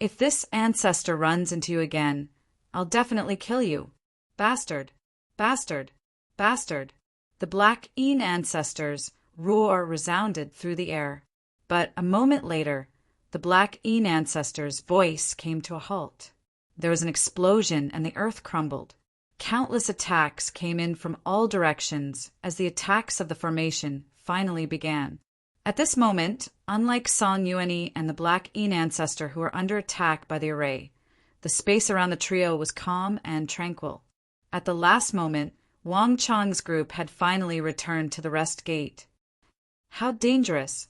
If this ancestor runs into you again, I'll definitely kill you. Bastard! Bastard! Bastard! The Black Yin ancestors' roar resounded through the air. But a moment later, the Black Yin ancestor's voice came to a halt. There was an explosion and the earth crumbled. Countless attacks came in from all directions as the attacks of the formation finally began. At this moment, unlike Song Yuanyi and the Black Yin ancestor who were under attack by the array, the space around the trio was calm and tranquil. At the last moment, Wang Chong's group had finally returned to the rest gate. How dangerous!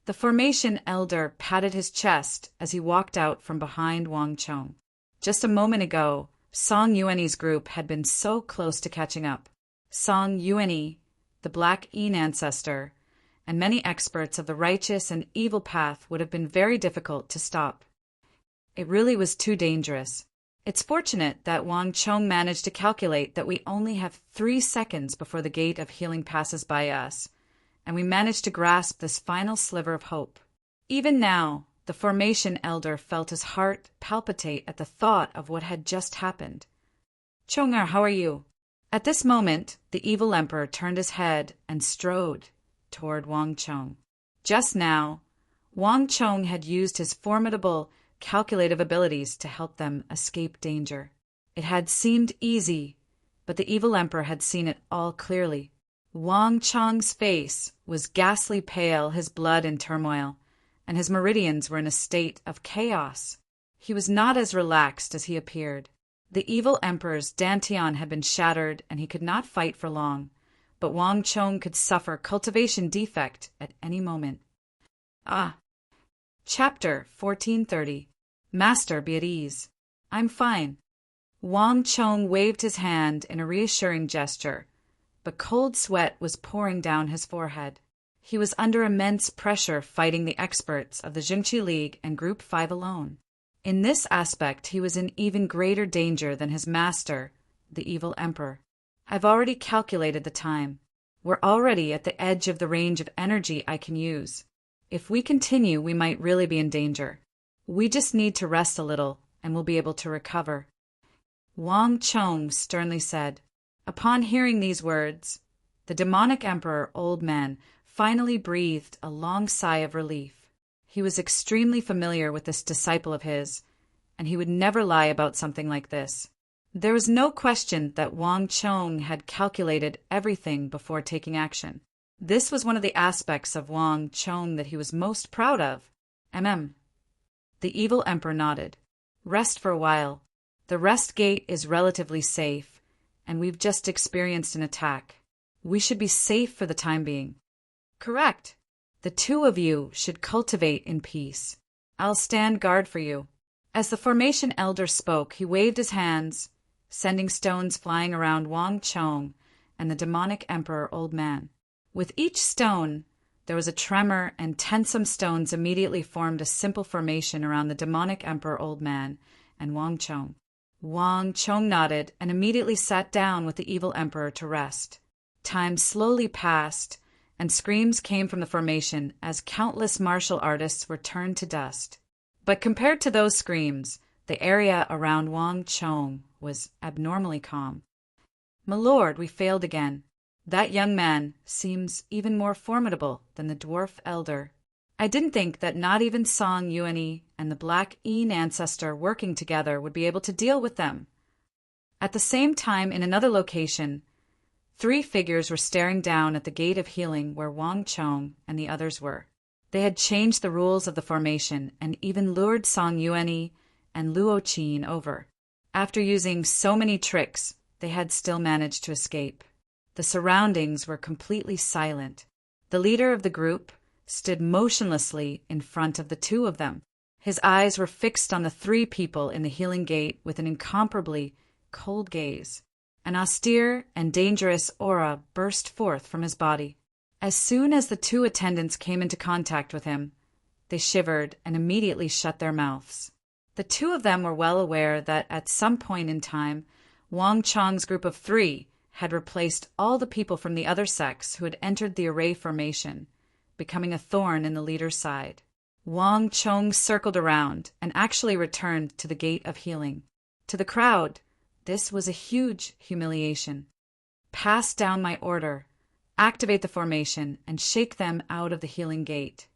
The formation elder patted his chest as he walked out from behind Wang Chong. Just a moment ago, Song Yuanyi's group had been so close to catching up. Song Yuanyi, the Black Yin ancestor, and many experts of the righteous and evil path would have been very difficult to stop. It really was too dangerous. It's fortunate that Wang Chong managed to calculate that we only have 3 seconds before the gate of healing passes by us, and we managed to grasp this final sliver of hope. Even now, the formation elder felt his heart palpitate at the thought of what had just happened. Chong'er, how are you? At this moment, the evil emperor turned his head and strode toward Wang Chong. Just now, Wang Chong had used his formidable calculative abilities to help them escape danger. It had seemed easy, but the evil emperor had seen it all clearly. Wang Chong's face was ghastly pale, his blood in turmoil, and his meridians were in a state of chaos. He was not as relaxed as he appeared. The evil emperor's dantian had been shattered, and he could not fight for long, but Wang Chong could suffer cultivation defect at any moment. Chapter 1430. Master, be at ease. I'm fine. Wang Chong waved his hand in a reassuring gesture, but cold sweat was pouring down his forehead. He was under immense pressure fighting the experts of the Jingqi League and Group 5 alone. In this aspect, he was in even greater danger than his master, the evil emperor. I've already calculated the time. We're already at the edge of the range of energy I can use. If we continue, we might really be in danger. We just need to rest a little, and we'll be able to recover," Wang Chong sternly said. Upon hearing these words, the demonic emperor old man finally breathed a long sigh of relief. He was extremely familiar with this disciple of his, and he would never lie about something like this. There was no question that Wang Chong had calculated everything before taking action. This was one of the aspects of Wang Chong that he was most proud of. The evil emperor nodded. "Rest for a while. The rest gate is relatively safe, and we've just experienced an attack. We should be safe for the time being." "Correct. The two of you should cultivate in peace. I'll stand guard for you." As the formation elder spoke, he waved his hands, sending stones flying around Wang Chong and the demonic emperor old man. With each stone, there was a tremor, and 10 stones immediately formed a simple formation around the demonic emperor old man and Wang Chong. Wang Chong nodded and immediately sat down with the evil emperor to rest. Time slowly passed, and screams came from the formation as countless martial artists were turned to dust. But compared to those screams, the area around Wang Chong was abnormally calm. "My lord, we failed again. That young man seems even more formidable than the dwarf elder. I didn't think that not even Song Yuanyi and the Black Een ancestor working together would be able to deal with them." At the same time, in another location, 3 figures were staring down at the gate of healing where Wang Chong and the others were. They had changed the rules of the formation and even lured Song Yuanyi and Luo Qin over. After using so many tricks, they had still managed to escape. The surroundings were completely silent. The leader of the group stood motionlessly in front of the 2 of them. His eyes were fixed on the 3 people in the healing gate with an incomparably cold gaze. An austere and dangerous aura burst forth from his body. As soon as the 2 attendants came into contact with him, they shivered and immediately shut their mouths. The 2 of them were well aware that at some point in time, Wang Chong's group of 3 had replaced all the people from the other sects who had entered the array formation, becoming a thorn in the leader's side. Wang Chong circled around and actually returned to the gate of healing. To the crowd, this was a huge humiliation. "Pass down my order. Activate the formation and shake them out of the healing gate.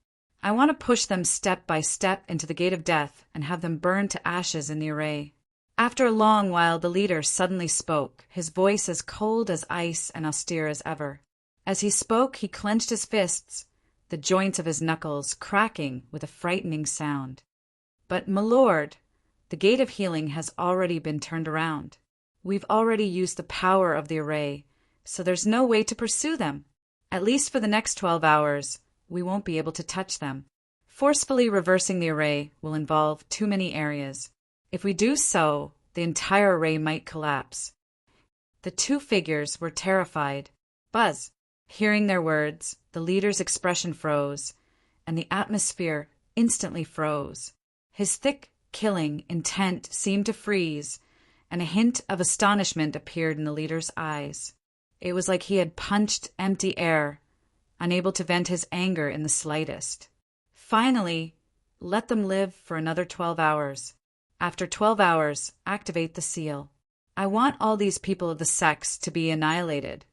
I want to push them step by step into the gate of death and have them burn to ashes in the array." After a long while, the leader suddenly spoke, his voice as cold as ice and austere as ever. As he spoke, he clenched his fists, the joints of his knuckles cracking with a frightening sound. "But, my lord, the gate of healing has already been turned around. We've already used the power of the array, so there's no way to pursue them. At least for the next 12 hours, we won't be able to touch them. Forcefully reversing the array will involve too many areas. If we do so, the entire array might collapse." The 2 figures were terrified. Buzz! Hearing their words, the leader's expression froze, and the atmosphere instantly froze. His thick, killing intent seemed to freeze, and a hint of astonishment appeared in the leader's eyes. It was like he had punched empty air, unable to vent his anger in the slightest. "Finally, let them live for another 12 hours. After 12 hours, activate the seal. I want all these people of the sects to be annihilated,"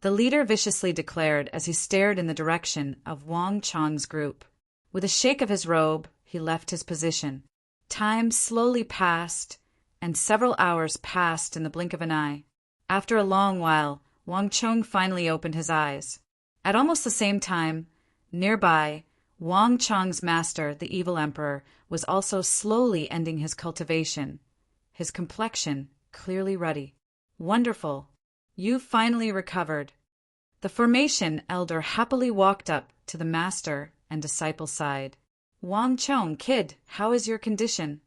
the leader viciously declared as he stared in the direction of Wang Chong's group. With a shake of his robe, he left his position. Time slowly passed, and several hours passed in the blink of an eye. After a long while, Wang Chong finally opened his eyes. At almost the same time, nearby, Wang Chong's master, the evil emperor, was also slowly ending his cultivation, his complexion clearly ruddy. "Wonderful. You've finally recovered." The formation elder happily walked up to the master and disciple's side. "Wang Chong, kid, how is your condition?"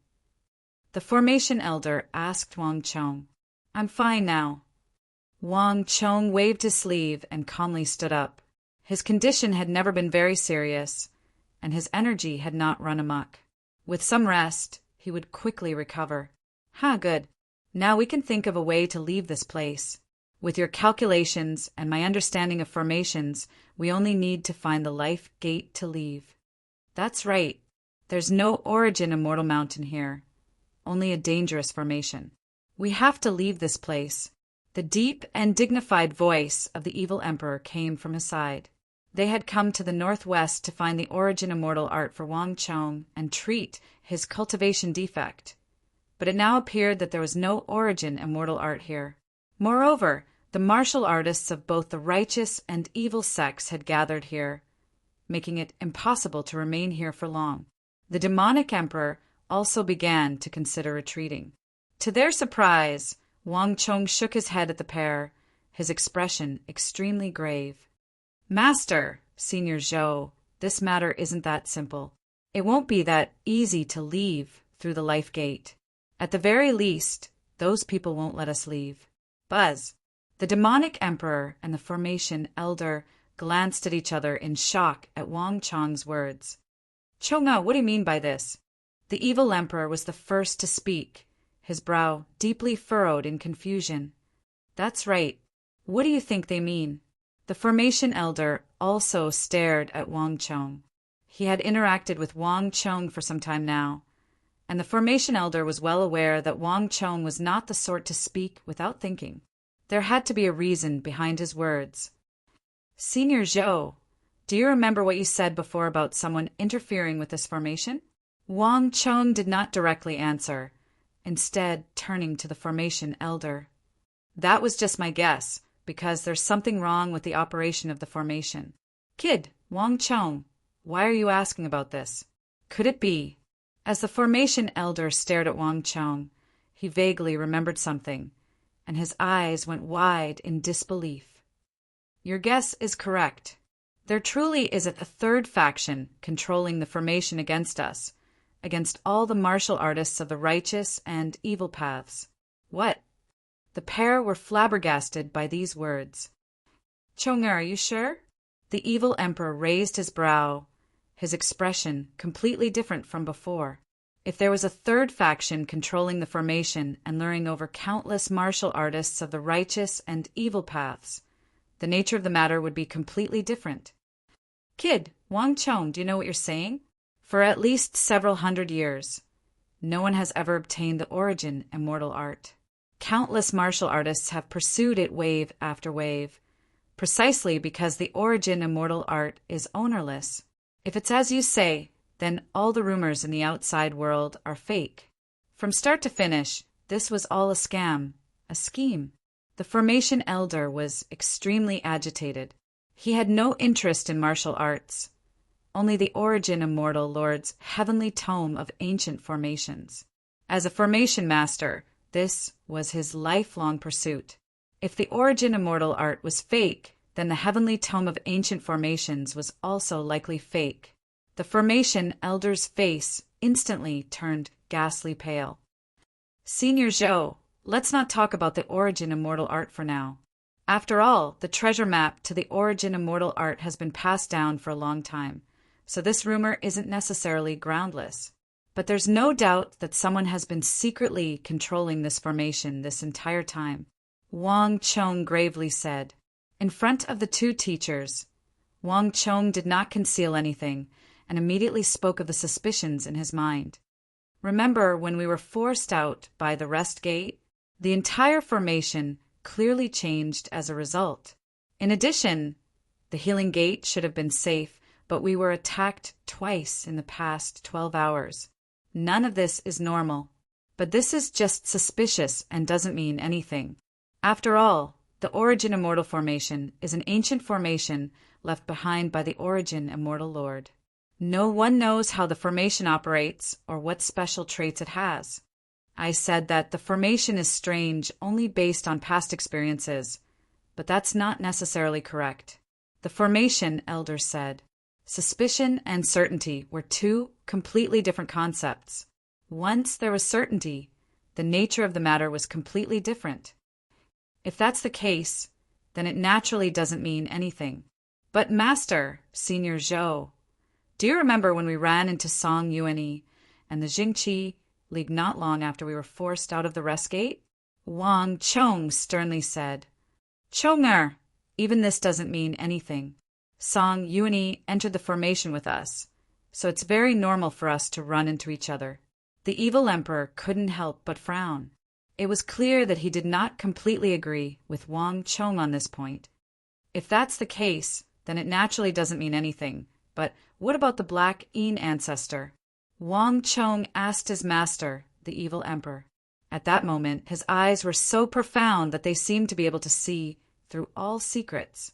The formation elder asked Wang Chong. "I'm fine now." Wang Chong waved his sleeve and calmly stood up. His condition had never been very serious, and his energy had not run amok. With some rest, he would quickly recover. Good. Now we can think of a way to leave this place. With your calculations and my understanding of formations, we only need to find the life gate to leave." "That's right. There's no origin immortal mountain here, only a dangerous formation. We have to leave this place. The deep and dignified voice of the evil emperor came from his side. They had come to the northwest to find the origin immortal art for Wang Chong and treat his cultivation defect. But it now appeared that there was no origin immortal art here. Moreover, the martial artists of both the righteous and evil sects had gathered here, making it impossible to remain here for long. The demonic emperor also began to consider retreating. To their surprise, Wang Chong shook his head at the pair, his expression extremely grave. "Master, Senior Zhou, this matter isn't that simple. It won't be that easy to leave through the life gate. At the very least, those people won't let us leave." Buzz. The demonic emperor and the formation elder glanced at each other in shock at Wang Chong's words. "Chonga, what do you mean by this?" The evil emperor was the first to speak, his brow deeply furrowed in confusion. "That's right. What do you think they mean?" The formation elder also stared at Wang Chong. He had interacted with Wang Chong for some time now, and the formation elder was well aware that Wang Chong was not the sort to speak without thinking. There had to be a reason behind his words. "Senior Zhou, do you remember what you said before about someone interfering with this formation?" Wang Chong did not directly answer, instead turning to the formation elder. "That was just my guess, because there's something wrong with the operation of the formation." "Kid, Wang Chong, why are you asking about this? Could it be?" As the formation elder stared at Wang Chong, he vaguely remembered something, and his eyes went wide in disbelief. "Your guess is correct. There truly is a third faction controlling the formation against us, against all the martial artists of the righteous and evil paths." "What?" The pair were flabbergasted by these words. "Chonga, are you sure?" The evil emperor raised his brow, his expression completely different from before. If there was a third faction controlling the formation and luring over countless martial artists of the righteous and evil paths, the nature of the matter would be completely different. "Kid, Wang Chong, do you know what you're saying? For at least several hundred years, no one has ever obtained the origin immortal art. Countless martial artists have pursued it wave after wave, precisely because the origin immortal art is ownerless. If it's as you say, then all the rumors in the outside world are fake. From start to finish, this was all a scam, a scheme." The formation elder was extremely agitated. He had no interest in martial arts, only the origin immortal lord's heavenly tome of ancient formations. As a formation master, this was his lifelong pursuit. If the origin immortal art was fake, then the heavenly tome of ancient formations was also likely fake. The formation elder's face instantly turned ghastly pale. "Senior Zhou, let's not talk about the origin immortal art for now. After all, the treasure map to the origin immortal art has been passed down for a long time, so this rumor isn't necessarily groundless. But there's no doubt that someone has been secretly controlling this formation this entire time," Wang Chong gravely said. In front of the two teachers, Wang Chong did not conceal anything and immediately spoke of the suspicions in his mind. "Remember when we were forced out by the rest gate? The entire formation clearly changed as a result. In addition, the healing gate should have been safe, but we were attacked twice in the past 12 hours. None of this is normal, but this is just suspicious and doesn't mean anything. After all, the origin immortal formation is an ancient formation left behind by the origin immortal lord. No one knows how the formation operates or what special traits it has. I said that the formation is strange only based on past experiences, but that's not necessarily correct." The formation elder said. Suspicion and certainty were two completely different concepts. Once there was certainty, the nature of the matter was completely different. If that's the case, then it naturally doesn't mean anything. "But Master, Senior Zhou, do you remember when we ran into Song Yuanyi and the Jingqi League not long after we were forced out of the rest gate?" Wang Chong sternly said. "Chonger, even this doesn't mean anything. Song Yuanyi entered the formation with us, so it's very normal for us to run into each other. The evil emperor couldn't help but frown. It was clear that he did not completely agree with Wang Chong on this point. If that's the case, then it naturally doesn't mean anything. But what about the Black Yin ancestor? Wang Chong asked his master, the evil emperor. At that moment, his eyes were so profound that they seemed to be able to see through all secrets.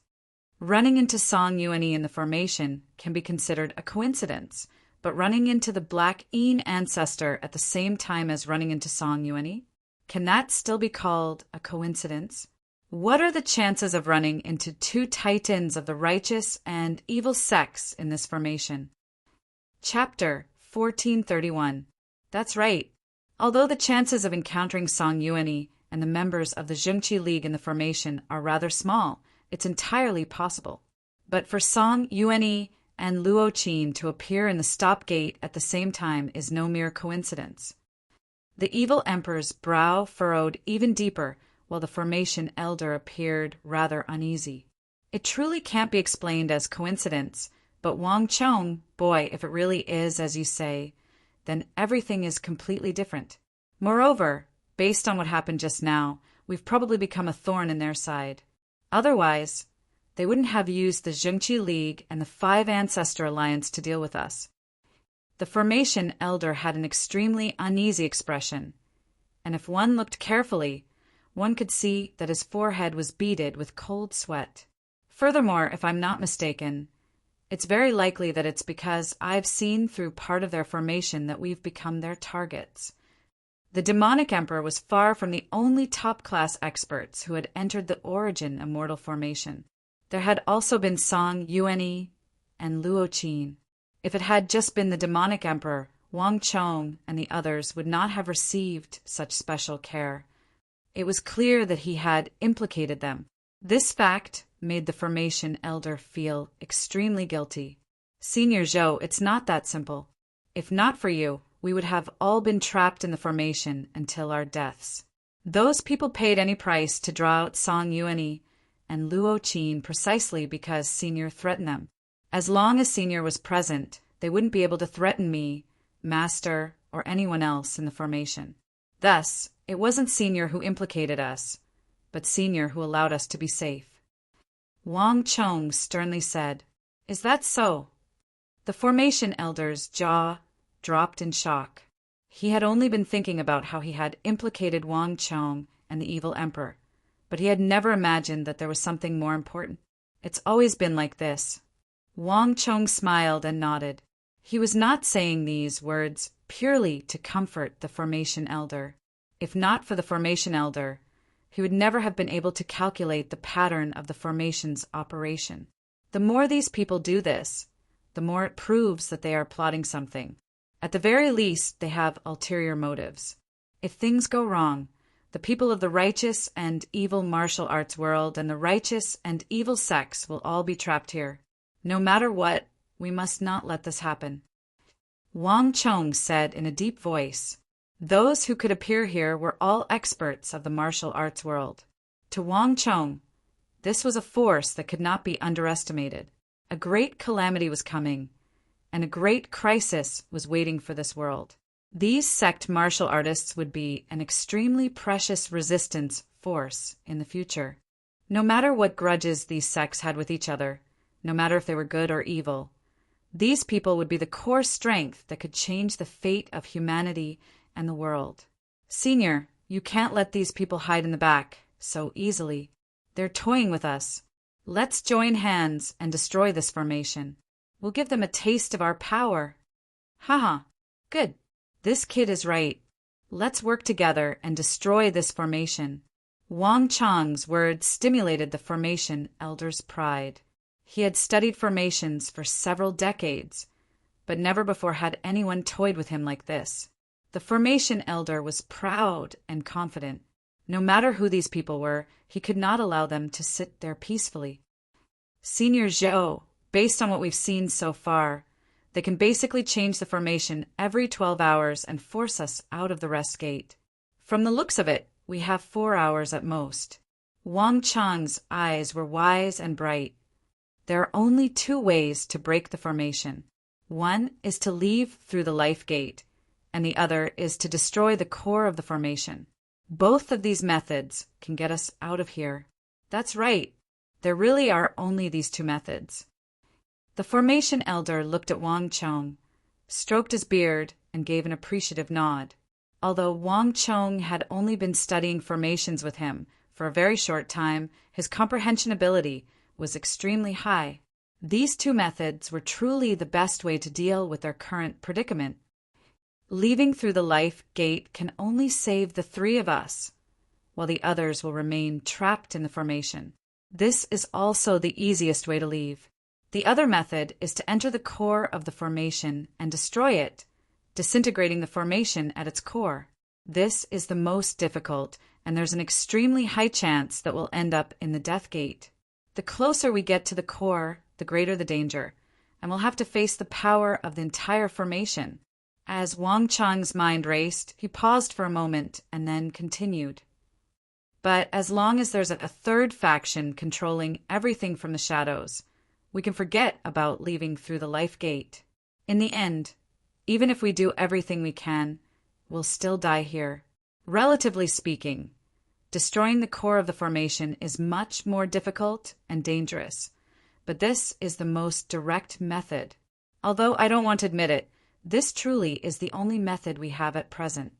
Running into Song Yuan in the formation can be considered a coincidence, but running into the Black Yin ancestor at the same time as running into Song Yuan, can that still be called a coincidence? What are the chances of running into two titans of the righteous and evil sects in this formation? Chapter 1431. That's right. Although the chances of encountering Song Yuan and the members of the Zhengqi League in the formation are rather small, it's entirely possible. But for Song Yuan and Luo Qin to appear in the stop gate at the same time is no mere coincidence. The evil emperor's brow furrowed even deeper, while the formation elder appeared rather uneasy. It truly can't be explained as coincidence, but Wang Chong, boy, if it really is as you say, then everything is completely different. Moreover, based on what happened just now, we've probably become a thorn in their side. Otherwise, they wouldn't have used the Zhengqi League and the Five Ancestor Alliance to deal with us. The formation elder had an extremely uneasy expression, and if one looked carefully, one could see that his forehead was beaded with cold sweat. Furthermore, if I'm not mistaken, it's very likely that it's because I've seen through part of their formation that we've become their targets. The demonic emperor was far from the only top-class experts who had entered the origin immortal formation. There had also been Song Yuan and Luo Qin. If it had just been the demonic emperor, Wang Chong and the others would not have received such special care. It was clear that he had implicated them. This fact made the formation elder feel extremely guilty. Senior Zhou, it's not that simple. If not for you, we would have all been trapped in the formation until our deaths. Those people paid any price to draw out Song Yuan and Luo Qin precisely because Senior threatened them. As long as Senior was present, they wouldn't be able to threaten me, Master, or anyone else in the formation. Thus, it wasn't Senior who implicated us, but Senior who allowed us to be safe. Wang Chong sternly said, "Is that so?" The formation elder's jaw dropped in shock. He had only been thinking about how he had implicated Wang Chong and the evil emperor, but he had never imagined that there was something more important. It's always been like this. Wang Chong smiled and nodded. He was not saying these words purely to comfort the formation elder. If not for the formation elder, he would never have been able to calculate the pattern of the formation's operation. The more these people do this, the more it proves that they are plotting something. At the very least, they have ulterior motives. If things go wrong, the people of the righteous and evil martial arts world and the righteous and evil sects will all be trapped here. No matter what, we must not let this happen. Wang Chong said in a deep voice. Those who could appear here were all experts of the martial arts world. To Wang Chong, this was a force that could not be underestimated. A great calamity was coming, and a great crisis was waiting for this world. These sect martial artists would be an extremely precious resistance force in the future. No matter what grudges these sects had with each other, no matter if they were good or evil, these people would be the core strength that could change the fate of humanity and the world. Senior, you can't let these people hide in the back so easily. They're toying with us. Let's join hands and destroy this formation. We'll give them a taste of our power. Haha, good. This kid is right. Let's work together and destroy this formation. Wang Chong's words stimulated the formation elder's pride. He had studied formations for several decades, but never before had anyone toyed with him like this. The formation elder was proud and confident. No matter who these people were, he could not allow them to sit there peacefully. Senior Zhou, based on what we've seen so far, they can basically change the formation every 12 hours and force us out of the rest gate. From the looks of it, we have 4 hours at most. Wang Chong's eyes were wise and bright. There are only 2 ways to break the formation. One is to leave through the life gate, and the other is to destroy the core of the formation. Both of these methods can get us out of here. That's right. There really are only these two methods. The formation elder looked at Wang Chong, stroked his beard, and gave an appreciative nod. Although Wang Chong had only been studying formations with him for a very short time, his comprehension ability was extremely high. These two methods were truly the best way to deal with their current predicament. Leaving through the life gate can only save the three of us, while the others will remain trapped in the formation. This is also the easiest way to leave. The other method is to enter the core of the formation and destroy it, disintegrating the formation at its core. This is the most difficult, and there's an extremely high chance that we'll end up in the death gate. The closer we get to the core, the greater the danger, and we'll have to face the power of the entire formation. As Wang Chong's mind raced, he paused for a moment and then continued. But as long as there's a third faction controlling everything from the shadows, we can forget about leaving through the life gate. In the end, even if we do everything we can, we'll still die here. Relatively speaking, destroying the core of the formation is much more difficult and dangerous, but this is the most direct method. Although I don't want to admit it, this truly is the only method we have at present.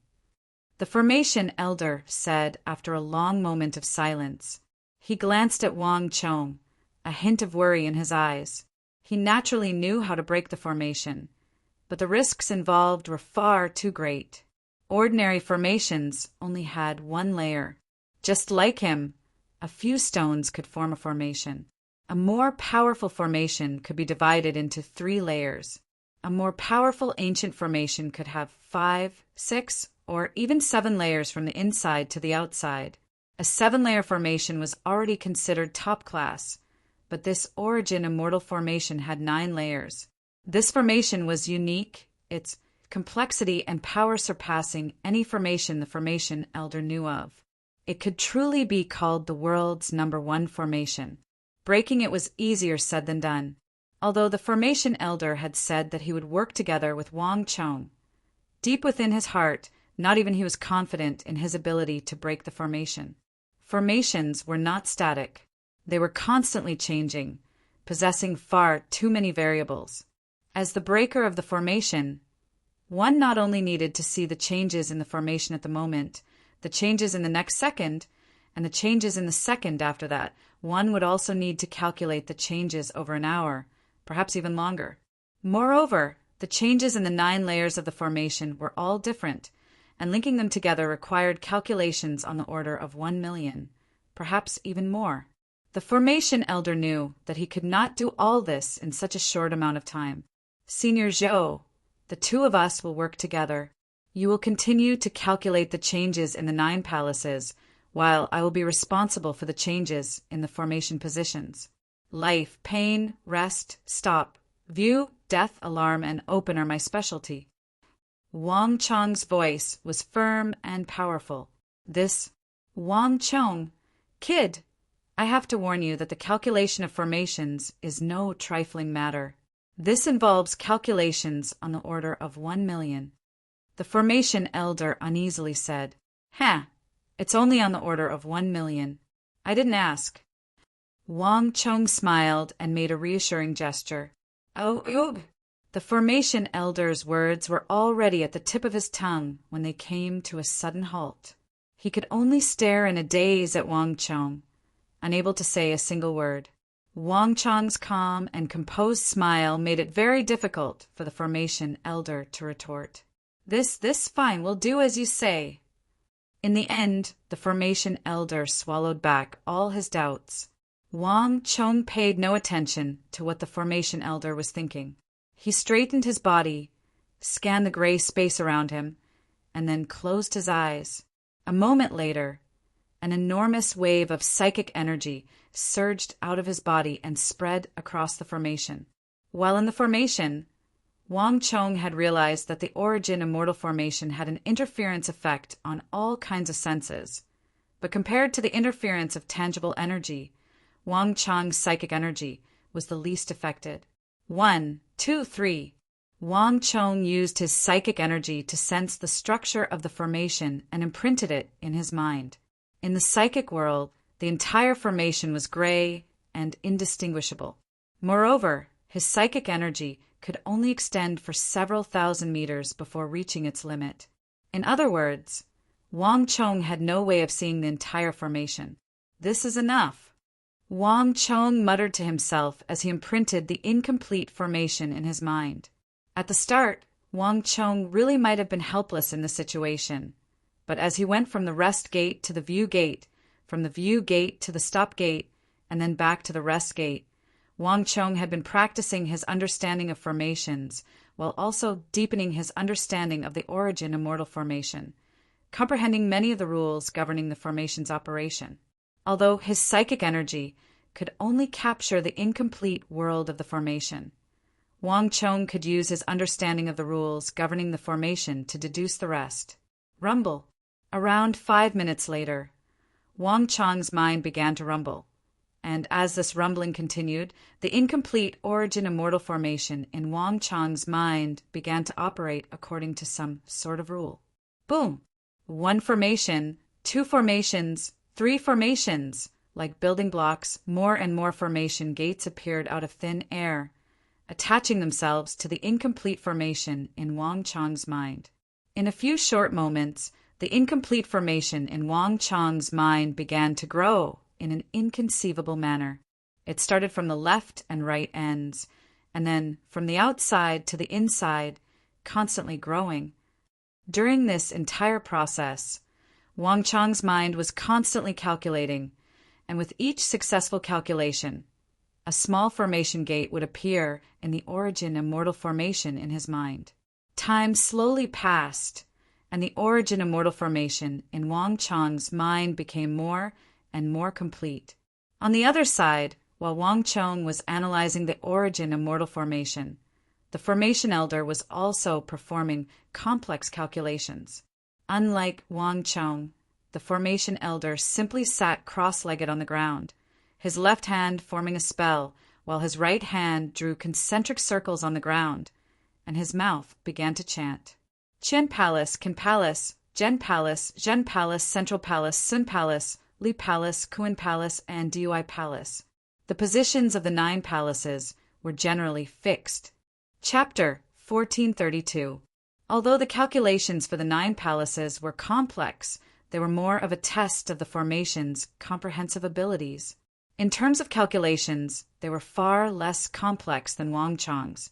The formation elder said after a long moment of silence. He glanced at Wang Chong, a hint of worry in his eyes. He naturally knew how to break the formation, but the risks involved were far too great. Ordinary formations only had one layer. Just like him, a few stones could form a formation. A more powerful formation could be divided into 3 layers. A more powerful ancient formation could have 5, 6, or even 7 layers from the inside to the outside. A 7-layer formation was already considered top class, but this origin immortal formation had 9 layers. This formation was unique, its complexity and power surpassing any formation the formation elder knew of. It could truly be called the world's #1 formation. Breaking it was easier said than done. Although the formation elder had said that he would work together with Wang Chong, deep within his heart, not even he was confident in his ability to break the formation. Formations were not static. They were constantly changing, possessing far too many variables. As the breaker of the formation, one not only needed to see the changes in the formation at the moment, the changes in the next second, and the changes in the second after that, one would also need to calculate the changes over an hour, perhaps even longer. Moreover, the changes in the 9 layers of the formation were all different, and linking them together required calculations on the order of 1 million, perhaps even more. The formation elder knew that he could not do all this in such a short amount of time. Senior Zhou, the 2 of us will work together. You will continue to calculate the changes in the 9 palaces, while I will be responsible for the changes in the formation positions. Life, pain, rest, stop, view, death, alarm, and open are my specialty. Wang Chong's voice was firm and powerful. This, Wang Chong, kid, I have to warn you that the calculation of formations is no trifling matter. This involves calculations on the order of 1 million. The formation elder uneasily said, it's only on the order of 1 million. I didn't ask. Wang Chong smiled and made a reassuring gesture. Oh. The formation elder's words were already at the tip of his tongue when they came to a sudden halt. He could only stare in a daze at Wang Chong, unable to say a single word. Wang Chong's calm and composed smile made it very difficult for the formation elder to retort. This fine, will do as you say. In the end, the formation elder swallowed back all his doubts. Wang Chong paid no attention to what the formation elder was thinking. He straightened his body, scanned the gray space around him, and then closed his eyes. A moment later, an enormous wave of psychic energy surged out of his body and spread across the formation. While in the formation, Wang Chong had realized that the origin immortal formation had an interference effect on all kinds of senses. But compared to the interference of tangible energy, Wang Chong's psychic energy was the least affected. 1, 2, 3. Wang Chong used his psychic energy to sense the structure of the formation and imprinted it in his mind. In the psychic world, the entire formation was gray and indistinguishable. Moreover, his psychic energy could only extend for several thousand meters before reaching its limit. In other words, Wang Chong had no way of seeing the entire formation. "This is enough," Wang Chong muttered to himself as he imprinted the incomplete formation in his mind. At the start, Wang Chong really might have been helpless in the situation, but as he went from the rest gate to the view gate, from the view gate to the stop gate, and then back to the rest gate, Wang Chong had been practicing his understanding of formations while also deepening his understanding of the origin immortal formation, comprehending many of the rules governing the formation's operation. Although his psychic energy could only capture the incomplete world of the formation, Wang Chong could use his understanding of the rules governing the formation to deduce the rest. Rumble. Around 5 minutes later, Wang Chong's mind began to rumble, and as this rumbling continued, the incomplete origin immortal formation in Wang Chong's mind began to operate according to some sort of rule. Boom! 1 formation, 2 formations, 3 formations. Like building blocks, more and more formation gates appeared out of thin air, attaching themselves to the incomplete formation in Wang Chong's mind. In a few short moments, the incomplete formation in Wang Chong's mind began to grow in an inconceivable manner. It started from the left and right ends, and then from the outside to the inside, constantly growing. During this entire process, Wang Chong's mind was constantly calculating, and with each successful calculation, a small formation gate would appear in the origin immortal formation in his mind. Time slowly passed, and the origin immortal formation in Wang Chong's mind became more and more complete. On the other side, while Wang Chong was analyzing the origin immortal formation, the formation elder was also performing complex calculations. Unlike Wang Chong, the formation elder simply sat cross-legged on the ground, his left hand forming a spell, while his right hand drew concentric circles on the ground, and his mouth began to chant. Qian Palace, Qin Palace, Zhen Palace, Zhen Palace, Central Palace, Sun Palace, Li Palace, Kuan Palace, and Dui Palace. The positions of the 9 palaces were generally fixed. Chapter 1432. Although the calculations for the 9 palaces were complex, they were more of a test of the formation's comprehensive abilities. In terms of calculations, they were far less complex than Wang Chong's,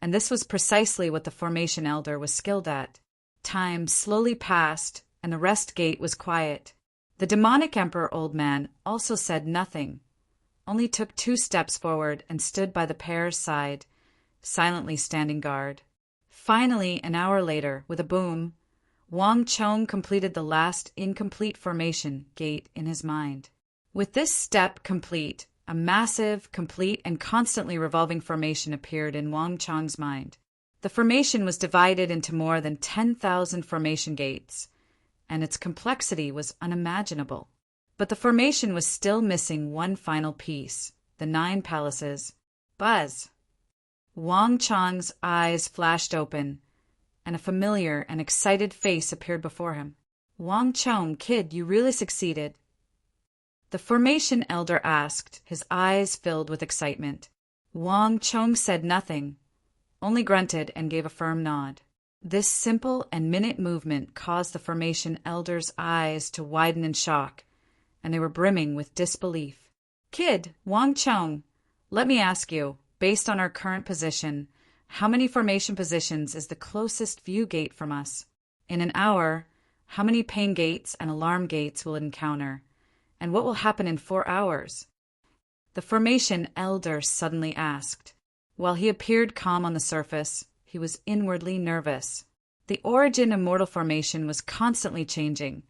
and this was precisely what the formation elder was skilled at. Time slowly passed, and the rest gate was quiet. The demonic emperor old man also said nothing, only took 2 steps forward and stood by the pair's side, silently standing guard. Finally, an hour later, with a boom, Wang Chong completed the last incomplete formation gate in his mind. With this step complete, a massive, complete, and constantly revolving formation appeared in Wang Chong's mind. The formation was divided into more than 10,000 formation gates, and its complexity was unimaginable. But the formation was still missing one final piece, the 9 palaces. Buzz! Wang Chong's eyes flashed open, and a familiar and excited face appeared before him. "Wang Chong, kid, you really succeeded?" The formation elder asked, his eyes filled with excitement. Wang Chong said nothing, only grunted and gave a firm nod. This simple and minute movement caused the formation elder's eyes to widen in shock, and they were brimming with disbelief. "Kid, Wang Chong, let me ask you, based on our current position, how many formation positions is the closest view gate from us? In an hour, how many pain gates and alarm gates will it encounter? And what will happen in 4 hours?" The formation elder suddenly asked. While he appeared calm on the surface, he was inwardly nervous. The origin immortal formation was constantly changing,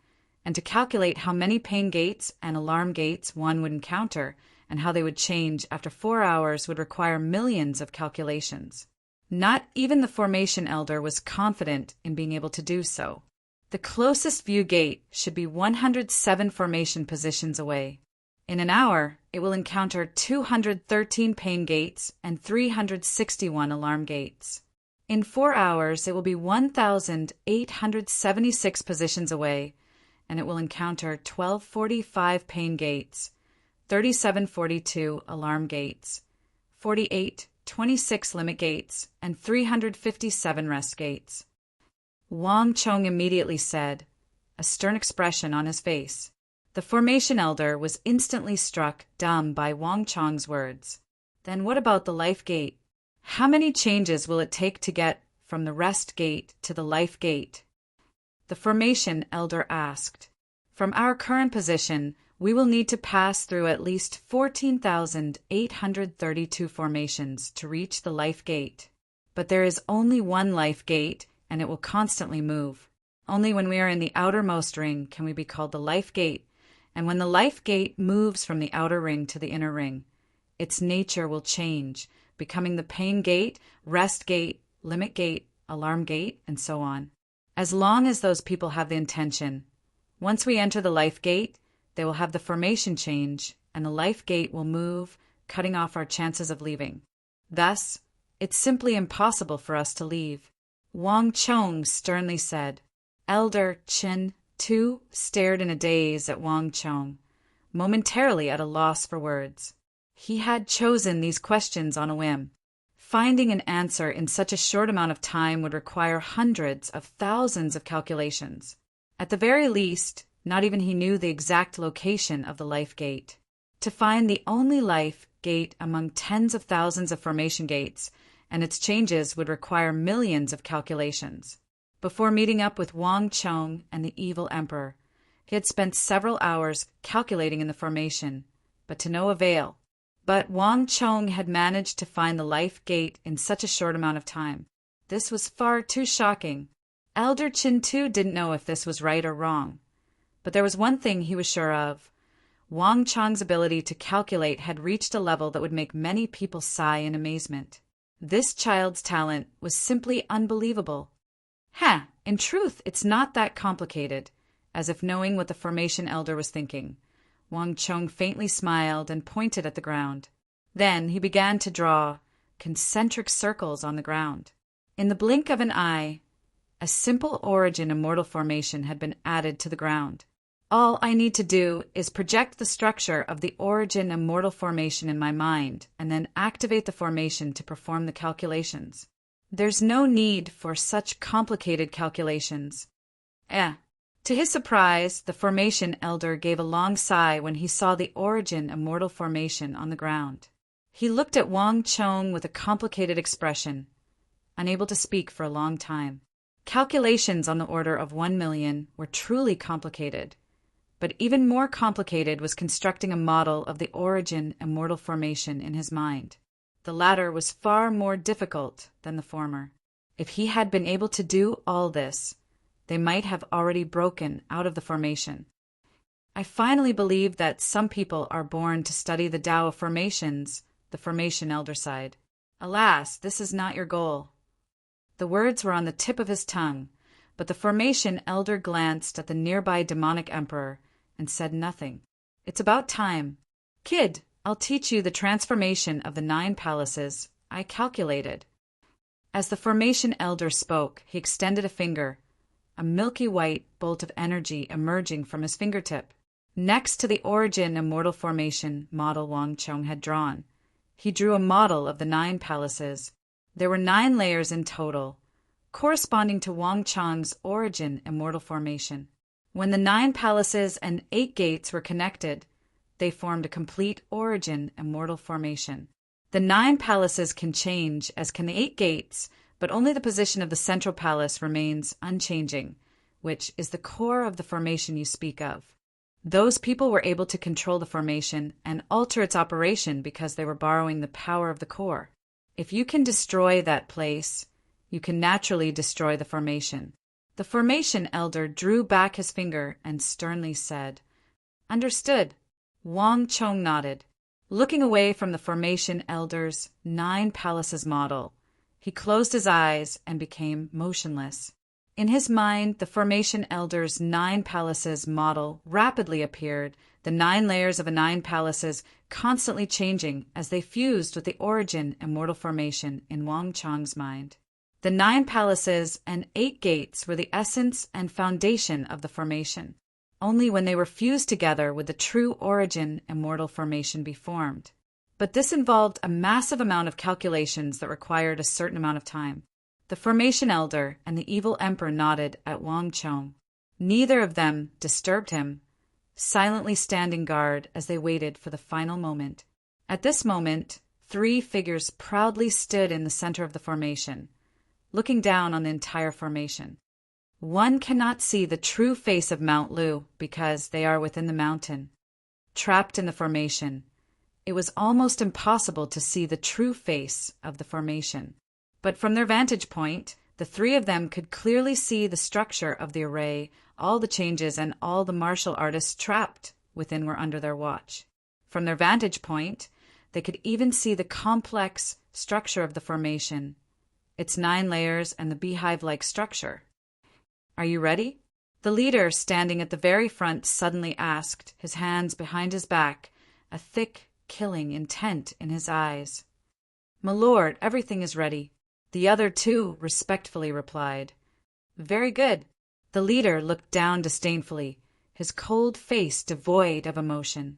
and to calculate how many pain gates and alarm gates one would encounter and how they would change after 4 hours would require millions of calculations. Not even the formation elder was confident in being able to do so. The closest view gate should be 107 formation positions away. In an hour, it will encounter 213 pain gates and 361 alarm gates. In 4 hours, it will be 1,876 positions away, and it will encounter 1245 pain gates, 3742 alarm gates, 4826 limit gates, and 357 rest gates. Wang Chong immediately said, a stern expression on his face. The formation elder was instantly struck dumb by Wang Chong's words. Then what about the life gate? How many changes will it take to get from the rest gate to the life gate? The formation elder asked. From our current position, we will need to pass through at least 14,832 formations to reach the life gate. But there is only one life gate, and it will constantly move. Only when we are in the outermost ring can we be called the life gate, and when the life gate moves from the outer ring to the inner ring, its nature will change, becoming the pain gate, rest gate, limit gate, alarm gate, and so on. As long as those people have the intention. Once we enter the life gate, they will have the formation change, and the life gate will move, cutting off our chances of leaving. Thus, it's simply impossible for us to leave. Wang Chong sternly said. Elder Chen, too, stared in a daze at Wang Chong, momentarily at a loss for words. He had chosen these questions on a whim. Finding an answer in such a short amount of time would require hundreds of thousands of calculations. At the very least, not even he knew the exact location of the life gate. To find the only life gate among tens of thousands of formation gates, and its changes would require millions of calculations. Before meeting up with Wang Chong and the evil emperor, he had spent several hours calculating in the formation, but to no avail. But Wang Chong had managed to find the life gate in such a short amount of time. This was far too shocking. Elder Chin too didn't know if this was right or wrong. But there was one thing he was sure of. Wang Chong's ability to calculate had reached a level that would make many people sigh in amazement. This child's talent was simply unbelievable. In truth, it's not that complicated. As if knowing what the formation elder was thinking, Wang Chong faintly smiled and pointed at the ground. Then he began to draw concentric circles on the ground. In the blink of an eye, a simple origin immortal formation had been added to the ground. All I need to do is project the structure of the origin immortal formation in my mind and then activate the formation to perform the calculations. There's no need for such complicated calculations. To his surprise, the formation elder gave a long sigh when he saw the origin immortal formation on the ground. He looked at Wang Chong with a complicated expression, unable to speak for a long time. Calculations on the order of 1,000,000 were truly complicated, but even more complicated was constructing a model of the origin immortal formation in his mind. The latter was far more difficult than the former. If he had been able to do all this, they might have already broken out of the formation. I finally believe that some people are born to study the Tao of formations, the formation elder sighed. Alas, this is not your goal. The words were on the tip of his tongue, but the formation elder glanced at the nearby demonic emperor and said nothing. It's about time. Kid, I'll teach you the transformation of the 9 palaces I calculated. As the formation elder spoke, he extended a finger, a milky white bolt of energy emerging from his fingertip. Next to the origin immortal formation model Wang Chong had drawn, he drew a model of the 9 palaces. There were 9 layers in total, corresponding to Wang Chong's origin immortal formation. When the 9 palaces and 8 gates were connected, they formed a complete origin immortal formation. The 9 palaces can change, as can the 8 gates, but only the position of the central palace remains unchanging, which is the core of the formation you speak of. Those people were able to control the formation and alter its operation because they were borrowing the power of the core. If you can destroy that place, you can naturally destroy the formation. The formation elder drew back his finger and sternly said, Understood. Wang Chong nodded. Looking away from the formation elder's 9 palaces model, he closed his eyes and became motionless. In his mind, the formation elder's 9 palaces model rapidly appeared, the 9 layers of the 9 palaces constantly changing as they fused with the origin immortal formation in Wang Chong's mind. The 9 palaces and 8 gates were the essence and foundation of the formation. Only when they were fused together would the true origin immortal formation be formed. But this involved a massive amount of calculations that required a certain amount of time. The formation elder and the evil emperor nodded at Wang Chong. Neither of them disturbed him, silently standing guard as they waited for the final moment. At this moment, 3 figures proudly stood in the center of the formation, looking down on the entire formation. One cannot see the true face of Mount Lu because they are within the mountain. Trapped in the formation, it was almost impossible to see the true face of the formation. But from their vantage point, the 3 of them could clearly see the structure of the array, all the changes, and all the martial artists trapped within were under their watch. From their vantage point, they could even see the complex structure of the formation, its 9 layers and the beehive-like structure. Are you ready? The leader, standing at the very front, suddenly asked, his hands behind his back, a thick, killing intent in his eyes. My lord, everything is ready. The other 2 respectfully replied. Very good. The leader looked down disdainfully, his cold face devoid of emotion.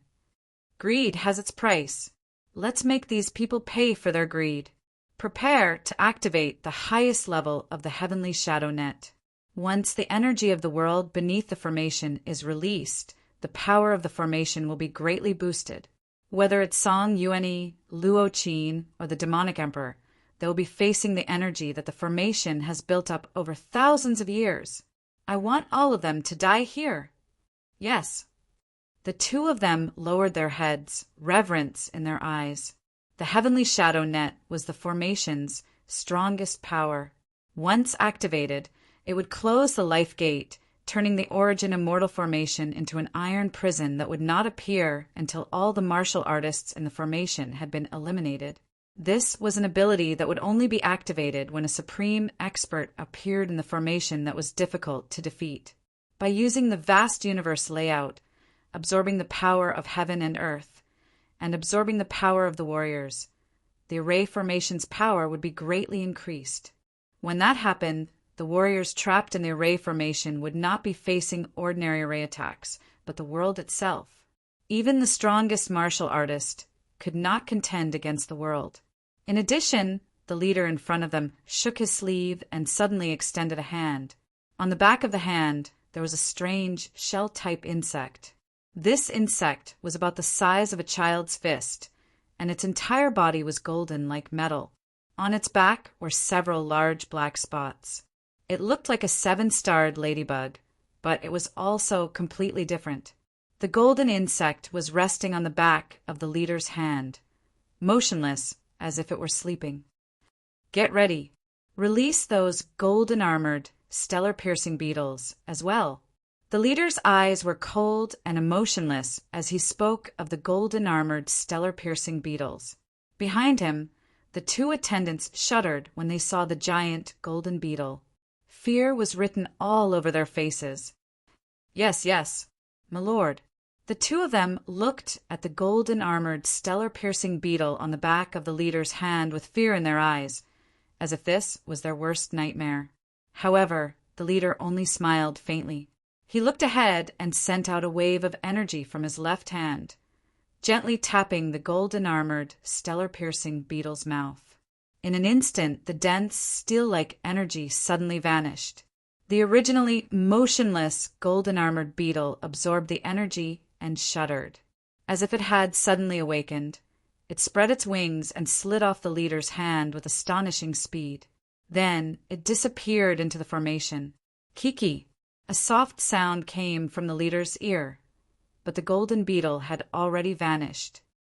Greed has its price. Let's make these people pay for their greed. Prepare to activate the highest level of the heavenly shadow net. Once the energy of the world beneath the formation is released, the power of the formation will be greatly boosted. Whether it's Song Yuanyi, Luo Qin, or the demonic emperor, they will be facing the energy that the formation has built up over thousands of years. I want all of them to die here. Yes. The 2 of them lowered their heads, reverence in their eyes. The heavenly shadow net was the formation's strongest power. Once activated, it would close the life gate, turning the origin immortal formation into an iron prison that would not appear until all the martial artists in the formation had been eliminated. This was an ability that would only be activated when a supreme expert appeared in the formation that was difficult to defeat. By using the vast universe layout, absorbing the power of heaven and earth, and absorbing the power of the warriors, the array formation's power would be greatly increased. When that happened, the warriors trapped in the array formation would not be facing ordinary array attacks, but the world itself. Even the strongest martial artist could not contend against the world. In addition, the leader in front of them shook his sleeve and suddenly extended a hand. On the back of the hand, there was a strange shell-type insect. This insect was about the size of a child's fist, and its entire body was golden like metal. On its back were several large black spots. It looked like a 7-starred ladybug, but it was also completely different. The golden insect was resting on the back of the leader's hand, motionless as if it were sleeping. Get ready. Release those golden-armored, stellar-piercing beetles as well. The leader's eyes were cold and emotionless as he spoke of the golden-armored, stellar-piercing beetles. Behind him, the 2 attendants shuddered when they saw the giant golden beetle. Fear was written all over their faces. Yes, yes, my lord. The 2 of them looked at the golden-armored, stellar-piercing beetle on the back of the leader's hand with fear in their eyes, as if this was their worst nightmare. However, the leader only smiled faintly. He looked ahead and sent out a wave of energy from his left hand, gently tapping the golden-armored, stellar-piercing beetle's mouth. In an instant, the dense, steel-like energy suddenly vanished. The originally motionless golden-armored beetle absorbed the energy and shuddered. As if it had suddenly awakened, it spread its wings and slid off the leader's hand with astonishing speed. Then it disappeared into the formation. Kiki! A soft sound came from the leader's ear, but the golden beetle had already vanished.